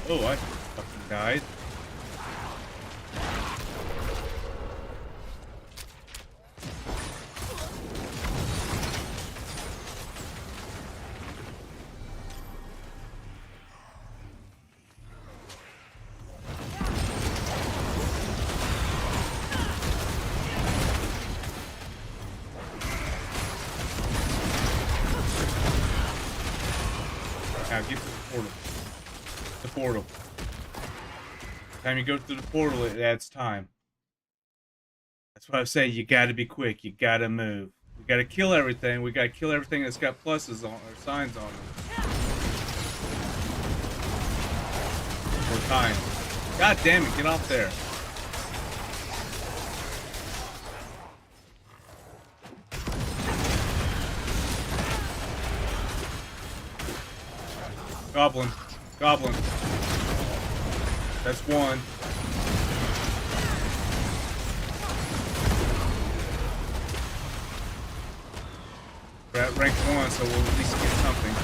S1: Oh, I fucking died. Now get to the portal. The portal. Time you go through the portal, it adds time. That's what I say. You got to be quick. You got to move. We got to kill everything. We got to kill everything that's got pluses on or signs on it. More time. God damn it! Get off there. Goblin. Goblin. That's one. We're at rank 1, so we'll at least get something.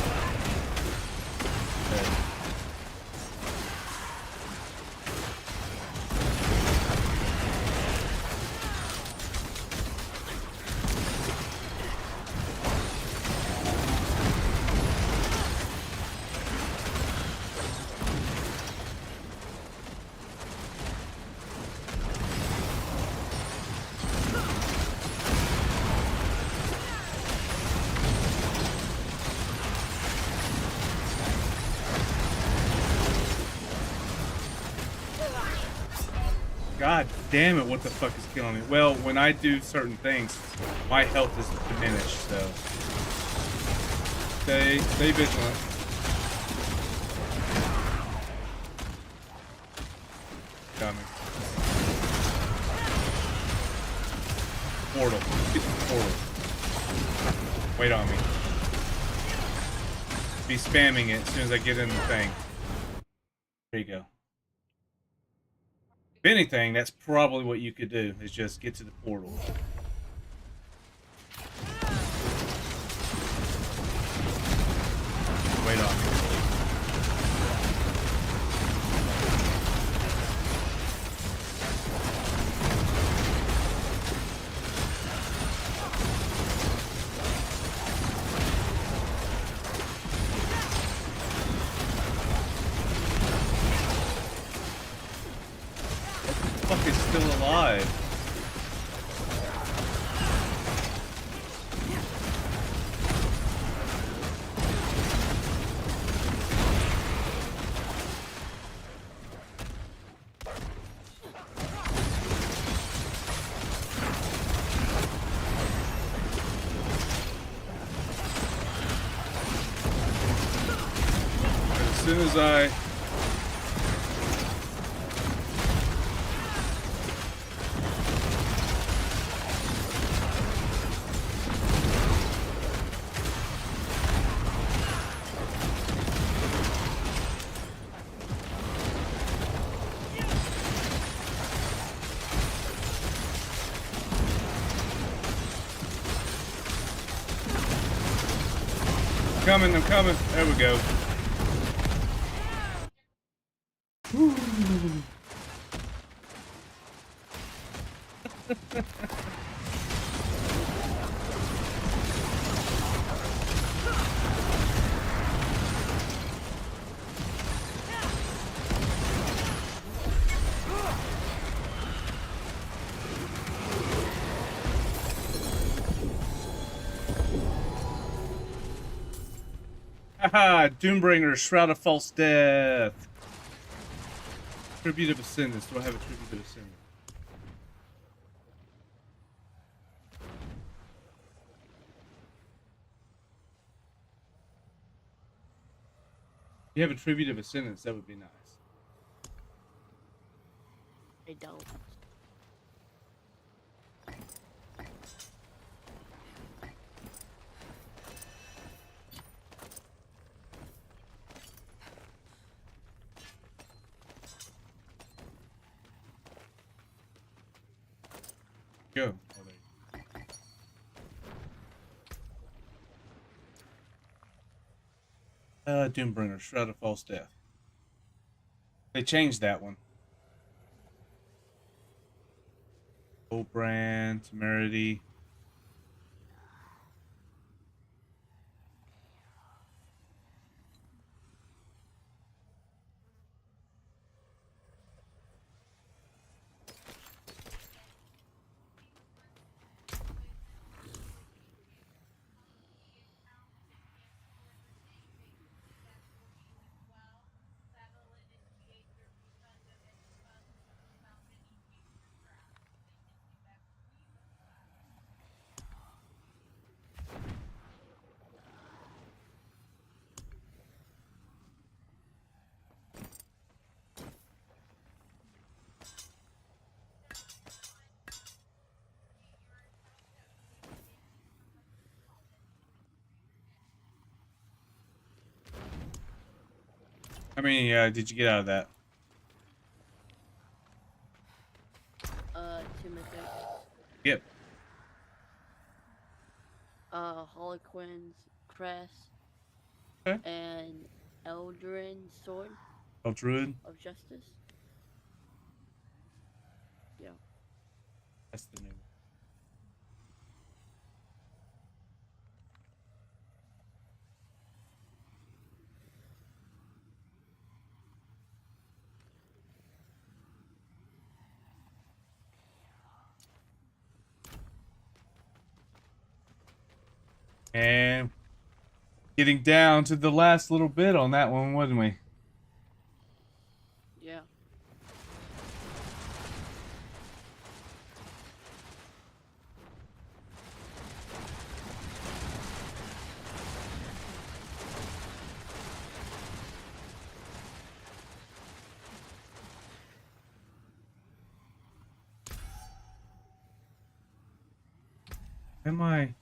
S1: Okay. God damn it, what the fuck is killing me? Well, when I do certain things, my health is diminished, so stay vigilant. Got me. Portal. Get to the portal. Wait on me. Be spamming it as soon as I get in the thing. There you go. If anything, that's probably what you could do, is just get to the portal. Wait on me. What the fuck is alive. As soon as I I'm coming. There we go. Haha, Doombringer, Shroud of False Death. Tribute of Ascendance. Do I have a Tribute of Ascendance? If you have a Tribute of Ascendance, that would be nice.
S11: I don't.
S1: Go. Doombringer, Shroud of False Death. They changed that one. Old Brand, Temerity. How many did you get out of that?
S11: Two mythics.
S1: Yep.
S11: Harlequin's Crest.
S1: Okay.
S11: And Eldrin Sword
S1: Oh, Druid.
S11: of Justice. Yeah.
S1: That's the new one. And getting down to the last little bit on that one, wasn't we?
S11: Yeah.
S1: Am I?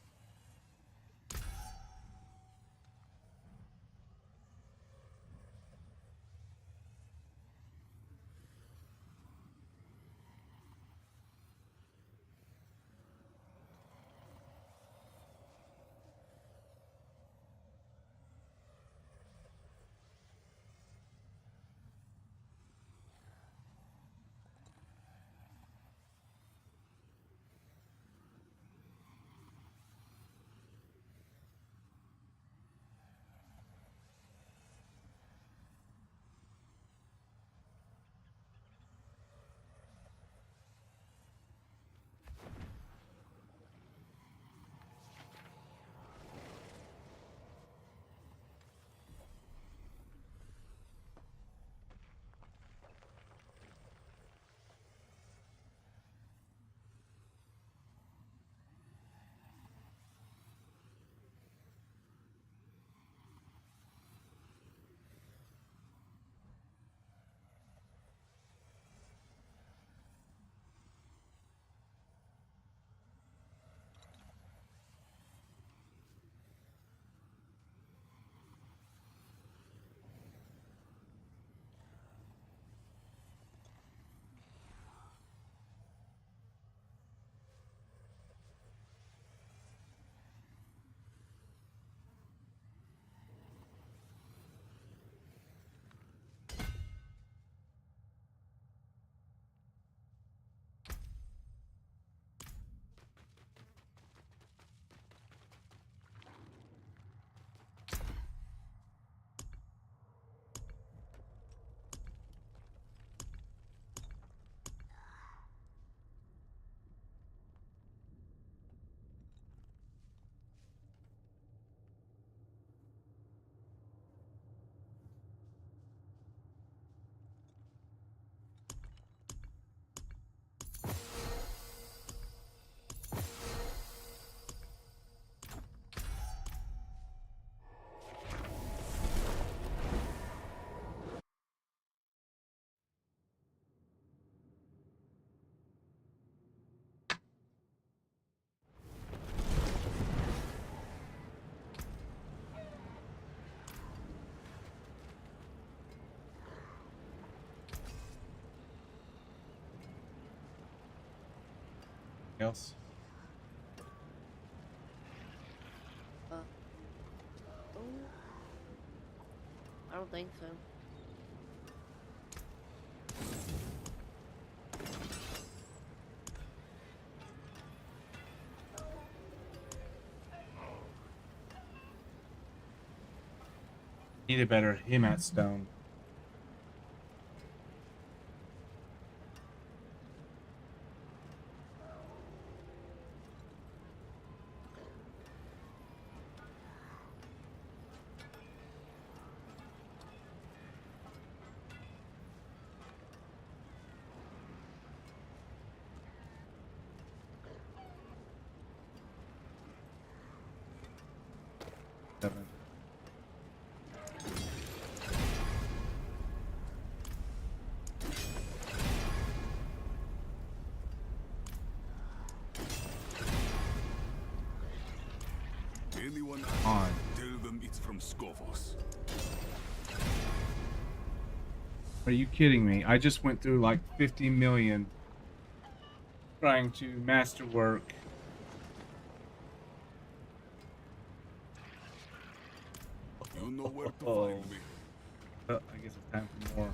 S1: else?
S11: Oh, I don't think so.
S1: Need a better him at stone. Seven.
S3: Anyone
S1: On.
S3: tell them it's from Skovos.
S1: Are you kidding me? I just went through like 50 million trying to masterwork.
S3: You know where to
S1: Oh.
S3: find me.
S1: I guess it's time for more.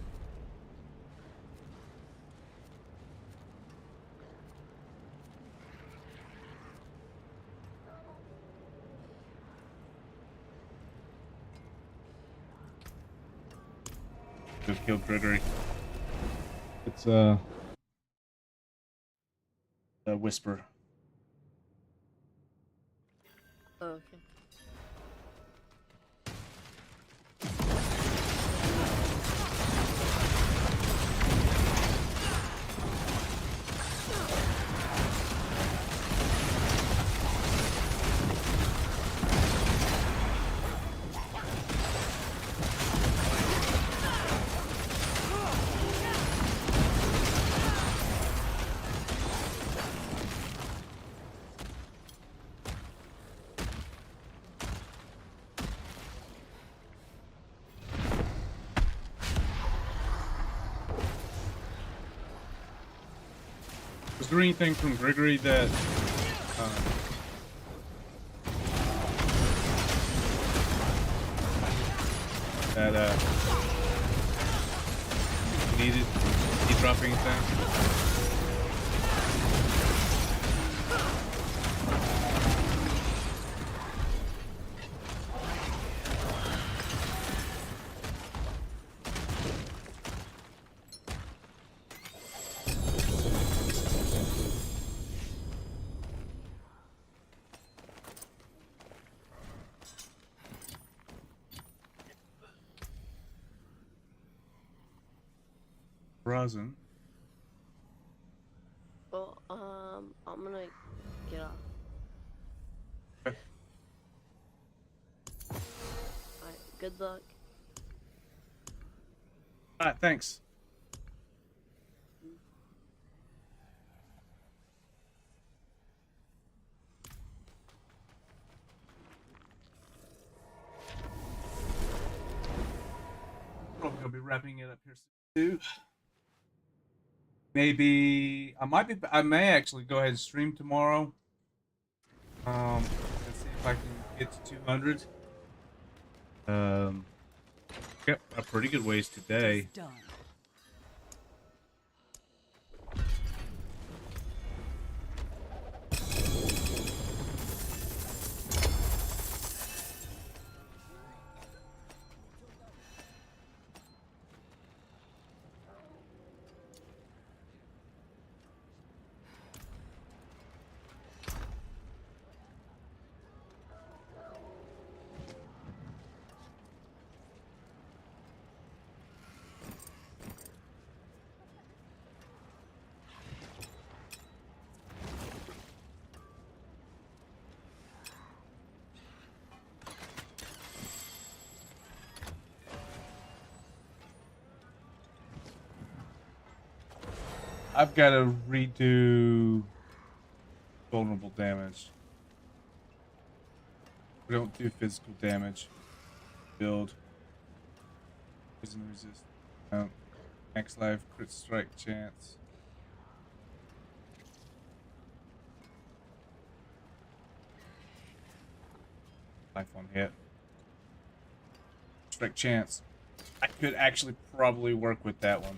S1: Go kill Gregory. It's a whisper.
S11: Oh, okay.
S1: Was there anything from Gregory that that needed? Did he drop anything? Rosin.
S11: Well, I'm gonna get off.
S1: Okay.
S11: Alright, good luck.
S1: Alright, thanks. Probably gonna be wrapping it up here soon too. Maybe I may actually go ahead and stream tomorrow. And see if I can get to 200. Yep, a pretty good ways today.
S7: Done.
S1: I've got to redo vulnerable damage. We don't do physical damage. Build. Poison resist. Max life, crit strike chance. life on hit. Strike chance. I could actually probably work with that one.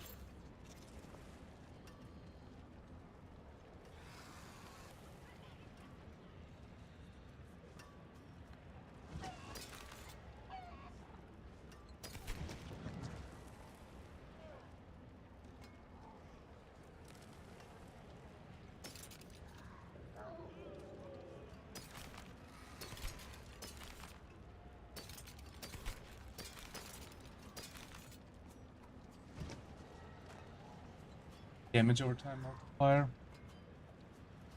S1: Damage over time multiplier.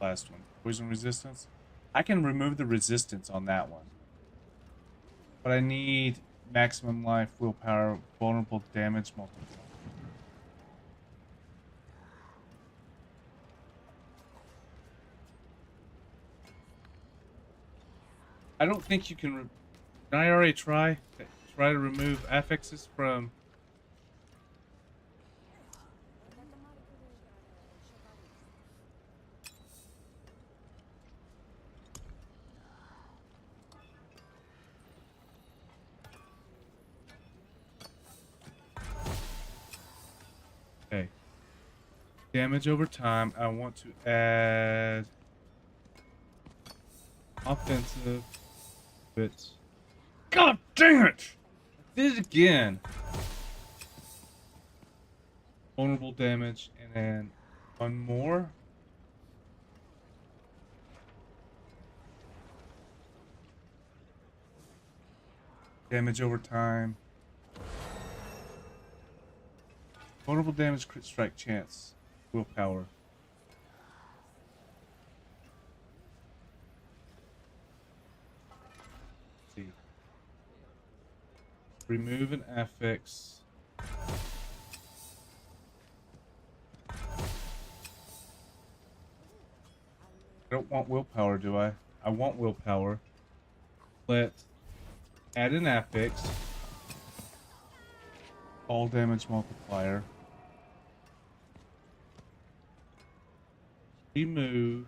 S1: Last one. Poison resistance. I can remove the resistance on that one. But I need maximum life, willpower, vulnerable damage multiplier. I don't think you can... Can I already try to remove affixes from... Okay. Damage over time. I want to add offensive bits. God dang it! I did it again. Vulnerable damage, and then one more. Damage over time. Vulnerable damage, crit strike chance, willpower. Let's see. Remove an affix. I don't want willpower, do I? I want willpower. Let's add an affix. All damage multiplier. Remove.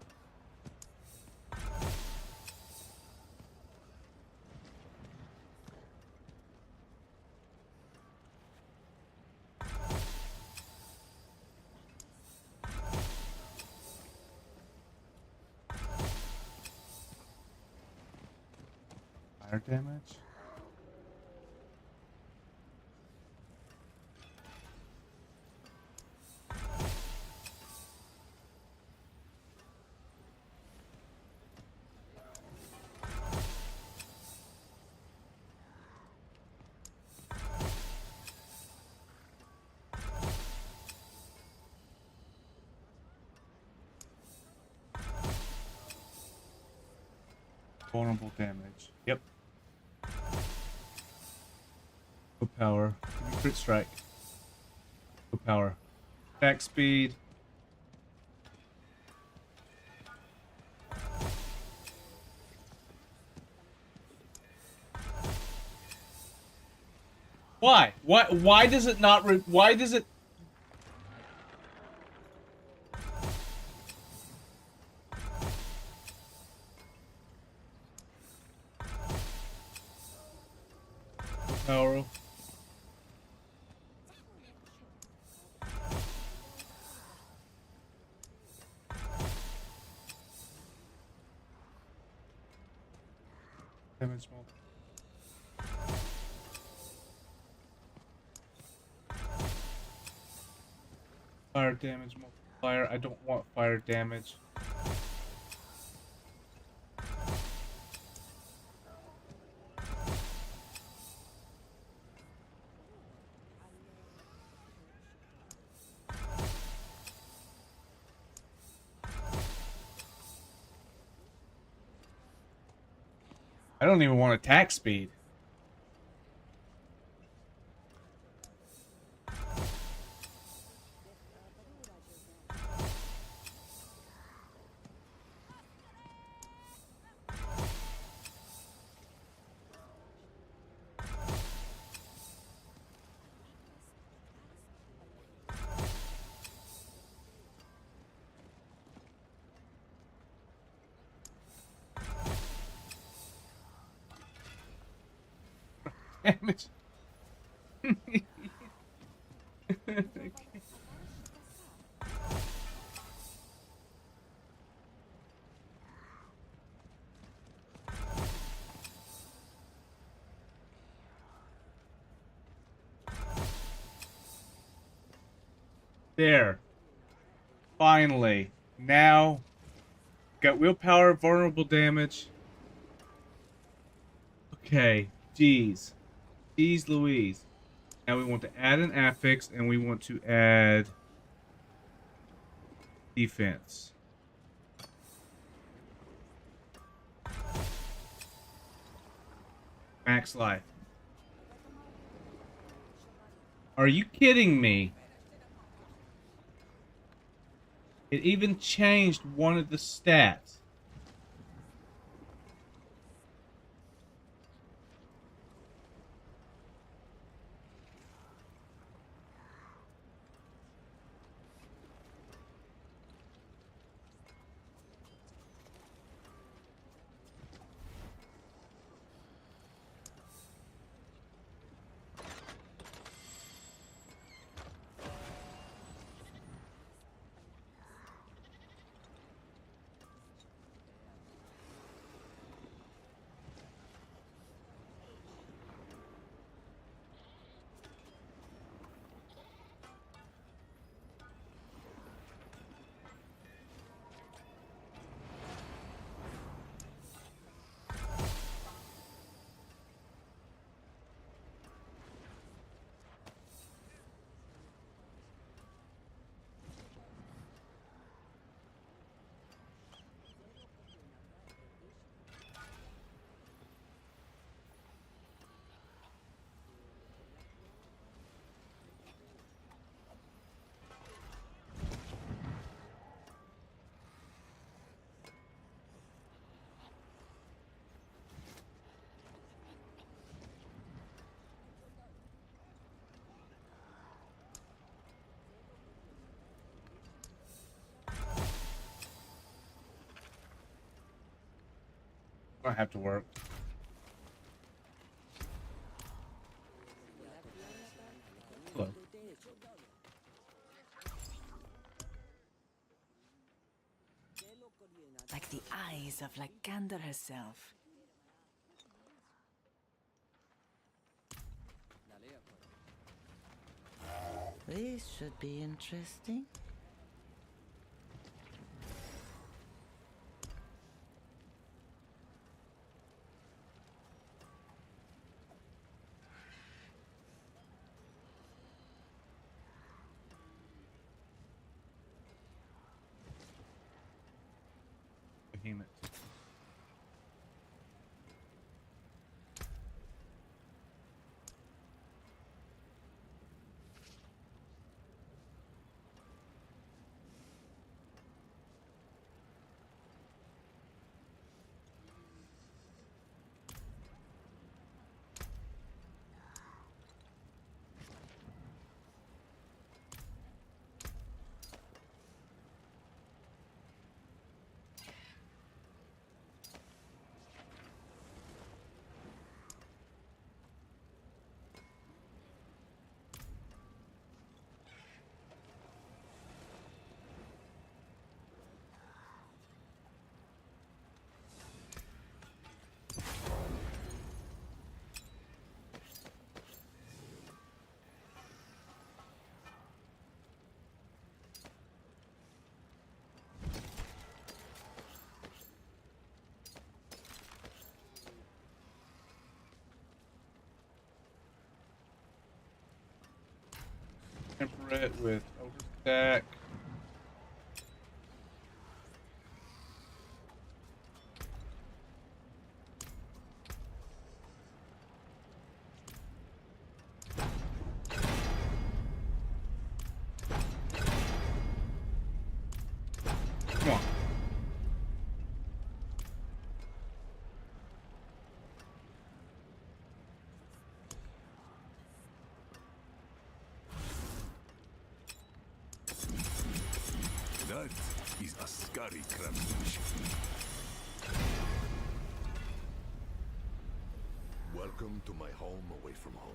S1: Fire damage. Vulnerable damage. Yep. Power. Give me crit strike. Power. Attack speed. Why? Why does it not why does it... Power. Damage multiplier. Fire damage multiplier. I don't want fire damage. I don't even want attack speed. damage. There. Finally. Now, got willpower, vulnerable damage. Okay. Jeez. Jeez Louise. Now we want to add an affix, and we want to add defense. Max life. Are you kidding me? It even changed one of the stats. Might have to work. Hello.
S6: Like the eyes of Lycander herself. This should be interesting.
S1: Behemoth. Temperate with overstack. Come on.
S3: That is a scary craftsmanship. Welcome
S10: Welcome to my home away from home.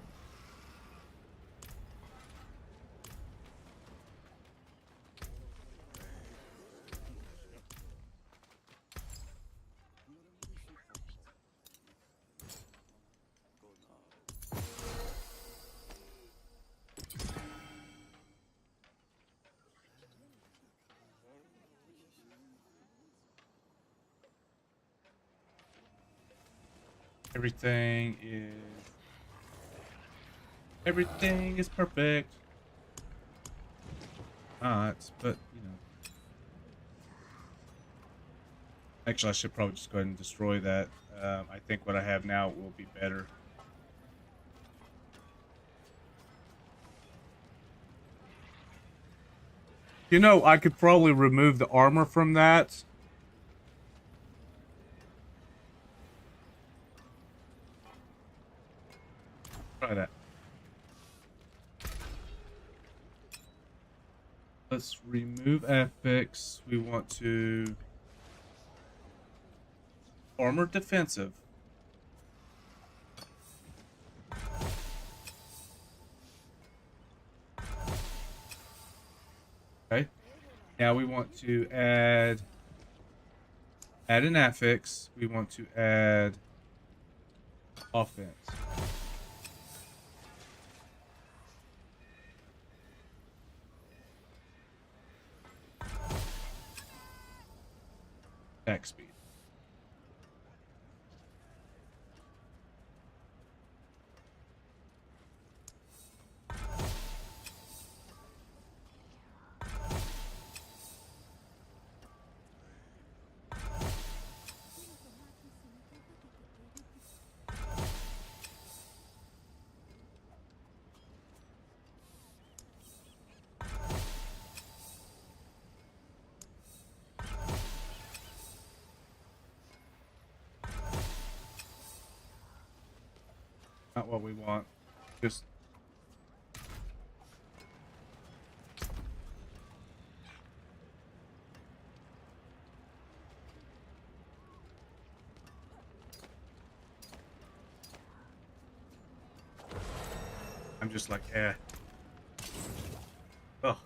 S1: Everything is perfect. Not, but you know. Actually, I should probably just go ahead and destroy that. I think what I have now will be better. You know, I could probably remove the armor from that. Try that. Let's remove epics. We want to armor defensive. Okay. Now we want to add an affix. We want to add offense. Attack speed. Not what we want. Just I'm just like, eh. Oh.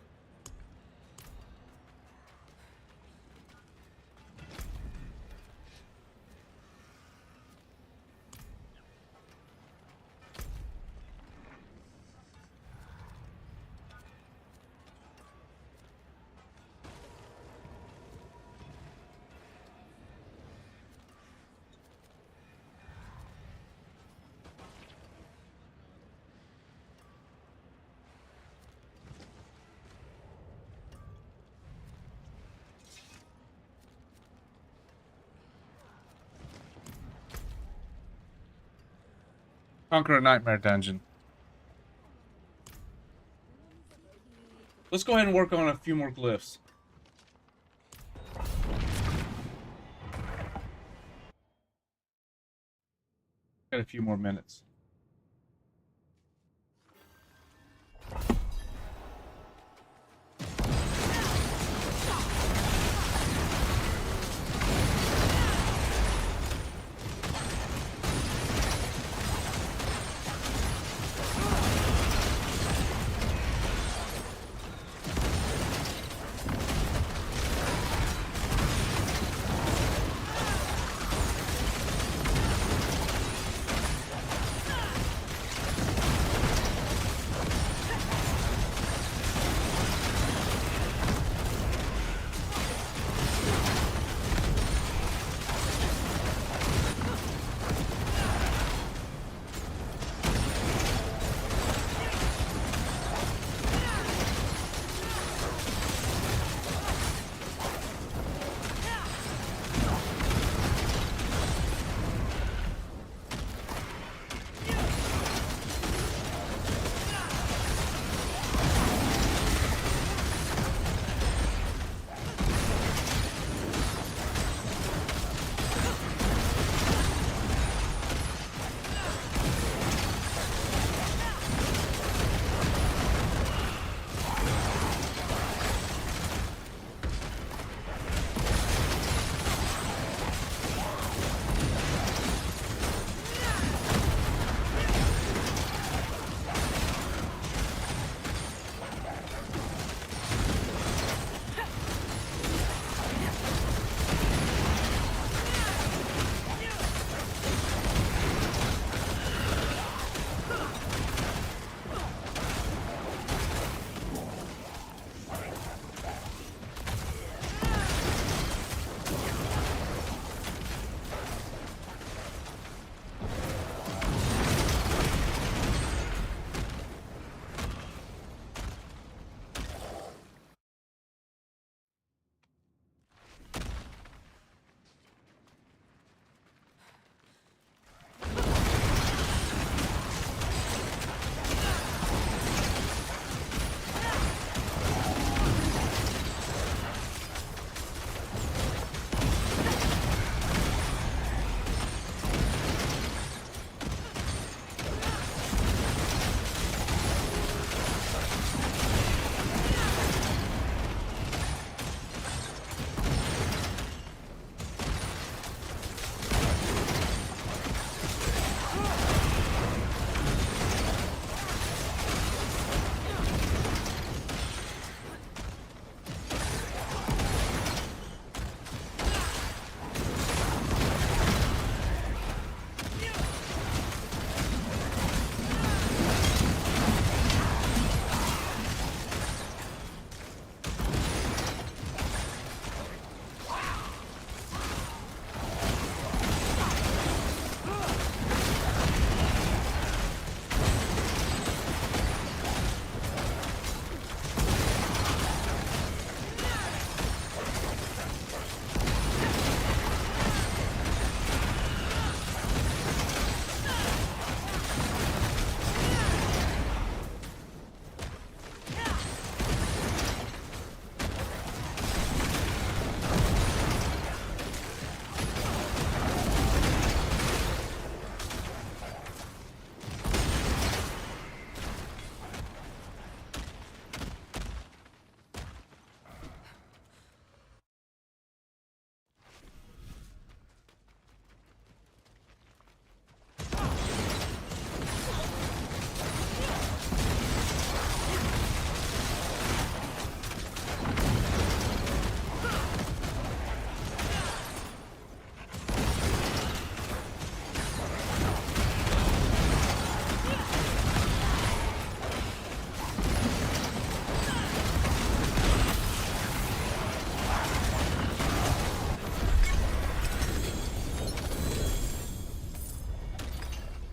S1: Conquer a nightmare dungeon. Let's go ahead and work on a few more glyphs. Got a few more minutes.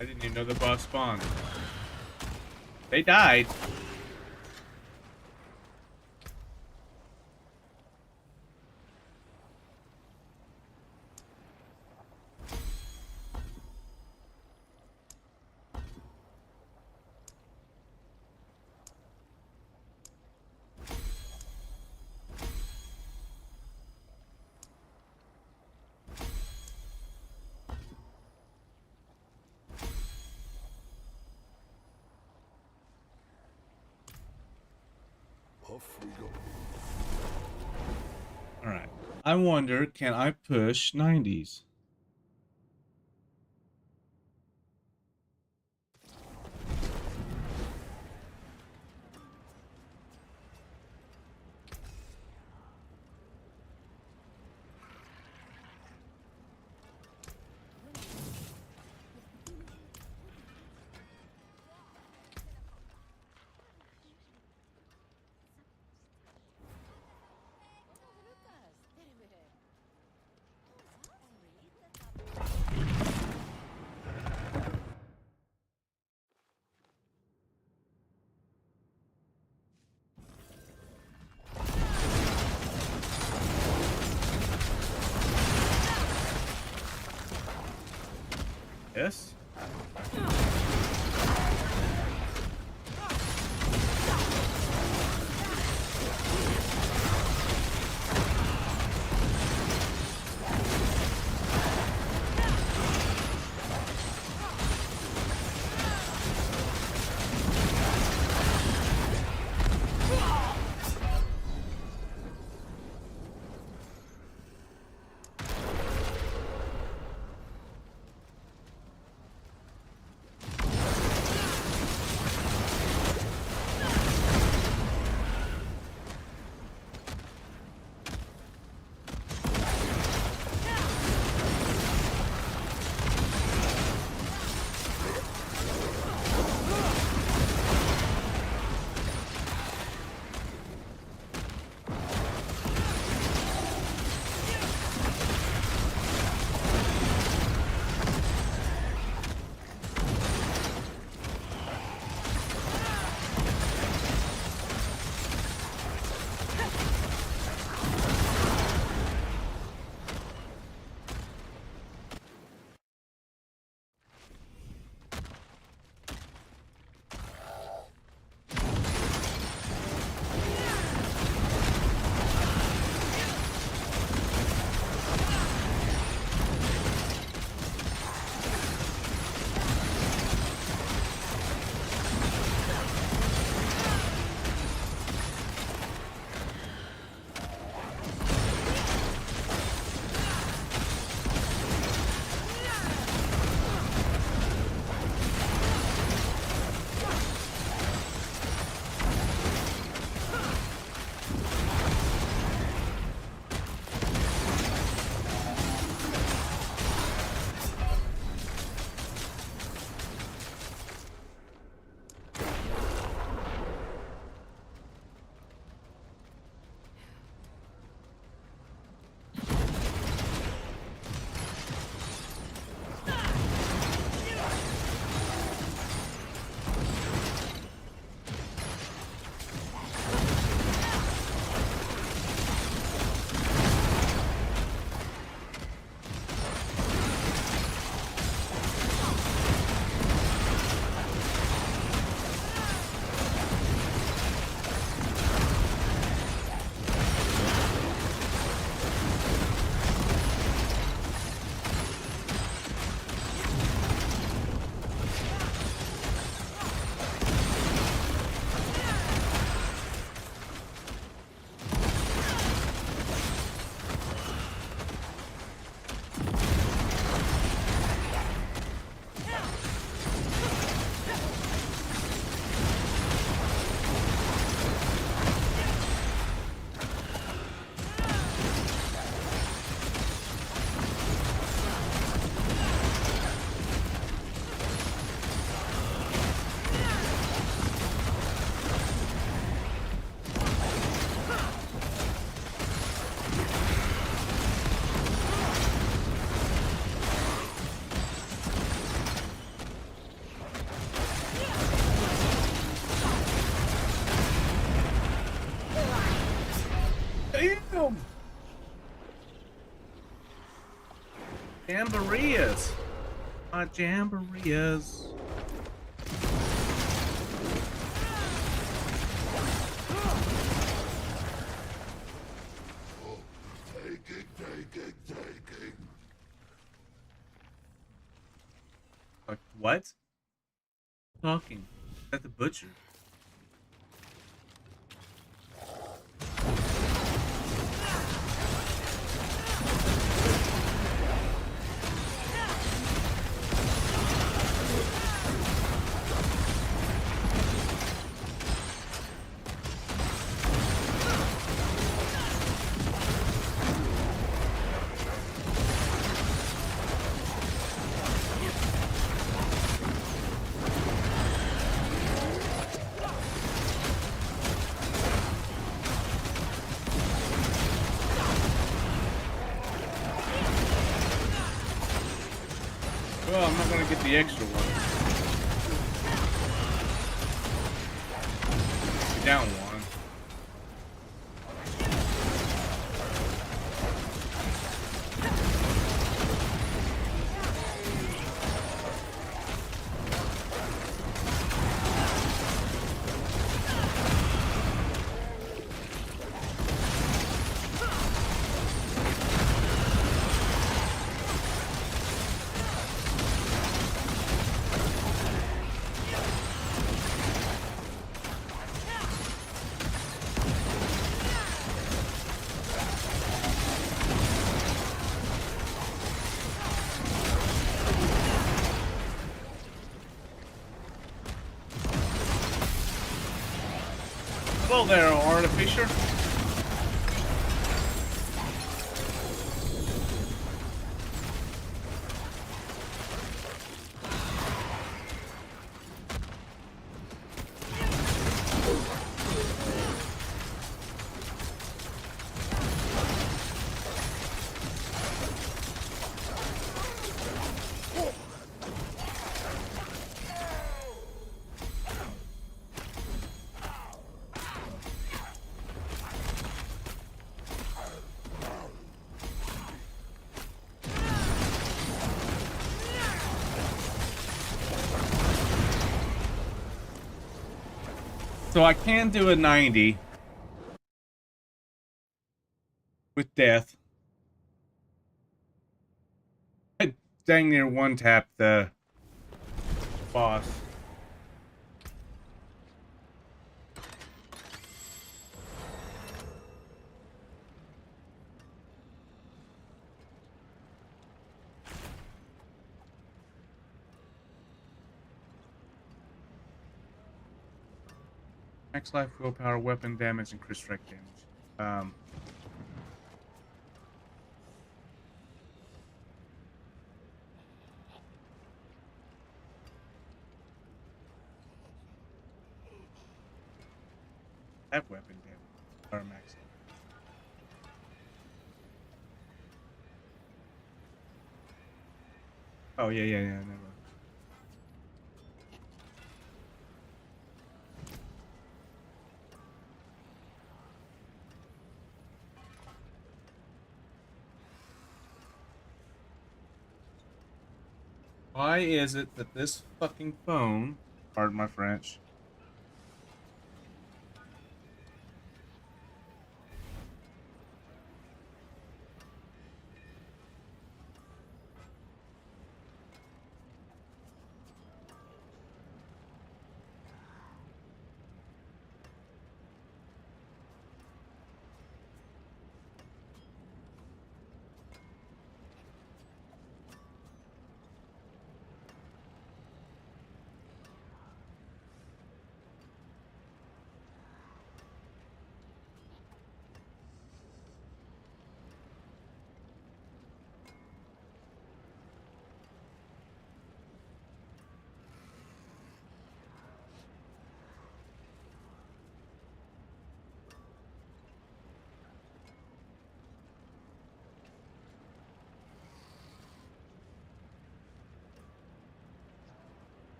S1: I didn't even know the boss spawned. They died.
S10: Off we go.
S1: Alright. I wonder, can I push 90s? Yes? Jamboreas. My jamboreas.
S3: Taking.
S1: Like, what? Talking. Is that the butcher? Well, I'm not gonna get the extra one. Down one. Hello there, artificer. So I can do a 90 with death. I dang near one tap the boss. Max life, willpower, weapon damage, and crit strike damage. That weapon damage. Or max. Oh yeah, never. Why is it that this fucking phone, pardon my French,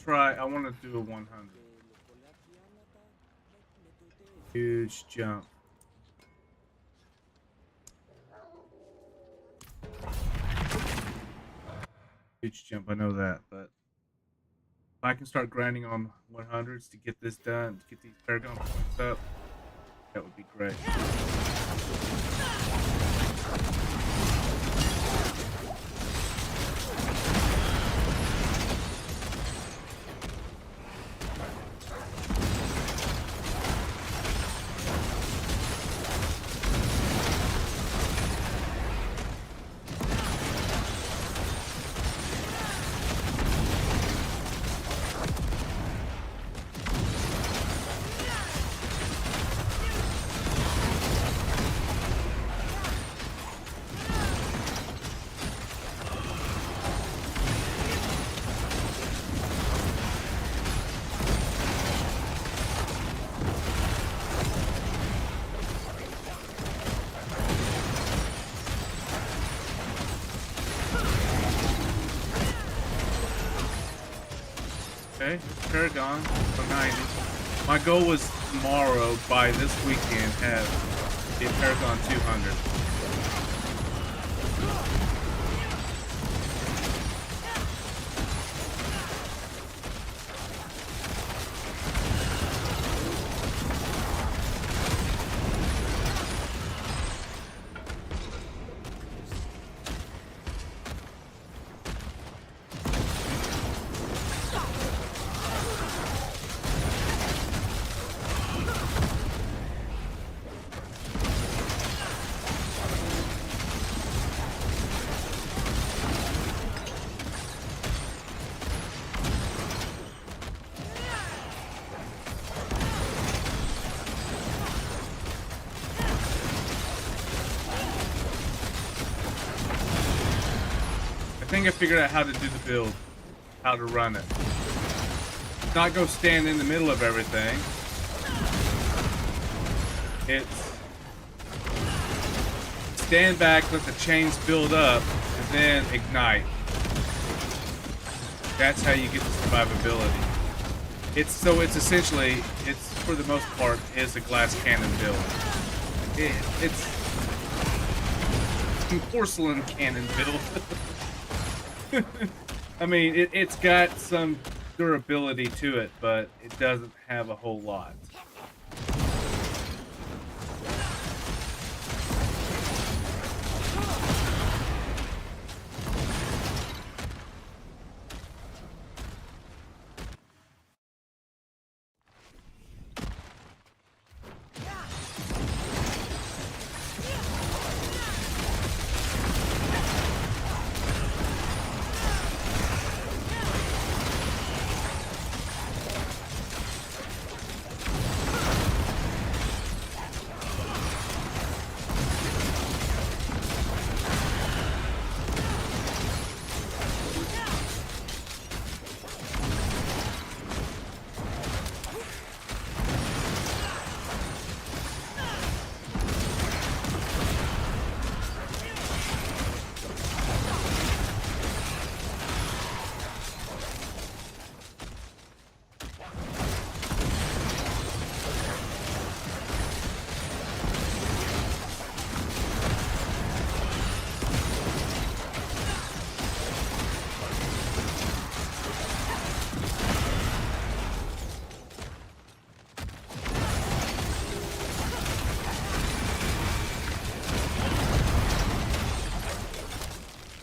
S1: Try. I want to do a 100. Huge jump. Huge jump. I know that, but if I can start grinding on 100s to get this done, to get these Paragon points up, that would be great. Okay, Paragon for 90. My goal was tomorrow, by this weekend, have a Paragon 200. I think I figured out how to do the build, how to run it. Not go stand in the middle of everything. It's stand back, let the chains build up, and then ignite. That's how you get the survivability. It's essentially, it's for the most part, is a glass cannon build. It's a porcelain cannon build. I mean, it's got some durability to it, but it doesn't have a whole lot.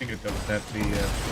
S1: I think that the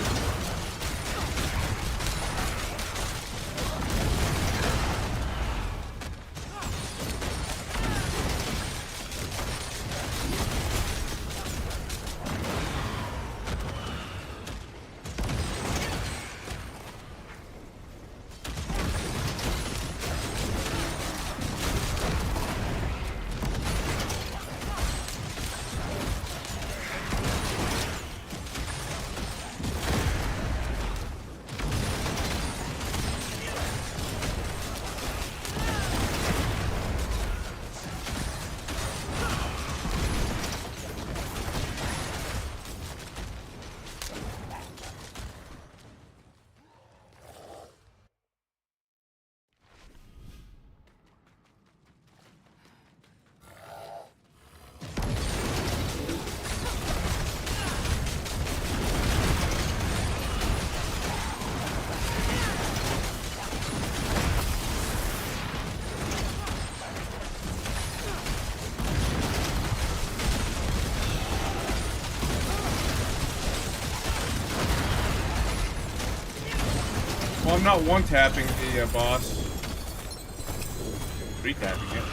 S1: I'm not one tapping the boss. Three tapping it.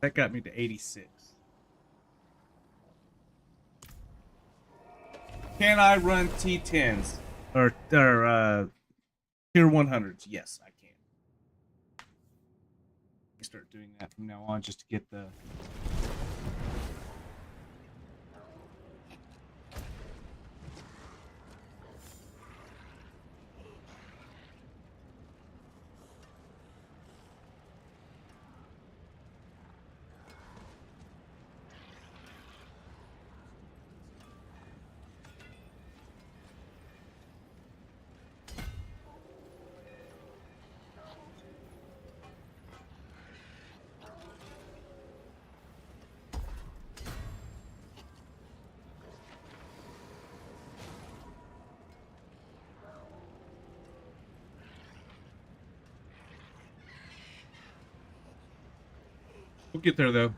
S1: That got me to 86. Can I run T10s? Or tier 100s? Yes, I can. Start doing that from now on just to get the... We'll get there, though.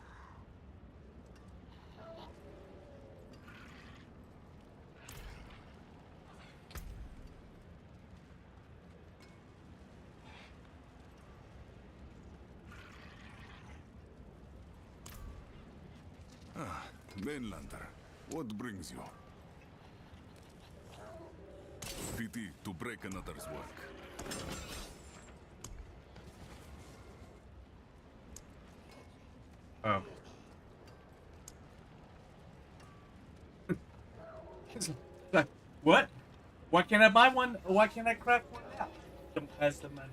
S3: Mainlander, what brings you? Pity to break another's work.
S1: Oh. What? Why can't I buy one? Why can't I craft one out? Don't pass the money.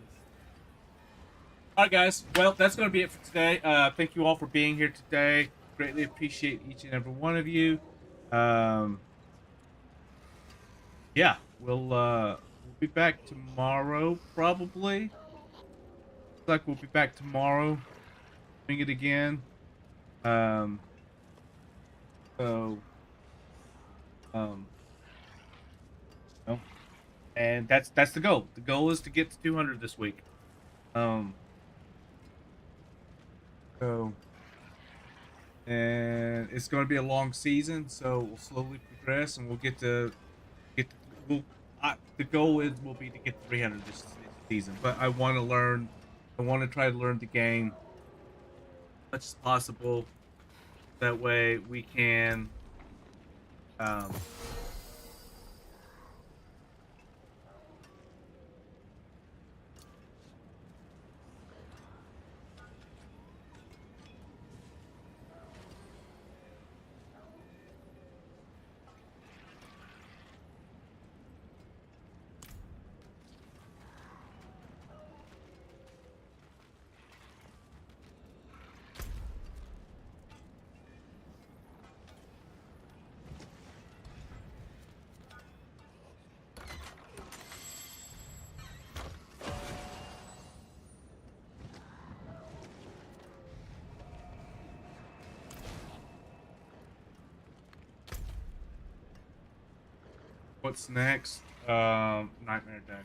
S1: Alright, guys. Well, that's going to be it for today. Thank you all for being here today. Greatly appreciate each and every one of you. Yeah, we'll be back tomorrow, probably. Looks like we'll be back tomorrow. Doing it again. So, no. And that's the goal. The goal is to get to 200 this week. So, and it's going to be a long season, so we'll slowly progress, and we'll get to the goal will be to get to 300 this season. But I want to learn. I want to try to learn the game as much as possible. That way we can. What's next? Nightmare Dungeon.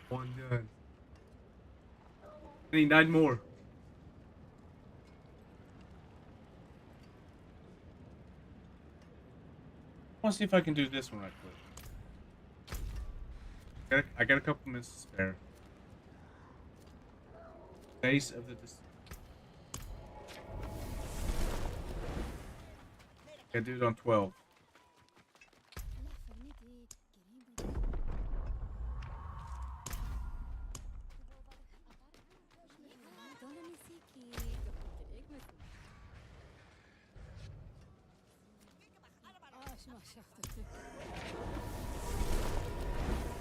S1: One done. I need 9 more. I want to see if I can do this one right quick. I got a couple minutes to spare. Base of the. Yeah, do it on 12.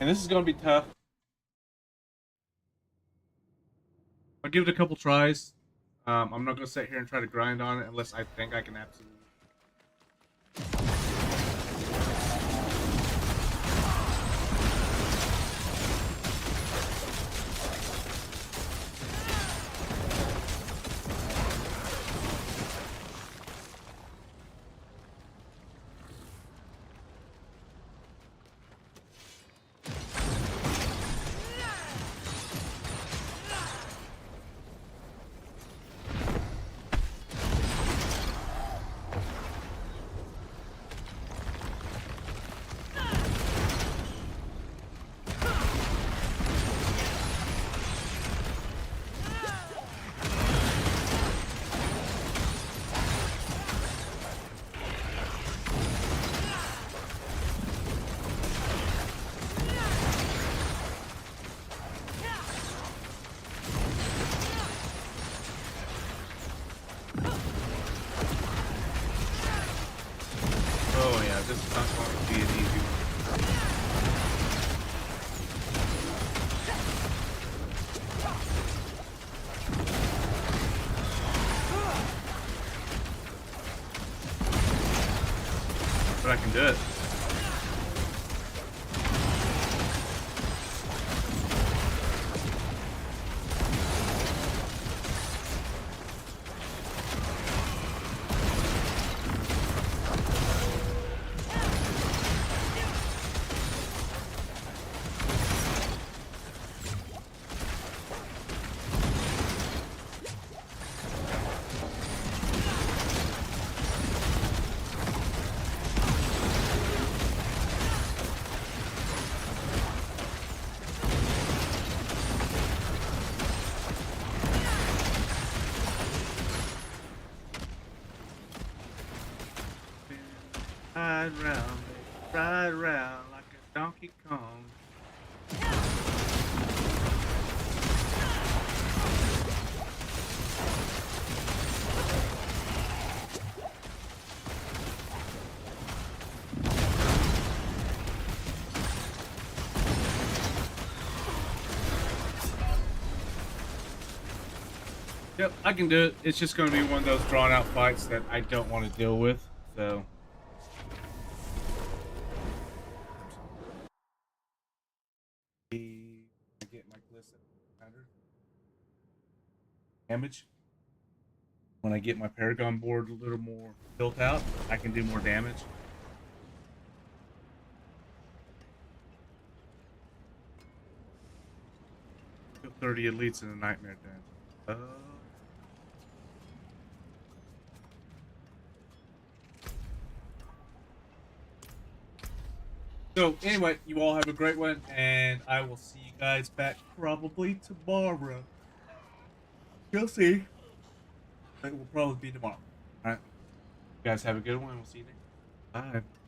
S1: And this is gonna be tough. I'll give it a couple tries. I'm not gonna sit here and try to grind on it unless I think I can absolutely. Oh yeah, this is not going to be an easy one. But I can do it. Ride round like a Donkey Kong. Yep, I can do it. It's just going to be one of those drawn out fights that I don't want to deal with, so. I get my glisten damage. When I get my Paragon board a little more built out, I can do more damage. Kill 30 elites in a nightmare dungeon. So anyway, you all have a great one, and I will see you guys back probably tomorrow. You'll see. It will probably be tomorrow. All right. You guys have a good one. We'll see you next time. Bye.